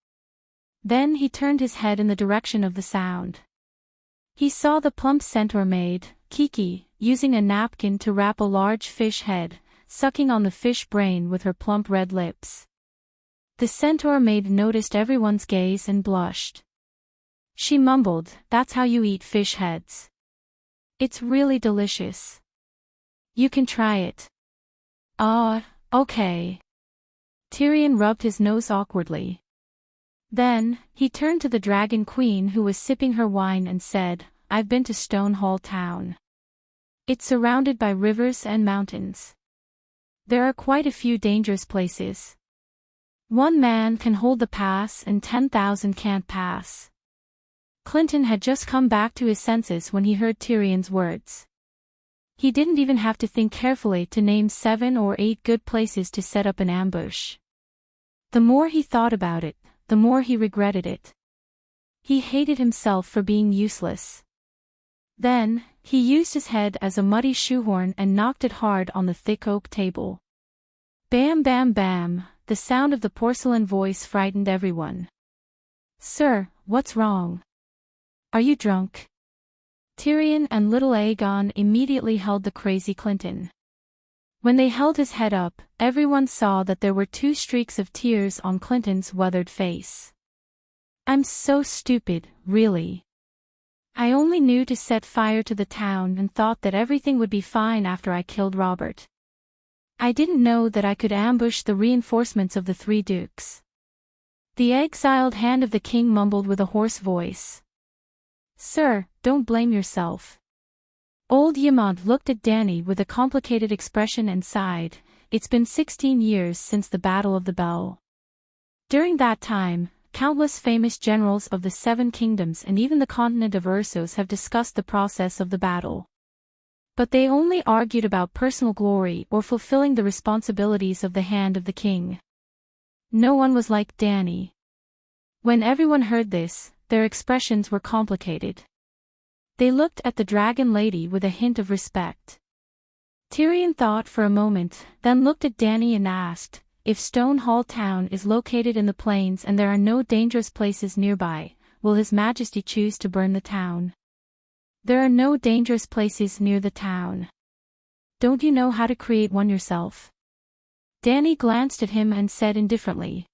Then he turned his head in the direction of the sound. He saw the plump centaur maid, Kiki, using a napkin to wrap a large fish head, sucking on the fish brain with her plump red lips. The centaur maid noticed everyone's gaze and blushed. She mumbled, "That's how you eat fish heads. It's really delicious. You can try it." Okay. Tyrion rubbed his nose awkwardly. Then, he turned to the Dragon Queen who was sipping her wine and said, "I've been to Stonehall Town. It's surrounded by rivers and mountains. There are quite a few dangerous places. 1 man can hold the pass and 10,000 can't pass." Clinton had just come back to his senses when he heard Tyrion's words. He didn't even have to think carefully to name 7 or 8 good places to set up an ambush. The more he thought about it, the more he regretted it. He hated himself for being useless. Then, he used his head as a muddy shoehorn and knocked it hard on the thick oak table. Bam bam bam, the sound of the porcelain voice frightened everyone. "Sir, what's wrong? Are you drunk?" Tyrion and little Aegon immediately held the crazy Clinton. When they held his head up, everyone saw that there were 2 streaks of tears on Clinton's weathered face. "I'm so stupid, really. I only knew to set fire to the town and thought that everything would be fine after I killed Robert. I didn't know that I could ambush the reinforcements of the 3 dukes." The exiled hand of the king mumbled with a hoarse voice. "Sir, don't blame yourself." Old Yemont looked at Dany with a complicated expression and sighed. It's been 16 years since the Battle of the Bell. During that time, countless famous generals of the 7 kingdoms and even the continent of Ursos have discussed the process of the battle. But they only argued about personal glory or fulfilling the responsibilities of the hand of the king. No one was like Dany. When everyone heard this, their expressions were complicated. They looked at the dragon lady with a hint of respect. Tyrion thought for a moment, then looked at Dany and asked, "If Stone Hall Town is located in the plains and there are no dangerous places nearby, will His Majesty choose to burn the town?" "There are no dangerous places near the town. Don't you know how to create one yourself?" Dany glanced at him and said indifferently,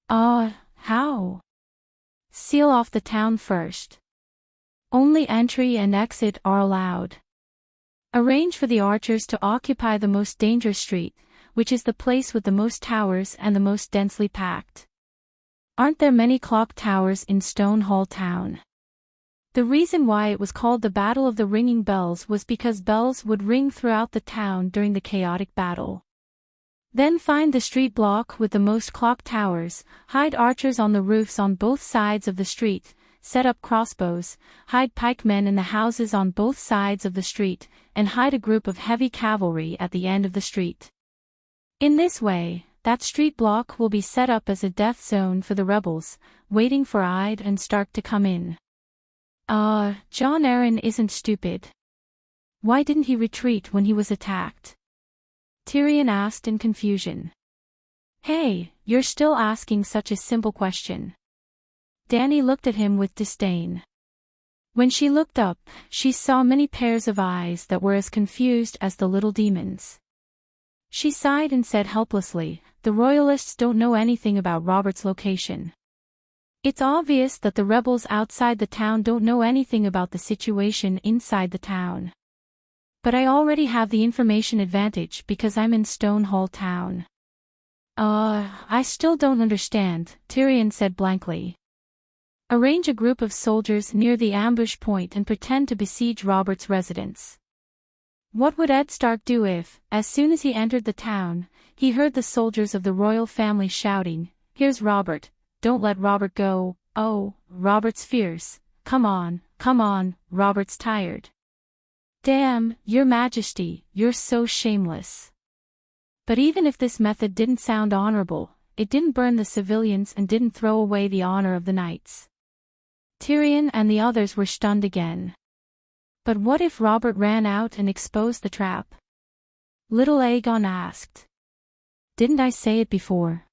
How? Seal off the town first. Only entry and exit are allowed. Arrange for the archers to occupy the most dangerous street, which is the place with the most towers and the most densely packed. Aren't there many clock towers in Stone Hall Town? The reason why it was called the Battle of the Ringing Bells was because bells would ring throughout the town during the chaotic battle. Then find the street block with the most clock towers, hide archers on the roofs on both sides of the street, set up crossbows, hide pikemen in the houses on both sides of the street, and hide a group of heavy cavalry at the end of the street. In this way, that street block will be set up as a death zone for the rebels, waiting for Ide and Stark to come in. Jon Arryn isn't stupid. Why didn't he retreat when he was attacked? Tyrion asked in confusion. Hey, you're still asking such a simple question. Dany looked at him with disdain. When she looked up, she saw many pairs of eyes that were as confused as the little demons. She sighed and said helplessly, "The royalists don't know anything about Robert's location. It's obvious that the rebels outside the town don't know anything about the situation inside the town. But I already have the information advantage because I'm in Stone Hall Town." I still don't understand," Tyrion said blankly. "Arrange a group of soldiers near the ambush point and pretend to besiege Robert's residence." What would Ed Stark do if, as soon as he entered the town, he heard the soldiers of the royal family shouting, "Here's Robert, don't let Robert go, oh, Robert's fierce, come on, Robert's tired." "Damn, Your Majesty, you're so shameless." But even if this method didn't sound honorable, it didn't burn the civilians and didn't throw away the honor of the knights. Tyrion and the others were stunned again. But what if Robert ran out and exposed the trap? Little Aegon asked. "Didn't I say it before?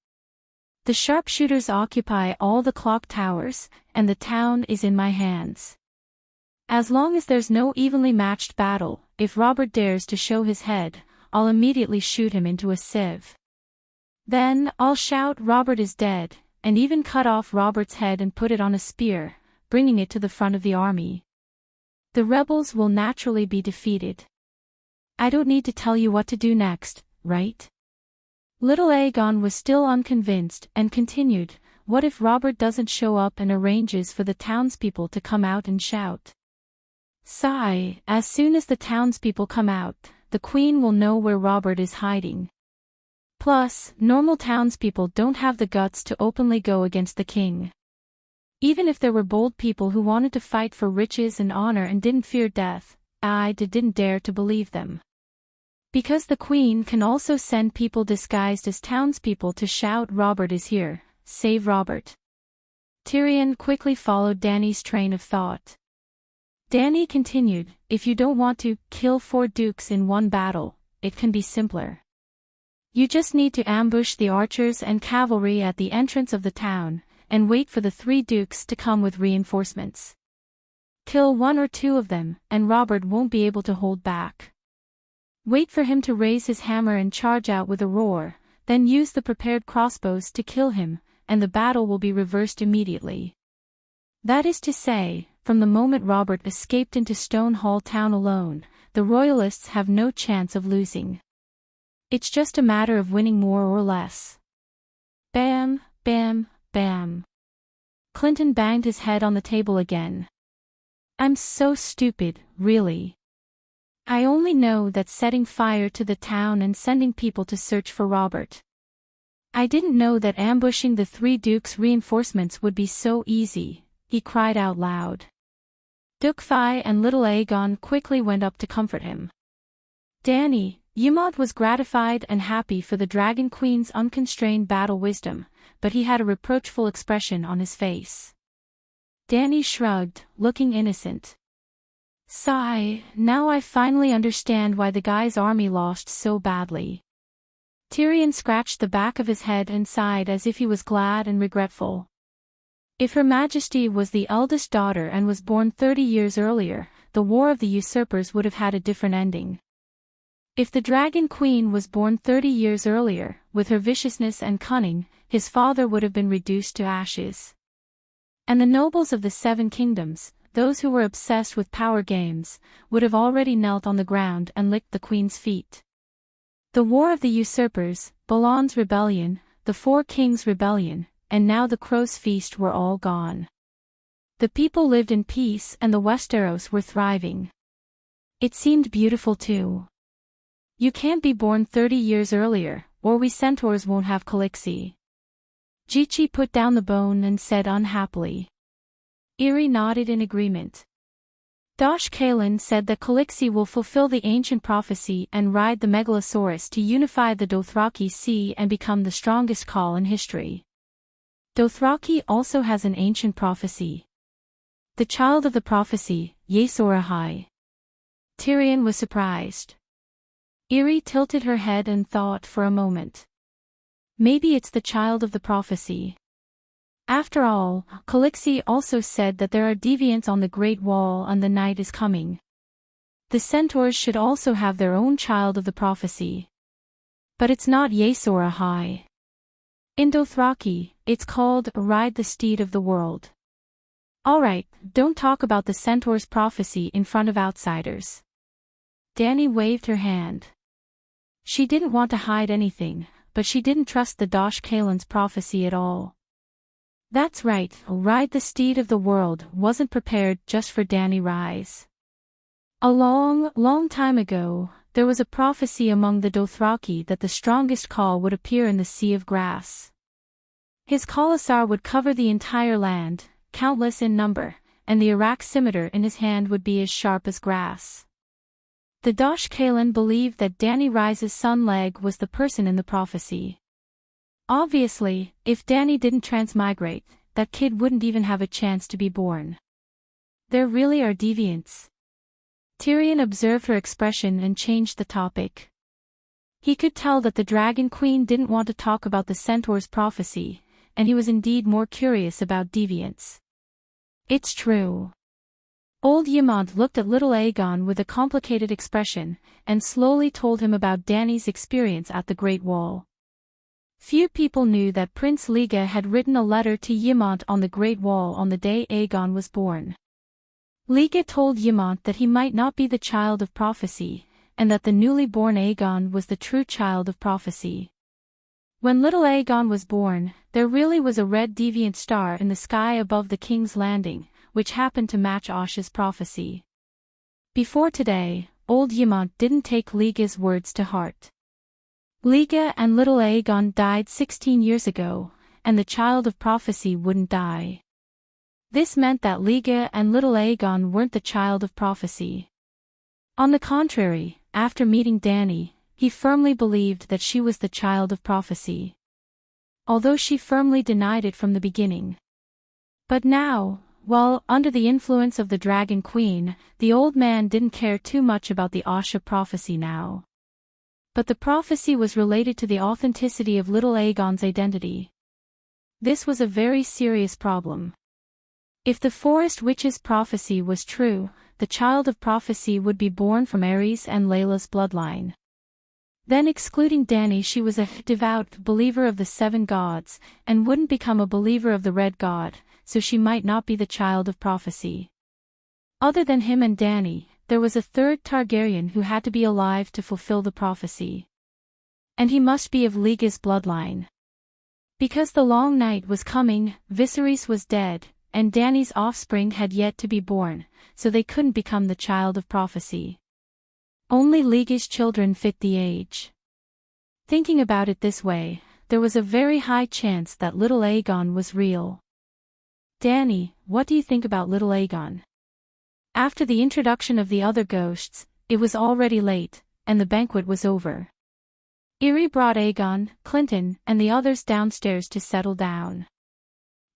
The sharpshooters occupy all the clock towers, and the town is in my hands. As long as there's no evenly matched battle, if Robert dares to show his head, I'll immediately shoot him into a sieve. Then I'll shout 'Robert is dead,' and even cut off Robert's head and put it on a spear, bringing it to the front of the army. The rebels will naturally be defeated. I don't need to tell you what to do next, right?" Little Aegon was still unconvinced and continued, "What if Robert doesn't show up and arranges for the townspeople to come out and shout? Sigh, as soon as the townspeople come out, the queen will know where Robert is hiding. Plus, normal townspeople don't have the guts to openly go against the king. Even if there were bold people who wanted to fight for riches and honor and didn't fear death, I didn't dare to believe them. Because the Queen can also send people disguised as townspeople to shout, "Robert is here, save Robert." Tyrion quickly followed Dany's train of thought. Dany continued, "If you don't want to kill 4 dukes in one battle, it can be simpler. You just need to ambush the archers and cavalry at the entrance of the town, and wait for the 3 dukes to come with reinforcements. Kill 1 or 2 of them, and Robert won't be able to hold back. Wait for him to raise his hammer and charge out with a roar, then use the prepared crossbows to kill him, and the battle will be reversed immediately. That is to say, from the moment Robert escaped into Stonehall Town alone, the Royalists have no chance of losing. It's just a matter of winning more or less." Bam, bam, bam. Clinton banged his head on the table again. "I'm so stupid, really. I only know that setting fire to the town and sending people to search for Robert. I didn't know that ambushing the 3 dukes' reinforcements would be so easy," he cried out loud. Duke Fi and little Aegon quickly went up to comfort him. Dany, Ymont was gratified and happy for the Dragon Queen's unconstrained battle wisdom, but he had a reproachful expression on his face. Dany shrugged, looking innocent. "Sigh, now I finally understand why the guy's army lost so badly." Tyrion scratched the back of his head and sighed as if he was glad and regretful. If Her Majesty was the eldest daughter and was born 30 years earlier, the War of the Usurpers would have had a different ending. If the Dragon Queen was born 30 years earlier, with her viciousness and cunning, his father would have been reduced to ashes. And the nobles of the 7 kingdoms, those who were obsessed with power games, would have already knelt on the ground and licked the Queen's feet. The War of the Usurpers, Balon's Rebellion, the 4 Kings' Rebellion, and now the Crow's Feast were all gone. The people lived in peace and the Westeros were thriving. It seemed beautiful too. "You can't be born 30 years earlier, or we centaurs won't have Khaleesi." Jichi put down the bone and said unhappily. Irri nodded in agreement. Dosh Kalen said that Khaleesi will fulfill the ancient prophecy and ride the Megalosaurus to unify the Dothraki Sea and become the strongest Khal in history. Dothraki also has an ancient prophecy. The child of the prophecy, Yesor Ahai. Tyrion was surprised. Irri tilted her head and thought for a moment. Maybe it's the child of the prophecy. After all, Khaleesi also said that there are deviants on the Great Wall and the night is coming. The centaurs should also have their own child of the prophecy. But it's not Yesor Ahai. In Dothraki, it's called Ride the Steed of the World. Alright, don't talk about the centaur's prophecy in front of outsiders. Dany waved her hand. She didn't want to hide anything, but she didn't trust the Dosh Kalen's prophecy at all. That's right, Ride the Steed of the World wasn't prepared just for Dany Rise. A long, long time ago, there was a prophecy among the Dothraki that the strongest Khal would appear in the Sea of Grass. His Khalasar would cover the entire land, countless in number, and the Arak scimitar in his hand would be as sharp as grass. The Dosh Kalen believed that Dany Rise's son Leg was the person in the prophecy. Obviously, if Dany didn't transmigrate, that kid wouldn't even have a chance to be born. There really are deviants. Tyrion observed her expression and changed the topic. He could tell that the Dragon Queen didn't want to talk about the centaur's prophecy, and he was indeed more curious about deviants. It's true. Old Ymont looked at little Aegon with a complicated expression, and slowly told him about Dany's experience at the Great Wall. Few people knew that Prince Liga had written a letter to Ymont on the Great Wall on the day Aegon was born. Liga told Ymont that he might not be the child of prophecy, and that the newly born Aegon was the true child of prophecy. When little Aegon was born, there really was a red deviant star in the sky above the King's Landing, which happened to match Asha's prophecy. Before today, old Ymont didn't take Liga's words to heart. Liga and little Aegon died 16 years ago, and the child of prophecy wouldn't die. This meant that Liga and little Aegon weren't the child of prophecy. On the contrary, after meeting Dany, he firmly believed that she was the child of prophecy, although she firmly denied it from the beginning. But now, while under the influence of the Dragon Queen, the old man didn't care too much about the Asha prophecy now. But the prophecy was related to the authenticity of little Aegon's identity. This was a very serious problem. If the Forest Witch's prophecy was true, the child of prophecy would be born from Aerys and Layla's bloodline. Then excluding Dany, she was a devout believer of the seven gods, and wouldn't become a believer of the Red God, so she might not be the child of prophecy. Other than him and Dany, there was a third Targaryen who had to be alive to fulfill the prophecy. And he must be of Lygha's bloodline. Because the long night was coming, Viserys was dead, and Dany's offspring had yet to be born, so they couldn't become the child of prophecy. Only Lygha's children fit the age. Thinking about it this way, there was a very high chance that little Aegon was real. Dany, what do you think about little Aegon? After the introduction of the other ghosts, it was already late, and the banquet was over. Irri brought Aegon, Clinton, and the others downstairs to settle down.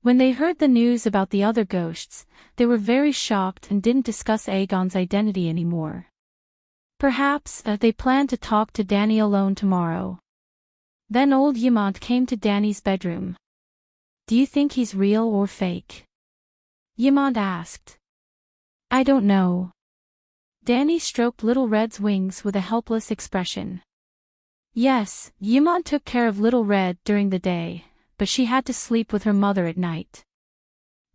When they heard the news about the other ghosts, they were very shocked and didn't discuss Aegon's identity anymore. Perhaps they planned to talk to Dany alone tomorrow. Then old Ymont came to Dany's bedroom. "Do you think he's real or fake?" Ymont asked. "I don't know." Dany stroked Little Red's wings with a helpless expression. Yes, Ymont took care of Little Red during the day, but she had to sleep with her mother at night.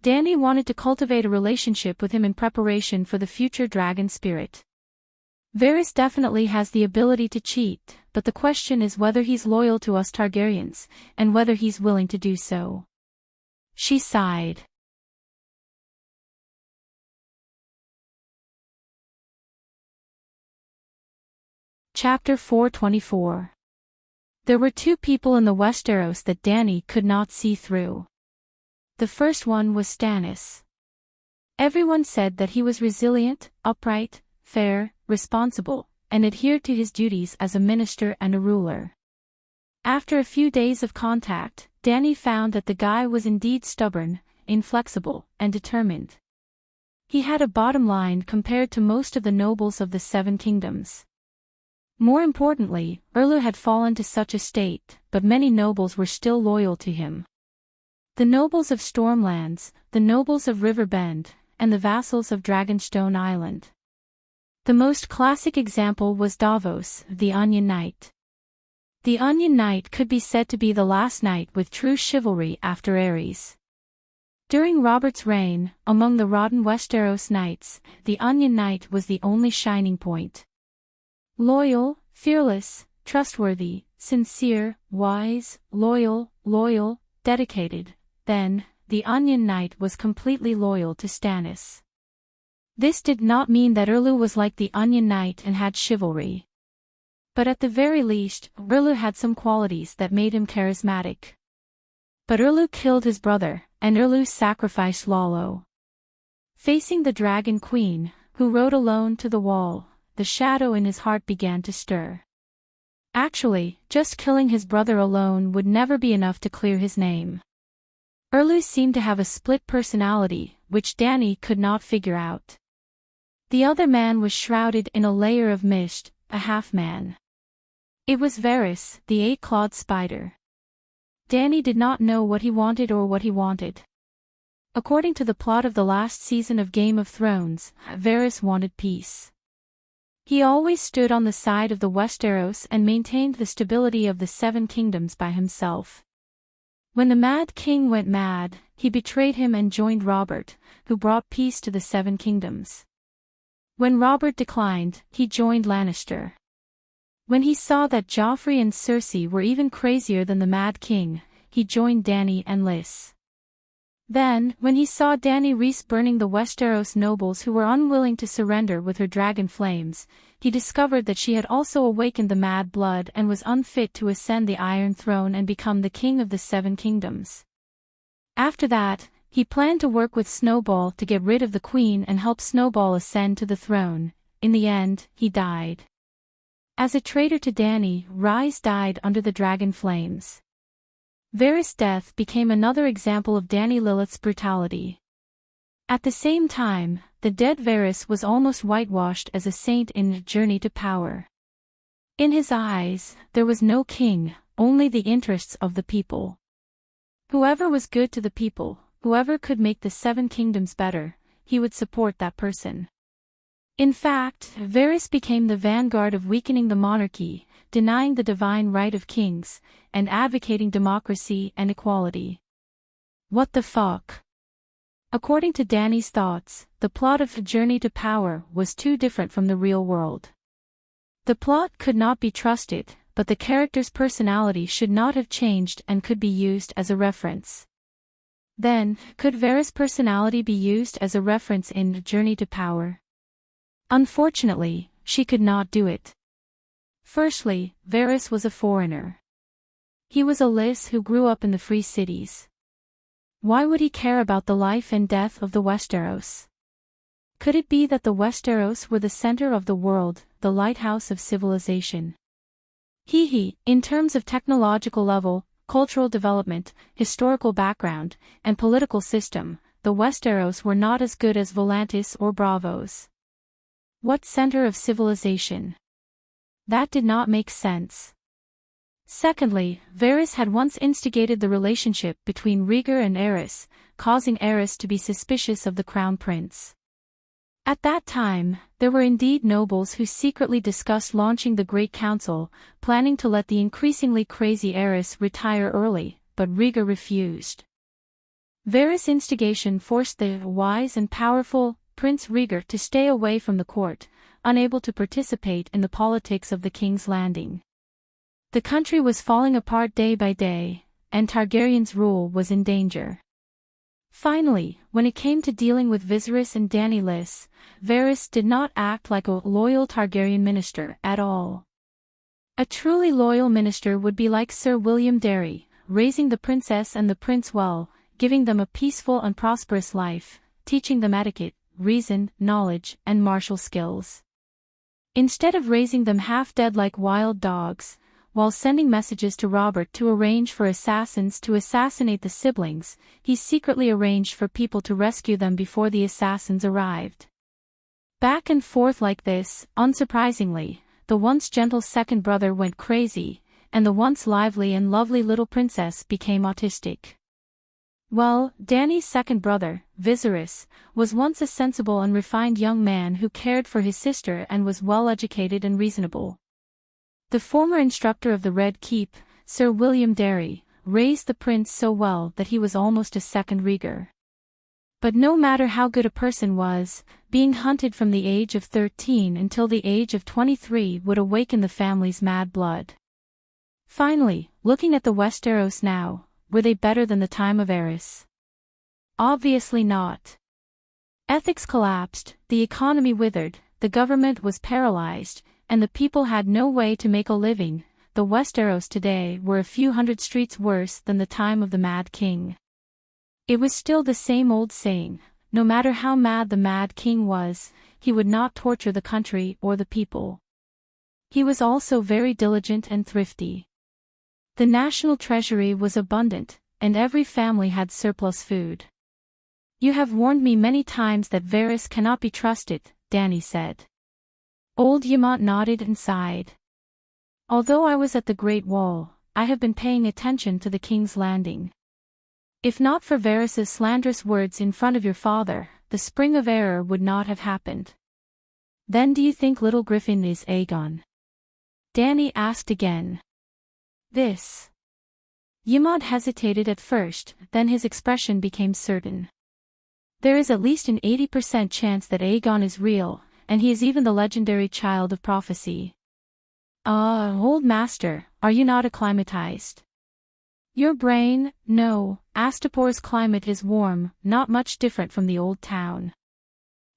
Dany wanted to cultivate a relationship with him in preparation for the future dragon spirit. Varys definitely has the ability to cheat, but the question is whether he's loyal to us Targaryens, and whether he's willing to do so. She sighed. Chapter 424. There were two people in the Westeros that Dany could not see through. The first one was Stannis. Everyone said that he was resilient, upright, fair, responsible, and adhered to his duties as a minister and a ruler. After a few days of contact, Dany found that the guy was indeed stubborn, inflexible, and determined. He had a bottom line compared to most of the nobles of the Seven Kingdoms. More importantly, Erlu had fallen to such a state, but many nobles were still loyal to him. The nobles of Stormlands, the nobles of Riverbend, and the vassals of Dragonstone Island. The most classic example was Davos, the Onion Knight. The Onion Knight could be said to be the last knight with true chivalry after Aerys. During Robert's reign, among the Rodden Westeros knights, the Onion Knight was the only shining point. Loyal, fearless, trustworthy, sincere, wise, loyal, dedicated, then, the Onion Knight was completely loyal to Stannis. This did not mean that Erlu was like the Onion Knight and had chivalry. But at the very least, Erlu had some qualities that made him charismatic. But Erlu killed his brother, and Erlu sacrificed Lalo. Facing the Dragon Queen, who rode alone to the wall, the shadow in his heart began to stir. Actually, just killing his brother alone would never be enough to clear his name. Erlu seemed to have a split personality, which Dany could not figure out. The other man was shrouded in a layer of mist, a half-man. It was Varys, the eight-clawed spider. Dany did not know what he wanted or what he wanted. According to the plot of the last season of Game of Thrones, Varys wanted peace. He always stood on the side of the Westeros and maintained the stability of the Seven Kingdoms by himself. When the Mad King went mad, he betrayed him and joined Robert, who brought peace to the Seven Kingdoms. When Robert declined, he joined Lannister. When he saw that Joffrey and Cersei were even crazier than the Mad King, he joined Dany and Lys. Then, when he saw Dany Rhys burning the Westeros nobles who were unwilling to surrender with her dragon flames, he discovered that she had also awakened the mad blood and was unfit to ascend the Iron Throne and become the king of the Seven Kingdoms. After that, he planned to work with Snowball to get rid of the queen and help Snowball ascend to the throne. In the end, he died. As a traitor to Dany, Rhys died under the dragon flames. Varys' death became another example of Dany Lilith's brutality. At the same time, the dead Varys was almost whitewashed as a saint in Journey to Power. In his eyes, there was no king, only the interests of the people. Whoever was good to the people, whoever could make the Seven Kingdoms better, he would support that person. In fact, Varys became the vanguard of weakening the monarchy, denying the divine right of kings, and advocating democracy and equality. What the fuck? According to Dany's thoughts, the plot of Journey to Power was too different from the real world. The plot could not be trusted, but the character's personality should not have changed and could be used as a reference. Then, could Varys' personality be used as a reference in Journey to Power? Unfortunately, she could not do it. Firstly, Varys was a foreigner. He was a Lys who grew up in the free cities. Why would he care about the life and death of the Westeros? Could it be that the Westeros were the center of the world, the lighthouse of civilization? In terms of technological level, cultural development, historical background, and political system, the Westeros were not as good as Volantis or Braavos. What center of civilization? That did not make sense. Secondly, Varys had once instigated the relationship between Rhaegar and Aerys, causing Aerys to be suspicious of the crown prince. At that time, there were indeed nobles who secretly discussed launching the Great Council, planning to let the increasingly crazy Aerys retire early, but Rhaegar refused. Varys' instigation forced the wise and powerful Prince Rhaegar to stay away from the court, unable to participate in the politics of the King's Landing. The country was falling apart day by day, and Targaryen's rule was in danger. Finally, when it came to dealing with Viserys and Dany Lys, Varys did not act like a loyal Targaryen minister at all. A truly loyal minister would be like Sir William Darry, raising the princess and the prince well, giving them a peaceful and prosperous life, teaching them etiquette, reason, knowledge, and martial skills. Instead of raising them half-dead like wild dogs, while sending messages to Robert to arrange for assassins to assassinate the siblings, he secretly arranged for people to rescue them before the assassins arrived. Back and forth like this, unsurprisingly, the once gentle second brother went crazy, and the once lively and lovely little princess became autistic. Well, Dany's second brother, Viserys, was once a sensible and refined young man who cared for his sister and was well-educated and reasonable. The former instructor of the Red Keep, Sir William Darry, raised the prince so well that he was almost a second Rhaegar. But no matter how good a person was, being hunted from the age of 13 until the age of 23 would awaken the family's mad blood. Finally, looking at the Westeros now, were they better than the time of Aerys? Obviously not. Ethics collapsed, the economy withered, the government was paralyzed, and the people had no way to make a living. The Westeros today were a few hundred streets worse than the time of the Mad King. It was still the same old saying, no matter how mad the Mad King was, he would not torture the country or the people. He was also very diligent and thrifty. The national treasury was abundant, and every family had surplus food. "You have warned me many times that Varys cannot be trusted," Dany said. Old Ymont nodded and sighed. "Although I was at the Great Wall, I have been paying attention to the King's Landing. If not for Varys' slanderous words in front of your father, the Spring of Error would not have happened." "Then do you think Little Griffin is Aegon?" Dany asked again. This. Ymont hesitated at first, then his expression became certain. "There is at least an 80% chance that Aegon is real, and he is even the legendary child of prophecy." Old master, are you not acclimatized?" "Your brain, no, Astapor's climate is warm, not much different from the old town.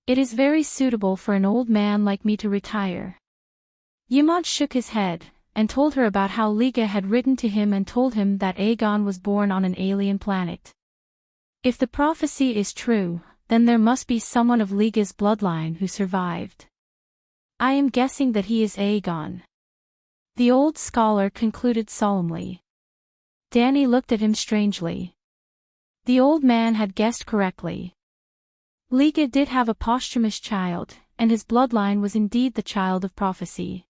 It is very suitable for an old man like me to retire." Ymont shook his head, and told her about how Liga had written to him and told him that Aegon was born on an alien planet. If the prophecy is true, then there must be someone of Liga's bloodline who survived. "I am guessing that he is Aegon." The old scholar concluded solemnly. Danny looked at him strangely. The old man had guessed correctly. Liga did have a posthumous child, and his bloodline was indeed the child of prophecy.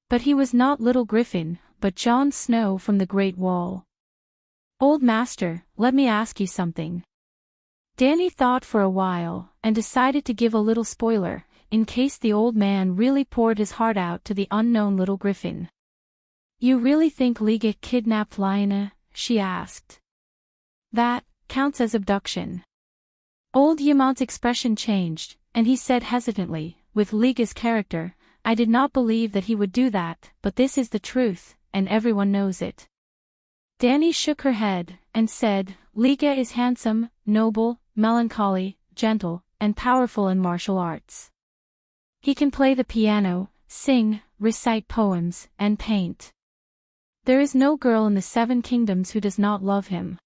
But he was not Little Griffin, but Jon Snow from the Great Wall. Old Master, let me ask you something. Danny thought for a while, and decided to give a little spoiler, in case the old man really poured his heart out to the unknown Little Griffin. You really think Liga kidnapped Lyanna? She asked. That counts as abduction. Old Yamont's expression changed, and he said hesitantly, with Liga's character, I did not believe that he would do that, but this is the truth, and everyone knows it. Danny shook her head, and said, Liga is handsome, noble, melancholy, gentle, and powerful in martial arts. He can play the piano, sing, recite poems, and paint. There is no girl in the Seven Kingdoms who does not love him.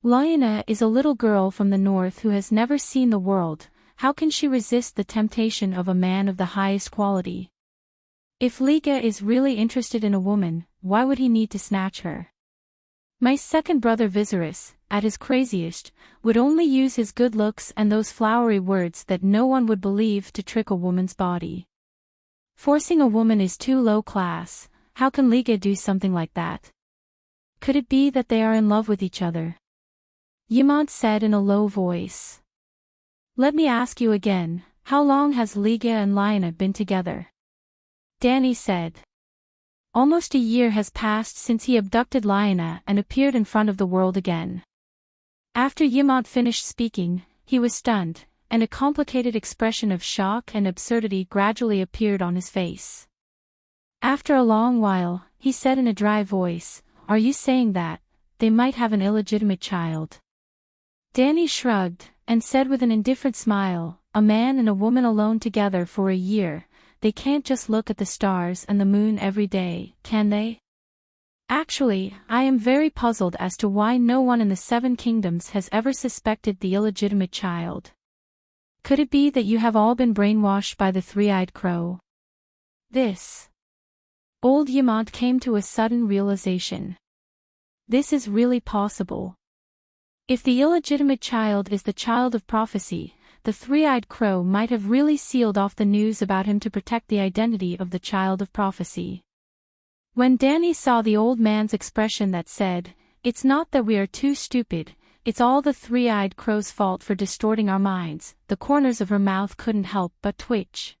Lyanna is a little girl from the north who has never seen the world. How can she resist the temptation of a man of the highest quality? If Liga is really interested in a woman, why would he need to snatch her? My second brother Viserys, at his craziest, would only use his good looks and those flowery words that no one would believe to trick a woman's body. Forcing a woman is too low class. How can Liga do something like that? Could it be that they are in love with each other? Yamont said in a low voice. Let me ask you again, how long has Liga and Lyanna been together? Danny said. Almost a year has passed since he abducted Lyanna and appeared in front of the world again. After Yamont finished speaking, he was stunned, and a complicated expression of shock and absurdity gradually appeared on his face. After a long while, he said in a dry voice, Are you saying that they might have an illegitimate child? Danny shrugged, and said with an indifferent smile, A man and a woman alone together for a year, they can't just look at the stars and the moon every day, can they? Actually, I am very puzzled as to why no one in the Seven Kingdoms has ever suspected the illegitimate child. Could it be that you have all been brainwashed by the three-eyed crow? This. Old Yamont came to a sudden realization. This is really possible. If the illegitimate child is the child of prophecy, the three-eyed crow might have really sealed off the news about him to protect the identity of the child of prophecy. When Danny saw the old man's expression that said, It's not that we are too stupid, it's all the three-eyed crow's fault for distorting our minds, the corners of her mouth couldn't help but twitch.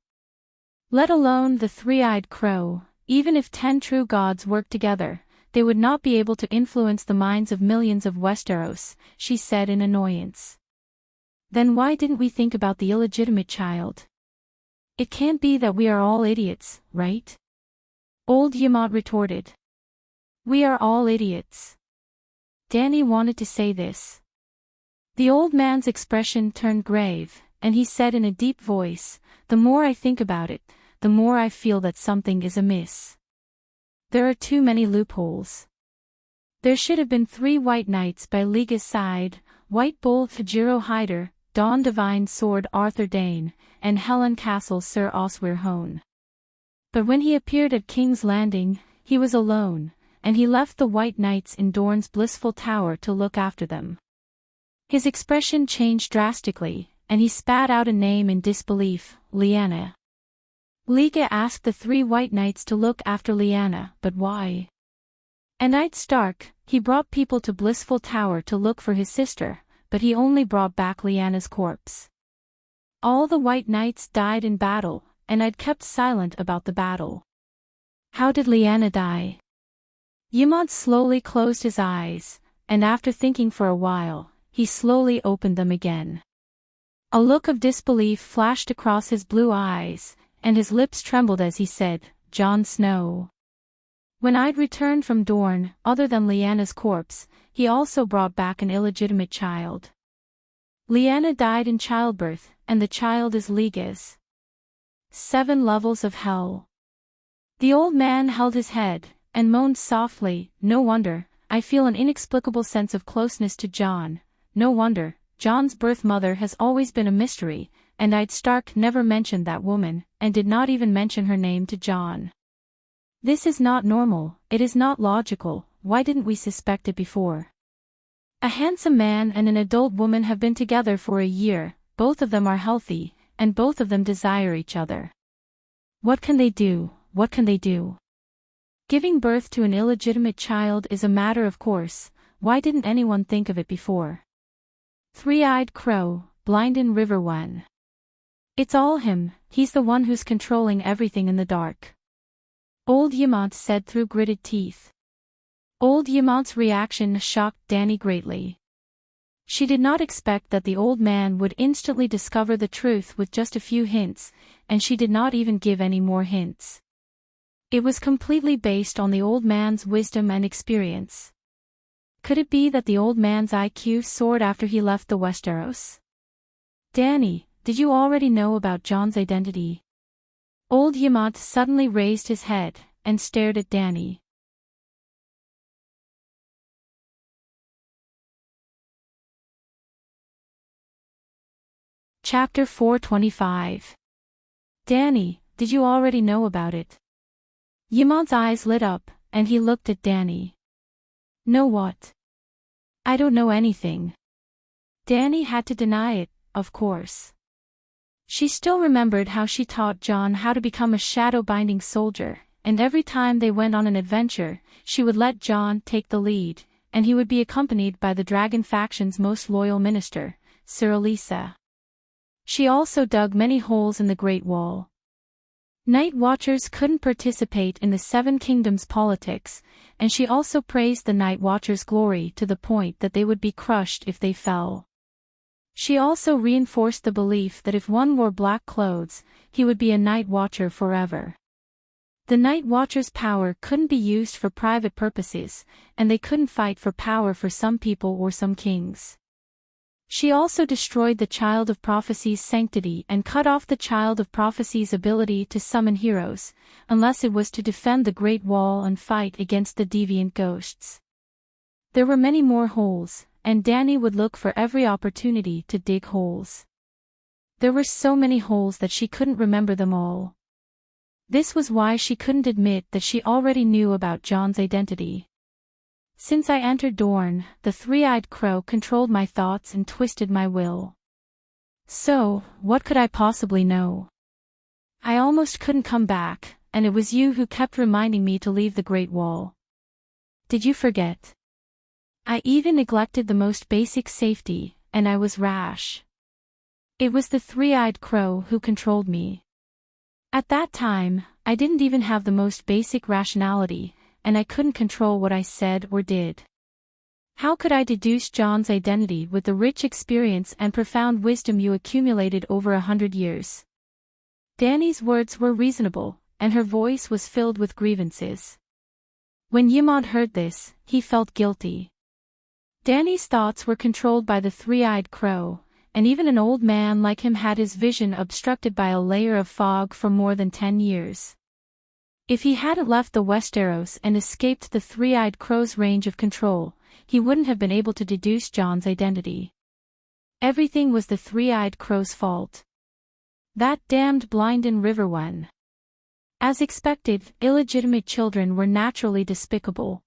Let alone the three-eyed crow, even if 10 true gods worked together, they would not be able to influence the minds of millions of Westeros, she said in annoyance. Then why didn't we think about the illegitimate child? It can't be that we are all idiots, right? Old Yamont retorted. We are all idiots. Danny wanted to say this. The old man's expression turned grave, and he said in a deep voice, The more I think about it, the more I feel that something is amiss. There are too many loopholes. There should have been 3 white knights by Liga's side, White Bull Fajiro Hyder, Dawn Divine Sword Arthur Dane, and Helen Castle Sir Oswyr Hone. But when he appeared at King's Landing, he was alone, and he left the white knights in Dorne's blissful tower to look after them. His expression changed drastically, and he spat out a name in disbelief, Lyanna. Liga asked the 3 white knights to look after Lyanna, but why? And Ned Stark, he brought people to Blissful Tower to look for his sister, but he only brought back Lyanna's corpse. All the white knights died in battle, and I'd kept silent about the battle. How did Lyanna die? Yamont slowly closed his eyes, and after thinking for a while, he slowly opened them again. A look of disbelief flashed across his blue eyes, and his lips trembled as he said, Jon Snow. When I'd returned from Dorne, other than Lyanna's corpse, he also brought back an illegitimate child. Lyanna died in childbirth, and the child is Liga's. 7 levels of hell. The old man held his head, and moaned softly, No wonder, I feel an inexplicable sense of closeness to Jon. No wonder, Jon's birth mother has always been a mystery, and Ned Stark never mentioned that woman, and did not even mention her name to Jon. This is not normal, it is not logical, why didn't we suspect it before? A handsome man and an adult woman have been together for a year, both of them are healthy, and both of them desire each other. What can they do? What can they do? Giving birth to an illegitimate child is a matter of course, why didn't anyone think of it before? Three-eyed crow, blind in river one. It's all him, he's the one who's controlling everything in the dark. Old Yamant said through gritted teeth. Old Yamant's reaction shocked Danny greatly. She did not expect that the old man would instantly discover the truth with just a few hints, and she did not even give any more hints. It was completely based on the old man's wisdom and experience. Could it be that the old man's IQ soared after he left the Westeros? Danny, did you already know about John's identity? Old Yamant suddenly raised his head and stared at Danny. Chapter 425. Danny, did you already know about it? Yamant's eyes lit up, and he looked at Danny. Know what? I don't know anything. Danny had to deny it, of course. She still remembered how she taught John how to become a shadow-binding soldier, and every time they went on an adventure, she would let John take the lead, and he would be accompanied by the dragon faction's most loyal minister, Sir Elisa. She also dug many holes in the Great Wall. Night Watchers couldn't participate in the Seven Kingdoms politics, and she also praised the Night Watchers' glory to the point that they would be crushed if they fell. She also reinforced the belief that if one wore black clothes, he would be a Night Watcher forever. The Night Watchers' power couldn't be used for private purposes, and they couldn't fight for power for some people or some kings. She also destroyed the Child of Prophecy's sanctity and cut off the Child of Prophecy's ability to summon heroes, unless it was to defend the Great Wall and fight against the deviant ghosts. There were many more holes, and Danny would look for every opportunity to dig holes. There were so many holes that she couldn't remember them all. This was why she couldn't admit that she already knew about John's identity. Since I entered Dorne, the three-eyed crow controlled my thoughts and twisted my will. So, what could I possibly know? I almost couldn't come back, and it was you who kept reminding me to leave the Great Wall. Did you forget? I even neglected the most basic safety, and I was rash. It was the three-eyed crow who controlled me. At that time, I didn't even have the most basic rationality, and I couldn't control what I said or did. How could I deduce John's identity with the rich experience and profound wisdom you accumulated over 100 years? Danny's words were reasonable, and her voice was filled with grievances. When Yamant heard this, he felt guilty. Danny's thoughts were controlled by the three-eyed crow, and even an old man like him had his vision obstructed by a layer of fog for more than 10 years. If he hadn't left the Westeros and escaped the three-eyed crow's range of control, he wouldn't have been able to deduce John's identity. Everything was the three-eyed crow's fault. That damned blind in river one. As expected, illegitimate children were naturally despicable.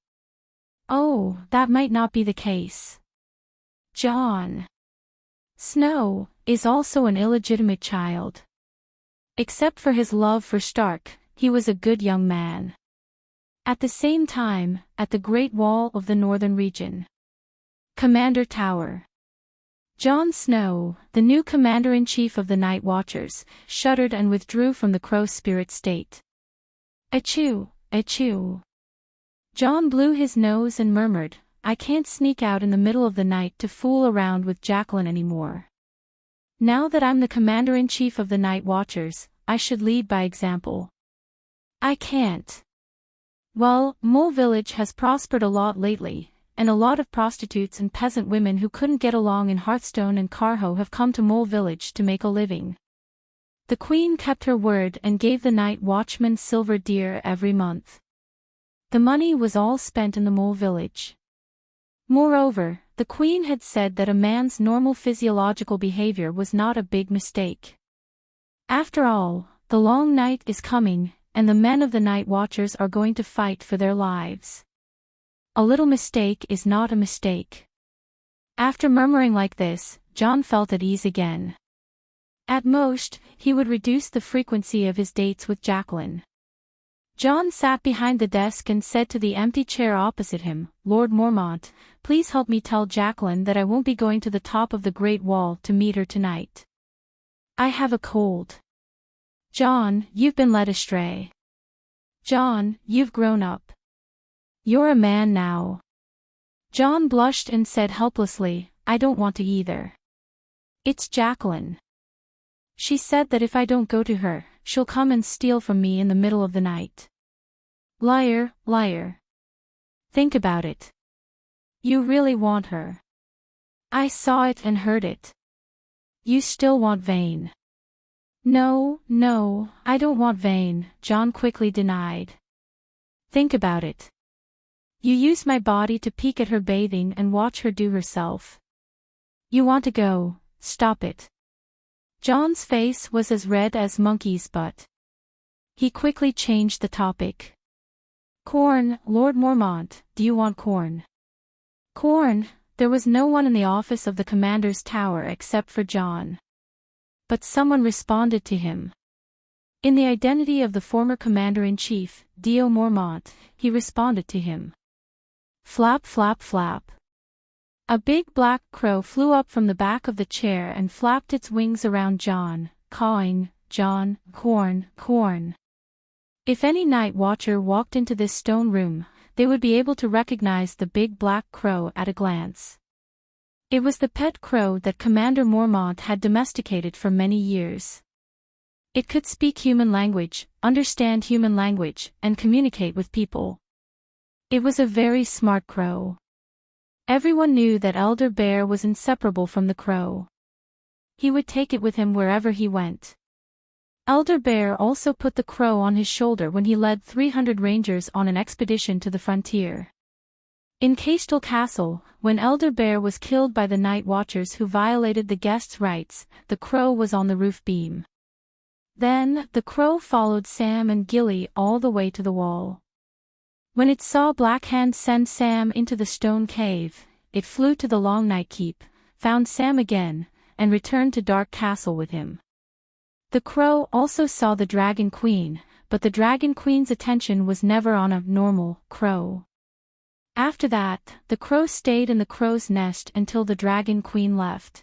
Oh, that might not be the case. Jon Snow is also an illegitimate child. Except for his love for Stark, he was a good young man. At the same time, at the Great Wall of the Northern Region. Commander Tower. Jon Snow, the new commander-in-chief of the Night Watchers, shuddered and withdrew from the crow spirit state. Achoo, achoo. Jon blew his nose and murmured, I can't sneak out in the middle of the night to fool around with Jacqueline anymore. Now that I'm the commander-in-chief of the Night Watchers, I should lead by example. I can't. Well, Mole Village has prospered a lot lately, and a lot of prostitutes and peasant women who couldn't get along in Hearthstone and Carho have come to Mole Village to make a living. The Queen kept her word and gave the Night Watchman silver deer every month. The money was all spent in the Mole Village. Moreover, the Queen had said that a man's normal physiological behavior was not a big mistake. After all, the long night is coming, and the men of the night watchers are going to fight for their lives. A little mistake is not a mistake. After murmuring like this, John felt at ease again. At most, he would reduce the frequency of his dates with Jacqueline. John sat behind the desk and said to the empty chair opposite him, "Lord Mormont, please help me tell Jacqueline that I won't be going to the top of the Great Wall to meet her tonight. I have a cold. John, you've been led astray. John, you've grown up. You're a man now." John blushed and said helplessly, "I don't want to either. It's Jacqueline. She said that if I don't go to her, she'll come and steal from me in the middle of the night." Liar, liar. Think about it. You really want her. I saw it and heard it. You still want Vane. No, no, I don't want Vane, John quickly denied. Think about it. You use my body to peek at her bathing and watch her do herself. You want to go, stop it. John's face was as red as Monkey's butt. He quickly changed the topic. Corn, Lord Mormont, do you want corn? Corn? There was no one in the office of the commander's tower except for John. But someone responded to him. In the identity of the former commander-in-chief, Dio Mormont, he responded to him. Flap, flap, flap. A big black crow flew up from the back of the chair and flapped its wings around John, cawing, "John, corn, corn." If any night watcher walked into this stone room, they would be able to recognize the big black crow at a glance. It was the pet crow that Commander Mormont had domesticated for many years. It could speak human language, understand human language, and communicate with people. It was a very smart crow. Everyone knew that Elder Bear was inseparable from the crow. He would take it with him wherever he went. Elder Bear also put the crow on his shoulder when he led 300 rangers on an expedition to the frontier. In Castel Castle, when Elder Bear was killed by the night watchers who violated the guests' rights, the crow was on the roof beam. Then, the crow followed Sam and Gilly all the way to the wall. When it saw Black Hand send Sam into the stone cave, it flew to the Long Night Keep, found Sam again, and returned to Dark Castle with him. The crow also saw the Dragon Queen, but the Dragon Queen's attention was never on a normal crow. After that, the crow stayed in the crow's nest until the Dragon Queen left.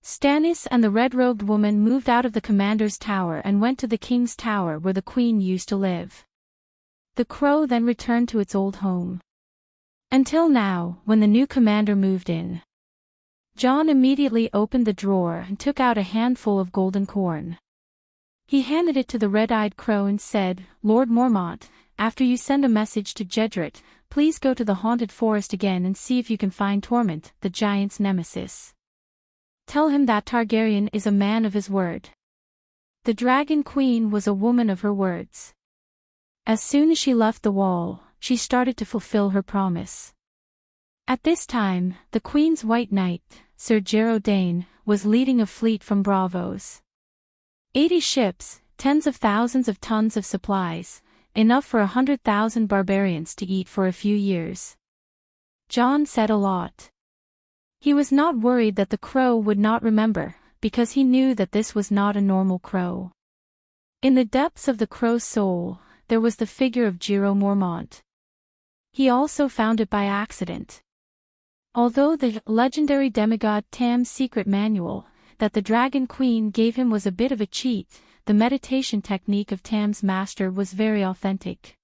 Stannis and the red-robed woman moved out of the commander's tower and went to the king's tower where the queen used to live. The crow then returned to its old home. Until now, when the new commander moved in. John immediately opened the drawer and took out a handful of golden corn. He handed it to the red-eyed crow and said, "Lord Mormont, after you send a message to Jedrit, please go to the haunted forest again and see if you can find Torment, the giant's nemesis. Tell him that Targaryen is a man of his word. The Dragon Queen was a woman of her words. As soon as she left the wall, she started to fulfill her promise." At this time, the Queen's White Knight, Sir Gerard Dane, was leading a fleet from Braavos. 80 ships, tens of thousands of tons of supplies, enough for 100,000 barbarians to eat for a few years. John said a lot. He was not worried that the crow would not remember, because he knew that this was not a normal crow. In the depths of the crow's soul, there was the figure of Jiro Mormont. He also found it by accident. Although the legendary demigod Tam's secret manual, that the Dragon Queen gave him was a bit of a cheat, the meditation technique of Tam's master was very authentic.